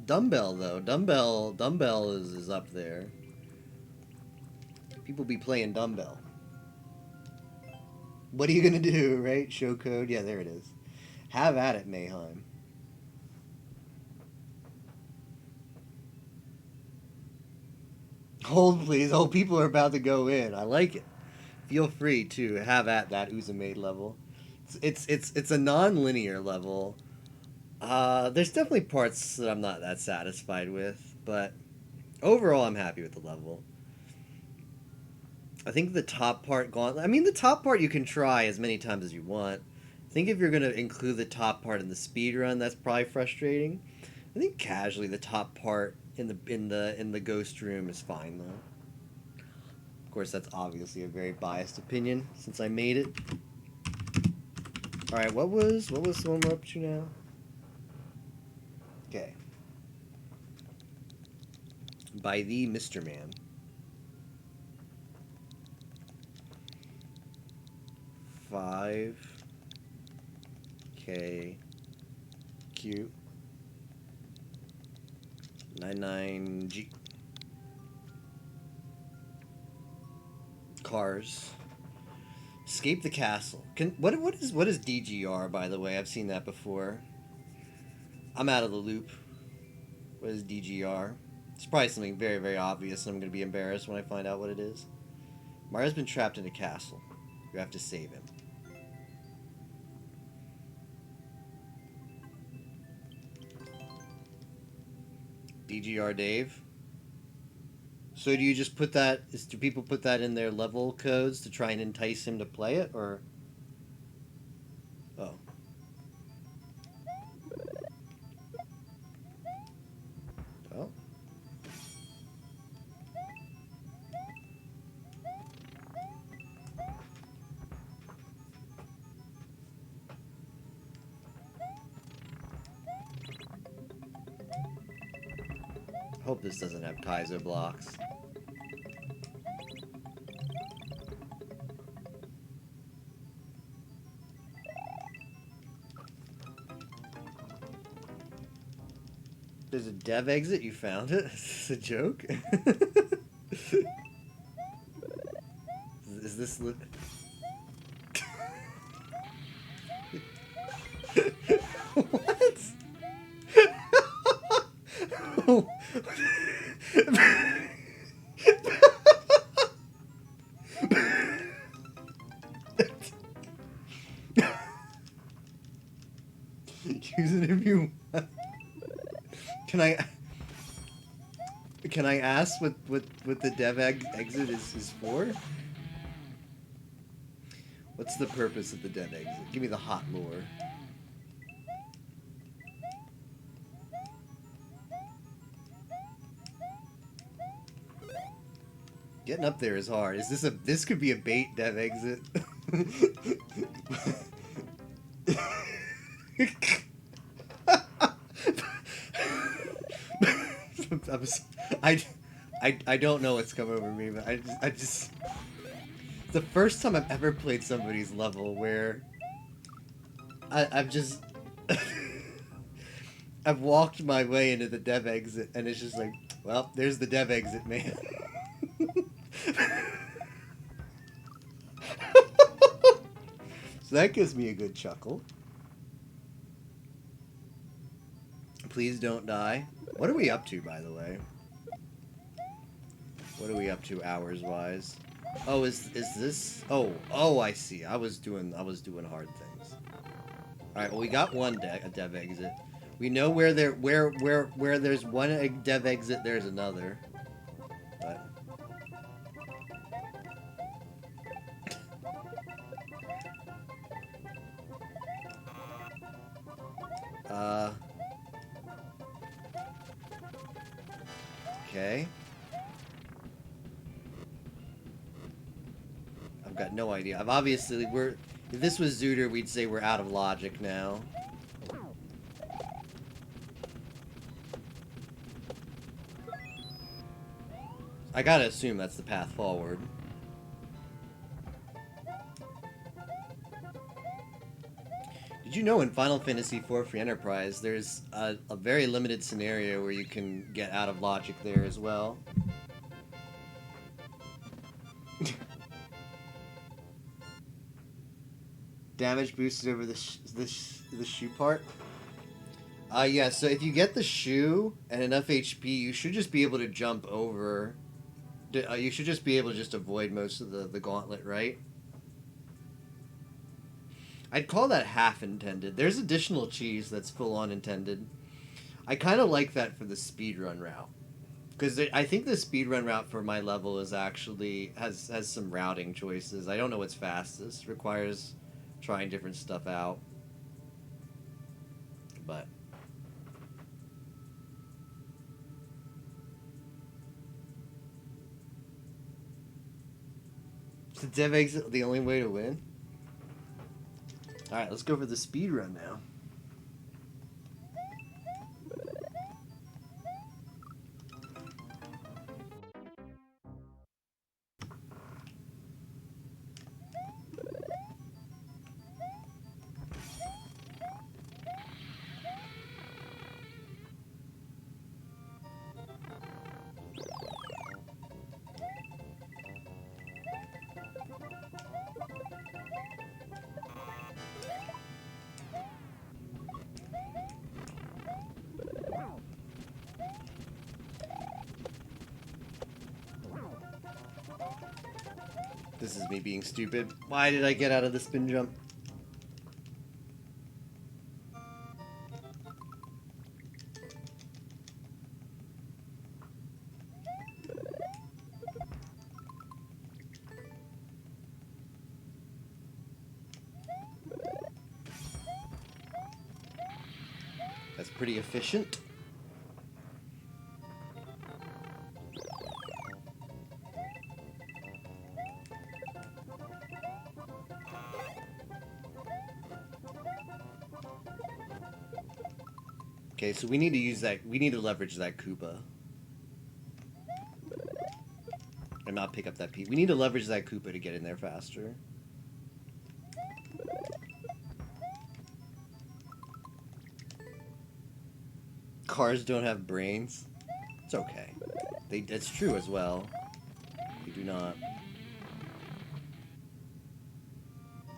Dumbbell, though. Dumbbell is up there. People be playing Dumbbell. What are you gonna do, right? Show code? Yeah, there it is. Have at it, Mayheim. Hold, please. Oh, people are about to go in. I like it. Feel free to have at that Uzumade level. It's a non-linear level. There's definitely parts that I'm not that satisfied with, but overall, I'm happy with the level. I think the top part gauntlet. I mean, the top part you can try as many times as you want. I think if you're gonna include the top part in the speed run, that's probably frustrating. I think casually the top part in the ghost room is fine though. Of course, that's obviously a very biased opinion since I made it. All right, what was the one we're up to now? Okay. By the Mr. Man. K Q 99G. Cars. Escape the castle. What is DGR, by the way? I've seen that before. I'm out of the loop. What is DGR? It's probably something very, very obvious, and I'm going to be embarrassed when I find out what it is. Mario's been trapped in a castle. You have to save him. DGR Dave. So do you just put that? Do people put that in their level codes to try and entice him to play it, or? Oh. Oh. Hope this doesn't have Kaiser blocks. There's a dev exit? You found it? Is this a joke? Is this... What? Oh. Use it if you want. Can I ask what the dev exit is for? What's the purpose of the dev exit? Give me the hot lore. Getting up there is hard. Is this could be a bait dev exit? I don't know what's come over me, but I just it's the first time I've ever played somebody's level where I've just I've walked my way into the dev exit and it's just like, well, there's the dev exit, man. So that gives me a good chuckle. Please don't die. What are we up to, by the way? What are we up to hours-wise? Oh, is this? Oh, I see. I was doing hard things. All right. Well, we got one dev exit. We know where there's one dev exit, there's another. But okay. I've got no idea. If this was Zooter, we'd say we're out of logic now. I gotta assume that's the path forward. Did you know in Final Fantasy IV Free Enterprise, there's a very limited scenario where you can get out of logic there as well? Damage boosted over the shoe part? Yeah, so if you get the shoe and enough HP, you should just be able to jump over. You should just be able to just avoid most of the gauntlet, right? I'd call that half intended. There's additional cheese that's full on intended. I kind of like that for the speedrun route. Because I think the speedrun route for my level is actually has some routing choices. I don't know what's fastest. Requires trying different stuff out. But is the dev exit the only way to win? Alright, let's go for the speedrun now. This is me being stupid. Why did I get out of the spin jump? That's pretty efficient. Okay, so we need to use that. We need to leverage that Koopa. And not pick up that P. We need to leverage that Koopa to get in there faster. Cars don't have brains. It's okay. It's true as well. They do not.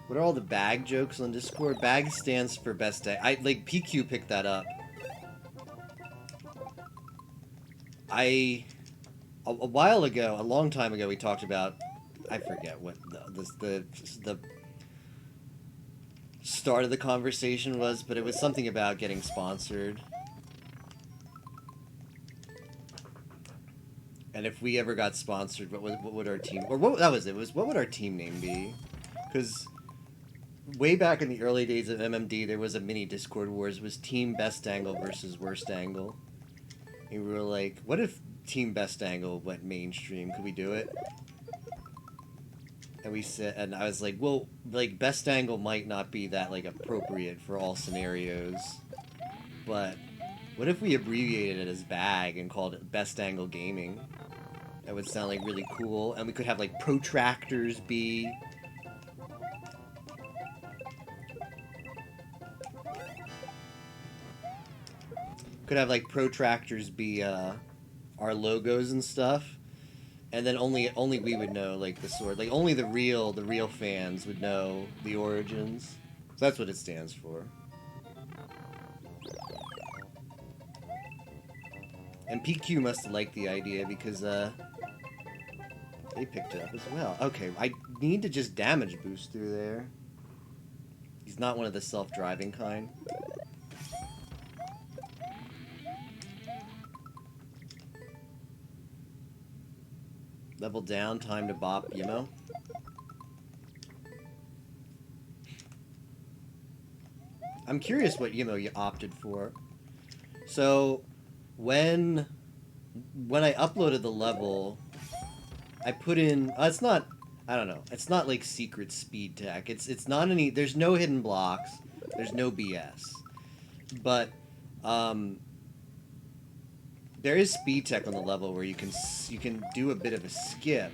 What are all the bag jokes on Discord? Bag stands for best day. PQ picked that up. A while ago, a long time ago, we talked about, I forget what the start of the conversation was, but it was something about getting sponsored. And if we ever got sponsored, what would our team, or what that was it was what would our team name be? Because way back in the early days of MMD, there was a mini Discord wars. It was Team Best Angle versus Worst Angle. And we were like, what if Team Best Angle went mainstream? Could we do it? And we said, and I was like, well, like, Best Angle might not be that, like, appropriate for all scenarios. But what if we abbreviated it as BAG and called it Best Angle Gaming? That would sound, like, really cool. And we could have, like, protractors be... Could have, like, protractors be, our logos and stuff. And then only we would know, like, the sword. Like, only the real fans would know the origins. So that's what it stands for. And PQ must have liked the idea because, they picked it up as well. Okay, I need to just damage boost through there. He's not one of the self-driving kind. Level down, time to bop, you know? I'm curious what you opted for. So, when I uploaded the level, I put in... it's not... I don't know. It's not like secret speed tech. It's not any... There's no hidden blocks. There's no BS. But, There is speed tech on the level where you can do a bit of a skip.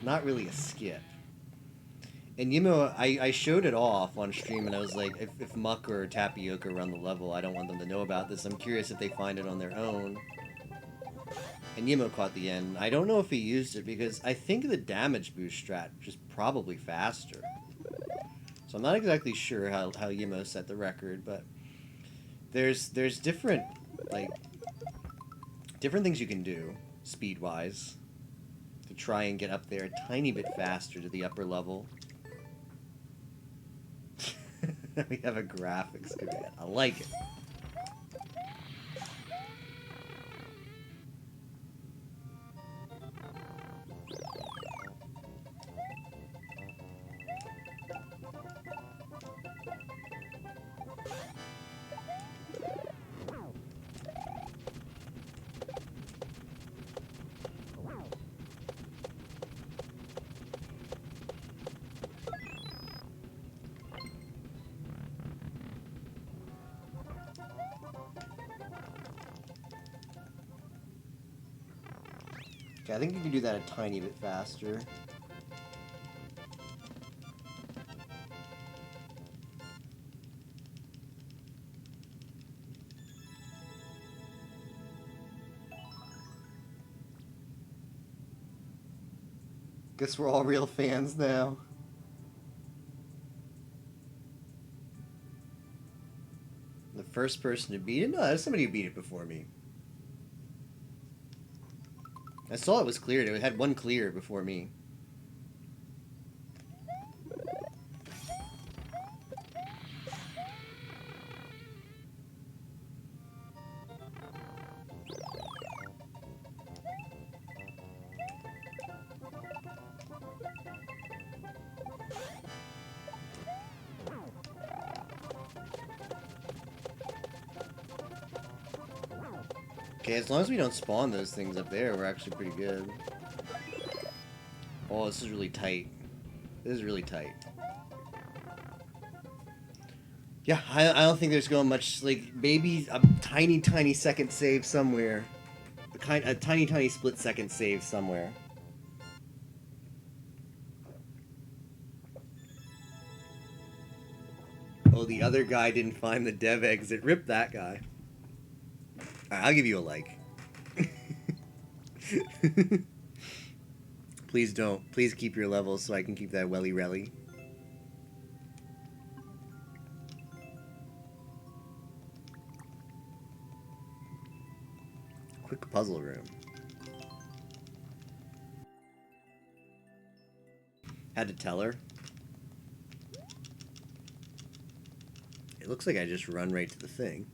Not really a skip. And Yimo, I showed it off on stream, and I was like, if Muck or Tapioca run the level, I don't want them to know about this. I'm curious if they find it on their own. And Yimo caught the end. I don't know if he used it, because I think the damage boost strat is probably faster. So I'm not exactly sure how Yimo set the record, but there's different, like, different things you can do, speed-wise, to try and get up there a tiny bit faster to the upper level. We have a graphics command. I like it. Okay, I think you can do that a tiny bit faster. Guess we're all real fans now. The first person to beat it? No, there's somebody who beat it before me. I saw it was cleared. It had one clear before me. Okay, as long as we don't spawn those things up there, we're actually pretty good. Oh, this is really tight. This is really tight. Yeah, I don't think there's going much, like, maybe a tiny second save somewhere. A tiny split second save somewhere. Oh, the other guy didn't find the dev exit. Rip that guy. Alright, I'll give you a like. Please don't. Please keep your levels so I can keep that welly relly. Quick puzzle room. Had to tell her. It looks like I just run right to the thing.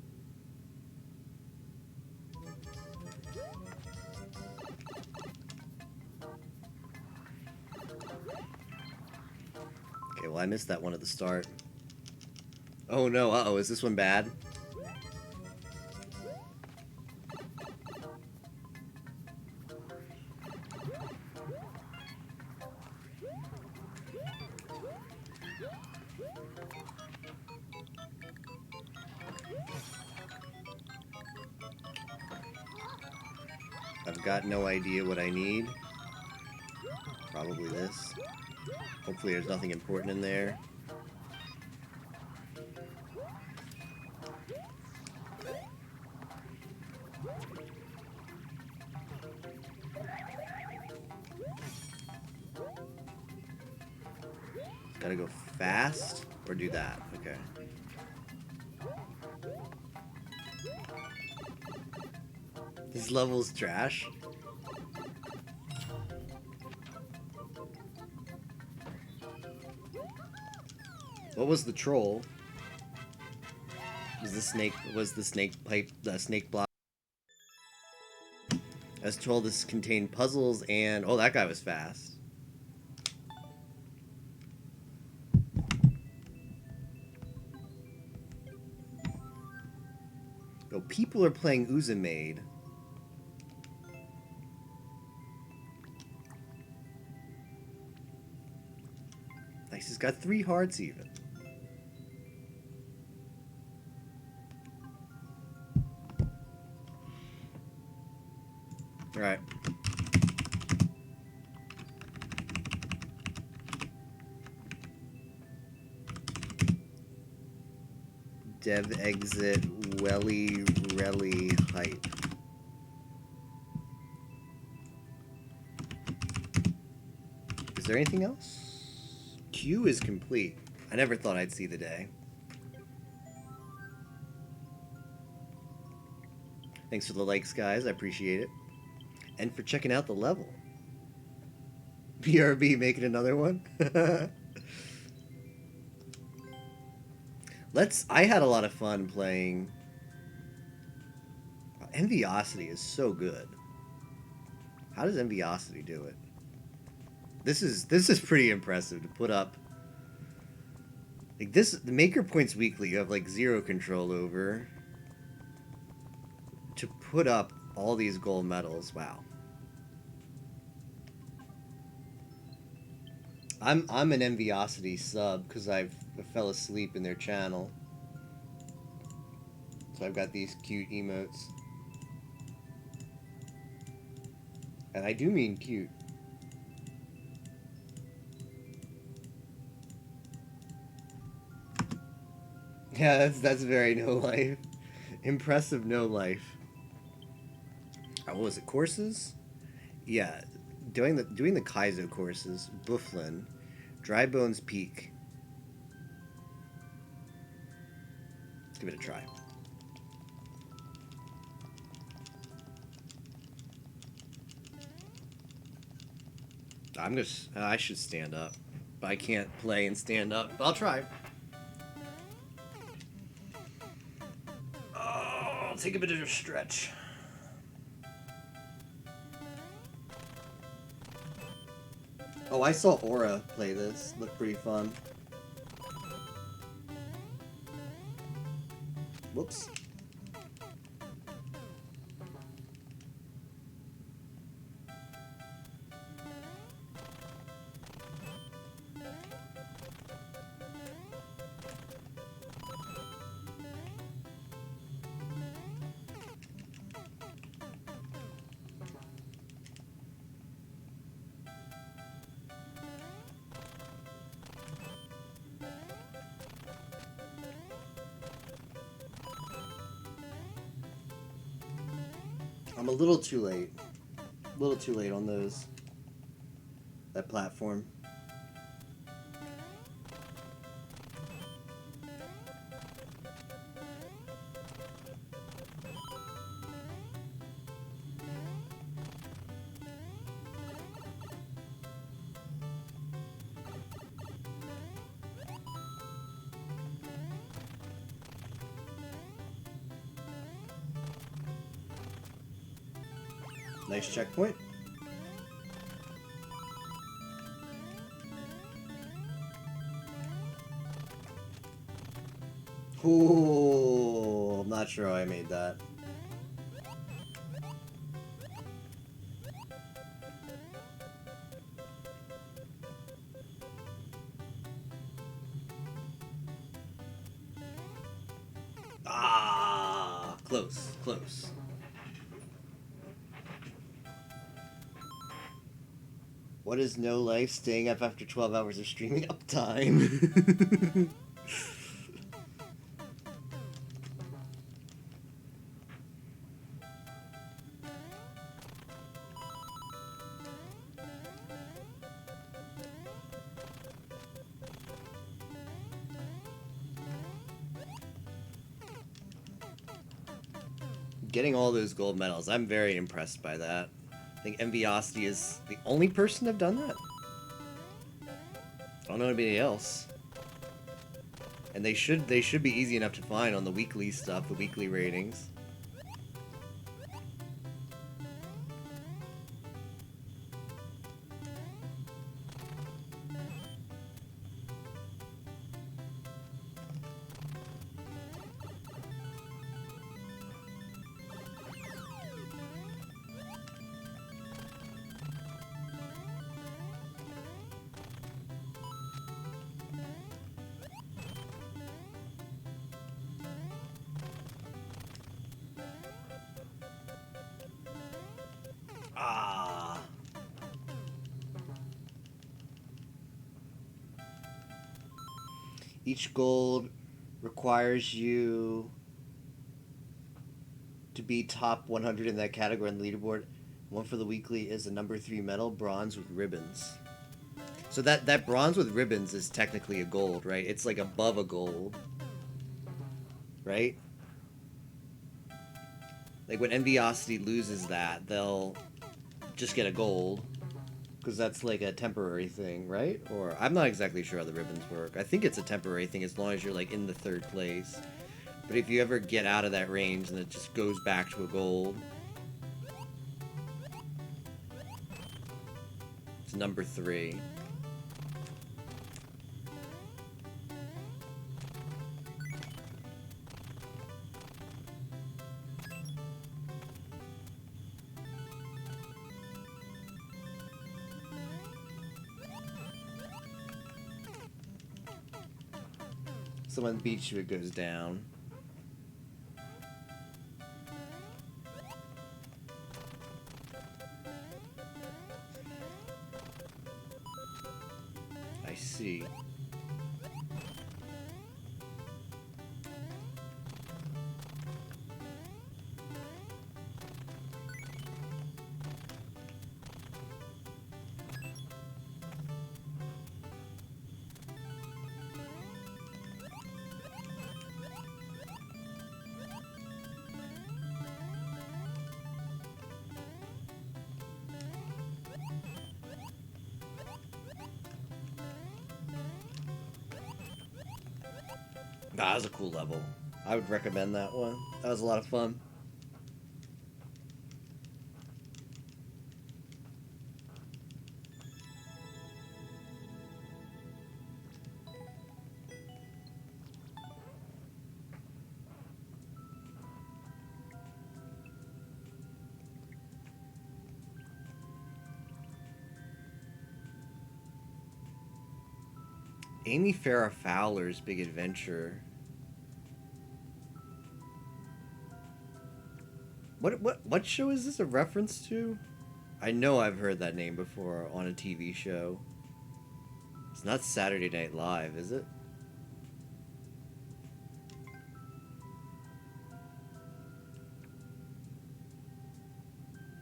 Okay, well I missed that one at the start. Oh no, uh-oh, is this one bad? I've got no idea what I need. Probably this. Hopefully there's nothing important in there. Gotta go fast or do that. Okay. This level's trash. What was the troll? Was the snake pipe, the snake block? I was told this contained puzzles and... Oh, that guy was fast. Oh, people are playing Uzumade. Nice, he's got 3 hearts even. All right. Dev exit welly relly hype. Is there anything else? Queue is complete. I never thought I'd see the day. Thanks for the likes, guys. I appreciate it. And for checking out the level. BRB making another one. I had a lot of fun playing. Enviosity is so good. How does Enviosity do it? This is pretty impressive to put up. Like this, the Maker Points Weekly, you have like zero control over. To put up all these gold medals, wow. I'm an Enviosity sub because I fell asleep in their channel. So I've got these cute emotes. And I do mean cute. Yeah, that's very no life. Impressive no life. What was it? Courses? Yeah, doing the Kaizo courses. Bufflin, Dry Bones Peak. Let's give it a try. I should stand up, but I can't play and stand up. But I'll try. Oh, I'll take a bit of a stretch. Oh, I saw Aura play this. Looked pretty fun. Whoops. I'm a little too late. A little too late on those. That platform. Nice checkpoint. Ooh, I'm not sure how I made that. Ah, close, close. What is no life? Staying up after 12 hours of streaming uptime. Getting all those gold medals, I'm very impressed by that. I think Enviosity is the only person to have done that. I don't know anybody else. And they should be easy enough to find on the weekly stuff, the weekly ratings. Each gold requires you to be top 100 in that category on the leaderboard. One for the weekly is a number 3 medal, bronze with ribbons. So that bronze with ribbons is technically a gold, right? It's like above a gold, right? Like when Enviosity loses that, they'll just get a gold. Because that's like a temporary thing, right? Or I'm not exactly sure how the ribbons work. I think it's a temporary thing as long as you're like in the 3rd place. But if you ever get out of that range, then it just goes back to a gold. It's number 3. Someone beats you, it goes down. I see. That was a cool level. I would recommend that one. That was a lot of fun. Amy Farrah Fowler's Big Adventure. What show is this a reference to? I know I've heard that name before on a TV show. It's not Saturday Night Live, is it?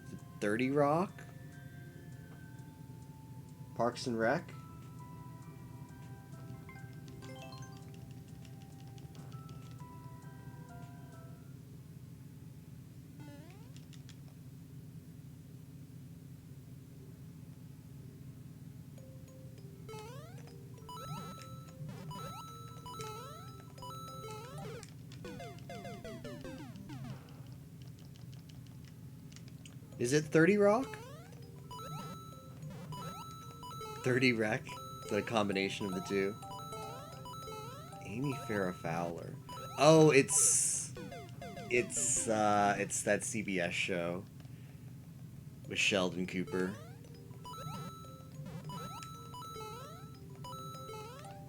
Is it 30 Rock? Parks and Rec? Is it 30 Rock? 30 Rec? Is that a combination of the two? Amy Farrah Fowler. Oh, it's that CBS show with Sheldon Cooper.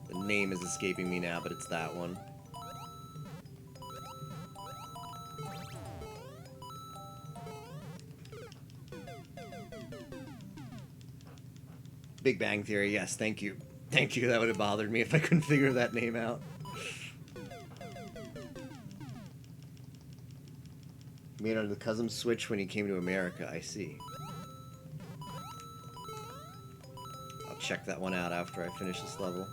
The name is escaping me now, but it's that one. Big Bang Theory, yes, thank you. Thank you, that would have bothered me if I couldn't figure that name out. Made on the Custom Switch when he came to America, I see. I'll check that one out after I finish this level.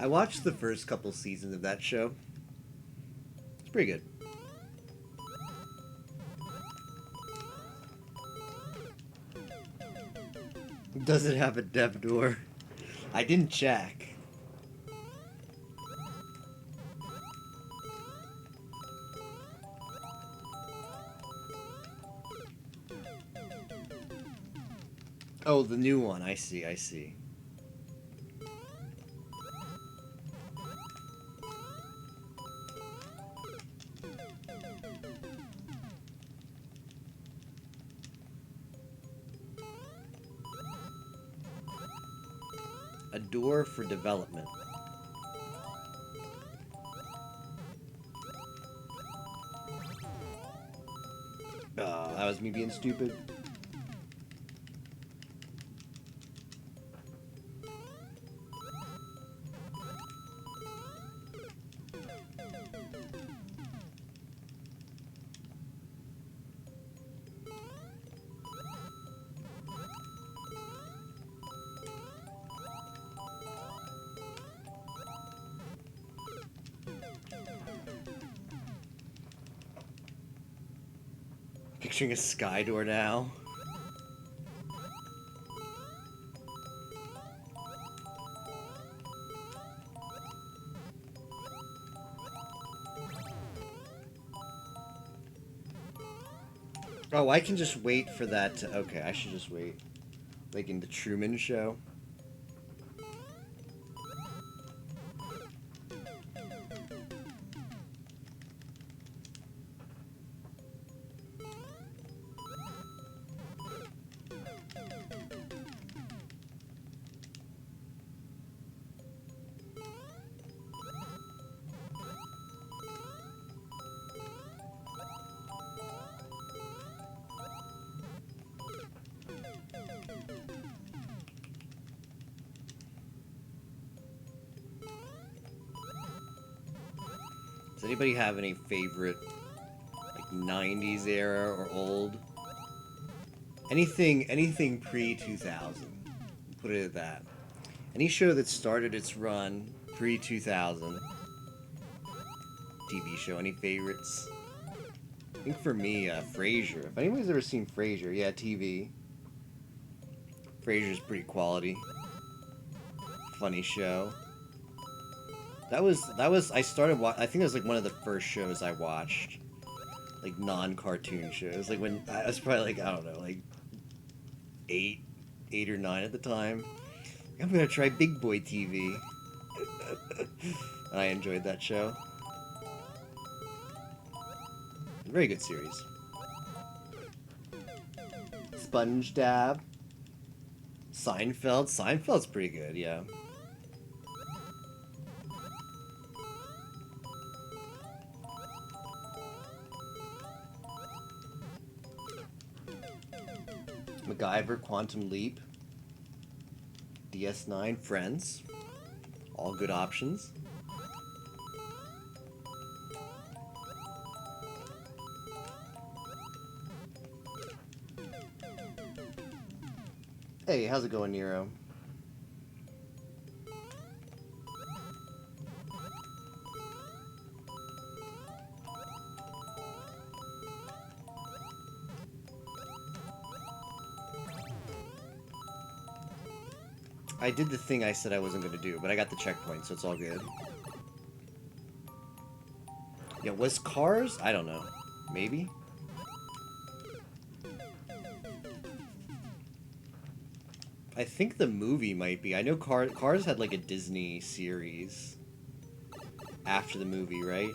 I watched the first couple seasons of that show. It's pretty good. Does it have a dev door? I didn't check. Oh, the new one. I see, I see. door for development. Oh, that was me being stupid. Picturing a sky door now. Oh, I can just wait for that to... Okay, I should just wait. Like in the Truman Show. Does anybody have any favorite, like, 90s era or old? Anything pre-2000. Put it at that. Any show that started its run pre-2000. TV show, any favorites? I think for me, Frasier. If anybody's ever seen Frasier, yeah, TV. Frasier's pretty quality. Funny show. That was I started I think it was like one of the first shows I watched, like non-cartoon shows. Like when I was probably like, I don't know, like eight or nine at the time. I'm gonna try Big Boy TV. And I enjoyed that show. Very good series. Sponge Dab. Seinfeld. Seinfeld's pretty good, yeah. MacGyver, Quantum Leap, DS9, Friends, all good options. Hey, how's it going, Nero? I did the thing I said I wasn't going to do, but I got the checkpoint, so it's all good. Yeah, was Cars? I don't know. Maybe? I think the movie might be. I know Cars had like a Disney series after the movie, right?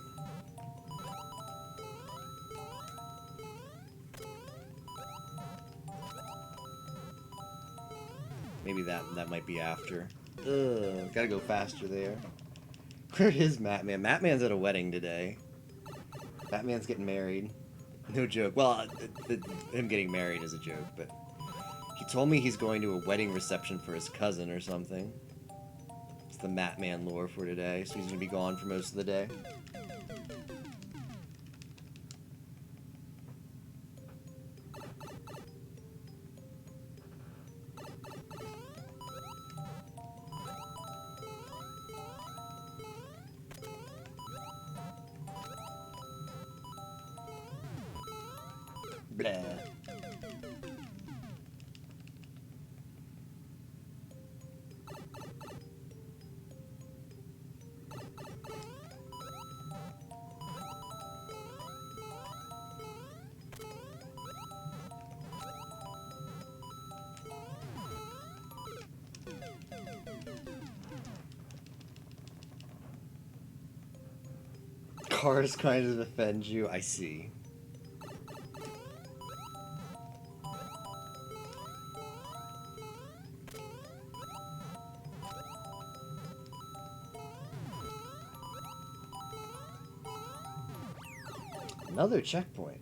Maybe that might be after. Ugh, gotta go faster there. Where is Matman? Matman's at a wedding today. Batman's getting married. No joke. Well, him getting married is a joke, but he told me he's going to a wedding reception for his cousin or something. It's the Matman lore for today, so he's gonna be gone for most of the day. Blah. Cars kind of offends you, I see. Another checkpoint.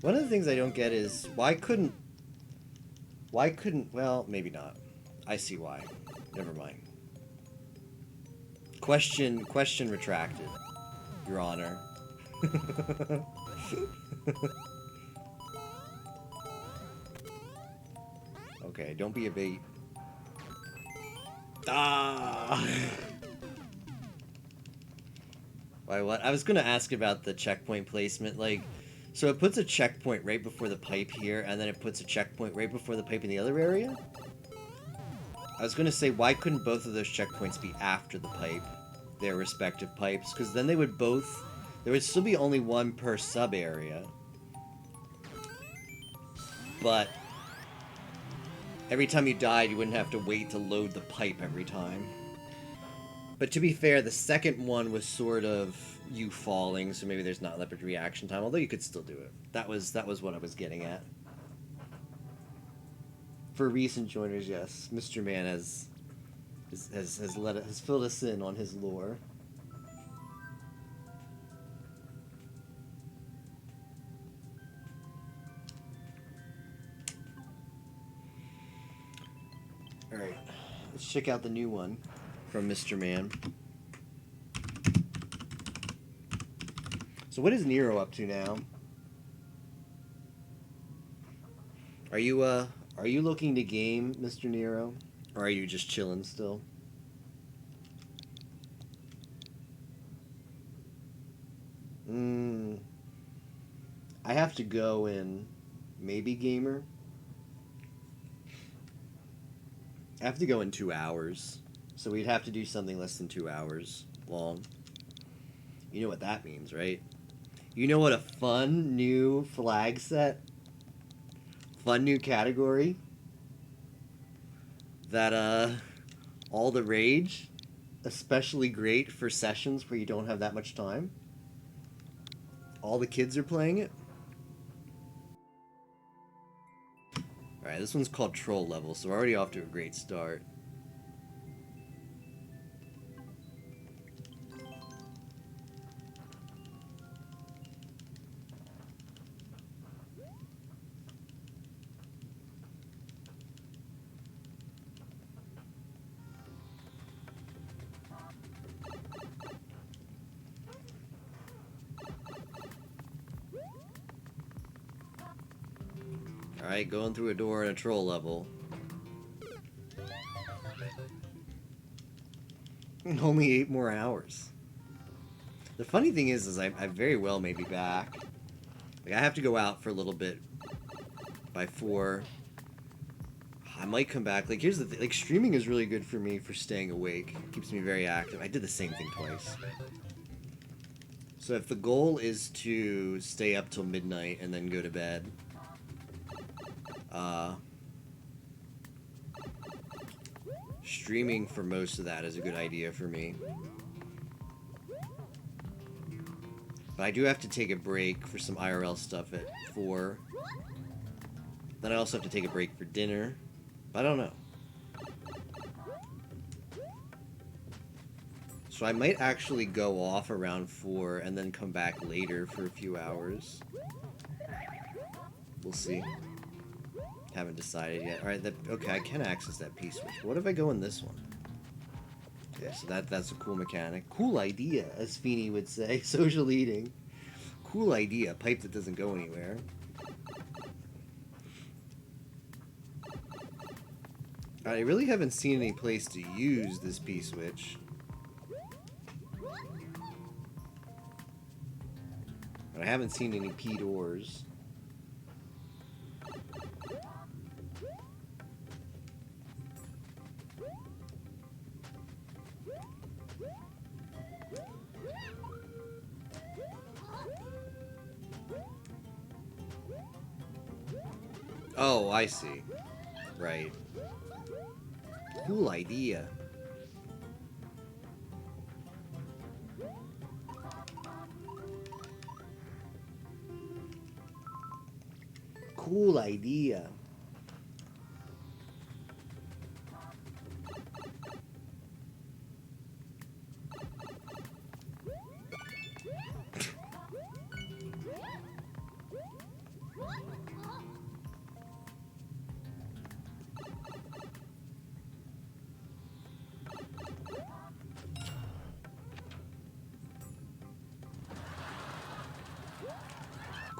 One of the things I don't get is why couldn't, well, maybe not. I see why. Never mind. Question retracted, Your Honor. Okay, don't be a bait. Ah! Why, what? I was gonna ask about the checkpoint placement, like, so it puts a checkpoint right before the pipe here, and then it puts a checkpoint right before the pipe in the other area? I was gonna say, why couldn't both of those checkpoints be after the pipe? Their respective pipes? Because then they would both... There would still be only one per sub-area. But... every time you died, you wouldn't have to wait to load the pipe every time. But to be fair, the second one was sort of you falling, so maybe there's not that much reaction time, although you could still do it. That was what I was getting at. For recent joiners, yes, Mr. Man has filled us in on his lore. All right, let's check out the new one from Mr. Man. So what is Nero up to now? Are you looking to game, Mr. Nero? Or are you just chilling still? I have to go in maybe gamer. I have to go in 2 hours. So we'd have to do something less than 2 hours long. You know what that means, right? You know what a fun new flag set? Fun new category? That, all the rage? Especially great for sessions where you don't have that much time? All the kids are playing it? Alright, this one's called Troll Level, so we're already off to a great start. Alright, going through a door in a troll level. Only 8 more hours. The funny thing is I very well may be back. Like, I have to go out for a little bit by 4. I might come back. Like, here's the thing. Like, streaming is really good for me for staying awake. It keeps me very active. I did the same thing twice. So if the goal is to stay up till midnight and then go to bed, streaming for most of that is a good idea for me. But I do have to take a break for some IRL stuff at 4. Then I also have to take a break for dinner. But I don't know. So I might actually go off around 4 and then come back later for a few hours. We'll see. Haven't decided yet. Alright, okay, I can access that P-switch. What if I go in this one? Yeah, so that's a cool mechanic. Cool idea, as Feeney would say. Social eating. Cool idea. Pipe that doesn't go anywhere. I really haven't seen any place to use this P-switch. But I haven't seen any P-doors. Oh, I see. Right. Cool idea. Cool idea.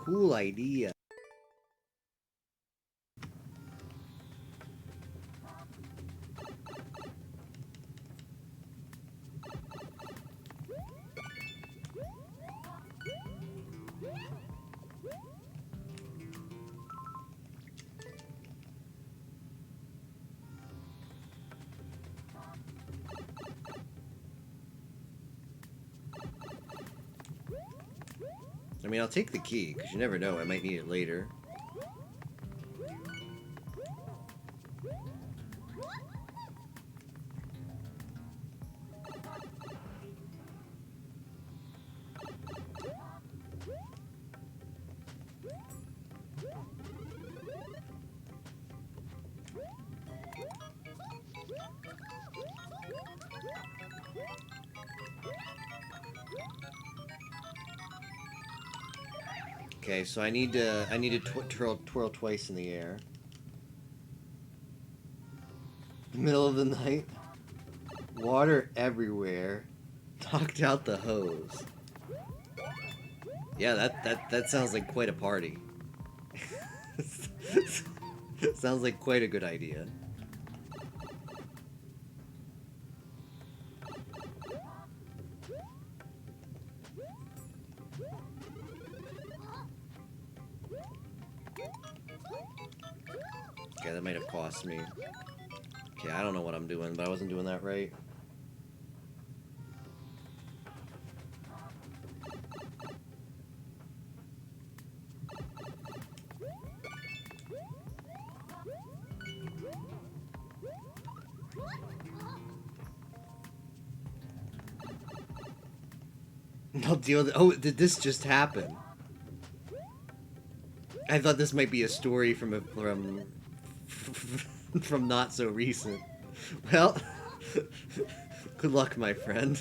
cool idea. I mean, I'll take the key, because you never know, I might need it later. Okay, so I need to twirl twice in the air. Middle of the night. Water everywhere. Knocked out the hose. Yeah, that sounds like quite a party. Sounds like quite a good idea. Okay, that might have cost me. Okay, I don't know what I'm doing, but I wasn't doing that right. I'll deal with it. Oh, did this just happen? I thought this might be a story from from not so recent. Well, good luck, my friend.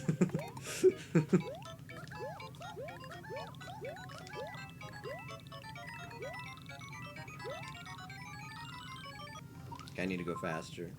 I need to go faster.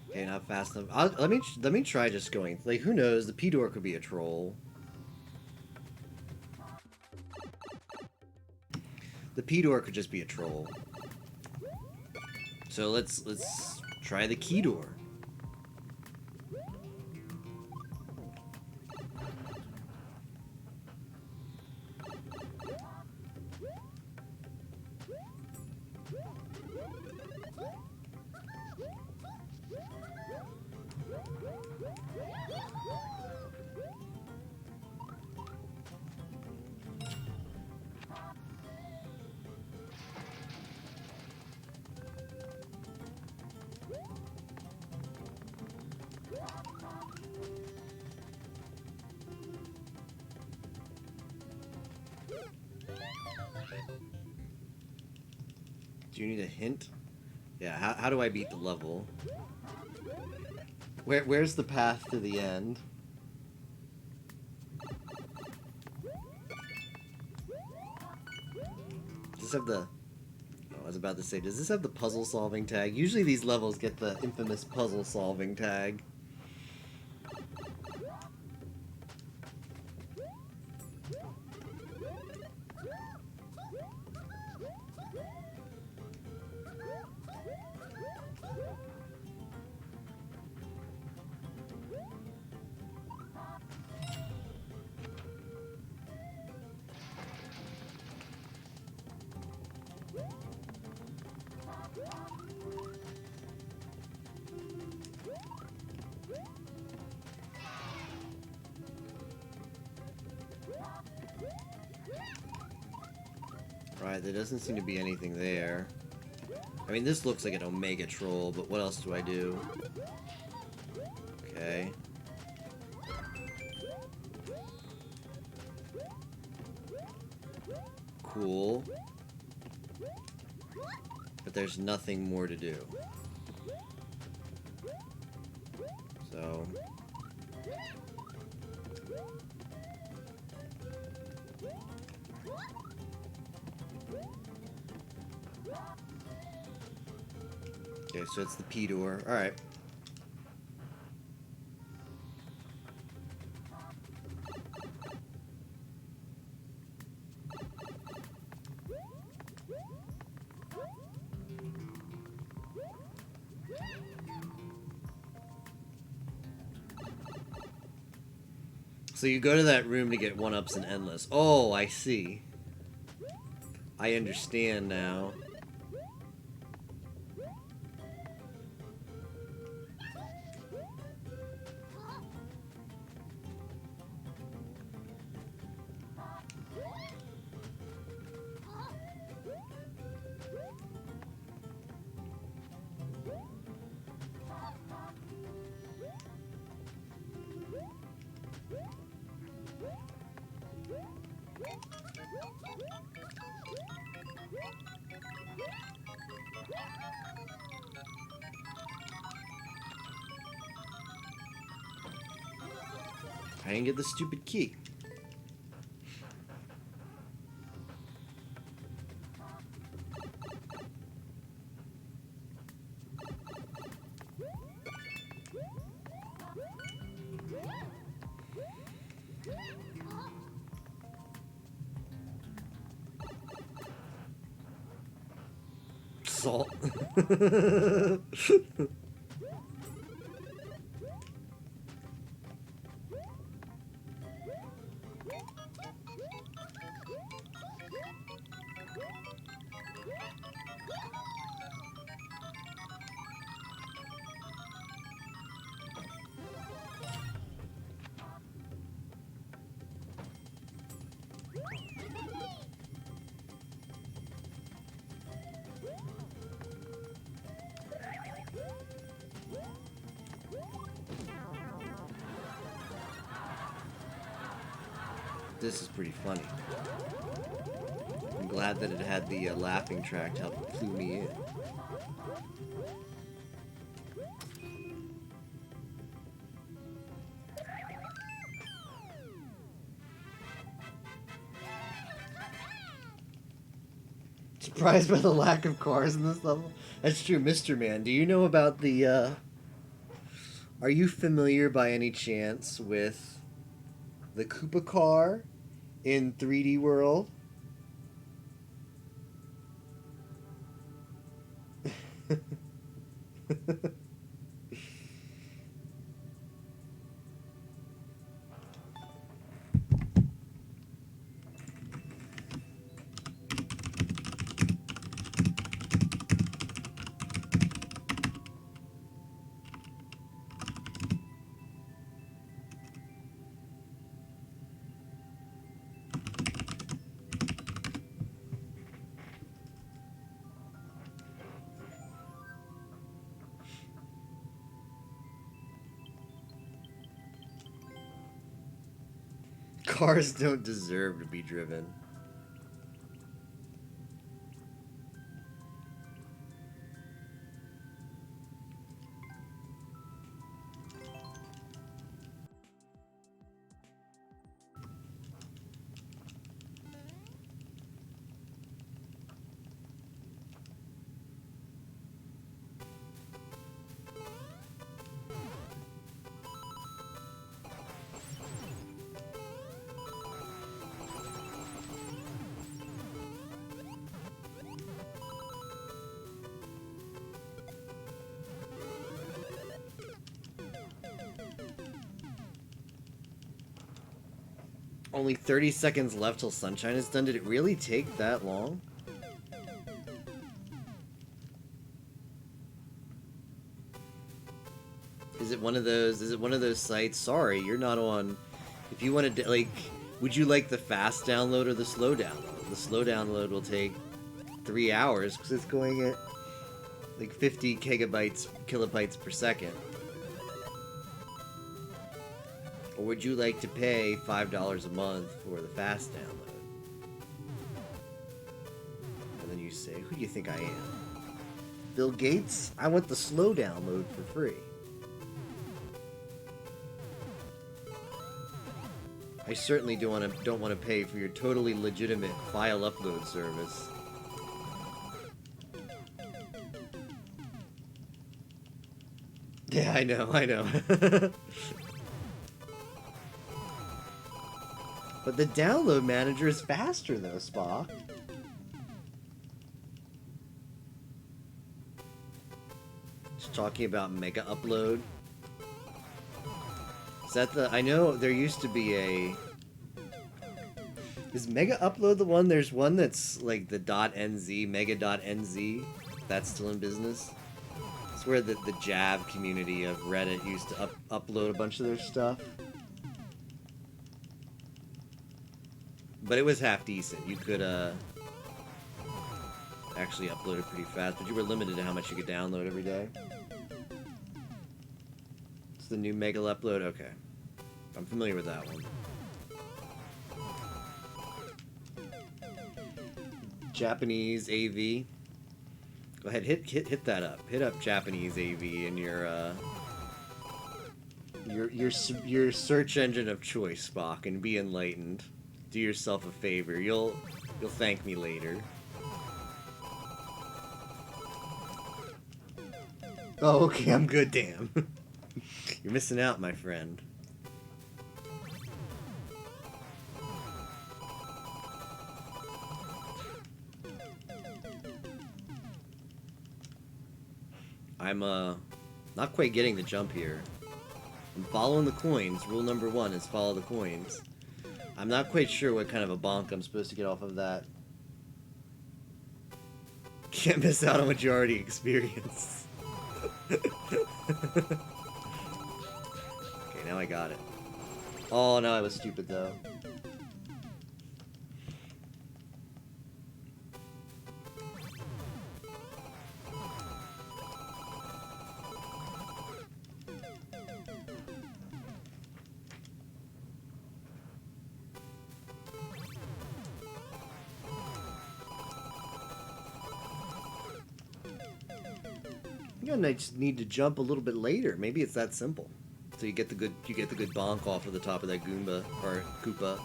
Okay, not fast enough. Let me try just going. Like, who knows? The P-Door could be a troll. The P-Door could just be a troll. So let's try the key door. Do you need a hint? Yeah, how do I beat the level? Where's the path to the end? Does this have the... Oh, I was about to say, does this have the puzzle solving tag? Usually these levels get the infamous puzzle solving tag. Right, there doesn't seem to be anything there. I mean, this looks like an Omega Troll, but what else do I do? Okay. Cool. But there's nothing more to do. So... Okay, so it's the P door. Alright. So you go to that room to get 1-ups and Endless. Oh, I see. I understand now. I didn't get the stupid key. Salt. This is pretty funny. I'm glad that it had the laughing track to help clue me in. Surprised by the lack of cars in this level? That's true, Mr. Man. Do you know about the, Are you familiar by any chance with the Koopa car in 3D World? Cars don't deserve to be driven. Only 30 seconds left till Sunshine is done. Did it really take that long? Is it one of those sites? Sorry, you're not on. If you want to, like, would you like the fast download or the slow download? The slow download will take 3 hours because it's going at like 50 kilobytes per second. Or would you like to pay $5 a month for the fast download? And then you say, who do you think I am? Bill Gates? I want the slow download for free. I certainly don't want to pay for your totally legitimate file upload service. Yeah, I know. But the download manager is faster though, Spock. Just talking about Mega Upload. Is that the... I know there used to be a... Is Mega Upload the one? There's one that's like the .nz, mega.nz. That's still in business. It's where the Jav community of Reddit used to upload a bunch of their stuff. But it was half decent. You could actually upload it pretty fast, but you were limited to how much you could download every day. It's the new Mega Upload? Okay. I'm familiar with that one. Japanese AV. Go ahead, hit that up. Hit up Japanese AV in your search engine of choice, Spock, and be enlightened. Do yourself a favor. You'll thank me later. Oh, okay, I'm good, damn. You're missing out, my friend. I'm not quite getting the jump here. I'm following the coins. Rule number 1 is follow the coins. I'm not quite sure what kind of a bonk I'm supposed to get off of that. Can't miss out on what you already experienced. Okay, now I got it. Oh, no, I was stupid, though. I just need to jump a little bit later. Maybe it's that simple. So you get the good bonk off of the top of that Goomba or Koopa.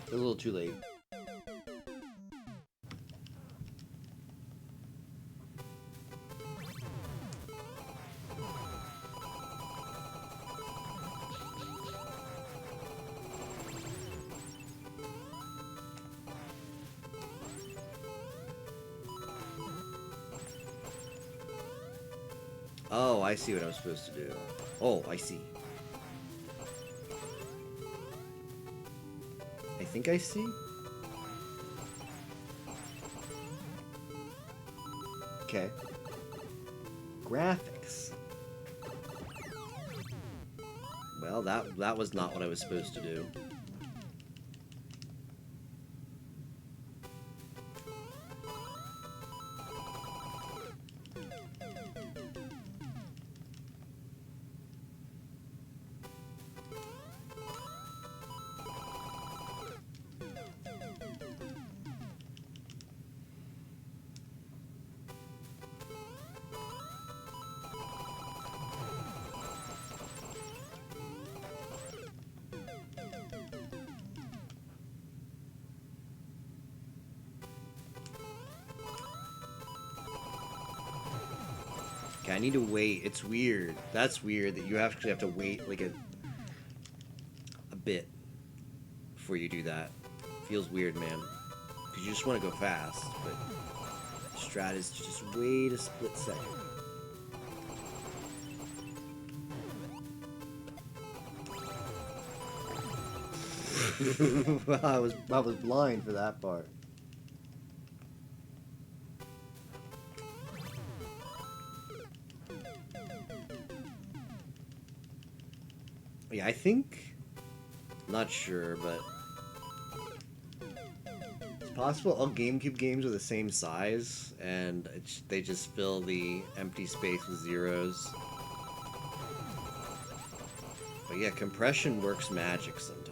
A little too late. Oh, I see what I'm supposed to do. Oh, I see. I think I see. Okay. Graphics. Well, that was not what I was supposed to do. Okay, I need to wait. It's weird. That's weird that you actually have to wait like a bit before you do that. Feels weird, man. Because you just want to go fast, but strat is to just wait a split second. I was blind for that part. Yeah, I think, not sure, but it's possible all GameCube games are the same size, and they just fill the empty space with zeros. But yeah, compression works magic sometimes.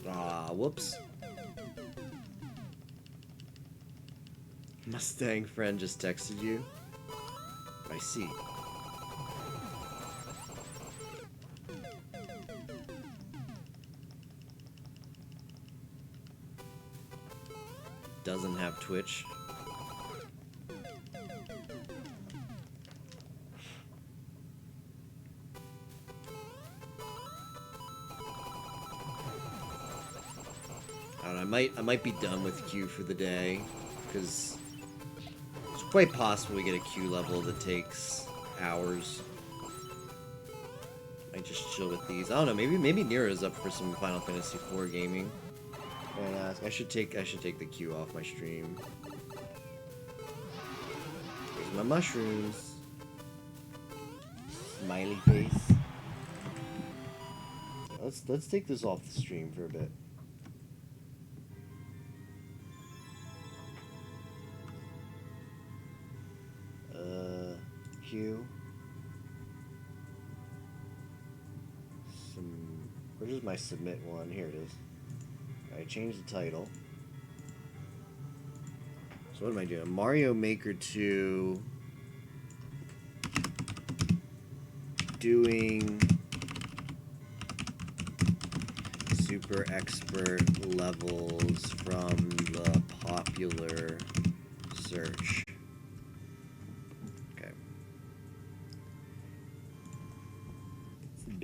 Ah, whoops. Mustang friend just texted you. I see. Doesn't have Twitch. I don't know, I might be done with Q for the day, because it's quite possible we get a Q level that takes hours. Might just chill with these. I don't know. Maybe Nira's up for some Final Fantasy IV gaming. And I should take the Q off my stream. Here's my mushrooms. Smiley face. Let's take this off the stream for a bit. Q. Where's my submit one? Here it is. I changed the title. So what am I doing? Mario Maker 2. Doing super expert levels from the popular search.